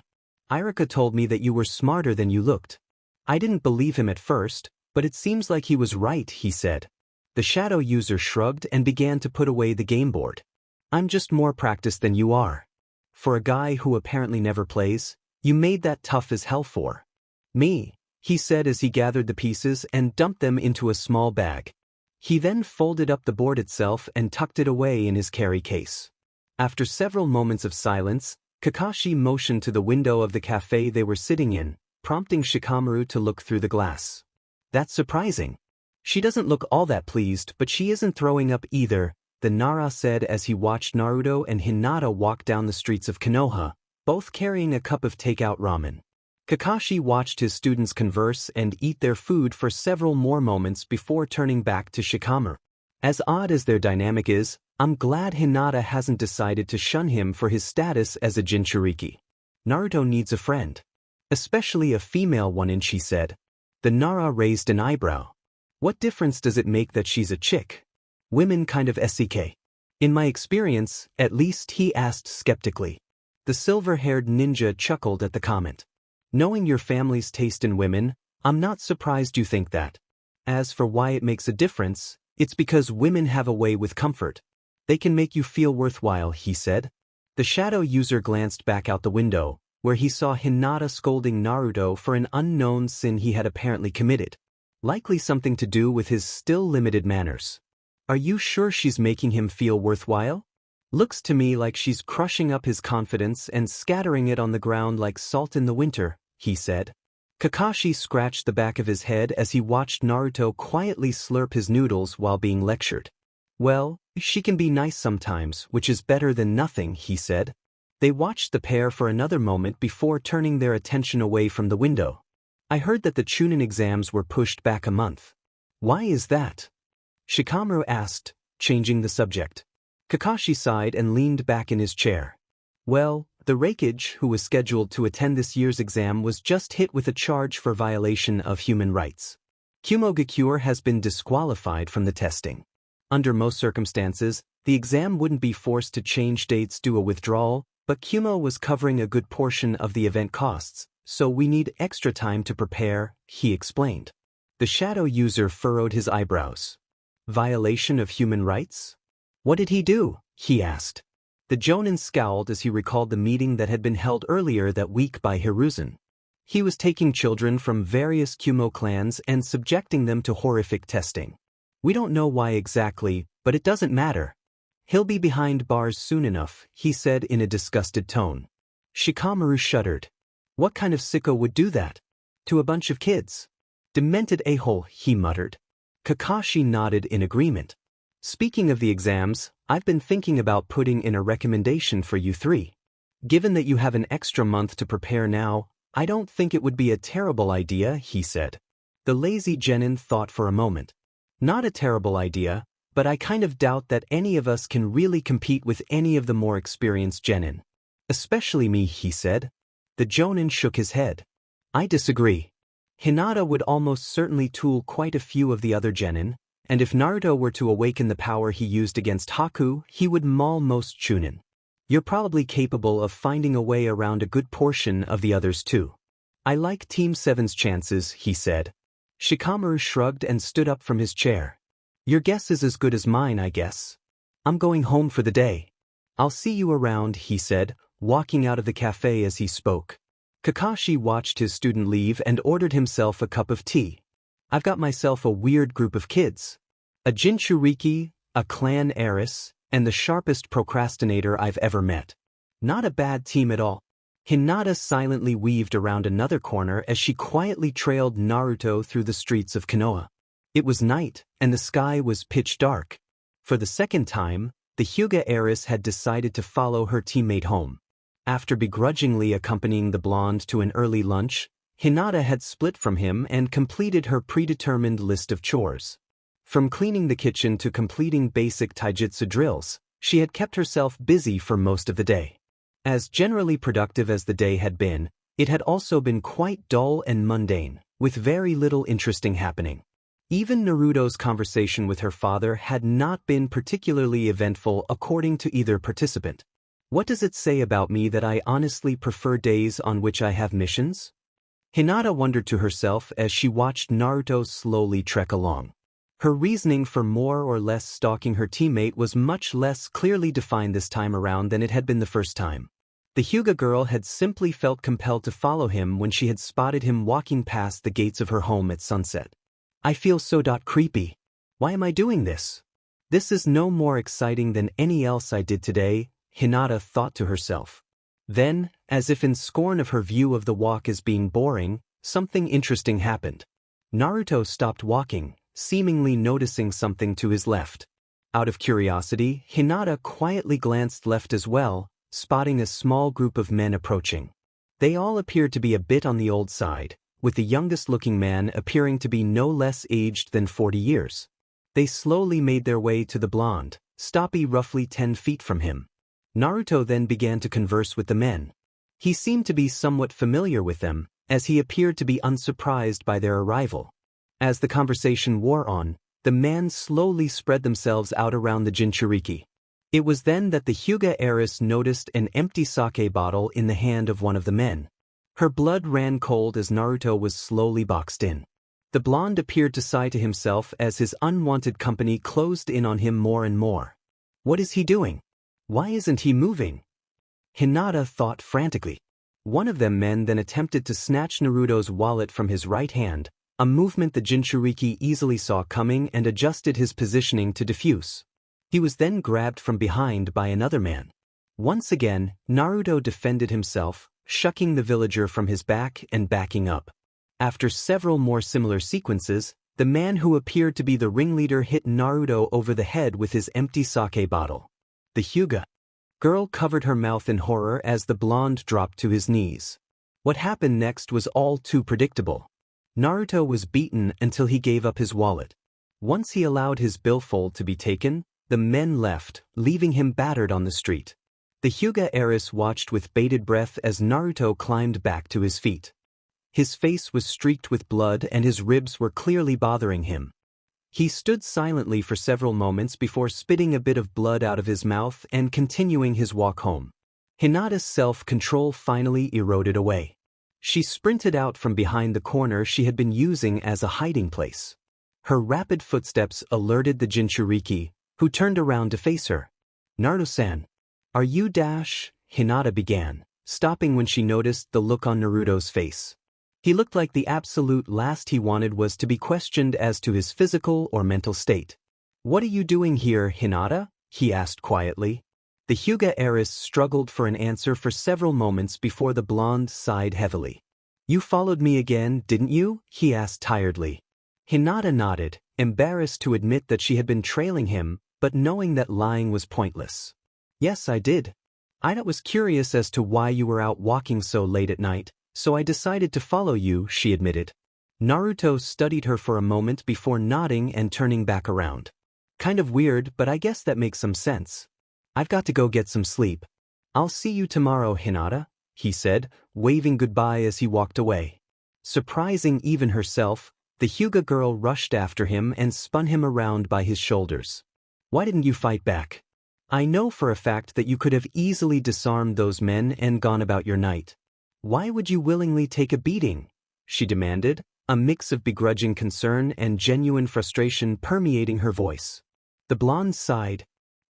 Irika told me that you were smarter than you looked. I didn't believe him at first, But it seems like he was right, he said. The shadow user shrugged and began to put away the game board. I'm just more practiced than you are. For a guy who apparently never plays, you made that tough as hell for me, he said as he gathered the pieces and dumped them into a small bag. He then folded up the board itself and tucked it away in his carry case. After several moments of silence, Kakashi motioned to the window of the cafe they were sitting in, prompting Shikamaru to look through the glass. That's surprising. She doesn't look all that pleased, but she isn't throwing up either, the Nara said as he watched Naruto and Hinata walk down the streets of Konoha, both carrying a cup of takeout ramen. Kakashi watched his students converse and eat their food for several more moments before turning back to Shikamaru. As odd as their dynamic is, I'm glad Hinata hasn't decided to shun him for his status as a Jinchuriki. Naruto needs a friend. Especially a female one, she said. The Nara raised an eyebrow. What difference does it make that she's a chick? Women kind of SEK. In my experience, at least, he asked skeptically. The silver-haired ninja chuckled at the comment. Knowing your family's taste in women, I'm not surprised you think that. As for why it makes a difference, it's because women have a way with comfort. They can make you feel worthwhile, he said. The shadow user glanced back out the window, where he saw Hinata scolding Naruto for an unknown sin he had apparently committed. Likely something to do with his still limited manners. Are you sure she's making him feel worthwhile? Looks to me like she's crushing up his confidence and scattering it on the ground like salt in the winter, he said. Kakashi scratched the back of his head as he watched Naruto quietly slurp his noodles while being lectured. Well, she can be nice sometimes, which is better than nothing, he said. They watched the pair for another moment before turning their attention away from the window. I heard that the Chunin exams were pushed back a month. Why is that? Shikamaru asked, changing the subject. Kakashi sighed and leaned back in his chair. Well, the Raikage, who was scheduled to attend this year's exam, was just hit with a charge for violation of human rights. Kumogakure has been disqualified from the testing. Under most circumstances, the exam wouldn't be forced to change dates due to a withdrawal, but Kumo was covering a good portion of the event costs, so we need extra time to prepare, he explained. The shadow user furrowed his eyebrows. Violation of human rights? What did he do? He asked. The Jonin scowled as he recalled the meeting that had been held earlier that week by Hiruzen. He was taking children from various Kumo clans and subjecting them to horrific testing. We don't know why exactly, but it doesn't matter. He'll be behind bars soon enough, he said in a disgusted tone. Shikamaru shuddered. What kind of sicko would do that? To a bunch of kids? Demented a-hole, he muttered. Kakashi nodded in agreement. Speaking of the exams, I've been thinking about putting in a recommendation for you three. Given that you have an extra month to prepare now, I don't think it would be a terrible idea, he said. The lazy genin thought for a moment. Not a terrible idea, but I kind of doubt that any of us can really compete with any of the more experienced genin. Especially me, he said. The jonin shook his head. I disagree. Hinata would almost certainly tool quite a few of the other genin, and if Naruto were to awaken the power he used against Haku, he would maul most Chunin. You're probably capable of finding a way around a good portion of the others too. I like Team 7's chances, he said. Shikamaru shrugged and stood up from his chair. Your guess is as good as mine, I guess. I'm going home for the day. I'll see you around, he said, walking out of the cafe as he spoke. Kakashi watched his student leave and ordered himself a cup of tea. I've got myself a weird group of kids. A Jinchuriki, a clan heiress, and the sharpest procrastinator I've ever met. Not a bad team at all. Hinata silently weaved around another corner as she quietly trailed Naruto through the streets of Konoha. It was night, and the sky was pitch dark. For the second time, the Hyuga heiress had decided to follow her teammate home. After begrudgingly accompanying the blonde to an early lunch, Hinata had split from him and completed her predetermined list of chores. From cleaning the kitchen to completing basic taijutsu drills, she had kept herself busy for most of the day. As generally productive as the day had been, it had also been quite dull and mundane, with very little interesting happening. Even Naruto's conversation with her father had not been particularly eventful according to either participant. What does it say about me that I honestly prefer days on which I have missions? Hinata wondered to herself as she watched Naruto slowly trek along. Her reasoning for more or less stalking her teammate was much less clearly defined this time around than it had been the first time. The Hyuga girl had simply felt compelled to follow him when she had spotted him walking past the gates of her home at sunset. I feel so creepy. Why am I doing this? This is no more exciting than any else I did today, Hinata thought to herself. Then, as if in scorn of her view of the walk as being boring, something interesting happened. Naruto stopped walking, seemingly noticing something to his left. Out of curiosity, Hinata quietly glanced left as well, spotting a small group of men approaching. They all appeared to be a bit on the old side, with the youngest-looking man appearing to be no less aged than 40 years. They slowly made their way to the blonde, stopping roughly 10 feet from him. Naruto then began to converse with the men. He seemed to be somewhat familiar with them, as he appeared to be unsurprised by their arrival. As the conversation wore on, the men slowly spread themselves out around the Jinchuriki. It was then that the Hyuga heiress noticed an empty sake bottle in the hand of one of the men. Her blood ran cold as Naruto was slowly boxed in. The blonde appeared to sigh to himself as his unwanted company closed in on him more and more. What is he doing? Why isn't he moving? Hinata thought frantically. One of them men then attempted to snatch Naruto's wallet from his right hand, a movement the Jinchuriki easily saw coming and adjusted his positioning to defuse. He was then grabbed from behind by another man. Once again, Naruto defended himself, shucking the villager from his back and backing up. After several more similar sequences, the man who appeared to be the ringleader hit Naruto over the head with his empty sake bottle. The Hyuga girl covered her mouth in horror as the blonde dropped to his knees. What happened next was all too predictable. Naruto was beaten until he gave up his wallet. Once he allowed his billfold to be taken, the men left, leaving him battered on the street. The Hyuga heiress watched with bated breath as Naruto climbed back to his feet. His face was streaked with blood and his ribs were clearly bothering him. He stood silently for several moments before spitting a bit of blood out of his mouth and continuing his walk home. Hinata's self-control finally eroded away. She sprinted out from behind the corner she had been using as a hiding place. Her rapid footsteps alerted the Jinchuriki, who turned around to face her. Naruto-san, are you Hinata began, stopping when she noticed the look on Naruto's face. He looked like the absolute last he wanted was to be questioned as to his physical or mental state. What are you doing here, Hinata? He asked quietly. The Hyuga heiress struggled for an answer for several moments before the blonde sighed heavily. You followed me again, didn't you? He asked tiredly. Hinata nodded, embarrassed to admit that she had been trailing him, but knowing that lying was pointless. Yes, I did. I was curious as to why you were out walking so late at night, so I decided to follow you, she admitted. Naruto studied her for a moment before nodding and turning back around. Kind of weird, but I guess that makes some sense. I've got to go get some sleep. I'll see you tomorrow, Hinata, he said, waving goodbye as he walked away. Surprising even herself, the Hyuga girl rushed after him and spun him around by his shoulders. Why didn't you fight back? I know for a fact that you could have easily disarmed those men and gone about your night. Why would you willingly take a beating? She demanded, a mix of begrudging concern and genuine frustration permeating her voice. The blonde sighed.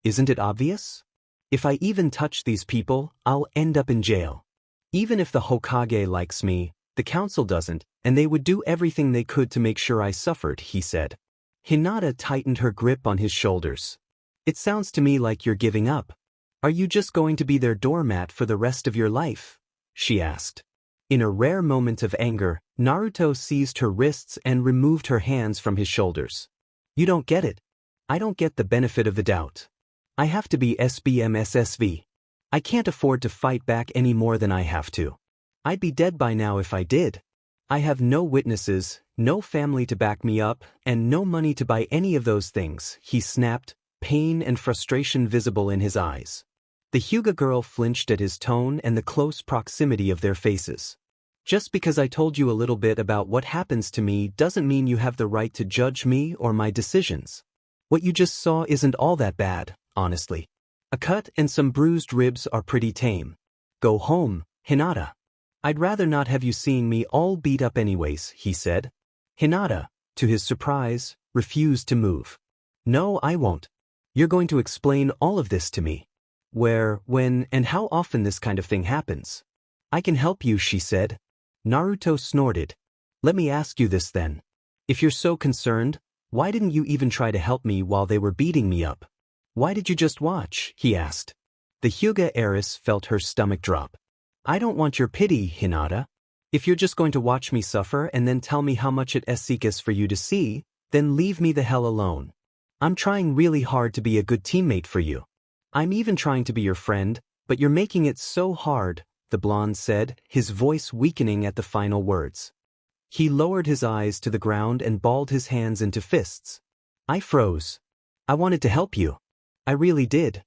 Isn't it obvious? If I even touch these people, I'll end up in jail. Even if the Hokage likes me, the council doesn't, and they would do everything they could to make sure I suffered, he said. Hinata tightened her grip on his shoulders. It sounds to me like you're giving up. Are you just going to be their doormat for the rest of your life? She asked. In a rare moment of anger, Naruto seized her wrists and removed her hands from his shoulders. You don't get it. I don't get the benefit of the doubt. I have to be SBMSSV. I can't afford to fight back any more than I have to. I'd be dead by now if I did. I have no witnesses, no family to back me up, and no money to buy any of those things, he snapped, pain and frustration visible in his eyes. The Hyuga girl flinched at his tone and the close proximity of their faces. Just because I told you a little bit about what happens to me doesn't mean you have the right to judge me or my decisions. What you just saw isn't all that bad, honestly. A cut and some bruised ribs are pretty tame. Go home, Hinata. I'd rather not have you seeing me all beat up anyways, he said. Hinata, to his surprise, refused to move. No, I won't. You're going to explain all of this to me. Where, when, and how often this kind of thing happens. I can help you, she said. Naruto snorted. Let me ask you this then. If you're so concerned, why didn't you even try to help me while they were beating me up? Why did you just watch? He asked. The Hyuga heiress felt her stomach drop. I don't want your pity, Hinata. If you're just going to watch me suffer and then tell me how much it is for you to see, then leave me the hell alone. I'm trying really hard to be a good teammate for you. I'm even trying to be your friend, but you're making it so hard, the blonde said, his voice weakening at the final words. He lowered his eyes to the ground and balled his hands into fists. I froze. I wanted to help you. I really did.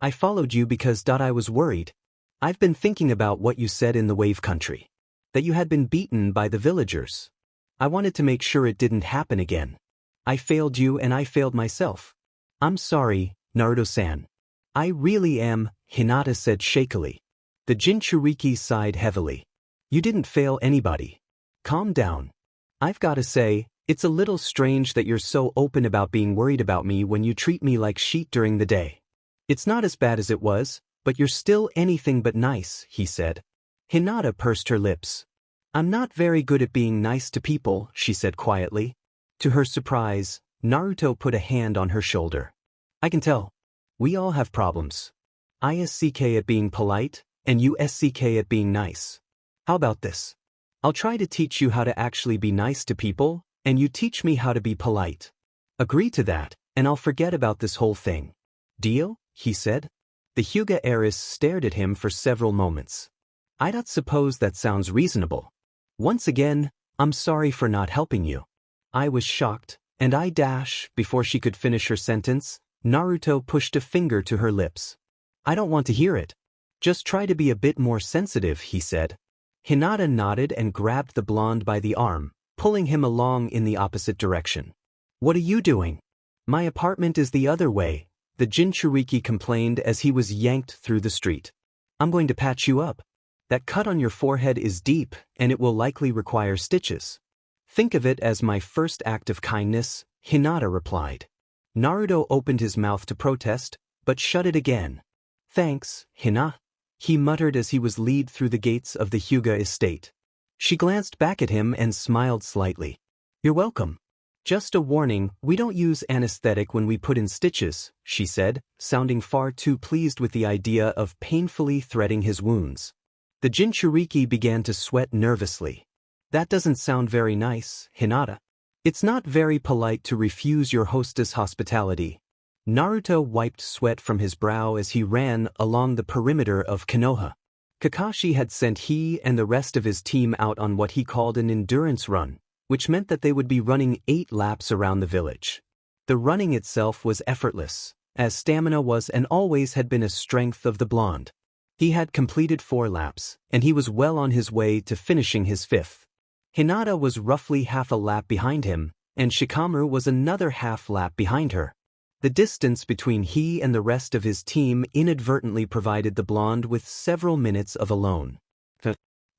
I followed you because I was worried. I've been thinking about what you said in the Wave Country. That you had been beaten by the villagers. I wanted to make sure it didn't happen again. I failed you and I failed myself. I'm sorry, Naruto-san. I really am, Hinata said shakily. The Jinchuriki sighed heavily. You didn't fail anybody. Calm down. I've got to say, it's a little strange that you're so open about being worried about me when you treat me like shit during the day. It's not as bad as it was, but you're still anything but nice, he said. Hinata pursed her lips. I'm not very good at being nice to people, she said quietly. To her surprise, Naruto put a hand on her shoulder. I can tell. We all have problems. I SCK at being polite, and you SCK at being nice. How about this? I'll try to teach you how to actually be nice to people, and you teach me how to be polite. Agree to that, and I'll forget about this whole thing. Deal? He said. The Hyuga heiress stared at him for several moments. I don't suppose that sounds reasonable. Once again, I'm sorry for not helping you. I was shocked, and before she could finish her sentence, Naruto pushed a finger to her lips. I don't want to hear it. Just try to be a bit more sensitive, he said. Hinata nodded and grabbed the blonde by the arm, pulling him along in the opposite direction. What are you doing? My apartment is the other way, the Jinchuriki complained as he was yanked through the street. I'm going to patch you up. That cut on your forehead is deep, and it will likely require stitches. Think of it as my first act of kindness, Hinata replied. Naruto opened his mouth to protest, but shut it again. Thanks, Hina, he muttered as he was led through the gates of the Hyuga estate. She glanced back at him and smiled slightly. You're welcome. Just a warning, we don't use anesthetic when we put in stitches, she said, sounding far too pleased with the idea of painfully threading his wounds. The Jinchuriki began to sweat nervously. That doesn't sound very nice, Hinata. It's not very polite to refuse your hostess hospitality. Naruto wiped sweat from his brow as he ran along the perimeter of Konoha. Kakashi had sent he and the rest of his team out on what he called an endurance run, which meant that they would be running 8 laps around the village. The running itself was effortless, as stamina was and always had been a strength of the blonde. He had completed 4 laps, and he was well on his way to finishing his 5th. Hinata was roughly half a lap behind him, and Shikamaru was another half lap behind her. The distance between he and the rest of his team inadvertently provided the blonde with several minutes of alone.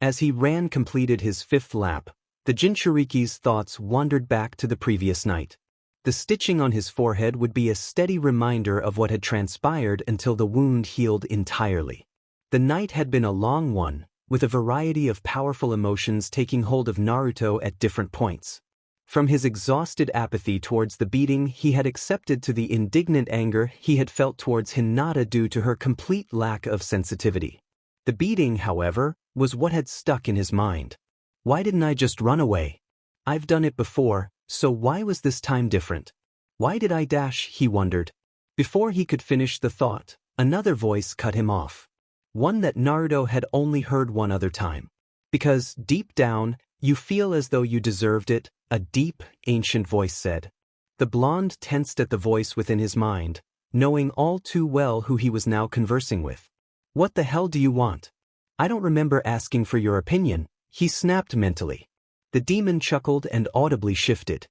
As he completed his 5th lap, the Jinchuriki's thoughts wandered back to the previous night. The stitching on his forehead would be a steady reminder of what had transpired until the wound healed entirely. The night had been a long one, with a variety of powerful emotions taking hold of Naruto at different points. From his exhausted apathy towards the beating he had accepted to the indignant anger he had felt towards Hinata due to her complete lack of sensitivity. The beating, however, was what had stuck in his mind. Why didn't I just run away? I've done it before, so why was this time different? Why did I he wondered. Before he could finish the thought, another voice cut him off. One that Naruto had only heard one other time. Because, deep down, you feel as though you deserved it, a deep, ancient voice said. The blonde tensed at the voice within his mind, knowing all too well who he was now conversing with. What the hell do you want? I don't remember asking for your opinion, he snapped mentally. The demon chuckled and audibly shifted.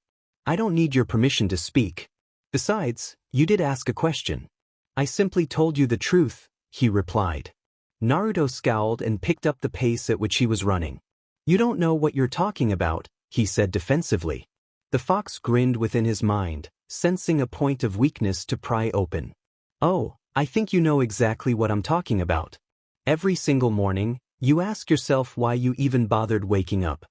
I don't need your permission to speak. Besides, you did ask a question. I simply told you the truth, he replied. Naruto scowled and picked up the pace at which he was running. You don't know what you're talking about, he said defensively. The fox grinned within his mind, sensing a point of weakness to pry open. Oh, I think you know exactly what I'm talking about. Every single morning, you ask yourself why you even bothered waking up.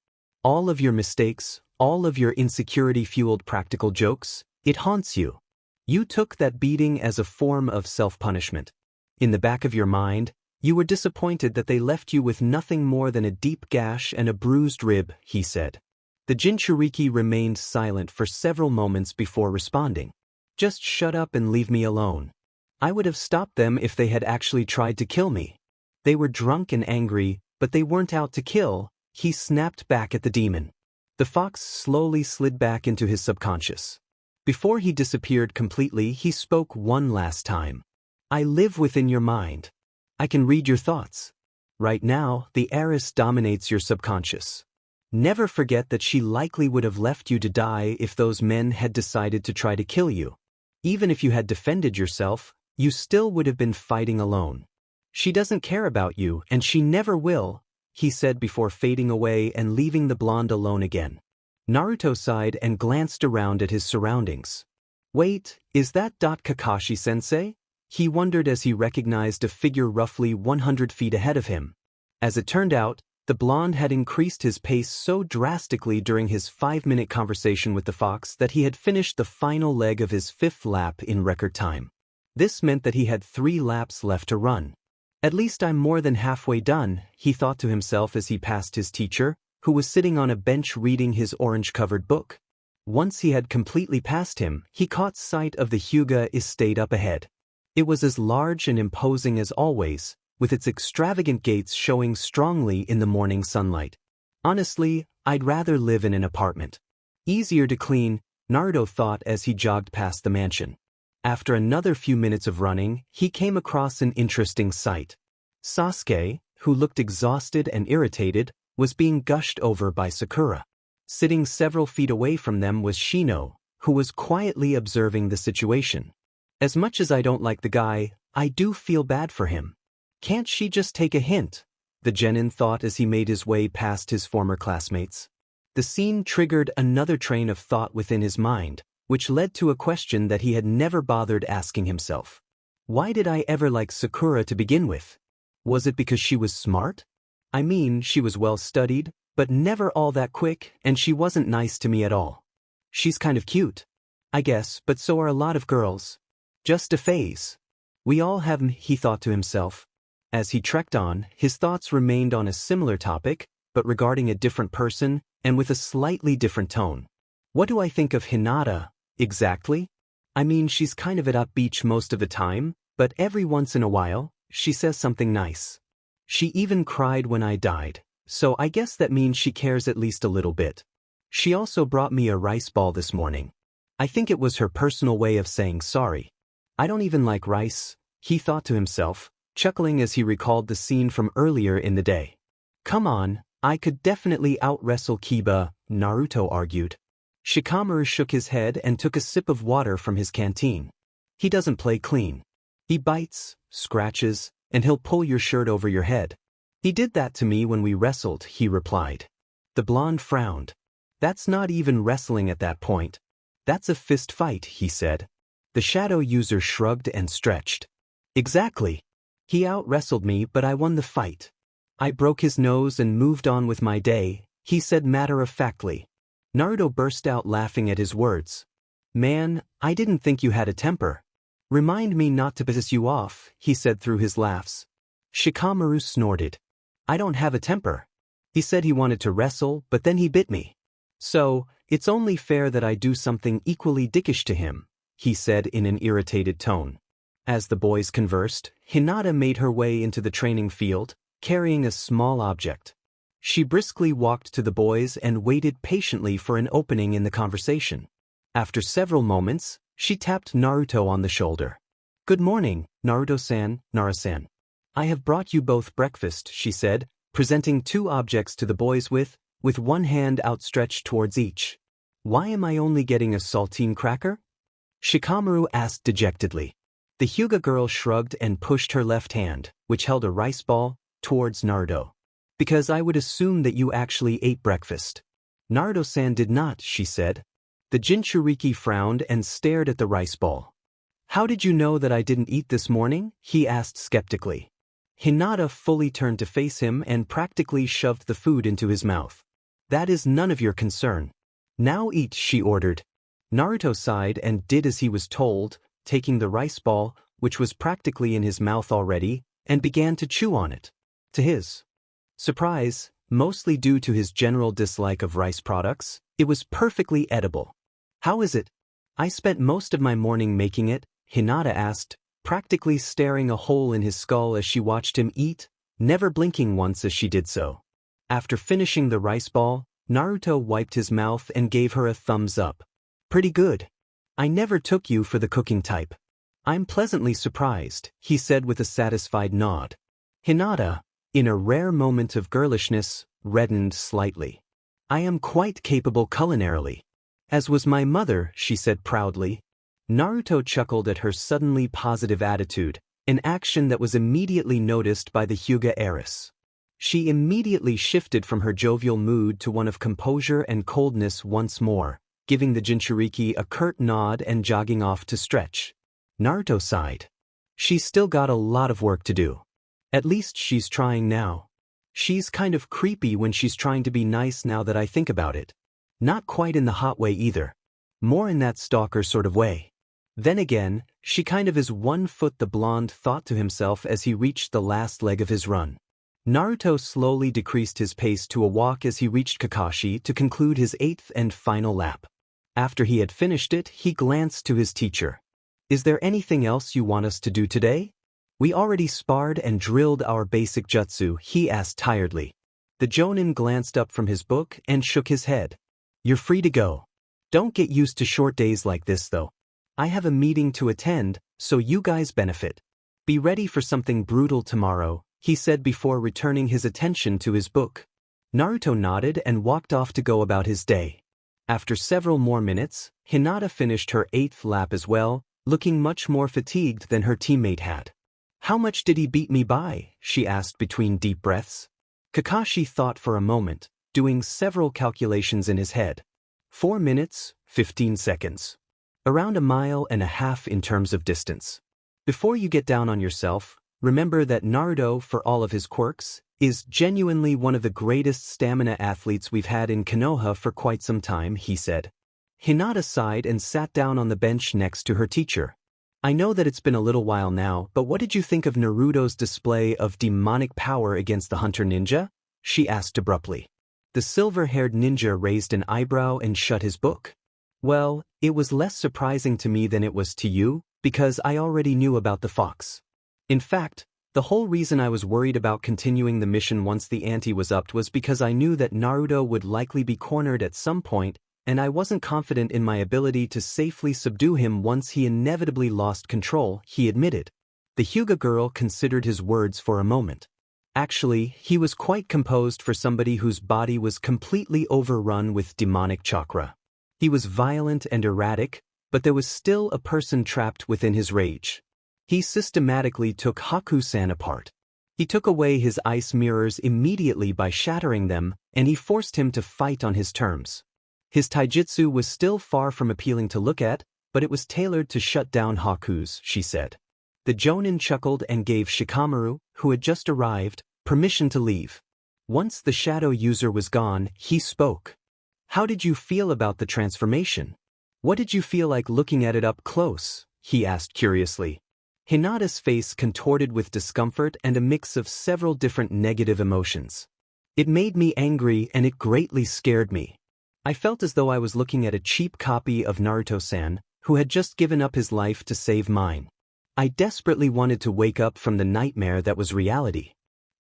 All of your mistakes, all of your insecurity-fueled practical jokes, it haunts you. You took that beating as a form of self-punishment. In the back of your mind, you were disappointed that they left you with nothing more than a deep gash and a bruised rib, he said. The Jinchuriki remained silent for several moments before responding. Just shut up and leave me alone. I would have stopped them if they had actually tried to kill me. They were drunk and angry, but they weren't out to kill, he snapped back at the demon. The fox slowly slid back into his subconscious. Before he disappeared completely, he spoke one last time. I live within your mind. I can read your thoughts. Right now, the heiress dominates your subconscious. Never forget that she likely would have left you to die if those men had decided to try to kill you. Even if you had defended yourself, you still would have been fighting alone. She doesn't care about you, and she never will, he said before fading away and leaving the blonde alone again. Naruto sighed and glanced around at his surroundings. Wait, is that Kakashi-sensei? He wondered as he recognized a figure roughly 100 feet ahead of him. As it turned out, the blonde had increased his pace so drastically during his 5-minute conversation with the fox that he had finished the final leg of his 5th lap in record time. This meant that he had 3 laps left to run. At least I'm more than halfway done, he thought to himself as he passed his teacher, who was sitting on a bench reading his orange-covered book. Once he had completely passed him, he caught sight of the Hyuga estate up ahead. It was as large and imposing as always, with its extravagant gates showing strongly in the morning sunlight. Honestly, I'd rather live in an apartment. Easier to clean, Naruto thought as he jogged past the mansion. After another few minutes of running, he came across an interesting sight. Sasuke, who looked exhausted and irritated, was being gushed over by Sakura. Sitting several feet away from them was Shino, who was quietly observing the situation. As much as I don't like the guy, I do feel bad for him. Can't she just take a hint? The genin thought as he made his way past his former classmates. The scene triggered another train of thought within his mind, which led to a question that he had never bothered asking himself. Why did I ever like Sakura to begin with? Was it because she was smart? I mean, she was well studied, but never all that quick, and she wasn't nice to me at all. She's kind of cute, I guess, but so are a lot of girls. Just a phase. We all have 'em, he thought to himself. As he trekked on, his thoughts remained on a similar topic, but regarding a different person, and with a slightly different tone. What do I think of Hinata, exactly? I mean, she's kind of at up beach most of the time, but every once in a while, she says something nice. She even cried when I died, so I guess that means she cares at least a little bit. She also brought me a rice ball this morning. I think it was her personal way of saying sorry. I don't even like rice, he thought to himself, chuckling as he recalled the scene from earlier in the day. Come on, I could definitely out-wrestle Kiba, Naruto argued. Shikamaru shook his head and took a sip of water from his canteen. He doesn't play clean. He bites, scratches, and he'll pull your shirt over your head. He did that to me when we wrestled, he replied. The blonde frowned. That's not even wrestling at that point. That's a fist fight, he said. The shadow user shrugged and stretched. Exactly. He out-wrestled me, but I won the fight. I broke his nose and moved on with my day, he said matter-of-factly. Naruto burst out laughing at his words. Man, I didn't think you had a temper. Remind me not to piss you off, he said through his laughs. Shikamaru snorted. I don't have a temper. He said he wanted to wrestle, but then he bit me. So, it's only fair that I do something equally dickish to him, he said in an irritated tone. As the boys conversed, Hinata made her way into the training field, carrying a small object. She briskly walked to the boys and waited patiently for an opening in the conversation. After several moments, she tapped Naruto on the shoulder. Good morning, Naruto-san, Nara-san. I have brought you both breakfast, she said, presenting 2 objects to the boys with one hand outstretched towards each. Why am I only getting a saltine cracker? Shikamaru asked dejectedly. The Hyuga girl shrugged and pushed her left hand, which held a rice ball, towards Naruto. Because I would assume that you actually ate breakfast. Naruto-san did not, she said. The Jinchuriki frowned and stared at the rice ball. How did you know that I didn't eat this morning? He asked skeptically. Hinata fully turned to face him and practically shoved the food into his mouth. That is none of your concern. Now eat, she ordered. Naruto sighed and did as he was told, taking the rice ball, which was practically in his mouth already, and began to chew on it. To his surprise, mostly due to his general dislike of rice products, it was perfectly edible. How is it? I spent most of my morning making it, Hinata asked, practically staring a hole in his skull as she watched him eat, never blinking once as she did so. After finishing the rice ball, Naruto wiped his mouth and gave her a thumbs up. Pretty good. I never took you for the cooking type. I'm pleasantly surprised, he said with a satisfied nod. Hinata, in a rare moment of girlishness, reddened slightly. I am quite capable culinarily. As was my mother, she said proudly. Naruto chuckled at her suddenly positive attitude, an action that was immediately noticed by the Hyuga heiress. She immediately shifted from her jovial mood to one of composure and coldness once more, giving the Jinchuriki a curt nod and jogging off to stretch. Naruto sighed. She's still got a lot of work to do. At least she's trying now. She's kind of creepy when she's trying to be nice now that I think about it. Not quite in the hot way either. More in that stalker sort of way. Then again, she kind of is 1 foot, the blonde thought to himself as he reached the last leg of his run. Naruto slowly decreased his pace to a walk as he reached Kakashi to conclude his 8th and final lap. After he had finished it, he glanced to his teacher. Is there anything else you want us to do today? We already sparred and drilled our basic jutsu, he asked tiredly. The Jonin glanced up from his book and shook his head. You're free to go. Don't get used to short days like this though. I have a meeting to attend, so you guys benefit. Be ready for something brutal tomorrow, he said before returning his attention to his book. Naruto nodded and walked off to go about his day. After several more minutes, Hinata finished her 8th lap as well, looking much more fatigued than her teammate had. How much did he beat me by? She asked between deep breaths. Kakashi thought for a moment, doing several calculations in his head. 4 minutes, 15 seconds. Around 1.5 miles in terms of distance. Before you get down on yourself, remember that Naruto, for all of his quirks, is genuinely one of the greatest stamina athletes we've had in Konoha for quite some time, he said. Hinata sighed and sat down on the bench next to her teacher. I know that it's been a little while now, but what did you think of Naruto's display of demonic power against the hunter ninja? She asked abruptly. The silver-haired ninja raised an eyebrow and shut his book. Well, it was less surprising to me than it was to you, because I already knew about the fox. In fact, the whole reason I was worried about continuing the mission once the ante was upped was because I knew that Naruto would likely be cornered at some point, and I wasn't confident in my ability to safely subdue him once he inevitably lost control, he admitted. The Hyuga girl considered his words for a moment. Actually, he was quite composed for somebody whose body was completely overrun with demonic chakra. He was violent and erratic, but there was still a person trapped within his rage. He systematically took Haku-san apart. He took away his ice mirrors immediately by shattering them, and he forced him to fight on his terms. His taijutsu was still far from appealing to look at, but it was tailored to shut down Haku's, she said. The Jonin chuckled and gave Shikamaru, who had just arrived, permission to leave. Once the shadow user was gone, he spoke. How did you feel about the transformation? What did you feel like looking at it up close? He asked curiously. Hinata's face contorted with discomfort and a mix of several different negative emotions. It made me angry and it greatly scared me. I felt as though I was looking at a cheap copy of Naruto-san, who had just given up his life to save mine. I desperately wanted to wake up from the nightmare that was reality.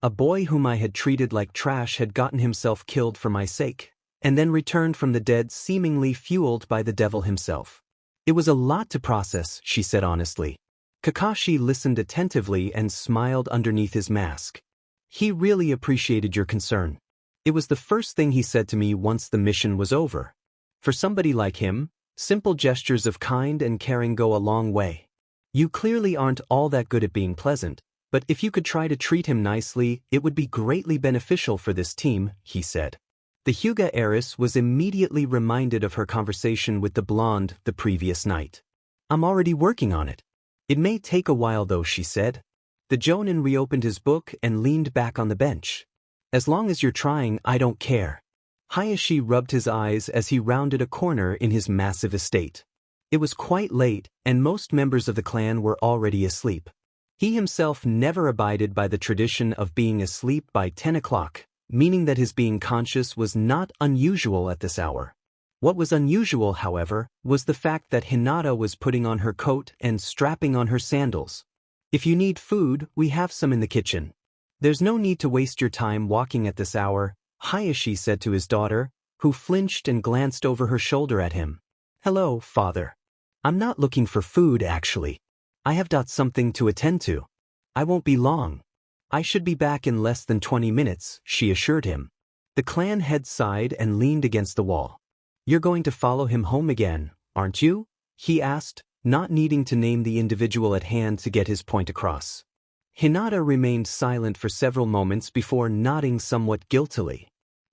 A boy whom I had treated like trash had gotten himself killed for my sake, and then returned from the dead seemingly fueled by the devil himself. It was a lot to process, she said honestly. Kakashi listened attentively and smiled underneath his mask. He really appreciated your concern. It was the first thing he said to me once the mission was over. For somebody like him, simple gestures of kind and caring go a long way. You clearly aren't all that good at being pleasant, But if you could try to treat him nicely, it would be greatly beneficial for this team, he said. The Hyuga heiress was immediately reminded of her conversation with the blonde the previous night. I'm already working on it. It may take a while though, she said. The Jonin reopened his book and leaned back on the bench. As long as you're trying, I don't care. Hayashi rubbed his eyes as he rounded a corner in his massive estate. It was quite late, and most members of the clan were already asleep. He himself never abided by the tradition of being asleep by 10 o'clock, meaning that his being conscious was not unusual at this hour. What was unusual, however, was the fact that Hinata was putting on her coat and strapping on her sandals. If you need food, we have some in the kitchen. There's no need to waste your time walking at this hour, Hayashi said to his daughter, who flinched and glanced over her shoulder at him. Hello, father. I'm not looking for food, actually. I have got something to attend to. I won't be long. I should be back in less than 20 minutes, she assured him. The clan head sighed and leaned against the wall. You're going to follow him home again, aren't you? He asked, not needing to name the individual at hand to get his point across. Hinata remained silent for several moments before nodding somewhat guiltily.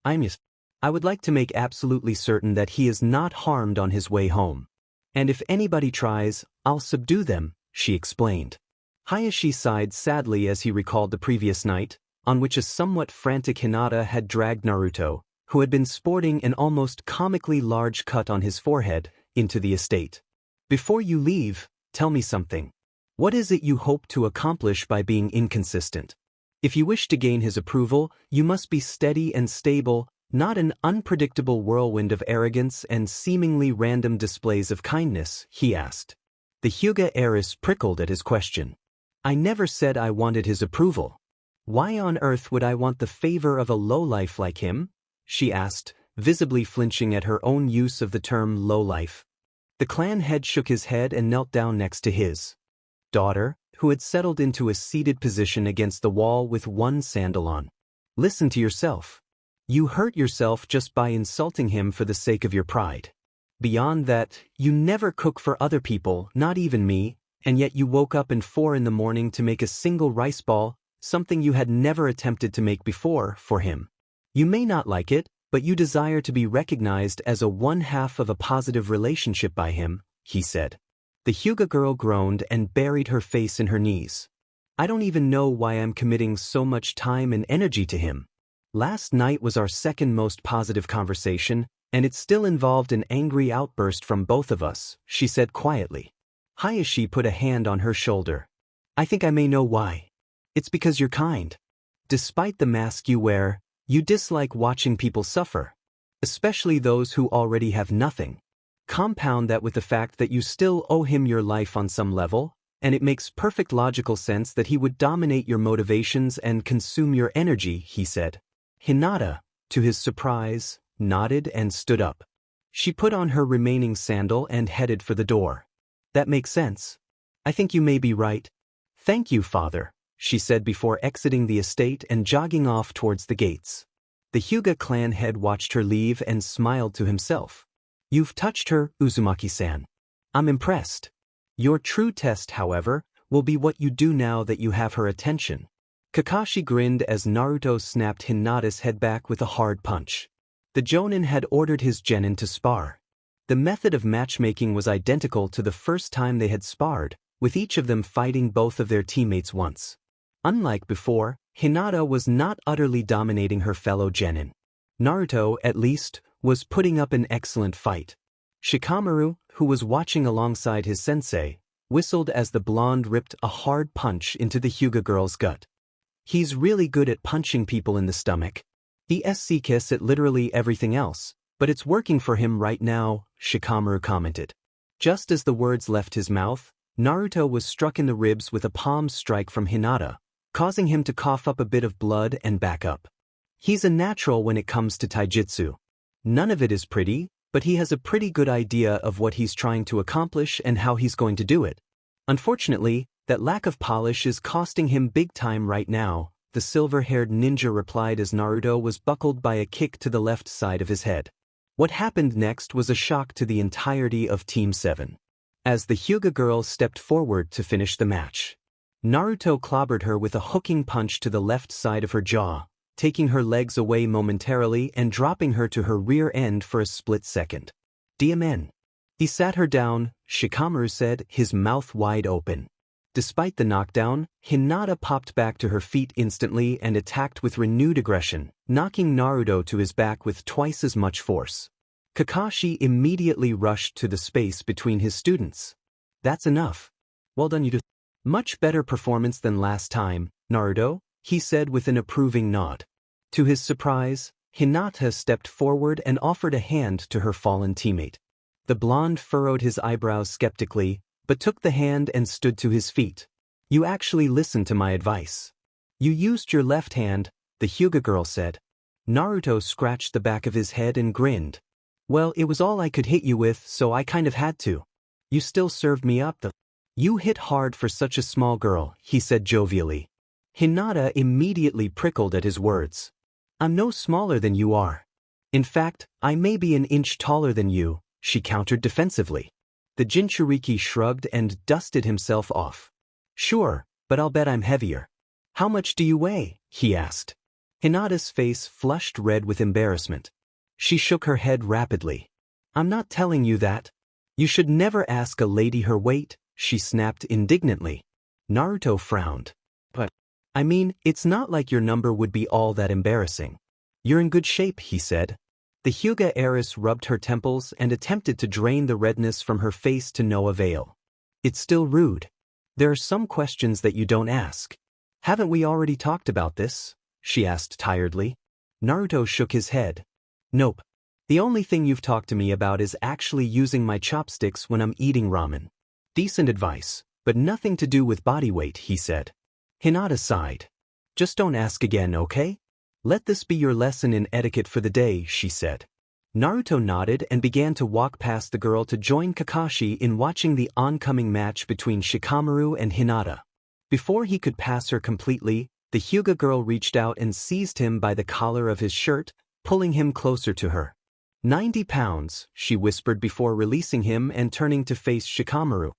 I would like to make absolutely certain that he is not harmed on his way home. And if anybody tries, I'll subdue them, she explained. Hayashi sighed sadly as he recalled the previous night, on which a somewhat frantic Hinata had dragged Naruto, who had been sporting an almost comically large cut on his forehead, into the estate. Before you leave, tell me something. What is it you hope to accomplish by being inconsistent? If you wish to gain his approval, you must be steady and stable, not an unpredictable whirlwind of arrogance and seemingly random displays of kindness, he asked. The Hyuga heiress prickled at his question. I never said I wanted his approval. Why on earth would I want the favor of a lowlife like him? She asked, visibly flinching at her own use of the term lowlife. The clan head shook his head and knelt down next to his daughter, who had settled into a seated position against the wall with one sandal on. Listen to yourself. You hurt yourself just by insulting him for the sake of your pride. Beyond that, you never cook for other people, not even me, and yet you woke up at 4 in the morning to make a single rice ball, something you had never attempted to make before, for him. You may not like it, but you desire to be recognized as a one-half of a positive relationship by him, he said. The Hyuga girl groaned and buried her face in her knees. I don't even know why I'm committing so much time and energy to him. Last night was our second most positive conversation, and it still involved an angry outburst from both of us, she said quietly. Hayashi put a hand on her shoulder. I think I may know why. It's because you're kind. Despite the mask you wear, you dislike watching people suffer, especially those who already have nothing. Compound that with the fact that you still owe him your life on some level, and it makes perfect logical sense that he would dominate your motivations and consume your energy, he said. Hinata, to his surprise, nodded and stood up. She put on her remaining sandal and headed for the door. That makes sense. I think you may be right. Thank you, father, she said before exiting the estate and jogging off towards the gates. The Hyuga clan head watched her leave and smiled to himself. You've touched her, Uzumaki-san. I'm impressed. Your true test, however, will be what you do now that you have her attention. Kakashi grinned as Naruto snapped Hinata's head back with a hard punch. The Jonin had ordered his genin to spar. The method of matchmaking was identical to the first time they had sparred, with each of them fighting both of their teammates once. Unlike before, Hinata was not utterly dominating her fellow genin. Naruto, at least, was putting up an excellent fight. Shikamaru, who was watching alongside his sensei, whistled as the blonde ripped a hard punch into the Hyuga girl's gut. He's really good at punching people in the stomach. He kiss at literally everything else, but it's working for him right now, Shikamaru commented. Just as the words left his mouth, Naruto was struck in the ribs with a palm strike from Hinata, causing him to cough up a bit of blood and back up. He's a natural when it comes to taijutsu. None of it is pretty, but he has a pretty good idea of what he's trying to accomplish and how he's going to do it. Unfortunately, that lack of polish is costing him big time right now, the silver-haired ninja replied as Naruto was buckled by a kick to the left side of his head. What happened next was a shock to the entirety of Team 7. As the Hyuga girl stepped forward to finish the match. Naruto clobbered her with a hooking punch to the left side of her jaw, taking her legs away momentarily and dropping her to her rear end for a split second. DMN. He sat her down, Shikamaru said, his mouth wide open. Despite the knockdown, Hinata popped back to her feet instantly and attacked with renewed aggression, knocking Naruto to his back with twice as much force. Kakashi immediately rushed to the space between his students. That's enough. Well done, you two. Much better performance than last time, Naruto, he said with an approving nod. To his surprise, Hinata stepped forward and offered a hand to her fallen teammate. The blonde furrowed his eyebrows skeptically, but took the hand and stood to his feet. You actually listened to my advice. You used your left hand, the Hyuga girl said. Naruto scratched the back of his head and grinned. Well, it was all I could hit you with, so I kind of had to. You still served me up the... You hit hard for such a small girl, he said jovially. Hinata immediately prickled at his words. I'm no smaller than you are. In fact, I may be an inch taller than you, she countered defensively. The Jinchuriki shrugged and dusted himself off. Sure, but I'll bet I'm heavier. How much do you weigh? He asked. Hinata's face flushed red with embarrassment. She shook her head rapidly. I'm not telling you that. You should never ask a lady her weight, she snapped indignantly. Naruto frowned. But, I mean, it's not like your number would be all that embarrassing. You're in good shape, he said. The Hyuga heiress rubbed her temples and attempted to drain the redness from her face to no avail. It's still rude. There are some questions that you don't ask. Haven't we already talked about this? She asked tiredly. Naruto shook his head. Nope. The only thing you've talked to me about is actually using my chopsticks when I'm eating ramen. Decent advice, but nothing to do with body weight, he said. Hinata sighed. Just don't ask again, okay? Let this be your lesson in etiquette for the day, she said. Naruto nodded and began to walk past the girl to join Kakashi in watching the oncoming match between Shikamaru and Hinata. Before he could pass her completely, the Hyuga girl reached out and seized him by the collar of his shirt, pulling him closer to her. 90 pounds, she whispered before releasing him and turning to face Shikamaru.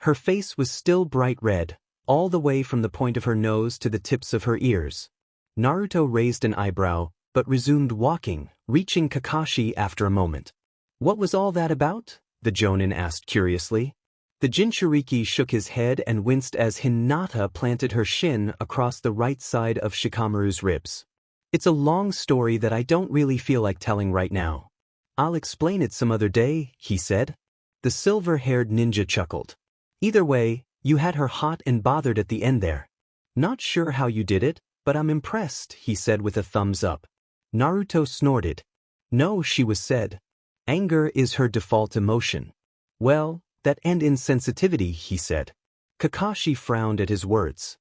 Her face was still bright red, all the way from the point of her nose to the tips of her ears. Naruto raised an eyebrow, but resumed walking, reaching Kakashi after a moment. What was all that about? The Jonin asked curiously. The Jinchuriki shook his head and winced as Hinata planted her shin across the right side of Shikamaru's ribs. It's a long story that I don't really feel like telling right now. I'll explain it some other day, he said. The silver-haired ninja chuckled. Either way, you had her hot and bothered at the end there. Not sure how you did it, but I'm impressed, he said with a thumbs up. Naruto snorted. No, she was said. Anger is her default emotion. Well, that and insensitivity, he said. Kakashi frowned at his words.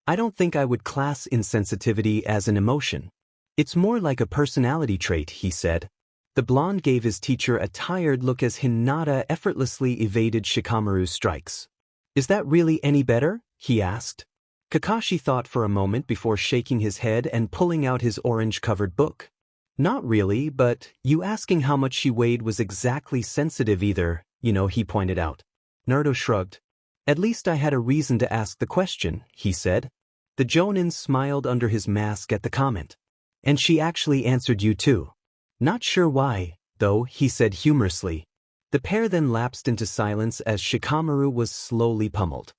I don't think I would class insensitivity as an emotion. It's more like a personality trait, he said. The blonde gave his teacher a tired look as Hinata effortlessly evaded Shikamaru's strikes. Is that really any better? He asked. Kakashi thought for a moment before shaking his head and pulling out his orange-covered book. Not really, but you asking how much she weighed was exactly sensitive either, he pointed out. Naruto shrugged. At least I had a reason to ask the question, he said. The Jonin smiled under his mask at the comment. And she actually answered you too. Not sure why, though, he said humorously. The pair then lapsed into silence as Shikamaru was slowly pummeled.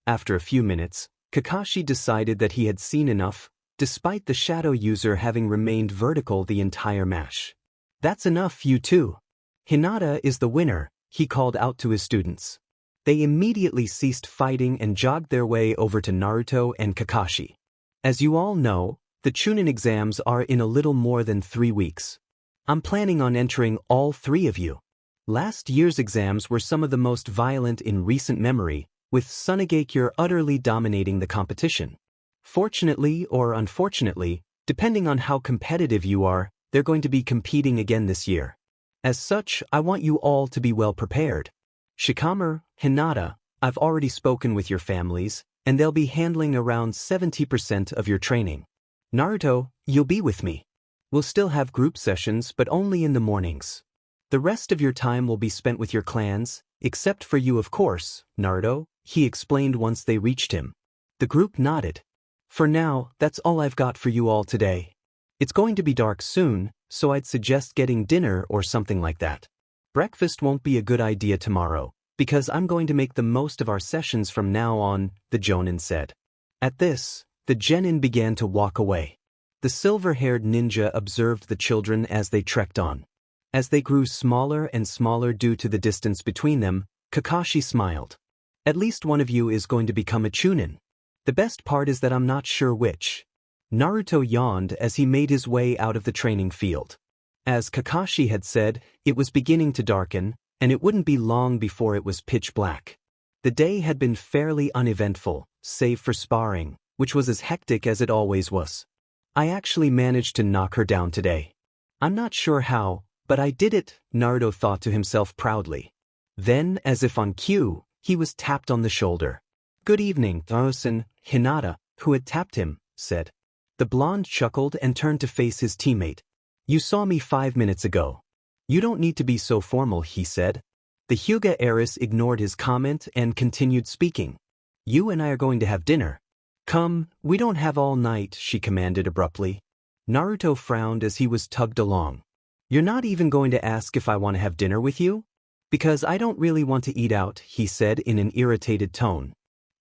After a few minutes, Kakashi decided that he had seen enough, despite the shadow user having remained vertical the entire match. That's enough, you two. Hinata is the winner, he called out to his students. They immediately ceased fighting and jogged their way over to Naruto and Kakashi. As you all know, the Chunin exams are in a little more than 3 weeks. I'm planning on entering all 3 of you. Last year's exams were some of the most violent in recent memory, with Sunagakure utterly dominating the competition. Fortunately or unfortunately, depending on how competitive you are, they're going to be competing again this year. As such, I want you all to be well prepared. Shikamaru, Hinata, I've already spoken with your families, and they'll be handling around 70% of your training. Naruto, you'll be with me. We'll still have group sessions, but only in the mornings. The rest of your time will be spent with your clans, except for you of course, Naruto, he explained once they reached him. The group nodded. For now, that's all I've got for you all today. It's going to be dark soon, so I'd suggest getting dinner or something like that. Breakfast won't be a good idea tomorrow, because I'm going to make the most of our sessions from now on, the Jonin said. At this, the genin began to walk away. The silver-haired ninja observed the children as they trekked on. As they grew smaller and smaller due to the distance between them, Kakashi smiled. At least one of you is going to become a chunin. The best part is that I'm not sure which. Naruto yawned as he made his way out of the training field. As Kakashi had said, it was beginning to darken, and it wouldn't be long before it was pitch black. The day had been fairly uneventful, save for sparring, which was as hectic as it always was. I actually managed to knock her down today. I'm not sure how, but I did it, Naruto thought to himself proudly. Then, as if on cue, he was tapped on the shoulder. Good evening, Taro-san, Hinata, who had tapped him, said. The blonde chuckled and turned to face his teammate. You saw me 5 minutes ago. You don't need to be so formal, he said. The Hyuga heiress ignored his comment and continued speaking. You and I are going to have dinner. Come, we don't have all night, she commanded abruptly. Naruto frowned as he was tugged along. You're not even going to ask if I want to have dinner with you? Because I don't really want to eat out, he said in an irritated tone.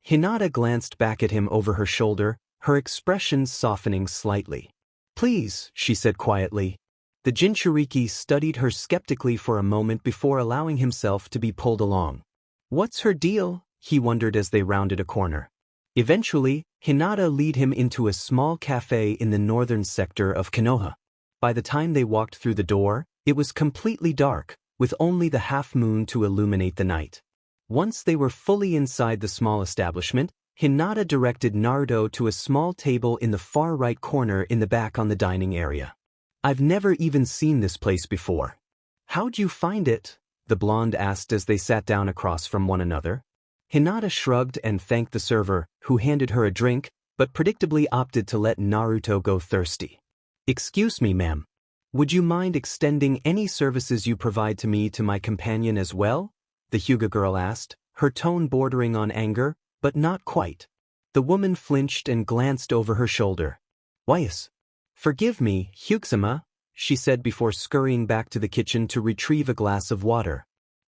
Hinata glanced back at him over her shoulder, her expression softening slightly. Please, she said quietly. The Jinchuriki studied her skeptically for a moment before allowing himself to be pulled along. What's her deal? He wondered as they rounded a corner. Eventually, Hinata led him into a small cafe in the northern sector of Konoha. By the time they walked through the door, it was completely dark, with only the half-moon to illuminate the night. Once they were fully inside the small establishment, Hinata directed Naruto to a small table in the far right corner in the back on the dining area. I've never even seen this place before. How'd you find it? The blonde asked as they sat down across from one another. Hinata shrugged and thanked the server, who handed her a drink, but predictably opted to let Naruto go thirsty. Excuse me, ma'am. Would you mind extending any services you provide to me to my companion as well? The Hyuga girl asked, her tone bordering on anger, but not quite. The woman flinched and glanced over her shoulder. Why's? Forgive me, Hyuga-sama, she said before scurrying back to the kitchen to retrieve a glass of water.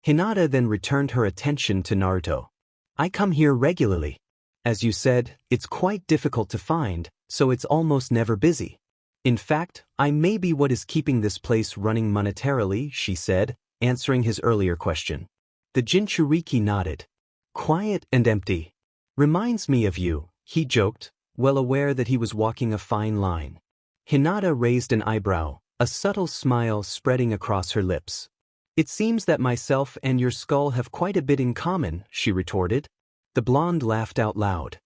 Hinata then returned her attention to Naruto. I come here regularly. As you said, it's quite difficult to find, so it's almost never busy. In fact, I may be what is keeping this place running monetarily, she said, answering his earlier question. The Jinchuriki nodded. Quiet and empty. Reminds me of you, he joked, well aware that he was walking a fine line. Hinata raised an eyebrow, a subtle smile spreading across her lips. It seems that myself and your skull have quite a bit in common, she retorted. The blonde laughed out loud.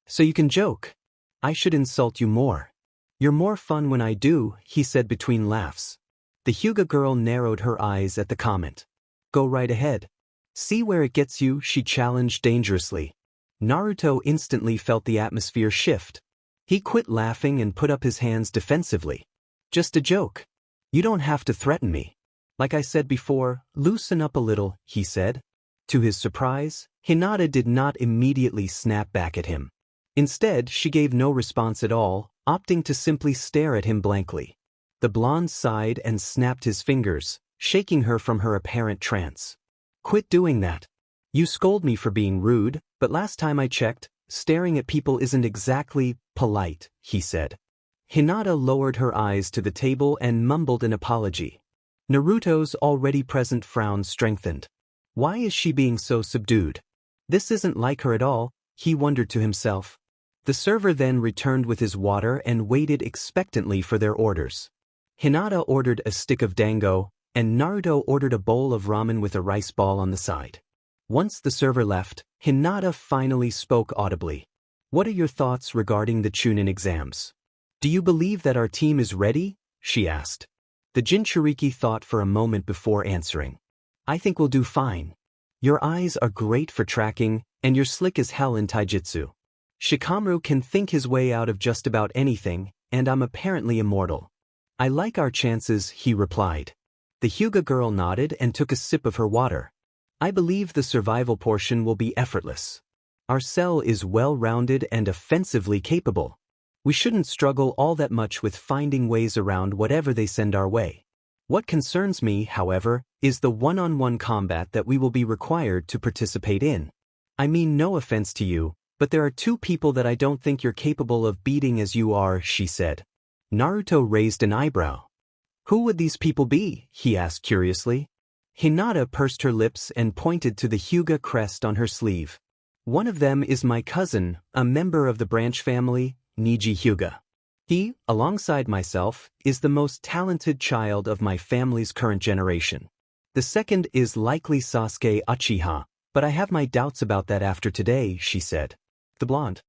So you can joke. I should insult you more. You're more fun when I do, he said between laughs. The Hyuga girl narrowed her eyes at the comment. Go right ahead. See where it gets you, she challenged dangerously. Naruto instantly felt the atmosphere shift. He quit laughing and put up his hands defensively. Just a joke. You don't have to threaten me. Like I said before, loosen up a little, he said. To his surprise, Hinata did not immediately snap back at him. Instead, she gave no response at all, opting to simply stare at him blankly. The blonde sighed and snapped his fingers, shaking her from her apparent trance. Quit doing that. You scold me for being rude, but last time I checked, staring at people isn't exactly polite, he said. Hinata lowered her eyes to the table and mumbled an apology. Naruto's already present frown strengthened. Why is she being so subdued? This isn't like her at all, he wondered to himself. The server then returned with his water and waited expectantly for their orders. Hinata ordered a stick of dango, and Naruto ordered a bowl of ramen with a rice ball on the side. Once the server left, Hinata finally spoke audibly. What are your thoughts regarding the Chunin exams? Do you believe that our team is ready? She asked. The Jinchuriki thought for a moment before answering. I think we'll do fine. Your eyes are great for tracking, and you're slick as hell in taijutsu. Shikamaru can think his way out of just about anything, and I'm apparently immortal. I like our chances, he replied. The Hyuga girl nodded and took a sip of her water. I believe the survival portion will be effortless. Our cell is well-rounded and offensively capable. We shouldn't struggle all that much with finding ways around whatever they send our way. What concerns me, however, is the one-on-one combat that we will be required to participate in. I mean no offense to you, but there are two people that I don't think you're capable of beating as you are, she said. Naruto raised an eyebrow. Who would these people be? He asked curiously. Hinata pursed her lips and pointed to the Hyuga crest on her sleeve. One of them is my cousin, a member of the branch family, Neji Hyuga. He, alongside myself, is the most talented child of my family's current generation. The second is likely Sasuke Uchiha, but I have my doubts about that after today, she said. The blonde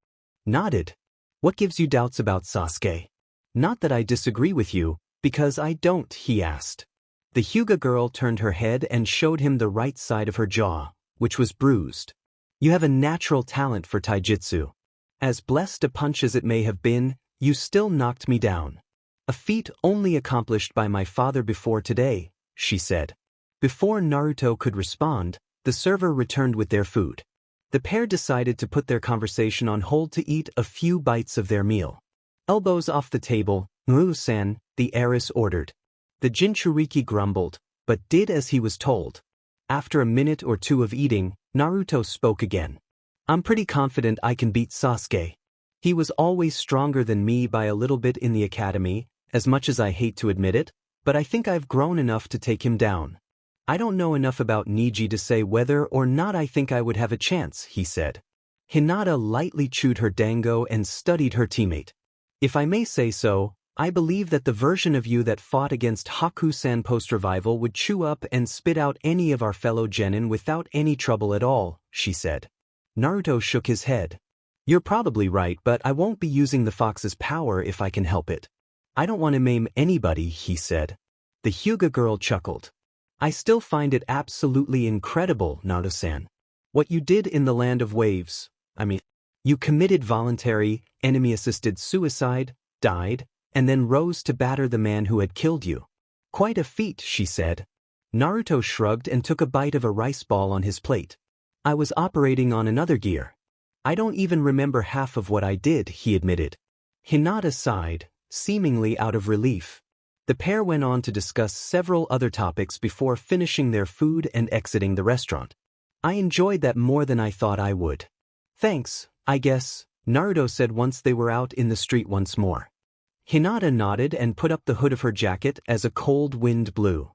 nodded. What gives you doubts about Sasuke? Not that I disagree with you, because I don't, he asked. The Hyuga girl turned her head and showed him the right side of her jaw, which was bruised. You have a natural talent for taijutsu. As blessed a punch as it may have been, you still knocked me down. A feat only accomplished by my father before today, she said. Before Naruto could respond, the server returned with their food. The pair decided to put their conversation on hold to eat a few bites of their meal. Elbows off the table, Naru-san, the heiress ordered. The Jinchuriki grumbled, but did as he was told. After a minute or two of eating, Naruto spoke again. I'm pretty confident I can beat Sasuke. He was always stronger than me by a little bit in the academy, as much as I hate to admit it, but I think I've grown enough to take him down. I don't know enough about Neji to say whether or not I think I would have a chance, he said. Hinata lightly chewed her dango and studied her teammate. If I may say so, I believe that the version of you that fought against Haku-san post-revival would chew up and spit out any of our fellow genin without any trouble at all, she said. Naruto shook his head. You're probably right, but I won't be using the fox's power if I can help it. I don't want to maim anybody, he said. The Hyuga girl chuckled. I still find it absolutely incredible, Naruto-san. What you did in the Land of Waves, you committed voluntary, enemy-assisted suicide, died, and then rose to batter the man who had killed you. Quite a feat, she said. Naruto shrugged and took a bite of a rice ball on his plate. I was operating on another gear. I don't even remember half of what I did, he admitted. Hinata sighed, seemingly out of relief. The pair went on to discuss several other topics before finishing their food and exiting the restaurant. I enjoyed that more than I thought I would. Thanks, I guess, Naruto said once they were out in the street once more. Hinata nodded and put up the hood of her jacket as a cold wind blew.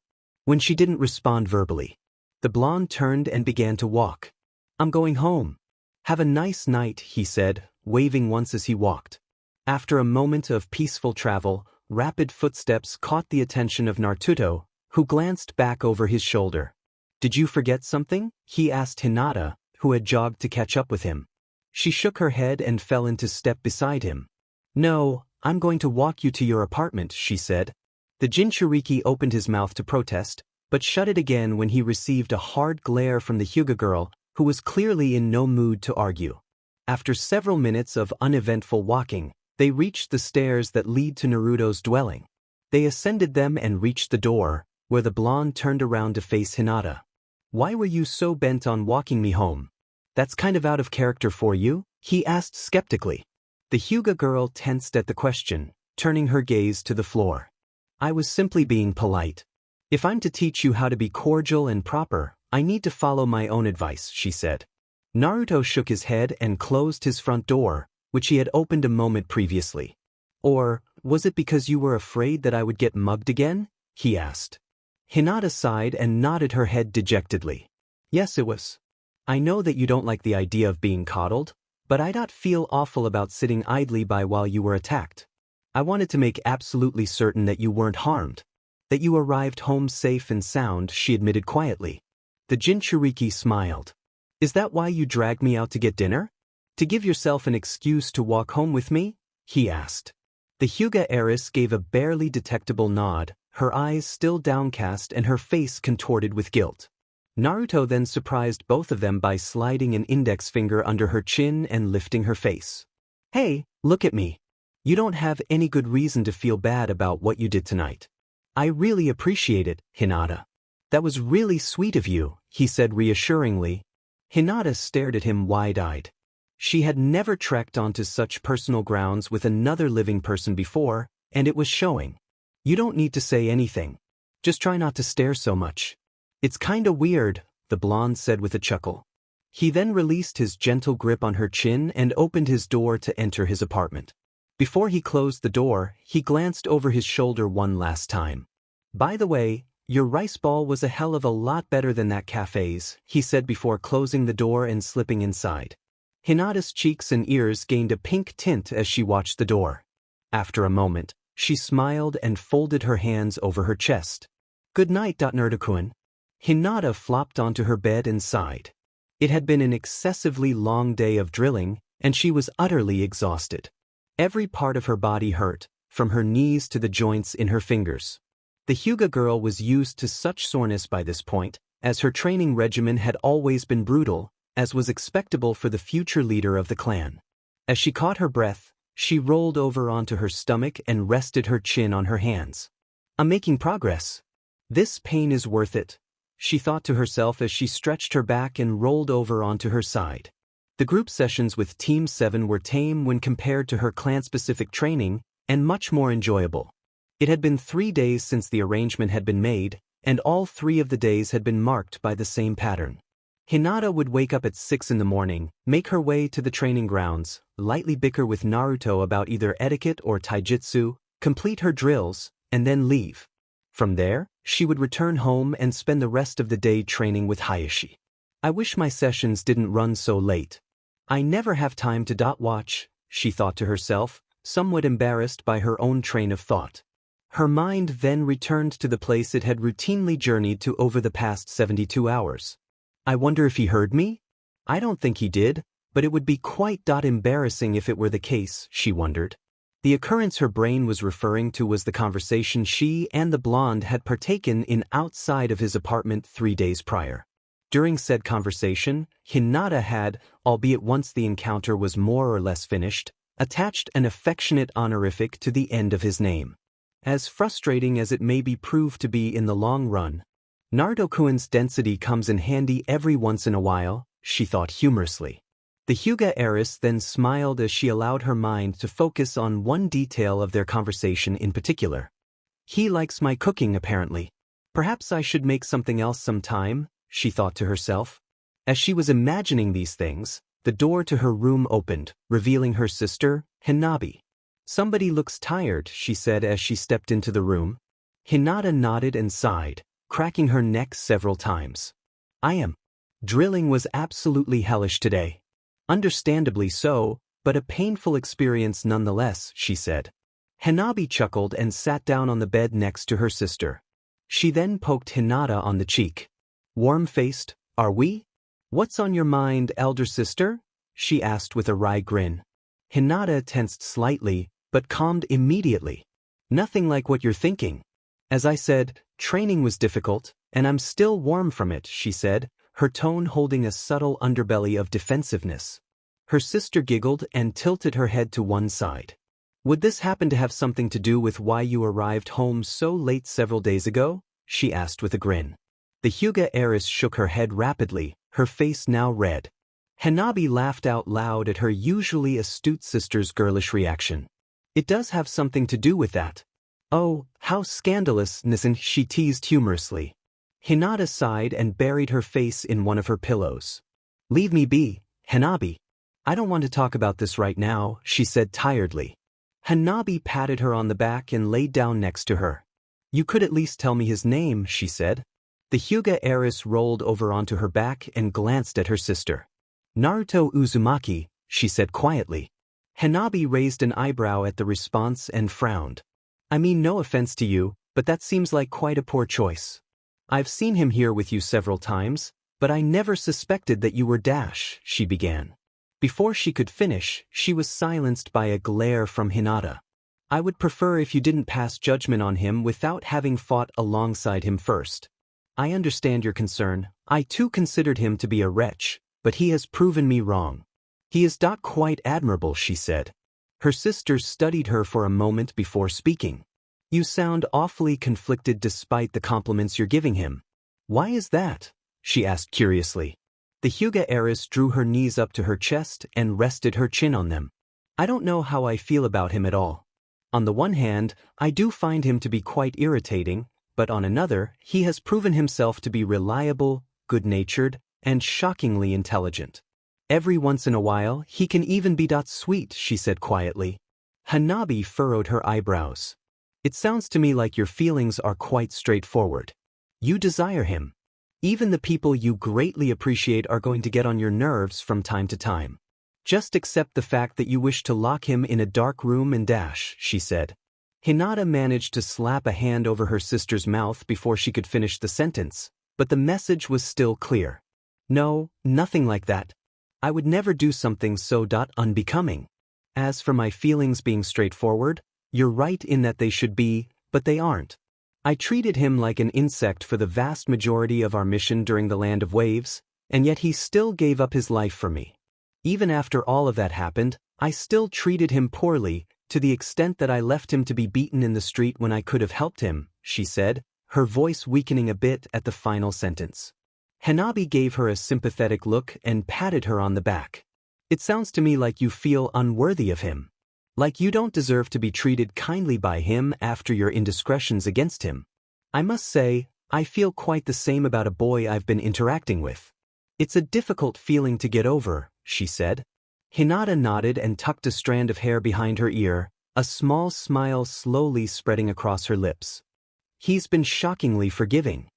When she didn't respond verbally, the blonde turned and began to walk. I'm going home. Have a nice night, he said, waving once as he walked. After a moment of peaceful travel, rapid footsteps caught the attention of Naruto, who glanced back over his shoulder. Did you forget something? He asked Hinata, who had jogged to catch up with him. She shook her head and fell into step beside him. No, I'm going to walk you to your apartment, she said. The Jinchuriki opened his mouth to protest, but shut it again when he received a hard glare from the Hyuga girl, who was clearly in no mood to argue. After several minutes of uneventful walking, they reached the stairs that lead to Naruto's dwelling. They ascended them and reached the door, where the blonde turned around to face Hinata. Why were you so bent on walking me home? That's kind of out of character for you? He asked skeptically. The Hyuga girl tensed at the question, turning her gaze to the floor. I was simply being polite. If I'm to teach you how to be cordial and proper, I need to follow my own advice, she said. Naruto shook his head and closed his front door, which he had opened a moment previously. Or, was it because you were afraid that I would get mugged again? He asked. Hinata sighed and nodded her head dejectedly. Yes, it was. I know that you don't like the idea of being coddled, but I don't feel awful about sitting idly by while you were attacked. I wanted to make absolutely certain that you weren't harmed. That you arrived home safe and sound, she admitted quietly. The Jinchuriki smiled. Is that why you dragged me out to get dinner? To give yourself an excuse to walk home with me? He asked. The Hyuga heiress gave a barely detectable nod, her eyes still downcast and her face contorted with guilt. Naruto then surprised both of them by sliding an index finger under her chin and lifting her face. Hey, look at me. You don't have any good reason to feel bad about what you did tonight. I really appreciate it, Hinata. That was really sweet of you, he said reassuringly. Hinata stared at him wide-eyed. She had never trekked onto such personal grounds with another living person before, and it was showing. You don't need to say anything. Just try not to stare so much. It's kinda weird, the blonde said with a chuckle. He then released his gentle grip on her chin and opened his door to enter his apartment. Before he closed the door, he glanced over his shoulder one last time. By the way, your rice ball was a hell of a lot better than that cafe's, he said before closing the door and slipping inside. Hinata's cheeks and ears gained a pink tint as she watched the door. After a moment, she smiled and folded her hands over her chest. Good night, Naruto-kun. Hinata flopped onto her bed and sighed. It had been an excessively long day of drilling, and she was utterly exhausted. Every part of her body hurt, from her knees to the joints in her fingers. The Hyuga girl was used to such soreness by this point, as her training regimen had always been brutal, as was expectable for the future leader of the clan. As she caught her breath, she rolled over onto her stomach and rested her chin on her hands. I'm making progress. This pain is worth it, she thought to herself as she stretched her back and rolled over onto her side. The group sessions with Team 7 were tame when compared to her clan-specific training, and much more enjoyable. It had been 3 days since the arrangement had been made, and all 3 of the days had been marked by the same pattern. Hinata would wake up at 6 in the morning, make her way to the training grounds, lightly bicker with Naruto about either etiquette or taijutsu, complete her drills, and then leave. From there, she would return home and spend the rest of the day training with Hayashi. I wish my sessions didn't run so late. I never have time to watch, she thought to herself, somewhat embarrassed by her own train of thought. Her mind then returned to the place it had routinely journeyed to over the past 72 hours. I wonder if he heard me? I don't think he did, but it would be quite embarrassing if it were the case, she wondered. The occurrence her brain was referring to was the conversation she and the blonde had partaken in outside of his apartment 3 days prior. During said conversation, Hinata had, albeit once the encounter was more or less finished, attached an affectionate honorific to the end of his name. As frustrating as it may be proved to be in the long run, Naruto-kun's density comes in handy every once in a while, she thought humorously. The Hyuga heiress then smiled as she allowed her mind to focus on one detail of their conversation in particular. He likes my cooking apparently. Perhaps I should make something else sometime, she thought to herself. As she was imagining these things, the door to her room opened, revealing her sister, Hinabi. Somebody looks tired, she said as she stepped into the room. Hinata nodded and sighed, cracking her neck several times. I am. Drilling was absolutely hellish today. Understandably so, but a painful experience nonetheless, she said. Hinabi chuckled and sat down on the bed next to her sister. She then poked Hinata on the cheek. Warm-faced, are we? What's on your mind, elder sister? She asked with a wry grin. Hinata tensed slightly, but calmed immediately. Nothing like what you're thinking. As I said, training was difficult, and I'm still warm from it, she said, her tone holding a subtle underbelly of defensiveness. Her sister giggled and tilted her head to one side. Would this happen to have something to do with why you arrived home so late several days ago? She asked with a grin. The Hyuga heiress shook her head rapidly, her face now red. Hinabi laughed out loud at her usually astute sister's girlish reaction. It does have something to do with that. Oh, how scandalous, Nissen, she teased humorously. Hinata sighed and buried her face in one of her pillows. Leave me be, Hinabi. I don't want to talk about this right now, she said tiredly. Hinabi patted her on the back and laid down next to her. You could at least tell me his name, she said. The Hyuga heiress rolled over onto her back and glanced at her sister. Naruto Uzumaki, she said quietly. Hinabi raised an eyebrow at the response and frowned. I mean no offense to you, but that seems like quite a poor choice. I've seen him here with you several times, but I never suspected that you were Dash, she began. Before she could finish, she was silenced by a glare from Hinata. I would prefer if you didn't pass judgment on him without having fought alongside him first. I understand your concern. I too considered him to be a wretch, but he has proven me wrong. He is not quite admirable, she said. Her sister studied her for a moment before speaking. You sound awfully conflicted despite the compliments you're giving him. Why is that? She asked curiously. The Hyuga heiress drew her knees up to her chest and rested her chin on them. I don't know how I feel about him at all. On the one hand, I do find him to be quite irritating, but on another, he has proven himself to be reliable, good-natured, and shockingly intelligent. Every once in a while, he can even be sweet, she said quietly. Hanabi furrowed her eyebrows. It sounds to me like your feelings are quite straightforward. You desire him. Even the people you greatly appreciate are going to get on your nerves from time to time. Just accept the fact that you wish to lock him in a dark room and dash, she said. Hinata managed to slap a hand over her sister's mouth before she could finish the sentence, but the message was still clear. No, nothing like that. I would never do something so unbecoming. As for my feelings being straightforward, you're right in that they should be, but they aren't. I treated him like an insect for the vast majority of our mission during the Land of Waves, and yet he still gave up his life for me. Even after all of that happened, I still treated him poorly, to the extent that I left him to be beaten in the street when I could have helped him, she said, her voice weakening a bit at the final sentence. Hanabi gave her a sympathetic look and patted her on the back. It sounds to me like you feel unworthy of him. Like you don't deserve to be treated kindly by him after your indiscretions against him. I must say, I feel quite the same about a boy I've been interacting with. It's a difficult feeling to get over, she said. Hinata nodded and tucked a strand of hair behind her ear, a small smile slowly spreading across her lips. He's been shockingly forgiving.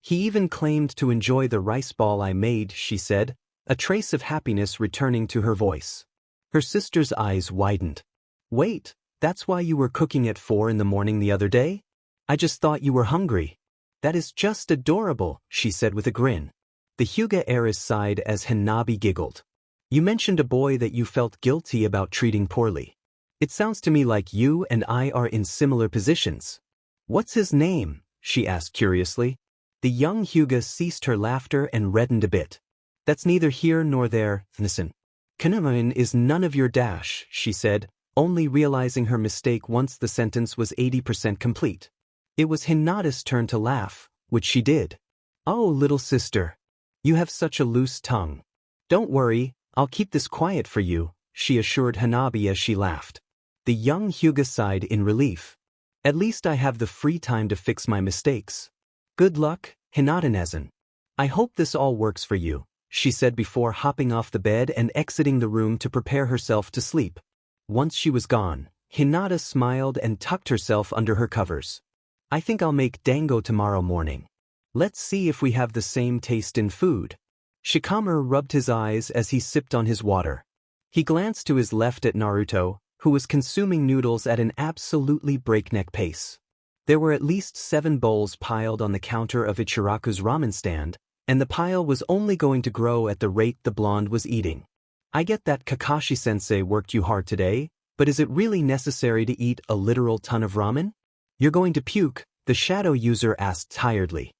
He even claimed to enjoy the rice ball I made, she said, a trace of happiness returning to her voice. Her sister's eyes widened. Wait, that's why you were cooking at 4 in the morning the other day? I just thought you were hungry. That is just adorable, she said with a grin. The Hyuga heiress sighed as Hanabi giggled. You mentioned a boy that you felt guilty about treating poorly. It sounds to me like you and I are in similar positions. What's his name? She asked curiously. The young Hyuga ceased her laughter and reddened a bit. That's neither here nor there, listen. Kunoichi is none of your dash, she said, only realizing her mistake once the sentence was 80% complete. It was Hinata's turn to laugh, which she did. Oh, little sister. You have such a loose tongue. Don't worry, I'll keep this quiet for you, she assured Hanabi as she laughed. The young Hyuga sighed in relief. At least I have the free time to fix my mistakes. Good luck, Hinata-san. I hope this all works for you, she said before hopping off the bed and exiting the room to prepare herself to sleep. Once she was gone, Hinata smiled and tucked herself under her covers. I think I'll make dango tomorrow morning. Let's see if we have the same taste in food. Shikamaru rubbed his eyes as he sipped on his water. He glanced to his left at Naruto, who was consuming noodles at an absolutely breakneck pace. There were at least 7 bowls piled on the counter of Ichiraku's ramen stand, and the pile was only going to grow at the rate the blonde was eating. I get that Kakashi-sensei worked you hard today, but is it really necessary to eat a literal ton of ramen? You're going to puke, the shadow user asked tiredly.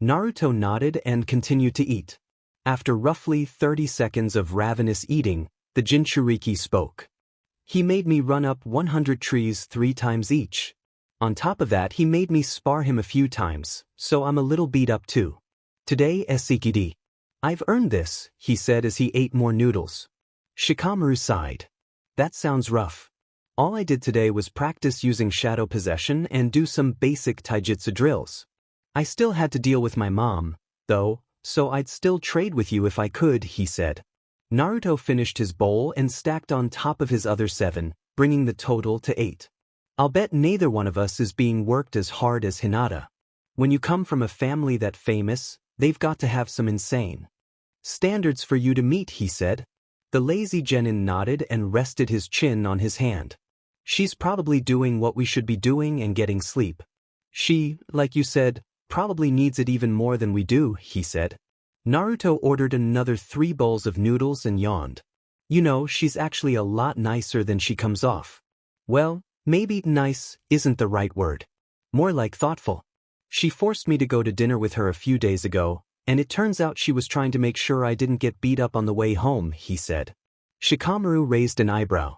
Naruto nodded and continued to eat. After roughly 30 seconds of ravenous eating, the Jinchuriki spoke. He made me run up 100 trees 3 times each. On top of that, he made me spar him a few times, so I'm a little beat up too. Today, Sekidi. I've earned this, he said as he ate more noodles. Shikamaru sighed. That sounds rough. All I did today was practice using shadow possession and do some basic taijutsu drills. I still had to deal with my mom, though, so I'd still trade with you if I could, he said. Naruto finished his bowl and stacked on top of his other 7, bringing the total to 8. I'll bet neither one of us is being worked as hard as Hinata. When you come from a family that famous, they've got to have some insane standards for you to meet, he said. The lazy genin nodded and rested his chin on his hand. She's probably doing what we should be doing and getting sleep. She, like you said, probably needs it even more than we do, he said. Naruto ordered another 3 bowls of noodles and yawned. You know, she's actually a lot nicer than she comes off. Well, maybe nice isn't the right word. More like thoughtful. She forced me to go to dinner with her a few days ago, and it turns out she was trying to make sure I didn't get beat up on the way home, he said. Shikamaru raised an eyebrow.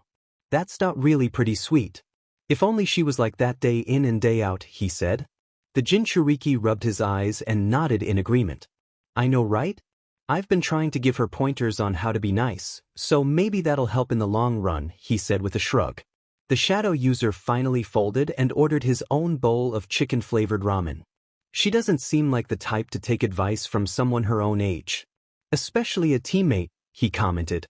That's not really pretty sweet. If only she was like that day in and day out, he said. The Jinchuriki rubbed his eyes and nodded in agreement. I know, right? I've been trying to give her pointers on how to be nice, so maybe that'll help in the long run, he said with a shrug. The shadow user finally folded and ordered his own bowl of chicken-flavored ramen. She doesn't seem like the type to take advice from someone her own age. Especially a teammate, he commented.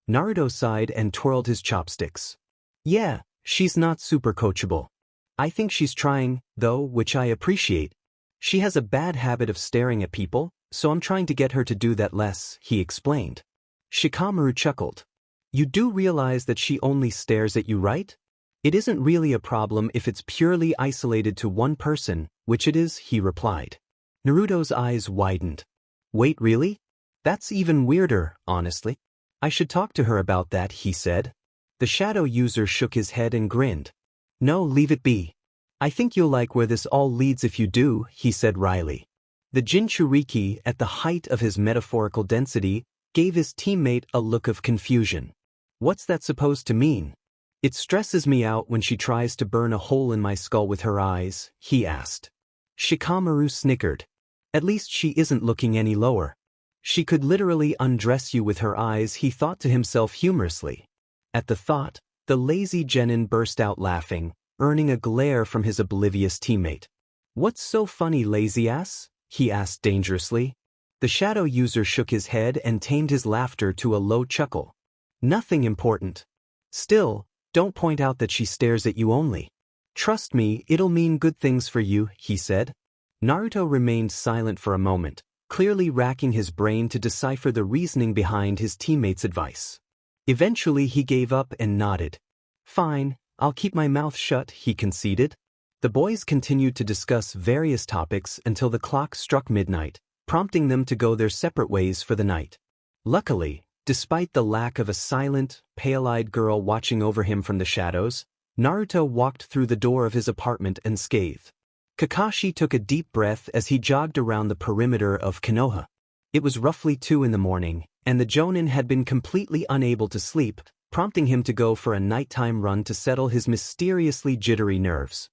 Naruto sighed and twirled his chopsticks. Yeah, she's not super coachable. I think she's trying, though, which I appreciate. She has a bad habit of staring at people, so I'm trying to get her to do that less, he explained. Shikamaru chuckled. You do realize that she only stares at you, right? It isn't really a problem if it's purely isolated to one person, which it is, he replied. Naruto's eyes widened. Wait, really? That's even weirder, honestly. I should talk to her about that, he said. The shadow user shook his head and grinned. No, leave it be. I think you'll like where this all leads if you do, he said wryly. The Jinchuriki, at the height of his metaphorical density, gave his teammate a look of confusion. What's that supposed to mean? It stresses me out when she tries to burn a hole in my skull with her eyes, he asked. Shikamaru snickered. At least she isn't looking any lower. She could literally undress you with her eyes, he thought to himself humorously. At the thought, the lazy genin burst out laughing, earning a glare from his oblivious teammate. What's so funny, lazy ass? He asked dangerously. The shadow user shook his head and tamed his laughter to a low chuckle. Nothing important. Still, don't point out that she stares at you only. Trust me, it'll mean good things for you, he said. Naruto remained silent for a moment, clearly racking his brain to decipher the reasoning behind his teammate's advice. Eventually he gave up and nodded. Fine, I'll keep my mouth shut, he conceded. The boys continued to discuss various topics until the clock struck midnight, prompting them to go their separate ways for the night. Luckily, despite the lack of a silent, pale-eyed girl watching over him from the shadows, Naruto walked through the door of his apartment unscathed. Kakashi took a deep breath as he jogged around the perimeter of Konoha. It was roughly 2 a.m, and the Jonin had been completely unable to sleep, prompting him to go for a nighttime run to settle his mysteriously jittery nerves.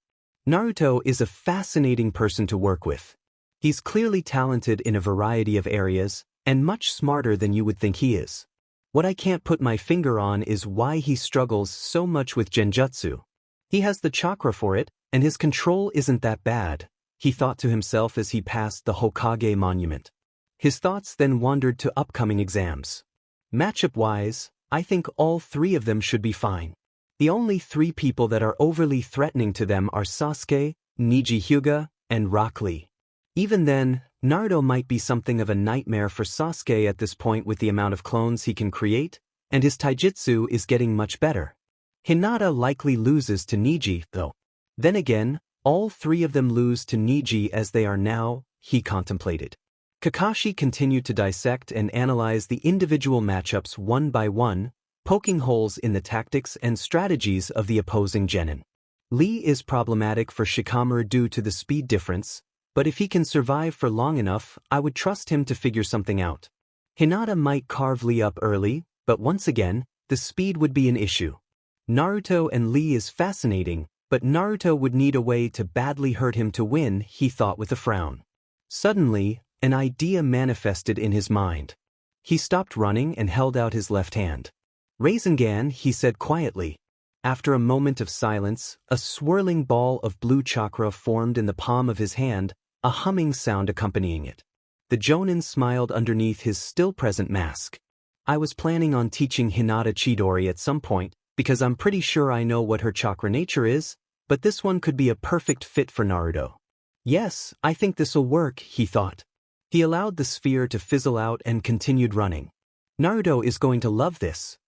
Naruto is a fascinating person to work with. He's clearly talented in a variety of areas, and much smarter than you would think he is. What I can't put my finger on is why he struggles so much with genjutsu. He has the chakra for it, and his control isn't that bad, he thought to himself as he passed the Hokage monument. His thoughts then wandered to upcoming exams. Matchup-wise, I think all 3 of them should be fine. The only 3 people that are overly threatening to them are Sasuke, Neji Hyuga, and Rock Lee. Even then, Naruto might be something of a nightmare for Sasuke at this point with the amount of clones he can create, and his taijutsu is getting much better. Hinata likely loses to Neji, though. Then again, all 3 of them lose to Neji as they are now, he contemplated. Kakashi continued to dissect and analyze the individual matchups one by one, poking holes in the tactics and strategies of the opposing genin. Lee is problematic for Shikamaru due to the speed difference, but if he can survive for long enough, I would trust him to figure something out. Hinata might carve Lee up early, but once again, the speed would be an issue. Naruto and Lee is fascinating, but Naruto would need a way to badly hurt him to win, he thought with a frown. Suddenly, an idea manifested in his mind. He stopped running and held out his left hand. Rasengan, he said quietly. After a moment of silence, a swirling ball of blue chakra formed in the palm of his hand, a humming sound accompanying it. The Jonin smiled underneath his still-present mask. I was planning on teaching Hinata Chidori at some point, because I'm pretty sure I know what her chakra nature is, but this one could be a perfect fit for Naruto. Yes, I think this'll work, he thought. He allowed the sphere to fizzle out and continued running. Naruto is going to love this.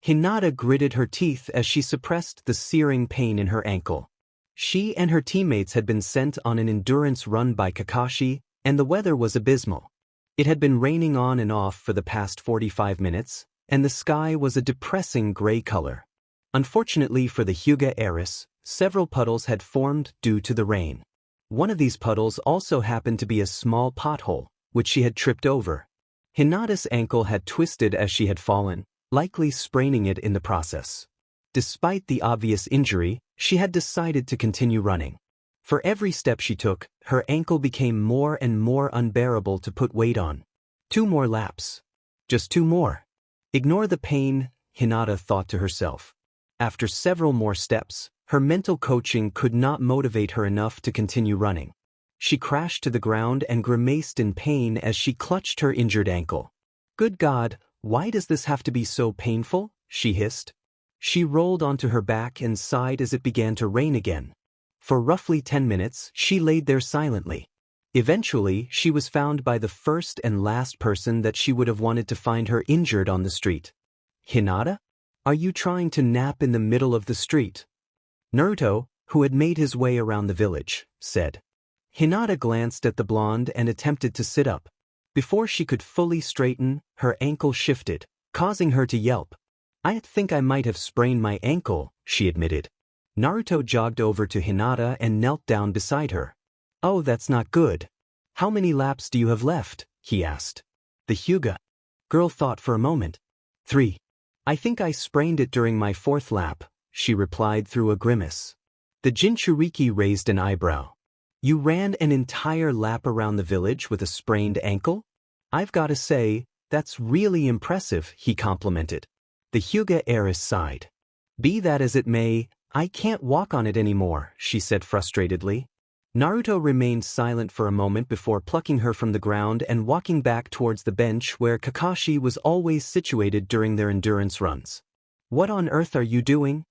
Hinata gritted her teeth as she suppressed the searing pain in her ankle. She and her teammates had been sent on an endurance run by Kakashi, and the weather was abysmal. It had been raining on and off for the past 45 minutes, and the sky was a depressing gray color. Unfortunately for the Hyuga heiress, several puddles had formed due to the rain. One of these puddles also happened to be a small pothole, which she had tripped over. Hinata's ankle had twisted as she had fallen, likely spraining it in the process. Despite the obvious injury, she had decided to continue running. For every step she took, her ankle became more and more unbearable to put weight on. 2 more laps. Just 2 more. Ignore the pain, Hinata thought to herself. After several more steps, her mental coaching could not motivate her enough to continue running. She crashed to the ground and grimaced in pain as she clutched her injured ankle. Good God, why does this have to be so painful? She hissed. She rolled onto her back and sighed as it began to rain again. For roughly 10 minutes, she laid there silently. Eventually, she was found by the first and last person that she would have wanted to find her injured on the street. Hinata? Are you trying to nap in the middle of the street? Naruto, who had made his way around the village, said. Hinata glanced at the blonde and attempted to sit up. Before she could fully straighten, her ankle shifted, causing her to yelp. I think I might have sprained my ankle, she admitted. Naruto jogged over to Hinata and knelt down beside her. Oh, that's not good. How many laps do you have left? He asked. The Hyuga girl thought for a moment. 3. I think I sprained it during my 4th lap, she replied through a grimace. The Jinchuriki raised an eyebrow. You ran an entire lap around the village with a sprained ankle? I've got to say, that's really impressive, he complimented. The Hyuga heiress sighed. Be that as it may, I can't walk on it anymore, she said frustratedly. Naruto remained silent for a moment before plucking her from the ground and walking back towards the bench where Kakashi was always situated during their endurance runs. What on earth are you doing?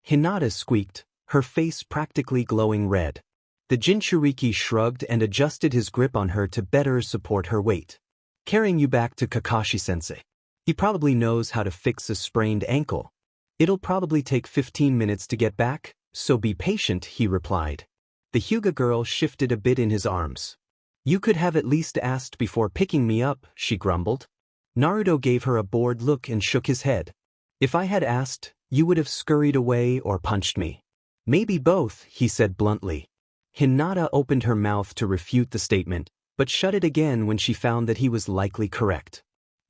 Hinata squeaked, her face practically glowing red. The Jinchuriki shrugged and adjusted his grip on her to better support her weight. Carrying you back to Kakashi-sensei. He probably knows how to fix a sprained ankle. It'll probably take 15 minutes to get back, so be patient, he replied. The Hyuga girl shifted a bit in his arms. You could have at least asked before picking me up, she grumbled. Naruto gave her a bored look and shook his head. If I had asked, you would have scurried away or punched me. Maybe both, he said bluntly. Hinata opened her mouth to refute the statement, but shut it again when she found that he was likely correct.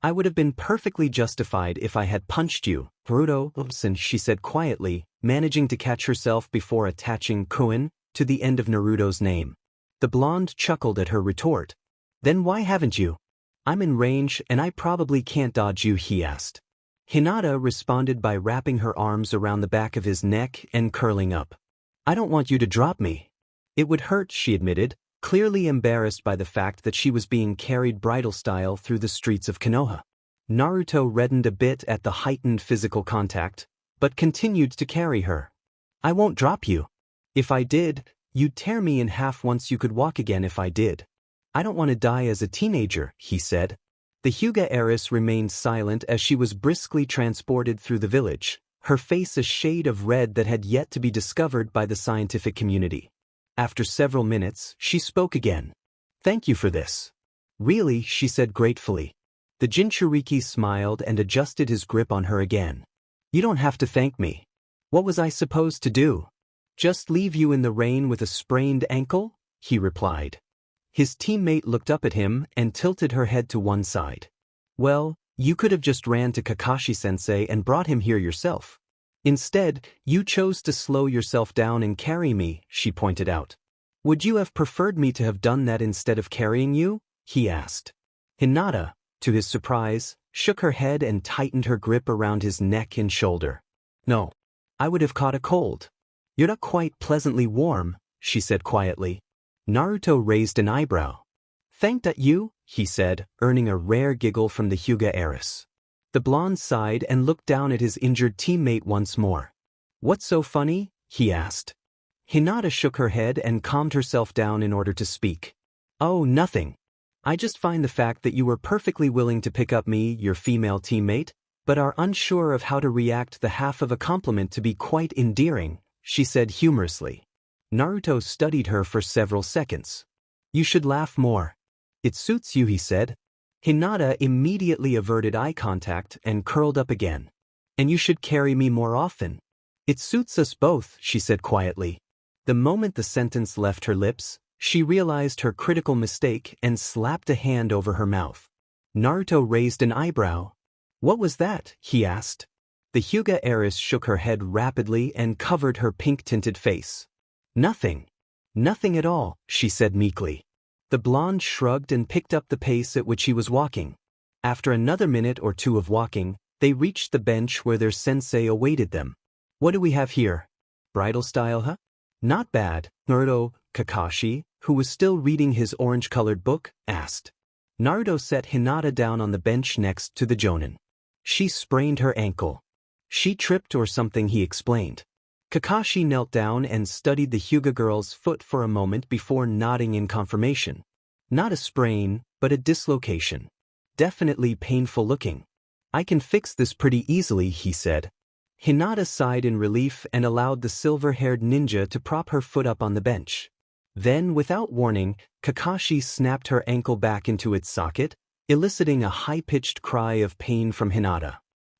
I would have been perfectly justified if I had punched you, Naruto, she said quietly, managing to catch herself before attaching Kuin to the end of Naruto's name. The blonde chuckled at her retort. Then why haven't you? I'm in range and I probably can't dodge you, he asked. Hinata responded by wrapping her arms around the back of his neck and curling up. I don't want you to drop me. It would hurt, she admitted, clearly embarrassed by the fact that she was being carried bridal style through the streets of Konoha. Naruto reddened a bit at the heightened physical contact, but continued to carry her. I won't drop you. If I did, you'd tear me in half once you could walk again if I did. I don't want to die as a teenager, he said. The Hyuga heiress remained silent as she was briskly transported through the village, her face a shade of red that had yet to be discovered by the scientific community. After several minutes, she spoke again. Thank you for this. Really, she said gratefully. The Jinchuriki smiled and adjusted his grip on her again. You don't have to thank me. What was I supposed to do? Just leave you in the rain with a sprained ankle? He replied. His teammate looked up at him and tilted her head to one side. Well, you could have just ran to Kakashi-sensei and brought him here yourself. Instead, you chose to slow yourself down and carry me, she pointed out. Would you have preferred me to have done that instead of carrying you? He asked. Hinata, to his surprise, shook her head and tightened her grip around his neck and shoulder. No. I would have caught a cold. You're not quite pleasantly warm, she said quietly. Naruto raised an eyebrow. Thank that you, he said, earning a rare giggle from the Hyuga heiress. The blonde sighed and looked down at his injured teammate once more. What's so funny? He asked. Hinata shook her head and calmed herself down in order to speak. Oh, nothing. I just find the fact that you were perfectly willing to pick up me, your female teammate, but are unsure of how to react the half of a compliment to be quite endearing, she said humorously. Naruto studied her for several seconds. You should laugh more. It suits you, he said. Hinata immediately averted eye contact and curled up again. And you should carry me more often. It suits us both, she said quietly. The moment the sentence left her lips, she realized her critical mistake and slapped a hand over her mouth. Naruto raised an eyebrow. What was that? He asked. The Hyuga heiress shook her head rapidly and covered her pink-tinted face. Nothing. Nothing at all, she said meekly. The blonde shrugged and picked up the pace at which he was walking. After another minute or two of walking, they reached the bench where their sensei awaited them. What do we have here? Bridal style, huh? Not bad, Naruto. Kakashi, who was still reading his orange-colored book, asked. Naruto set Hinata down on the bench next to the jonin. She sprained her ankle. She tripped or something, he explained. Kakashi knelt down and studied the Hyuga girl's foot for a moment before nodding in confirmation. Not a sprain, but a dislocation. Definitely painful looking. I can fix this pretty easily, he said. Hinata sighed in relief and allowed the silver-haired ninja to prop her foot up on the bench. Then, without warning, Kakashi snapped her ankle back into its socket, eliciting a high-pitched cry of pain from Hinata.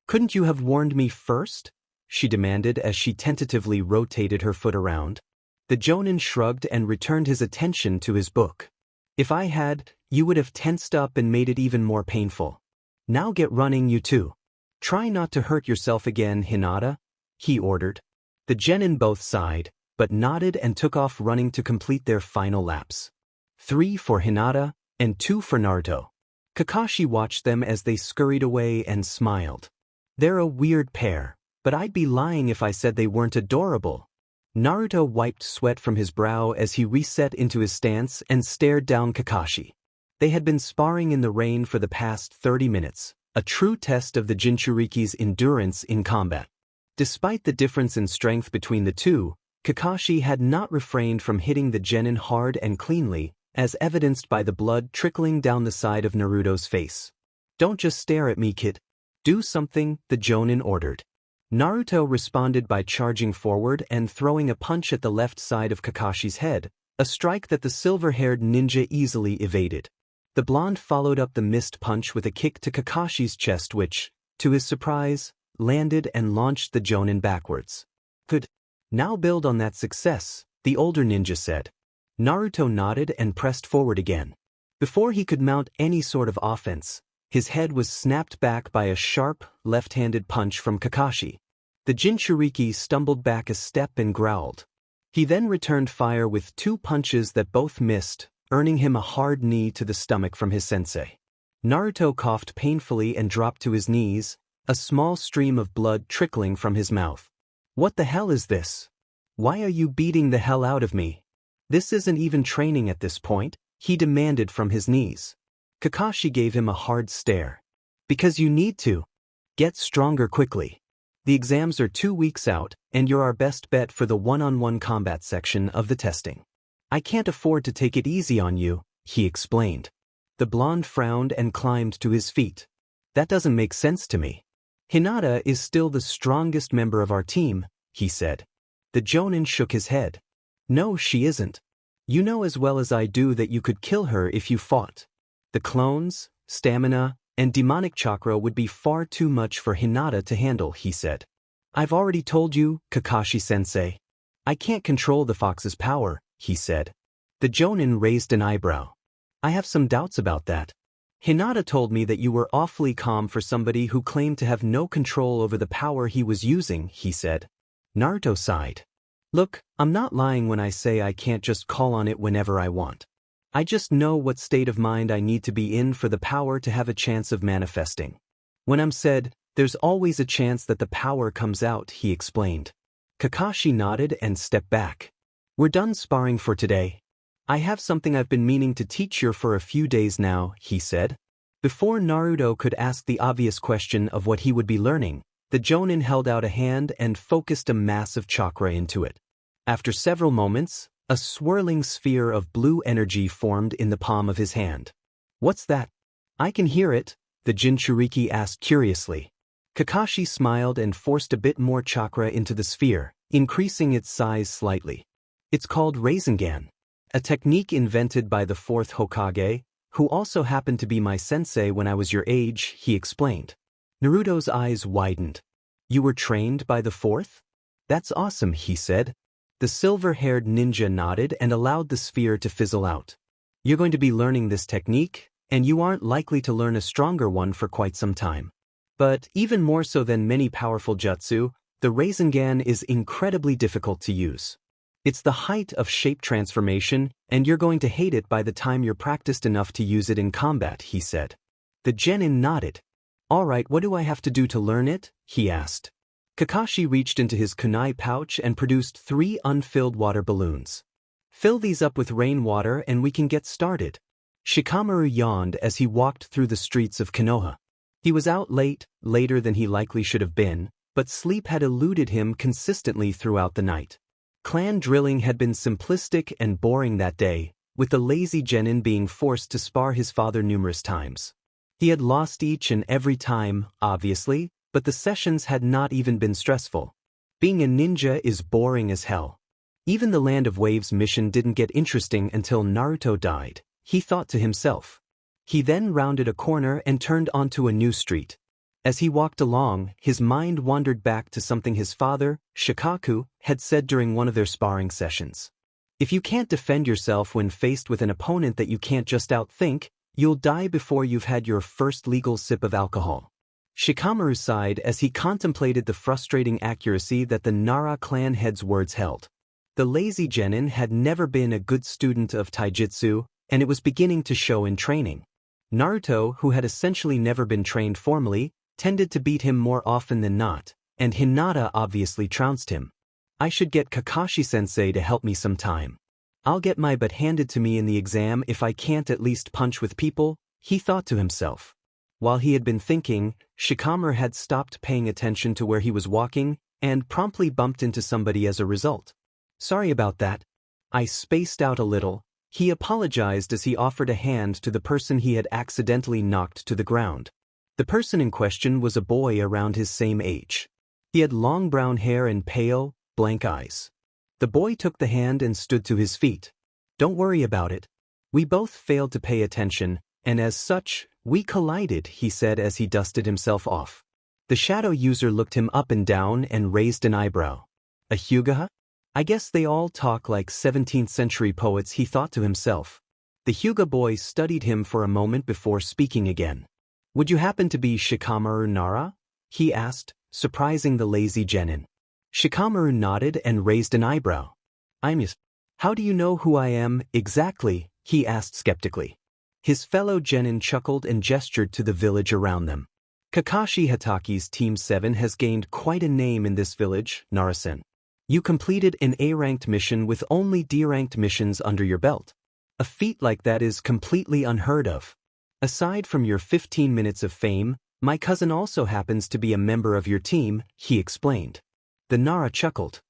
Couldn't you have warned me first? She demanded as she tentatively rotated her foot around. The jonin shrugged and returned his attention to his book. If I had, you would have tensed up and made it even more painful. Now get running, you two. Try not to hurt yourself again, Hinata, he ordered. The genin both sighed, but nodded and took off running to complete their final laps. 3 for Hinata, and 2 for Naruto. Kakashi watched them as they scurried away and smiled. They're a weird pair, but I'd be lying if I said they weren't adorable. Naruto wiped sweat from his brow as he reset into his stance and stared down Kakashi. They had been sparring in the rain for the past 30 minutes, a true test of the Jinchuriki's endurance in combat. Despite the difference in strength between the two, Kakashi had not refrained from hitting the genin hard and cleanly, as evidenced by the blood trickling down the side of Naruto's face. Don't just stare at me, kid. Do something, the jonin ordered. Naruto responded by charging forward and throwing a punch at the left side of Kakashi's head, a strike that the silver-haired ninja easily evaded. The blonde followed up the missed punch with a kick to Kakashi's chest which, to his surprise, landed and launched the jonin backwards. Good. Now build on that success, the older ninja said. Naruto nodded and pressed forward again. Before he could mount any sort of offense, his head was snapped back by a sharp, left-handed punch from Kakashi. The Jinchuriki stumbled back a step and growled. He then returned fire with 2 punches that both missed, earning him a hard knee to the stomach from his sensei. Naruto coughed painfully and dropped to his knees, a small stream of blood trickling from his mouth. What the hell is this? Why are you beating the hell out of me? This isn't even training at this point, he demanded from his knees. Kakashi gave him a hard stare. Because you need to. Get stronger quickly. The exams are 2 weeks out, and you're our best bet for the one-on-one combat section of the testing. I can't afford to take it easy on you, he explained. The blonde frowned and climbed to his feet. That doesn't make sense to me. Hinata is still the strongest member of our team, he said. The jonin shook his head. No, she isn't. You know as well as I do that you could kill her if you fought. The clones, stamina, and demonic chakra would be far too much for Hinata to handle, he said. I've already told you, Kakashi-sensei. I can't control the fox's power, he said. The jonin raised an eyebrow. I have some doubts about that. Hinata told me that you were awfully calm for somebody who claimed to have no control over the power he was using, he said. Naruto sighed. Look, I'm not lying when I say I can't just call on it whenever I want. I just know what state of mind I need to be in for the power to have a chance of manifesting. When I'm said, there's always a chance that the power comes out, he explained. Kakashi nodded and stepped back. We're done sparring for today. I have something I've been meaning to teach you for a few days now, he said. Before Naruto could ask the obvious question of what he would be learning, the jonin held out a hand and focused a mass of chakra into it. After several moments, a swirling sphere of blue energy formed in the palm of his hand. What's that? I can hear it, the Jinchuriki asked curiously. Kakashi smiled and forced a bit more chakra into the sphere, increasing its size slightly. It's called Rasengan, a technique invented by the 4th Hokage, who also happened to be my sensei when I was your age, he explained. Naruto's eyes widened. You were trained by the 4th? That's awesome, he said. The silver-haired ninja nodded and allowed the sphere to fizzle out. You're going to be learning this technique, and you aren't likely to learn a stronger one for quite some time. But even more so than many powerful jutsu, the Rasengan is incredibly difficult to use. It's the height of shape transformation, and you're going to hate it by the time you're practiced enough to use it in combat, he said. The genin nodded. All right, what do I have to do to learn it? He asked. Kakashi reached into his kunai pouch and produced 3 unfilled water balloons. Fill these up with rainwater and we can get started. Shikamaru yawned as he walked through the streets of Konoha. He was out late, later than he likely should have been, but sleep had eluded him consistently throughout the night. Clan drilling had been simplistic and boring that day, with the lazy genin being forced to spar his father numerous times. He had lost each and every time, obviously, but the sessions had not even been stressful. Being a ninja is boring as hell. Even the Land of Waves mission didn't get interesting until Naruto died, he thought to himself. He then rounded a corner and turned onto a new street. As he walked along, his mind wandered back to something his father, Shikaku, had said during one of their sparring sessions. If you can't defend yourself when faced with an opponent that you can't just outthink, you'll die before you've had your first legal sip of alcohol. Shikamaru sighed as he contemplated the frustrating accuracy that the Nara clan head's words held. The lazy genin had never been a good student of taijutsu, and it was beginning to show in training. Naruto, who had essentially never been trained formally, tended to beat him more often than not, and Hinata obviously trounced him. I should get Kakashi-sensei to help me sometime. I'll get my butt handed to me in the exam if I can't at least punch with people, he thought to himself. While he had been thinking, Shikamaru had stopped paying attention to where he was walking and promptly bumped into somebody as a result. Sorry about that. I spaced out a little, he apologized as he offered a hand to the person he had accidentally knocked to the ground. The person in question was a boy around his same age. He had long brown hair and pale, blank eyes. The boy took the hand and stood to his feet. Don't worry about it. We both failed to pay attention, and as such, we collided, he said as he dusted himself off. The shadow user looked him up and down and raised an eyebrow. A Hyuga? I guess they all talk like 17th century poets, he thought to himself. The Hyuga boy studied him for a moment before speaking again. Would you happen to be Shikamaru Nara? He asked, surprising the lazy genin. Shikamaru nodded and raised an eyebrow. I'm Yas. How do you know who I am, exactly? He asked skeptically. His fellow genin chuckled and gestured to the village around them. Kakashi Hataki's Team 7 has gained quite a name in this village, Nara-sen. You completed an A-ranked mission with only D-ranked missions under your belt. A feat like that is completely unheard of. Aside from your 15 minutes of fame, my cousin also happens to be a member of your team, he explained. The Nara chuckled.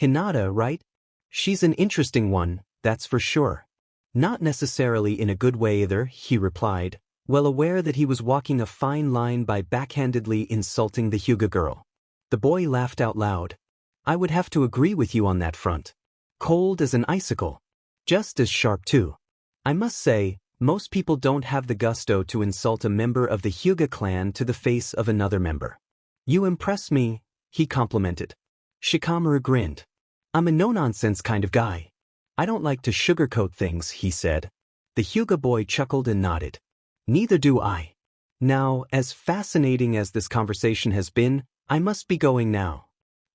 Hinata, right? She's an interesting one, that's for sure. Not necessarily in a good way either, he replied, well aware that he was walking a fine line by backhandedly insulting the Hyuga girl. The boy laughed out loud. I would have to agree with you on that front. Cold as an icicle. Just as sharp too. I must say, most people don't have the gusto to insult a member of the Hyuga clan to the face of another member. You impress me, he complimented. Shikamaru grinned. I'm a no-nonsense kind of guy. I don't like to sugarcoat things, he said. The Hyuga boy chuckled and nodded. Neither do I. Now, as fascinating as this conversation has been, I must be going now.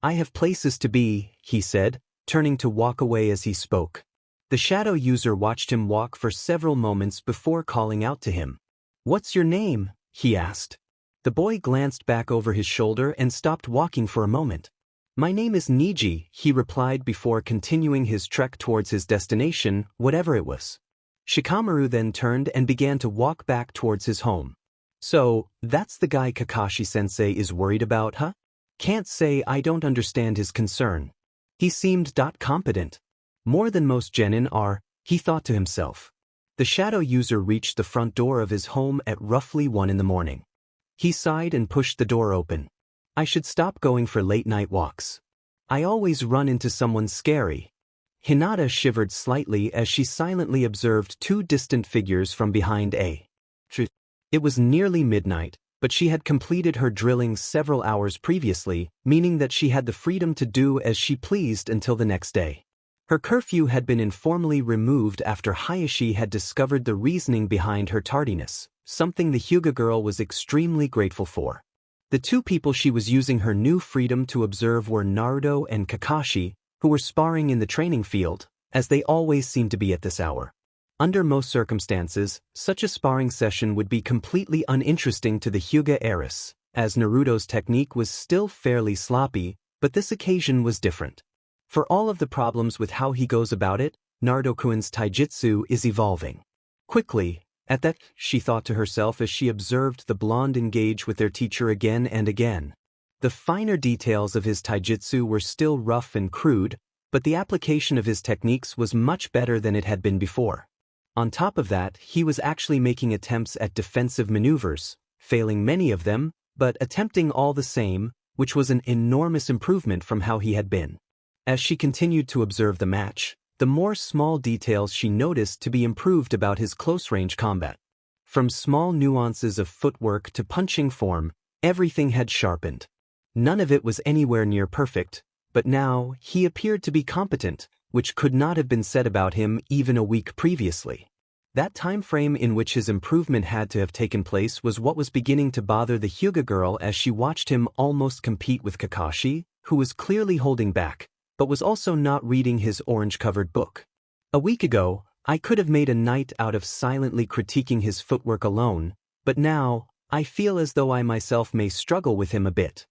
I have places to be, he said, turning to walk away as he spoke. The shadow user watched him walk for several moments before calling out to him. What's your name? He asked. The boy glanced back over his shoulder and stopped walking for a moment. My name is Neji, he replied before continuing his trek towards his destination, whatever it was. Shikamaru then turned and began to walk back towards his home. So, that's the guy Kakashi-sensei is worried about, huh? Can't say I don't understand his concern. He seemed competent. More than most genin are, he thought to himself. The shadow user reached the front door of his home at roughly 1 in the morning. He sighed and pushed the door open. I should stop going for late-night walks. I always run into someone scary. Hinata shivered slightly as she silently observed 2 distant figures from behind a tree. It was nearly midnight, but she had completed her drilling several hours previously, meaning that she had the freedom to do as she pleased until the next day. Her curfew had been informally removed after Hayashi had discovered the reasoning behind her tardiness, something the Hyuga girl was extremely grateful for. The 2 people she was using her new freedom to observe were Naruto and Kakashi, who were sparring in the training field, as they always seem to be at this hour. Under most circumstances, such a sparring session would be completely uninteresting to the Hyuga heiress, as Naruto's technique was still fairly sloppy, but this occasion was different. For all of the problems with how he goes about it, Naruto-kun's taijutsu is evolving quickly. At that, she thought to herself as she observed the blonde engage with their teacher again and again. The finer details of his taijutsu were still rough and crude, but the application of his techniques was much better than it had been before. On top of that, he was actually making attempts at defensive maneuvers, failing many of them, but attempting all the same, which was an enormous improvement from how he had been. As she continued to observe the match, the more small details she noticed to be improved about his close-range combat. From small nuances of footwork to punching form, everything had sharpened. None of it was anywhere near perfect, but now he appeared to be competent, which could not have been said about him even a week previously. That time frame in which his improvement had to have taken place was what was beginning to bother the Hyuga girl as she watched him almost compete with Kakashi, who was clearly holding back, but was also not reading his orange-covered book. A week ago, I could have made a night out of silently critiquing his footwork alone, but now, I feel as though I myself may struggle with him a bit.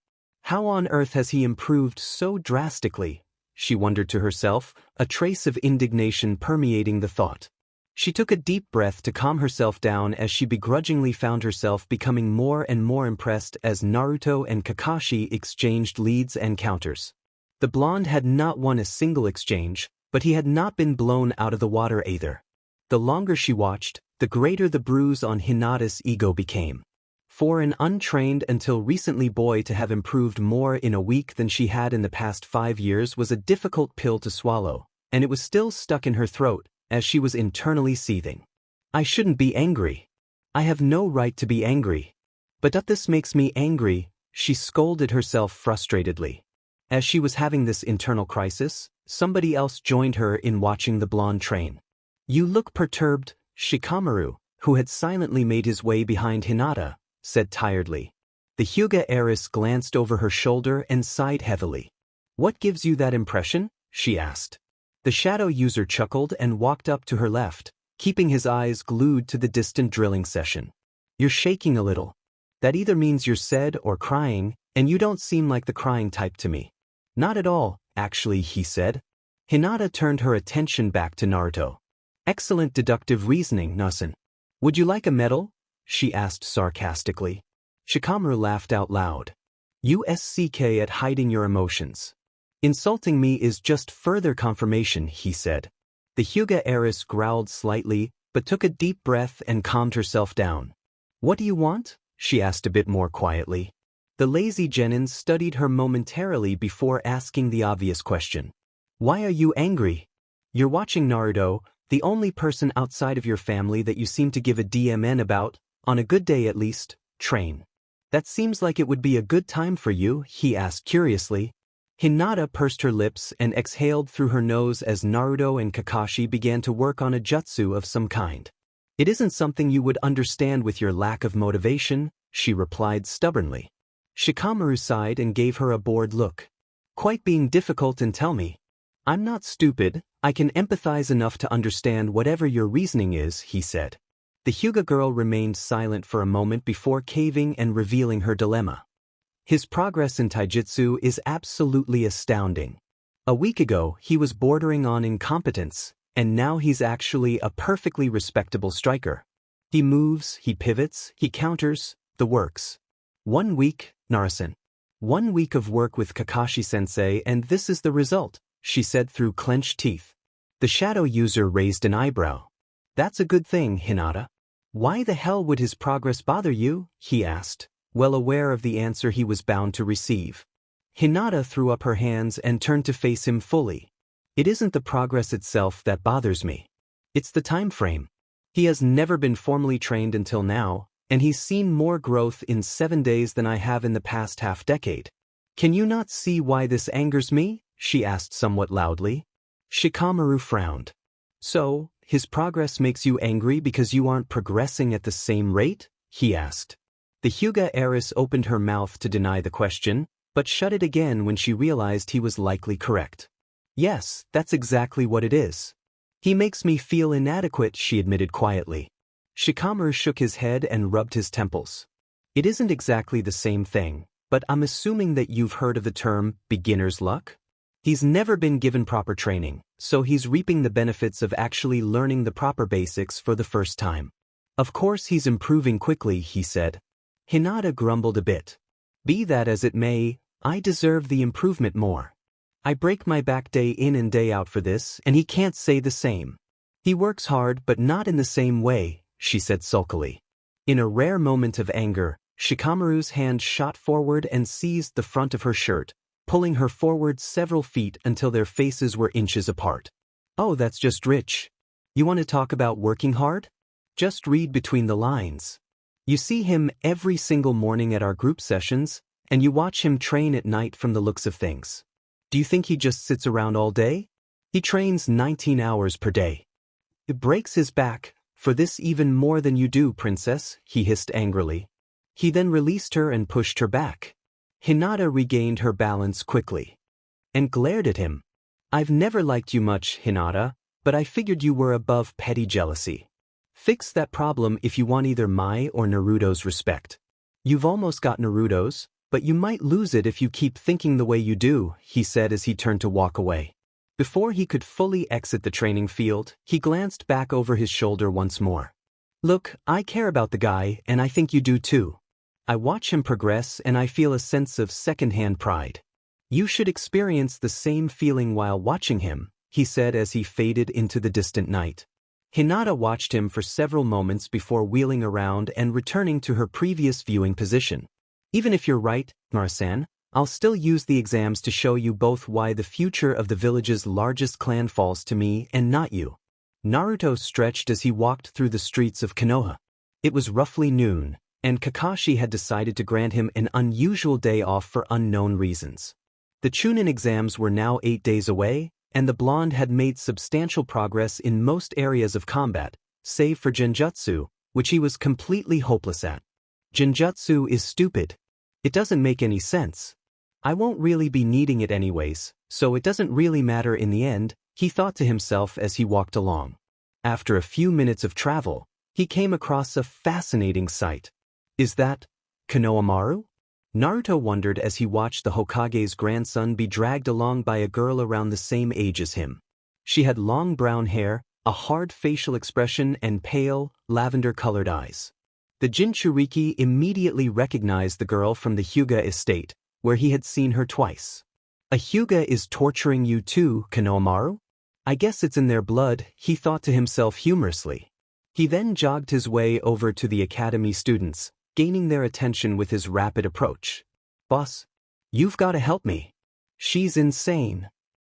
How on earth has he improved so drastically? She wondered to herself, a trace of indignation permeating the thought. She took a deep breath to calm herself down as she begrudgingly found herself becoming more and more impressed as Naruto and Kakashi exchanged leads and counters. The blonde had not won a single exchange, but he had not been blown out of the water either. The longer she watched, the greater the bruise on Hinata's ego became. For an untrained until recently boy to have improved more in a week than she had in the past 5 years was a difficult pill to swallow, and it was still stuck in her throat, as she was internally seething. I shouldn't be angry. I have no right to be angry. But this makes me angry, she scolded herself frustratedly. As she was having this internal crisis, somebody else joined her in watching the blonde train. You look perturbed, Shikamaru, who had silently made his way behind Hinata, said tiredly. The Hyuga heiress glanced over her shoulder and sighed heavily. What gives you that impression? She asked. The shadow user chuckled and walked up to her left, keeping his eyes glued to the distant drilling session. You're shaking a little. That either means you're sad or crying, and you don't seem like the crying type to me. Not at all, actually, he said. Hinata turned her attention back to Naruto. Excellent deductive reasoning, Nasen. Would you like a medal? She asked sarcastically. Shikamaru laughed out loud. You suck at hiding your emotions. Insulting me is just further confirmation, he said. The Hyuga heiress growled slightly, but took a deep breath and calmed herself down. What do you want? She asked a bit more quietly. The lazy genin studied her momentarily before asking the obvious question. Why are you angry? You're watching Naruto, the only person outside of your family that you seem to give a DMN about, on a good day at least, train. That seems like it would be a good time for you, he asked curiously. Hinata pursed her lips and exhaled through her nose as Naruto and Kakashi began to work on a jutsu of some kind. It isn't something you would understand with your lack of motivation, she replied stubbornly. Shikamaru sighed and gave her a bored look. Quite being difficult, and tell me. I'm not stupid, I can empathize enough to understand whatever your reasoning is, he said. The Hyuga girl remained silent for a moment before caving and revealing her dilemma. His progress in taijutsu is absolutely astounding. A week ago, he was bordering on incompetence, and now he's actually a perfectly respectable striker. He moves, he pivots, he counters, the works. 1 week, Narusen. 1 week of work with Kakashi-sensei and this is the result, she said through clenched teeth. The shadow user raised an eyebrow. That's a good thing, Hinata. Why the hell would his progress bother you? He asked, well aware of the answer he was bound to receive. Hinata threw up her hands and turned to face him fully. It isn't the progress itself that bothers me. It's the time frame. He has never been formally trained until now, and he's seen more growth in 7 days than I have in the past half-decade. Can you not see why this angers me? She asked somewhat loudly. Shikamaru frowned. So, his progress makes you angry because you aren't progressing at the same rate? He asked. The Hyuga heiress opened her mouth to deny the question, but shut it again when she realized he was likely correct. Yes, that's exactly what it is. He makes me feel inadequate, she admitted quietly. Shikamaru shook his head and rubbed his temples. It isn't exactly the same thing, but I'm assuming that you've heard of the term beginner's luck? He's never been given proper training, so he's reaping the benefits of actually learning the proper basics for the first time. Of course he's improving quickly, he said. Hinata grumbled a bit. Be that as it may, I deserve the improvement more. I break my back day in and day out for this, and he can't say the same. He works hard but not in the same way, she said sulkily. In a rare moment of anger, Shikamaru's hand shot forward and seized the front of her shirt, pulling her forward several feet until their faces were inches apart. Oh, that's just rich. You want to talk about working hard? Just read between the lines. You see him every single morning at our group sessions, and you watch him train at night from the looks of things. Do you think he just sits around all day? He trains 19 hours per day. It breaks his back, for this even more than you do, princess, he hissed angrily. He then released her and pushed her back. Hinata regained her balance quickly and glared at him. I've never liked you much, Hinata, but I figured you were above petty jealousy. Fix that problem if you want either my or Naruto's respect. You've almost got Naruto's, but you might lose it if you keep thinking the way you do, he said as he turned to walk away. Before he could fully exit the training field, he glanced back over his shoulder once more. Look, I care about the guy, and I think you do too. I watch him progress and I feel a sense of second-hand pride. You should experience the same feeling while watching him, he said as he faded into the distant night. Hinata watched him for several moments before wheeling around and returning to her previous viewing position. Even if you're right, Naru-san, I'll still use the exams to show you both why the future of the village's largest clan falls to me and not you. Naruto stretched as he walked through the streets of Konoha. It was roughly noon, and Kakashi had decided to grant him an unusual day off for unknown reasons. The Chunin exams were now 8 days away, and the blonde had made substantial progress in most areas of combat, save for Genjutsu, which he was completely hopeless at. Genjutsu is stupid. It doesn't make any sense. I won't really be needing it anyways, so it doesn't really matter in the end, he thought to himself as he walked along. After a few minutes of travel, he came across a fascinating sight. Is that Konohamaru? Naruto wondered as he watched the Hokage's grandson be dragged along by a girl around the same age as him. She had long brown hair, a hard facial expression and pale, lavender-colored eyes. The Jinchuriki immediately recognized the girl from the Hyuga estate, where he had seen her twice. A Hyuga is torturing you too, Konohamaru? I guess it's in their blood, he thought to himself humorously. He then jogged his way over to the academy students, gaining their attention with his rapid approach. Boss, you've got to help me. She's insane.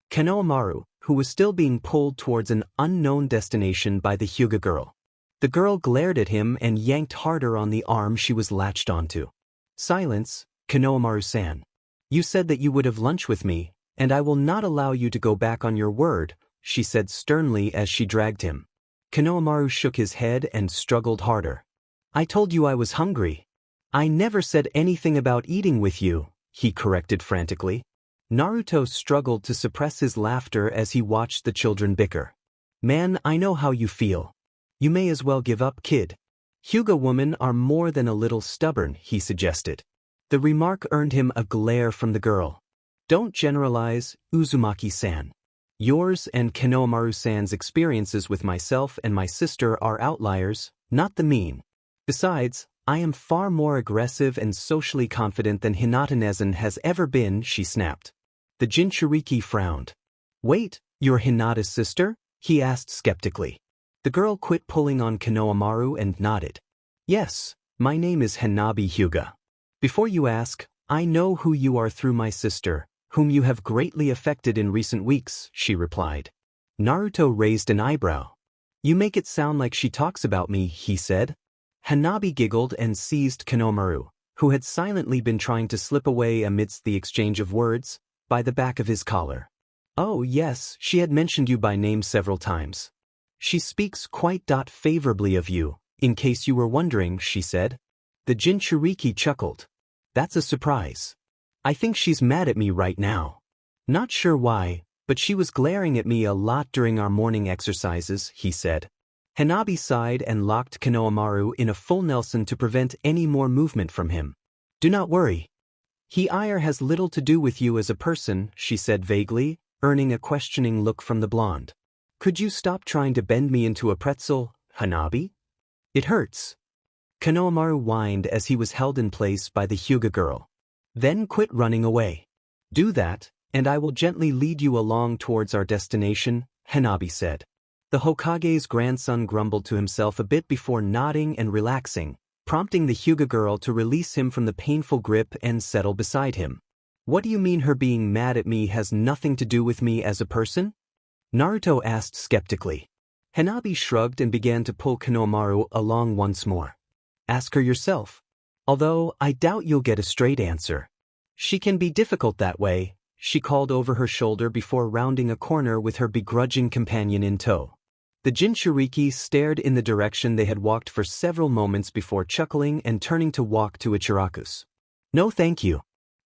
Konohamaru, who was still being pulled towards an unknown destination by the Hyuga girl. The girl glared at him and yanked harder on the arm she was latched onto. Silence, Konohamaru-san. You said that you would have lunch with me, and I will not allow you to go back on your word, she said sternly as she dragged him. Konohamaru shook his head and struggled harder. I told you I was hungry. I never said anything about eating with you, he corrected frantically. Naruto struggled to suppress his laughter as he watched the children bicker. Man, I know how you feel. You may as well give up, kid. Hyuga women are more than a little stubborn, he suggested. The remark earned him a glare from the girl. Don't generalize, Uzumaki-san. Yours and Konohamaru-san's experiences with myself and my sister are outliers, not the mean. Besides, I am far more aggressive and socially confident than Hinata-nezen has ever been, she snapped. The Jinchuriki frowned. Wait, you're Hinata's sister? He asked skeptically. The girl quit pulling on Konohamaru and nodded. Yes, my name is Hanabi Hyuga. Before you ask, I know who you are through my sister, whom you have greatly affected in recent weeks, she replied. Naruto raised an eyebrow. You make it sound like she talks about me, he said. Hanabi giggled and seized Konohamaru, who had silently been trying to slip away amidst the exchange of words, by the back of his collar. Oh yes, she had mentioned you by name several times. She speaks quite favorably of you, in case you were wondering, she said. The Jinchuriki chuckled. That's a surprise. I think she's mad at me right now. Not sure why, But she was glaring at me a lot during our morning exercises, he said. Hanabi sighed and locked Konohamaru in a full Nelson to prevent any more movement from him. Do not worry. He-ire has little to do with you as a person, she said vaguely, earning a questioning look from the blonde. Could you stop trying to bend me into a pretzel, Hanabi? It hurts. Konohamaru whined as he was held in place by the Hyuga girl. Then quit running away. Do that, and I will gently lead you along towards our destination, Hanabi said. The Hokage's grandson grumbled to himself a bit before nodding and relaxing, prompting the Hyuga girl to release him from the painful grip and settle beside him. What do you mean her being mad at me has nothing to do with me as a person? Naruto asked skeptically. Hanabi shrugged and began to pull Konohamaru along once more. Ask her yourself. Although I doubt you'll get a straight answer. She can be difficult that way, she called over her shoulder before rounding a corner with her begrudging companion in tow. The Jinchuriki stared in the direction they had walked for several moments before chuckling and turning to walk to Ichiraku's. No thank you.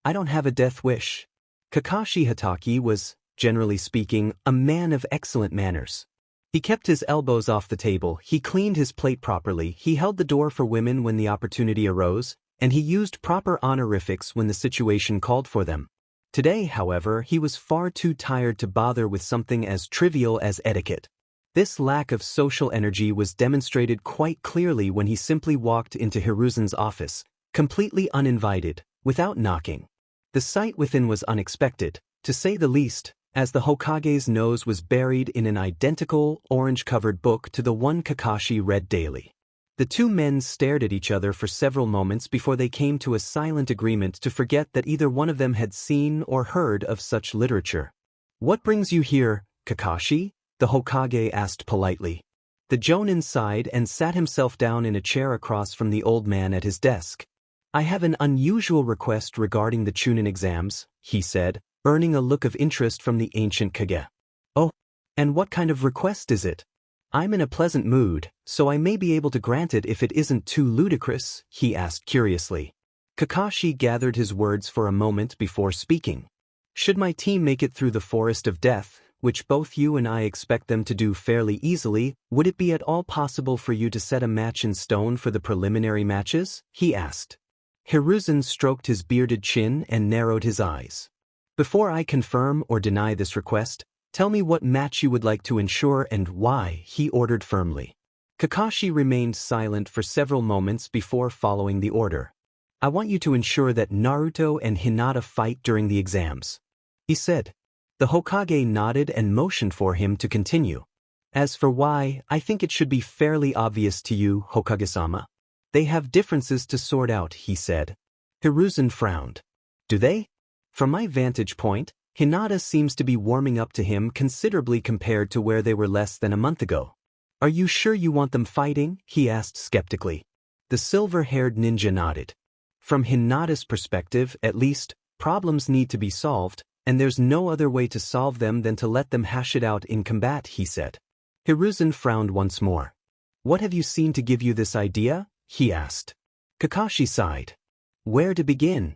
I don't have a death wish. Kakashi Hatake was, generally speaking, a man of excellent manners. He kept his elbows off the table, he cleaned his plate properly, he held the door for women when the opportunity arose, and he used proper honorifics when the situation called for them. Today, however, he was far too tired to bother with something as trivial as etiquette. This lack of social energy was demonstrated quite clearly when he simply walked into Hiruzen's office, completely uninvited, without knocking. The sight within was unexpected, to say the least, as the Hokage's nose was buried in an identical, orange-covered book to the one Kakashi read daily. The two men stared at each other for several moments before they came to a silent agreement to forget that either one of them had seen or heard of such literature. What brings you here, Kakashi? The Hokage asked politely. The Jonin sighed and sat himself down in a chair across from the old man at his desk. I have an unusual request regarding the Chunin exams, he said, earning a look of interest from the ancient Kage. Oh, and what kind of request is it? I'm in a pleasant mood, so I may be able to grant it if it isn't too ludicrous, he asked curiously. Kakashi gathered his words for a moment before speaking. Should my team make it through the forest of death, which both you and I expect them to do fairly easily, would it be at all possible for you to set a match in stone for the preliminary matches? He asked. Hiruzen stroked his bearded chin and narrowed his eyes. Before I confirm or deny this request, tell me what match you would like to ensure and why, he ordered firmly. Kakashi remained silent for several moments before following the order. I want you to ensure that Naruto and Hinata fight during the exams, he said. The Hokage nodded and motioned for him to continue. As for why, I think it should be fairly obvious to you, Hokage-sama. They have differences to sort out, he said. Hiruzen frowned. Do they? From my vantage point, Hinata seems to be warming up to him considerably compared to where they were less than a month ago. Are you sure you want them fighting? He asked skeptically. The silver-haired ninja nodded. From Hinata's perspective, at least, problems need to be solved, and there's no other way to solve them than to let them hash it out in combat, he said. Hiruzen frowned once more. What have you seen to give you this idea? He asked. Kakashi sighed. Where to begin?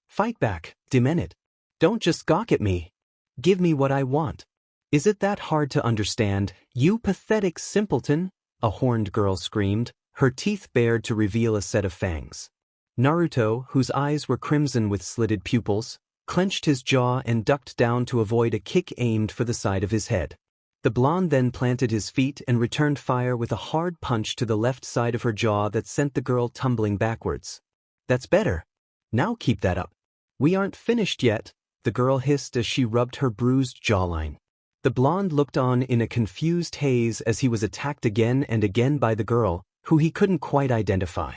Fight back, demand it. Don't just gawk at me. Give me what I want. Is it that hard to understand, you pathetic simpleton? A horned girl screamed, her teeth bared to reveal a set of fangs. Naruto, whose eyes were crimson with slitted pupils, clenched his jaw and ducked down to avoid a kick aimed for the side of his head. The blonde then planted his feet and returned fire with a hard punch to the left side of her jaw that sent the girl tumbling backwards. That's better. Now keep that up. We aren't finished yet, the girl hissed as she rubbed her bruised jawline. The blonde looked on in a confused haze as he was attacked again and again by the girl, who he couldn't quite identify.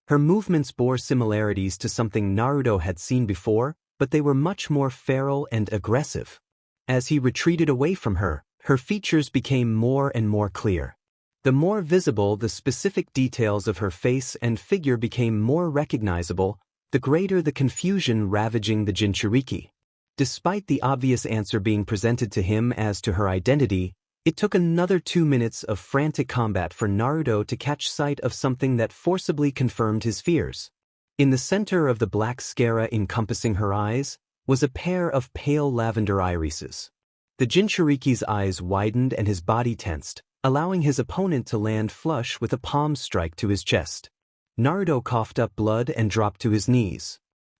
Her movements bore similarities to something Naruto had seen before, but they were much more feral and aggressive. As he retreated away from her, her features became more and more clear. The more visible the specific details of her face and figure became more recognizable, the greater the confusion ravaging the Jinchuriki. Despite the obvious answer being presented to him as to her identity, it took another 2 minutes of frantic combat for Naruto to catch sight of something that forcibly confirmed his fears. In the center of the black scara encompassing her eyes was a pair of pale lavender irises. The Jinchuriki's eyes widened and his body tensed, allowing his opponent to land flush with a palm strike to his chest. Naruto coughed up blood and dropped to his knees.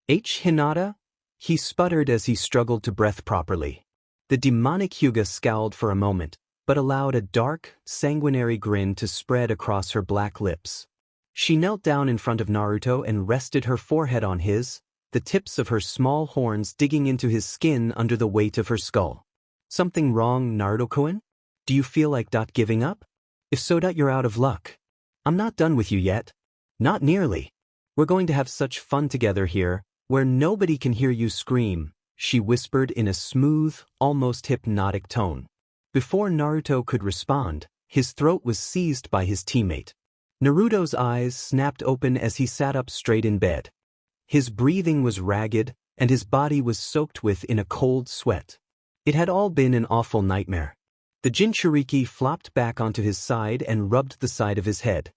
Hinata? He sputtered as he struggled to breathe properly. The demonic Hyuga scowled for a moment, but allowed a dark, sanguinary grin to spread across her black lips. She knelt down in front of Naruto and rested her forehead on his, the tips of her small horns digging into his skin under the weight of her skull. Something wrong, Naruto-kun? Do you feel like giving up? If so, you're out of luck. I'm not done with you yet. Not nearly. We're going to have such fun together here, where nobody can hear you scream, she whispered in a smooth, almost hypnotic tone. Before Naruto could respond, his throat was seized by his teammate. Naruto's eyes snapped open as he sat up straight in bed. His breathing was ragged, and his body was soaked in a cold sweat. It had all been an awful nightmare. The Jinchuriki flopped back onto his side and rubbed the side of his head.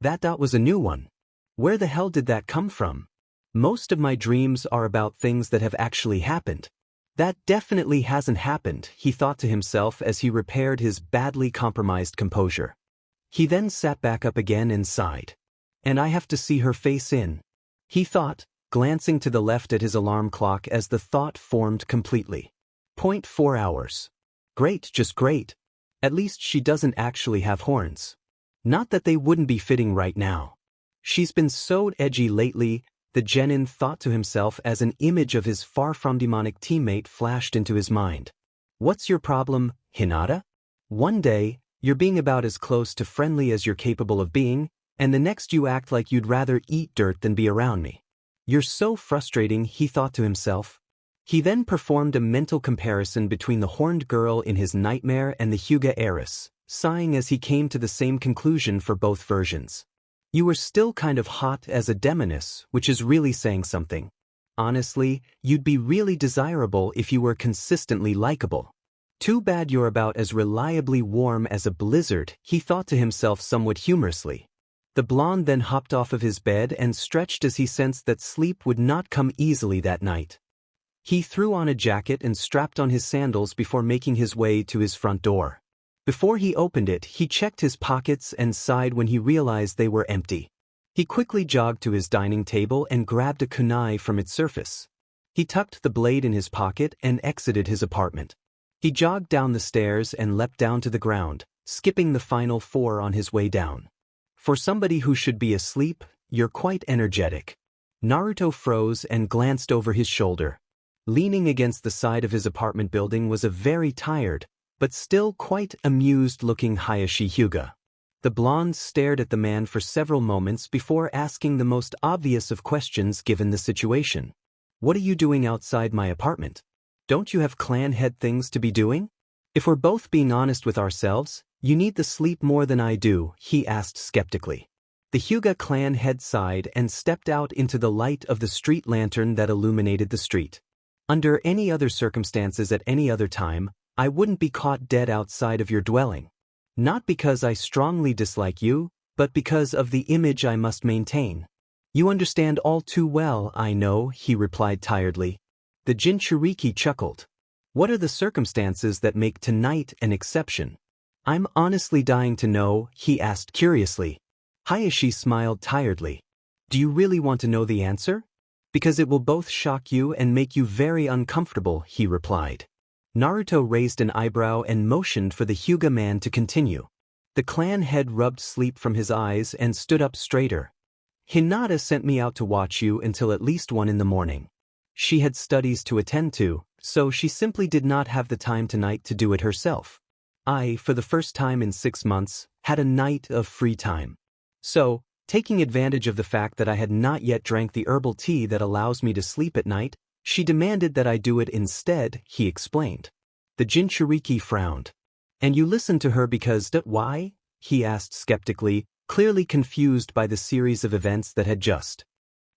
That was a new one. Where the hell did that come from? Most of my dreams are about things that have actually happened. That definitely hasn't happened, he thought to himself as he repaired his badly compromised composure. He then sat back up again and sighed. And I have to see her face in, he thought, glancing to the left at his alarm clock as the thought formed completely. 0.4 hours. Great, just great. At least she doesn't actually have horns. Not that they wouldn't be fitting right now. She's been so edgy lately, the genin thought to himself as an image of his far-from demonic teammate flashed into his mind. What's your problem, Hinata? One day, you're being about as close to friendly as you're capable of being, and the next you act like you'd rather eat dirt than be around me. You're so frustrating, he thought to himself. He then performed a mental comparison between the horned girl in his nightmare and the Hyuga heiress, sighing as he came to the same conclusion for both versions. You were still kind of hot as a demoness, which is really saying something. Honestly, you'd be really desirable if you were consistently likable. Too bad you're about as reliably warm as a blizzard, he thought to himself somewhat humorously. The blonde then hopped off of his bed and stretched as he sensed that sleep would not come easily that night. He threw on a jacket and strapped on his sandals before making his way to his front door. Before he opened it, he checked his pockets and sighed when he realized they were empty. He quickly jogged to his dining table and grabbed a kunai from its surface. He tucked the blade in his pocket and exited his apartment. He jogged down the stairs and leapt down to the ground, skipping the final 4 on his way down. For somebody who should be asleep, you're quite energetic. Naruto froze and glanced over his shoulder. Leaning against the side of his apartment building was a very tired, but still quite amused-looking Hayashi Hyuga. The blonde stared at the man for several moments before asking the most obvious of questions given the situation. What are you doing outside my apartment? Don't you have clan head things to be doing? If we're both being honest with ourselves, you need the sleep more than I do, he asked skeptically. The Hyuga clan head sighed and stepped out into the light of the street lantern that illuminated the street. Under any other circumstances at any other time, I wouldn't be caught dead outside of your dwelling. Not because I strongly dislike you, but because of the image I must maintain. You understand all too well, I know, he replied tiredly. The Jinchuriki chuckled. What are the circumstances that make tonight an exception? I'm honestly dying to know, he asked curiously. Hayashi smiled tiredly. Do you really want to know the answer? Because it will both shock you and make you very uncomfortable, he replied. Naruto raised an eyebrow and motioned for the Hyuga man to continue. The clan head rubbed sleep from his eyes and stood up straighter. Hinata sent me out to watch you until at least 1 in the morning. She had studies to attend to, so she simply did not have the time tonight to do it herself. I, for the first time in 6 months, had a night of free time. So, taking advantage of the fact that I had not yet drank the herbal tea that allows me to sleep at night, she demanded that I do it instead, he explained. The Jinchuriki frowned. And you listened to her because why? He asked skeptically, clearly confused by the series of events that had just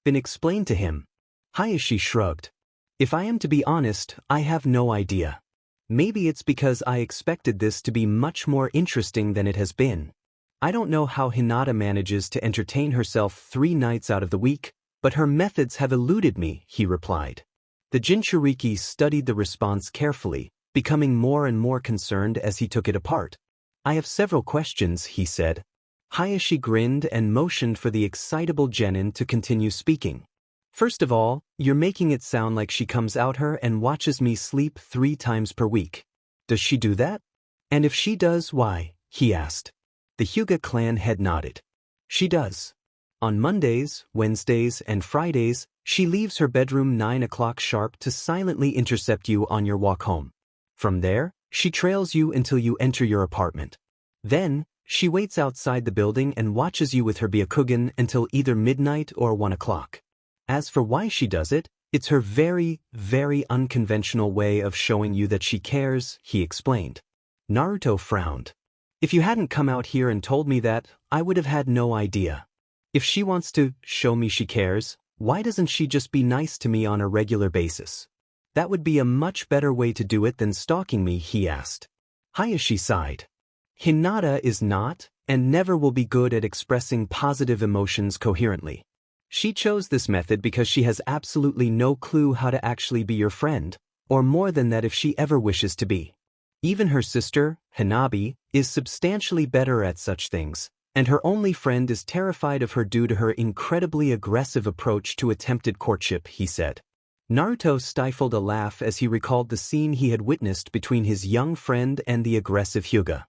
been explained to him. Hayashi shrugged. If I am to be honest, I have no idea. Maybe it's because I expected this to be much more interesting than it has been. I don't know how Hinata manages to entertain herself 3 nights out of the week, but her methods have eluded me, he replied. The Jinchuriki studied the response carefully, becoming more and more concerned as he took it apart. I have several questions, he said. Hayashi grinned and motioned for the excitable genin to continue speaking. First of all, you're making it sound like she comes out here and watches me sleep 3 times per week. Does she do that? And if she does, why? He asked. The Hyuga clan head nodded. She does. On Mondays, Wednesdays, and Fridays, she leaves her bedroom 9 o'clock sharp to silently intercept you on your walk home. From there, she trails you until you enter your apartment. Then, she waits outside the building and watches you with her Byakugan until either midnight or 1 o'clock. As for why she does it, it's her very, very unconventional way of showing you that she cares, he explained. Naruto frowned. If you hadn't come out here and told me that, I would have had no idea. If she wants to show me she cares, why doesn't she just be nice to me on a regular basis? That would be a much better way to do it than stalking me, he asked. Hayashi sighed. Hinata is not, and never will be good at expressing positive emotions coherently. She chose this method because she has absolutely no clue how to actually be your friend, or more than that if she ever wishes to be. Even her sister, Hanabi, is substantially better at such things, and her only friend is terrified of her due to her incredibly aggressive approach to attempted courtship, he said. Naruto stifled a laugh as he recalled the scene he had witnessed between his young friend and the aggressive Hyuga.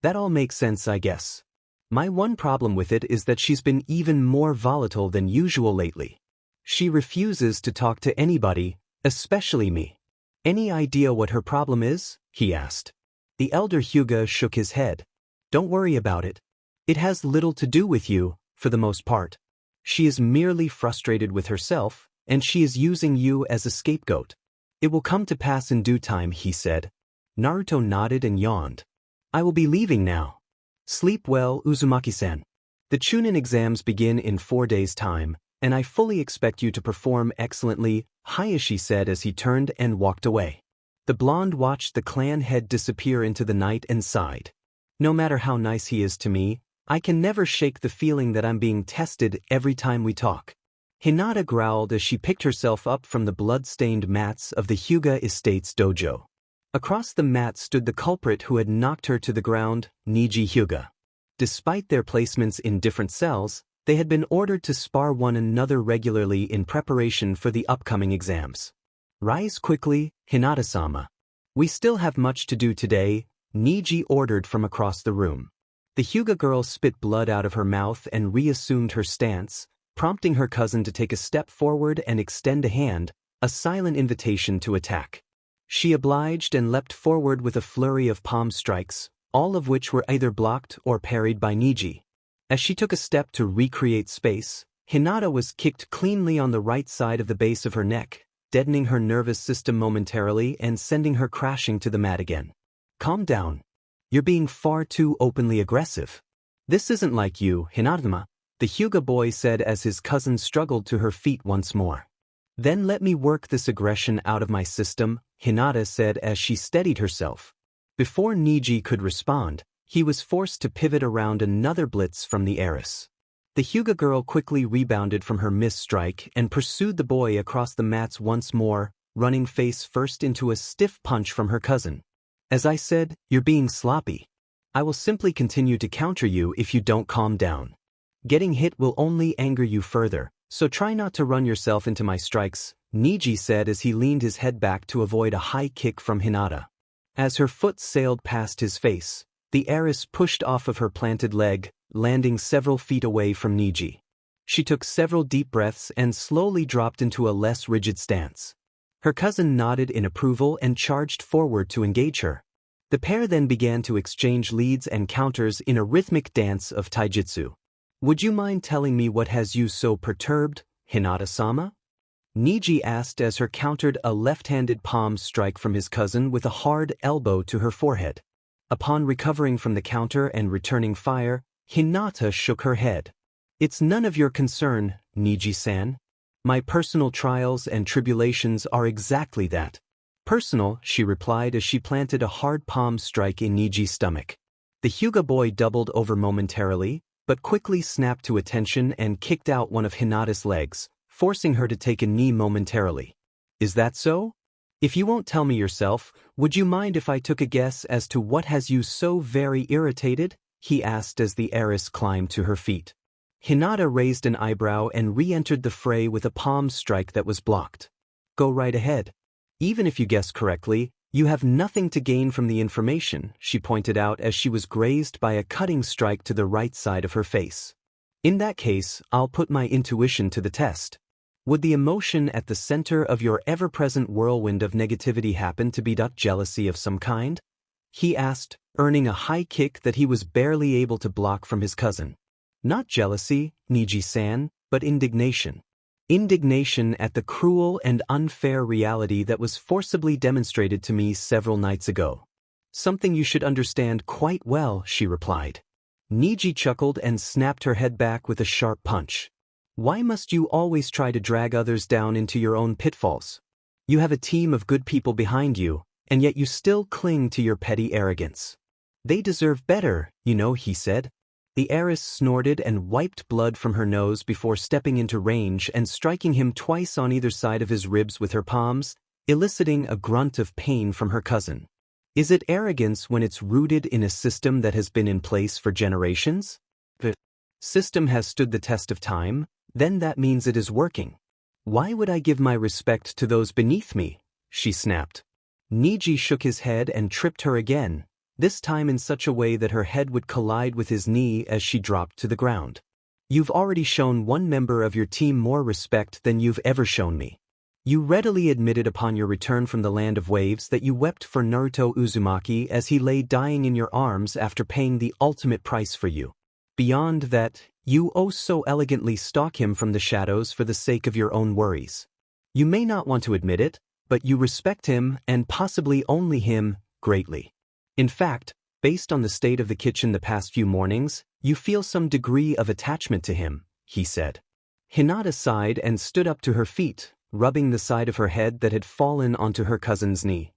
That all makes sense, I guess. My one problem with it is that she's been even more volatile than usual lately. She refuses to talk to anybody, especially me. Any idea what her problem is? He asked. The elder Hyuga shook his head. Don't worry about it. It has little to do with you, for the most part. She is merely frustrated with herself, and she is using you as a scapegoat. It will come to pass in due time, he said. Naruto nodded and yawned. I will be leaving now. Sleep well, Uzumaki-san. The Chunin exams begin in 4 days' time, and I fully expect you to perform excellently, Hayashi said as he turned and walked away. The blonde watched the clan head disappear into the night and sighed. No matter how nice he is to me, I can never shake the feeling that I'm being tested every time we talk. Hinata growled as she picked herself up from the blood-stained mats of the Hyuga Estate's dojo. Across the mat stood the culprit who had knocked her to the ground, Neji Hyuga. Despite their placements in different cells, they had been ordered to spar one another regularly in preparation for the upcoming exams. Rise quickly, Hinata-sama. We still have much to do today, Neji ordered from across the room. The Hyuga girl spit blood out of her mouth and reassumed her stance, prompting her cousin to take a step forward and extend a hand, a silent invitation to attack. She obliged and leapt forward with a flurry of palm strikes, all of which were either blocked or parried by Neji. As she took a step to recreate space, Hinata was kicked cleanly on the right side of the base of her neck, deadening her nervous system momentarily and sending her crashing to the mat again. Calm down. You're being far too openly aggressive. This isn't like you, Hinata, the Hyuga boy said as his cousin struggled to her feet once more. Then let me work this aggression out of my system, Hinata said as she steadied herself. Before Neji could respond, he was forced to pivot around another blitz from the heiress. The Hyuga girl quickly rebounded from her missed strike and pursued the boy across the mats once more, running face first into a stiff punch from her cousin. As I said, you're being sloppy. I will simply continue to counter you if you don't calm down. Getting hit will only anger you further, so try not to run yourself into my strikes, Neji said as he leaned his head back to avoid a high kick from Hinata. As her foot sailed past his face, the heiress pushed off of her planted leg, landing several feet away from Neji. She took several deep breaths and slowly dropped into a less rigid stance. Her cousin nodded in approval and charged forward to engage her. The pair then began to exchange leads and counters in a rhythmic dance of taijutsu. Would you mind telling me what has you so perturbed, Hinata-sama? Neji asked as her countered a left-handed palm strike from his cousin with a hard elbow to her forehead. Upon recovering from the counter and returning fire, Hinata shook her head. It's none of your concern, Neji-san. My personal trials and tribulations are exactly that. Personal, she replied as she planted a hard palm strike in Neji's stomach. The Hyuga boy doubled over momentarily, but quickly snapped to attention and kicked out one of Hinata's legs, forcing her to take a knee momentarily. Is that so? If you won't tell me yourself, would you mind if I took a guess as to what has you so very irritated? He asked as the heiress climbed to her feet. Hinata raised an eyebrow and re-entered the fray with a palm strike that was blocked. Go right ahead. Even if you guess correctly, you have nothing to gain from the information, she pointed out as she was grazed by a cutting strike to the right side of her face. In that case, I'll put my intuition to the test. Would the emotion at the center of your ever-present whirlwind of negativity happen to be jealousy of some kind? He asked, earning a high kick that he was barely able to block from his cousin. Not jealousy, Neji-san, but indignation. Indignation at the cruel and unfair reality that was forcibly demonstrated to me several nights ago. Something you should understand quite well, she replied. Neji chuckled and snapped her head back with a sharp punch. Why must you always try to drag others down into your own pitfalls? You have a team of good people behind you, and yet you still cling to your petty arrogance. They deserve better, you know, he said. The heiress snorted and wiped blood from her nose before stepping into range and striking him twice on either side of his ribs with her palms, eliciting a grunt of pain from her cousin. Is it arrogance when it's rooted in a system that has been in place for generations? The system has stood the test of time, then that means it is working. Why would I give my respect to those beneath me? She snapped. Neji shook his head and tripped her again, this time in such a way that her head would collide with his knee as she dropped to the ground. You've already shown one member of your team more respect than you've ever shown me. You readily admitted upon your return from the land of waves that you wept for Naruto Uzumaki as he lay dying in your arms after paying the ultimate price for you. Beyond that, you oh so elegantly stalk him from the shadows for the sake of your own worries. You may not want to admit it, but you respect him, and possibly only him, greatly. In fact, based on the state of the kitchen the past few mornings, you feel some degree of attachment to him, he said. Hinata sighed and stood up to her feet, rubbing the side of her head that had fallen onto her cousin's knee.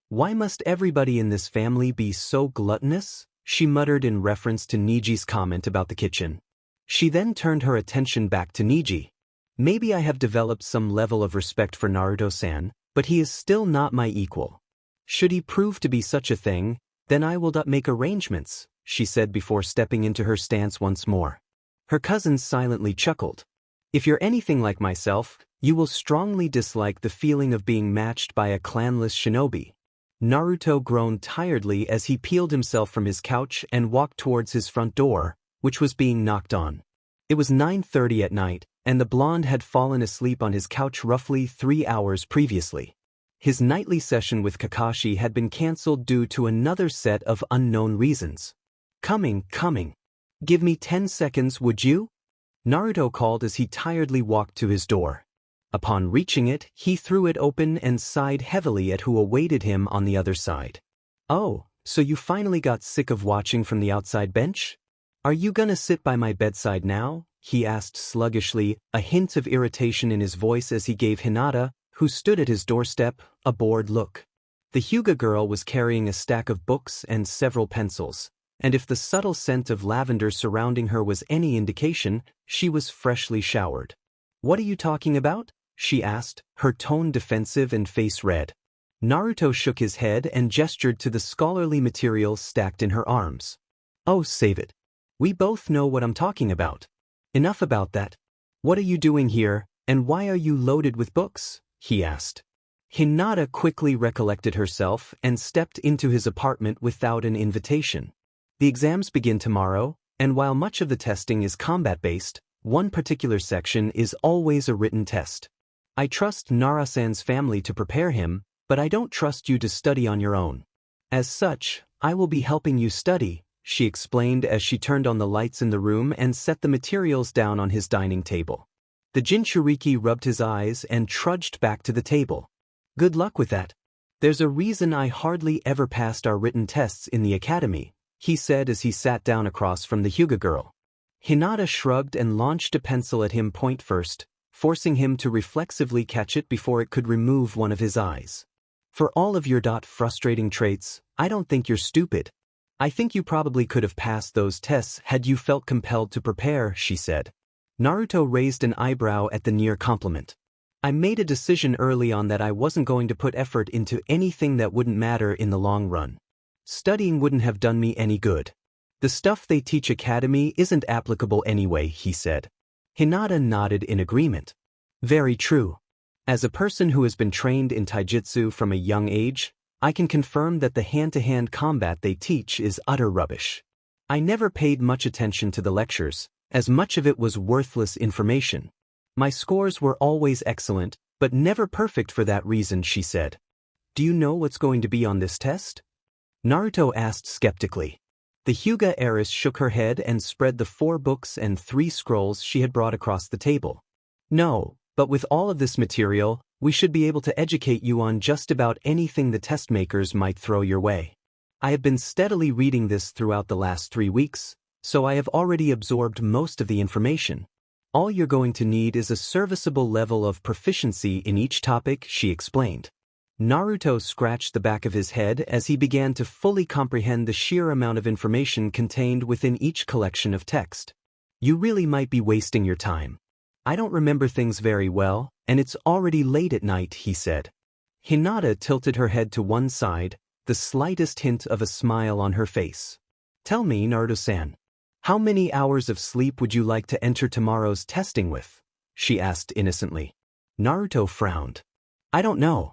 Why must everybody in this family be so gluttonous? She muttered in reference to Neji's comment about the kitchen. She then turned her attention back to Neji. Maybe I have developed some level of respect for Naruto-san, but he is still not my equal. Should he prove to be such a thing, then I will make arrangements, she said before stepping into her stance once more. Her cousin silently chuckled. If you're anything like myself, you will strongly dislike the feeling of being matched by a clanless shinobi. Naruto groaned tiredly as he peeled himself from his couch and walked towards his front door, which was being knocked on. It was 9:30 at night, and the blonde had fallen asleep on his couch roughly 3 hours previously. His nightly session with Kakashi had been cancelled due to another set of unknown reasons. Coming. Give me 10 seconds, would you? Naruto called as he tiredly walked to his door. Upon reaching it, he threw it open and sighed heavily at who awaited him on the other side. Oh, so you finally got sick of watching from the outside bench? Are you gonna sit by my bedside now? He asked sluggishly, a hint of irritation in his voice as he gave Hinata, who stood at his doorstep, a bored look. The Hyuga girl was carrying a stack of books and several pencils, and if the subtle scent of lavender surrounding her was any indication, she was freshly showered. What are you talking about? She asked, her tone defensive and face red. Naruto shook his head and gestured to the scholarly materials stacked in her arms. Oh, save it. We both know what I'm talking about. Enough about that. What are you doing here, and why are you loaded with books? He asked. Hinata quickly recollected herself and stepped into his apartment without an invitation. The exams begin tomorrow, and while much of the testing is combat-based, one particular section is always a written test. I trust Nara-san's family to prepare him, but I don't trust you to study on your own. As such, I will be helping you study, she explained as she turned on the lights in the room and set the materials down on his dining table. The Jinchuriki rubbed his eyes and trudged back to the table. Good luck with that. There's a reason I hardly ever passed our written tests in the academy, he said as he sat down across from the Hyuga girl. Hinata shrugged and launched a pencil at him point first, forcing him to reflexively catch it before it could remove one of his eyes. For all of your frustrating traits, I don't think you're stupid. I think you probably could have passed those tests had you felt compelled to prepare, she said. Naruto raised an eyebrow at the near compliment. I made a decision early on that I wasn't going to put effort into anything that wouldn't matter in the long run. Studying wouldn't have done me any good. The stuff they teach academy isn't applicable anyway, he said. Hinata nodded in agreement. Very true. As a person who has been trained in taijutsu from a young age, I can confirm that the hand-to-hand combat they teach is utter rubbish. I never paid much attention to the lectures, as much of it was worthless information. My scores were always excellent, but never perfect for that reason, she said. Do you know what's going to be on this test? Naruto asked skeptically. The Hyuga heiress shook her head and spread the 4 books and 3 scrolls she had brought across the table. No, but with all of this material, we should be able to educate you on just about anything the test makers might throw your way. I have been steadily reading this throughout the last 3 weeks, so I have already absorbed most of the information. All you're going to need is a serviceable level of proficiency in each topic, she explained. Naruto scratched the back of his head as he began to fully comprehend the sheer amount of information contained within each collection of text. You really might be wasting your time. I don't remember things very well, and it's already late at night, he said. Hinata tilted her head to one side, the slightest hint of a smile on her face. Tell me, Naruto-san, how many hours of sleep would you like to enter tomorrow's testing with? She asked innocently. Naruto frowned. I don't know.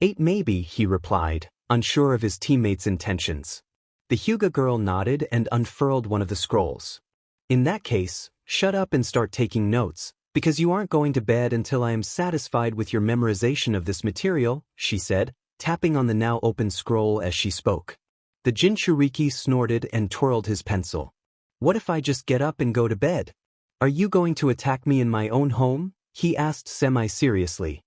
8 maybe, he replied, unsure of his teammate's intentions. The Hyuga girl nodded and unfurled one of the scrolls. In that case, shut up and start taking notes, because you aren't going to bed until I am satisfied with your memorization of this material, she said, tapping on the now open scroll as she spoke. The Jinchuriki snorted and twirled his pencil. What if I just get up and go to bed? Are you going to attack me in my own home? He asked semi-seriously.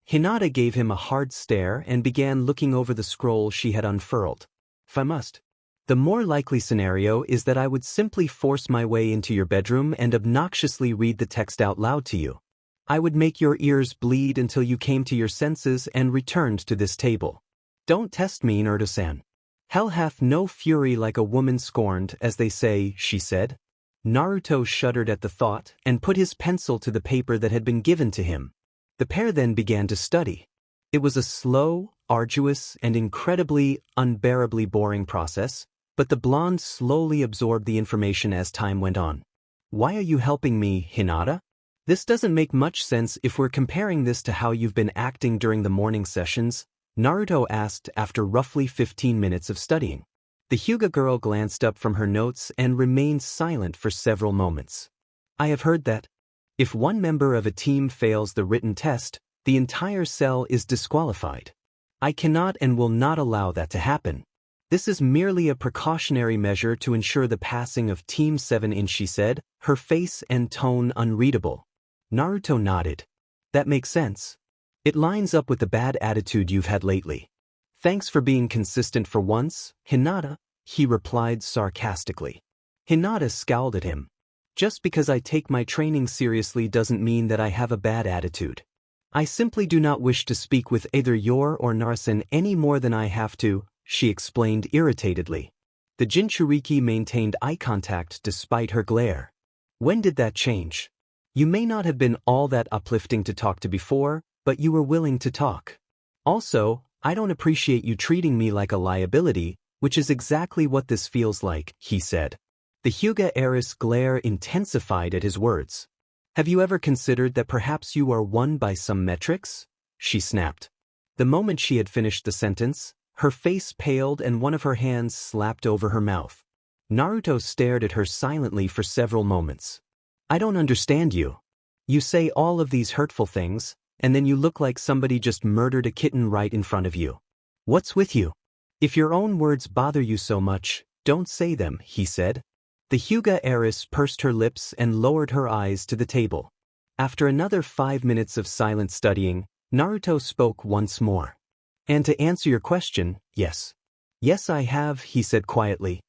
Hinata gave him a hard stare and began looking over the scroll she had unfurled. If I must. The more likely scenario is that I would simply force my way into your bedroom and obnoxiously read the text out loud to you. I would make your ears bleed until you came to your senses and returned to this table. Don't test me, Naruto-san. Hell hath no fury like a woman scorned, as they say, she said. Naruto shuddered at the thought and put his pencil to the paper that had been given to him. The pair then began to study. It was a slow, arduous, and incredibly, unbearably boring process, but the blonde slowly absorbed the information as time went on. Why are you helping me, Hinata? This doesn't make much sense if we're comparing this to how you've been acting during the morning sessions, Naruto asked after roughly 15 minutes of studying. The Hyuga girl glanced up from her notes and remained silent for several moments. I have heard that if one member of a team fails the written test, the entire cell is disqualified. I cannot and will not allow that to happen. This is merely a precautionary measure to ensure the passing of Team 7, she said, her face and tone unreadable. Naruto nodded. That makes sense. It lines up with the bad attitude you've had lately. Thanks for being consistent for once, Hinata, he replied sarcastically. Hinata scowled at him. Just because I take my training seriously doesn't mean that I have a bad attitude. I simply do not wish to speak with either your or Naruto any more than I have to, she explained irritatedly. The Jinchuriki maintained eye contact despite her glare. When did that change? You may not have been all that uplifting to talk to before, but you were willing to talk. Also, I don't appreciate you treating me like a liability, which is exactly what this feels like, he said. The Hyuga heiress' glare intensified at his words. Have you ever considered that perhaps you are won by some metrics? She snapped. The moment she had finished the sentence, her face paled and one of her hands slapped over her mouth. Naruto stared at her silently for several moments. I don't understand you. You say all of these hurtful things, and then you look like somebody just murdered a kitten right in front of you. What's with you? If your own words bother you so much, don't say them, he said. The Hyuga heiress pursed her lips and lowered her eyes to the table. After another 5 minutes of silent studying, Naruto spoke once more. And to answer your question, yes. Yes, I have, he said quietly.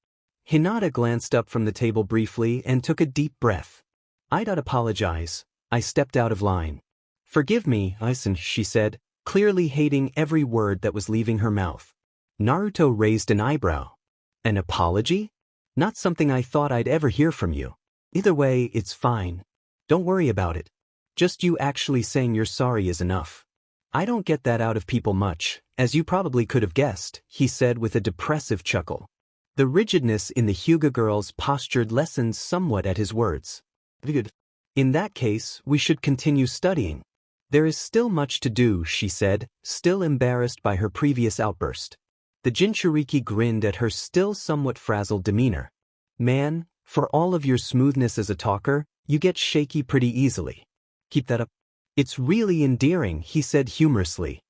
Hinata glanced up from the table briefly and took a deep breath. I'd apologize. I stepped out of line. Forgive me, Isen, she said, clearly hating every word that was leaving her mouth. Naruto raised an eyebrow. An apology? Not something I thought I'd ever hear from you. Either way, it's fine. Don't worry about it. Just you actually saying you're sorry is enough. I don't get that out of people much, as you probably could have guessed, he said with a depressive chuckle. The rigidness in the Hyuga girl's posture lessened somewhat at his words. Good. In that case, we should continue studying. There is still much to do, she said, still embarrassed by her previous outburst. The Jinchuriki grinned at her still somewhat frazzled demeanor. Man, for all of your smoothness as a talker, you get shaky pretty easily. Keep that up. It's really endearing, he said humorously.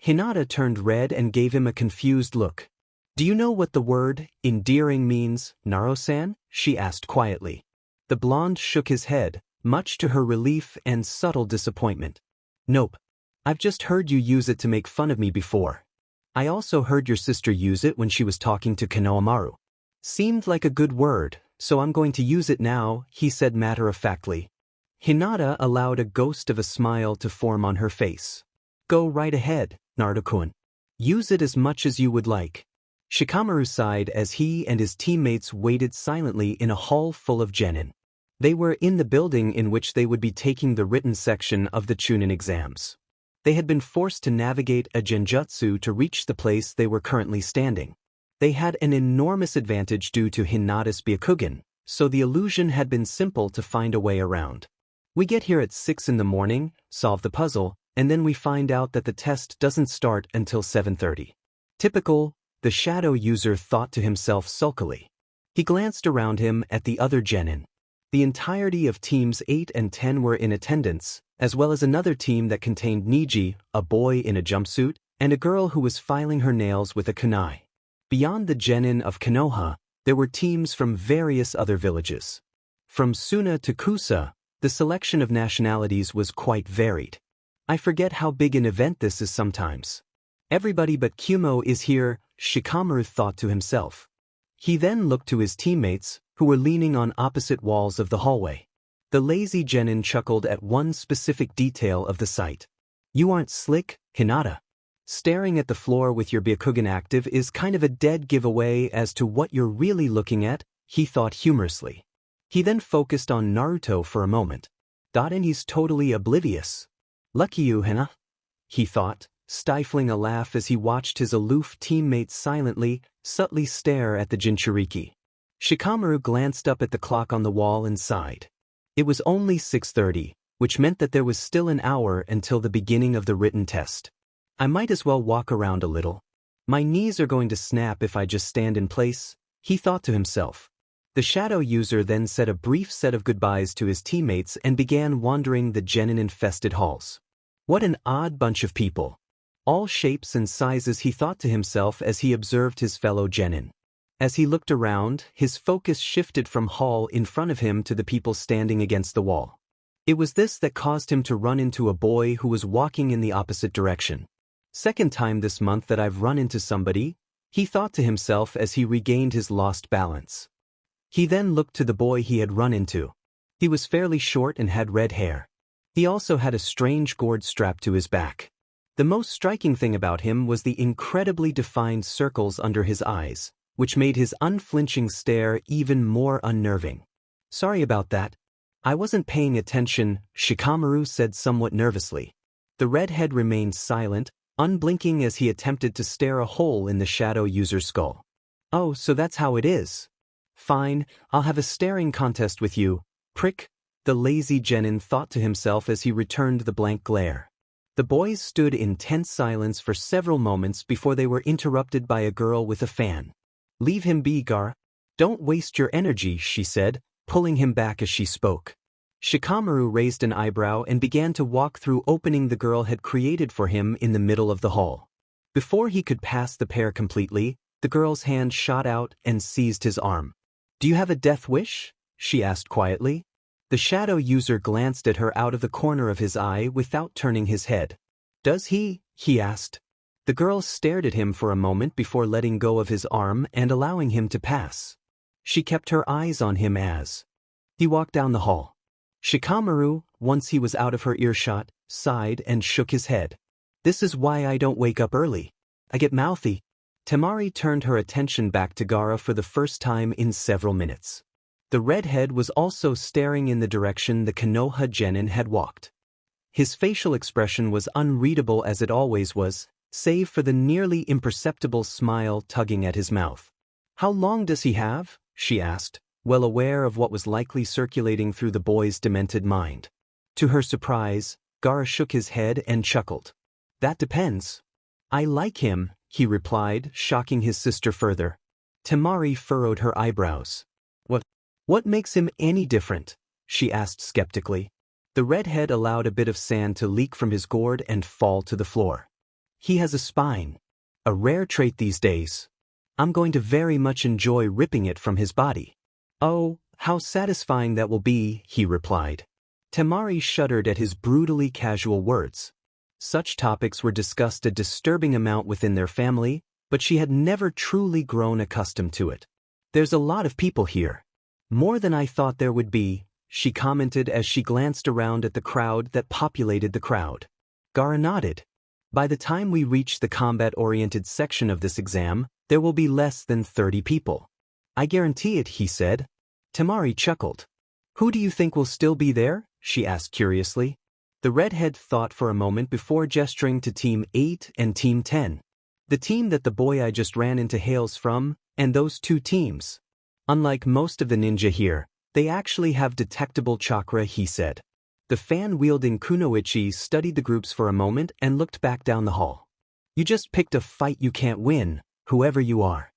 Hinata turned red and gave him a confused look. Do you know what the word, endearing means, Naro-san? She asked quietly. The blonde shook his head, much to her relief and subtle disappointment. Nope. I've just heard you use it to make fun of me before. I also heard your sister use it when she was talking to Konohamaru. Seemed like a good word, so I'm going to use it now, he said matter-of-factly. Hinata allowed a ghost of a smile to form on her face. Go right ahead, Naruto-kun. Use it as much as you would like. Shikamaru sighed as he and his teammates waited silently in a hall full of genin. They were in the building in which they would be taking the written section of the Chunin exams. They had been forced to navigate a genjutsu to reach the place they were currently standing. They had an enormous advantage due to Hinata's Byakugan, so the illusion had been simple to find a way around. We get here at 6 in the morning, solve the puzzle, and then we find out that the test doesn't start until 7:30. Typical, the shadow user thought to himself sulkily. He glanced around him at the other genin. The entirety of teams 8 and 10 were in attendance, as well as another team that contained Neji, a boy in a jumpsuit, and a girl who was filing her nails with a kunai. Beyond the genin of Konoha, there were teams from various other villages. From Suna to Kusa, the selection of nationalities was quite varied. I forget how big an event this is sometimes. Everybody but Kumo is here, Shikamaru thought to himself. He then looked to his teammates, who were leaning on opposite walls of the hallway. The lazy genin chuckled at one specific detail of the sight. You aren't slick, Hinata. Staring at the floor with your Byakugan active is kind of a dead giveaway as to what you're really looking at, he thought humorously. He then focused on Naruto for a moment. And he's totally oblivious. Lucky you, Hina, he thought, stifling a laugh as he watched his aloof teammates silently, subtly stare at the Jinchuriki. Shikamaru glanced up at the clock on the wall and sighed. It was only 6:30, which meant that there was still an hour until the beginning of the written test. I might as well walk around a little. My knees are going to snap if I just stand in place, he thought to himself. The shadow user then said a brief set of goodbyes to his teammates and began wandering the genin-infested halls. What an odd bunch of people. All shapes and sizes, he thought to himself as he observed his fellow genin. As he looked around, his focus shifted from hall in front of him to the people standing against the wall. It was this that caused him to run into a boy who was walking in the opposite direction. Second time this month that I've run into somebody, he thought to himself as he regained his lost balance. He then looked to the boy he had run into. He was fairly short and had red hair. He also had a strange gourd strapped to his back. The most striking thing about him was the incredibly defined circles under his eyes, which made his unflinching stare even more unnerving. Sorry about that. I wasn't paying attention, Shikamaru said somewhat nervously. The redhead remained silent, unblinking as he attempted to stare a hole in the shadow user's skull. Oh, so that's how it is. Fine, I'll have a staring contest with you, prick, the lazy genin thought to himself as he returned the blank glare. The boys stood in tense silence for several moments before they were interrupted by a girl with a fan. Leave him be, Gar. Don't waste your energy, she said, pulling him back as she spoke. Shikamaru raised an eyebrow and began to walk through opening the girl had created for him in the middle of the hall. Before he could pass the pair completely, the girl's hand shot out and seized his arm. Do you have a death wish? She asked quietly. The shadow user glanced at her out of the corner of his eye without turning his head. Does he? He asked. The girl stared at him for a moment before letting go of his arm and allowing him to pass. She kept her eyes on him as he walked down the hall. Shikamaru, once he was out of her earshot, sighed and shook his head. This is why I don't wake up early. I get mouthy. Temari turned her attention back to Gaara for the first time in several minutes. The redhead was also staring in the direction the Konoha genin had walked. His facial expression was unreadable as it always was, save for the nearly imperceptible smile tugging at his mouth. "How long does he have?" she asked, well aware of what was likely circulating through the boy's demented mind. To her surprise, Gaara shook his head and chuckled. "That depends. I like him," he replied, shocking his sister further. Temari furrowed her eyebrows. What makes him any different?" she asked skeptically. The redhead allowed a bit of sand to leak from his gourd and fall to the floor. "He has a spine. A rare trait these days. I'm going to very much enjoy ripping it from his body." "Oh, how satisfying that will be," he replied. Temari shuddered at his brutally casual words. Such topics were discussed a disturbing amount within their family, but she had never truly grown accustomed to it. "There's a lot of people here. More than I thought there would be," she commented as she glanced around at the crowd that populated the crowd. Gaara nodded. "By the time we reach the combat-oriented section of this exam, there will be less than 30 people. I guarantee it," he said. Temari chuckled. "Who do you think will still be there?" she asked curiously. The redhead thought for a moment before gesturing to Team 8 and Team 10. "The team that the boy I just ran into hails from, and those two teams. Unlike most of the ninja here, they actually have detectable chakra," he said. The fan-wielding Kunoichi studied the groups for a moment and looked back down the hall. "You just picked a fight you can't win, whoever you are.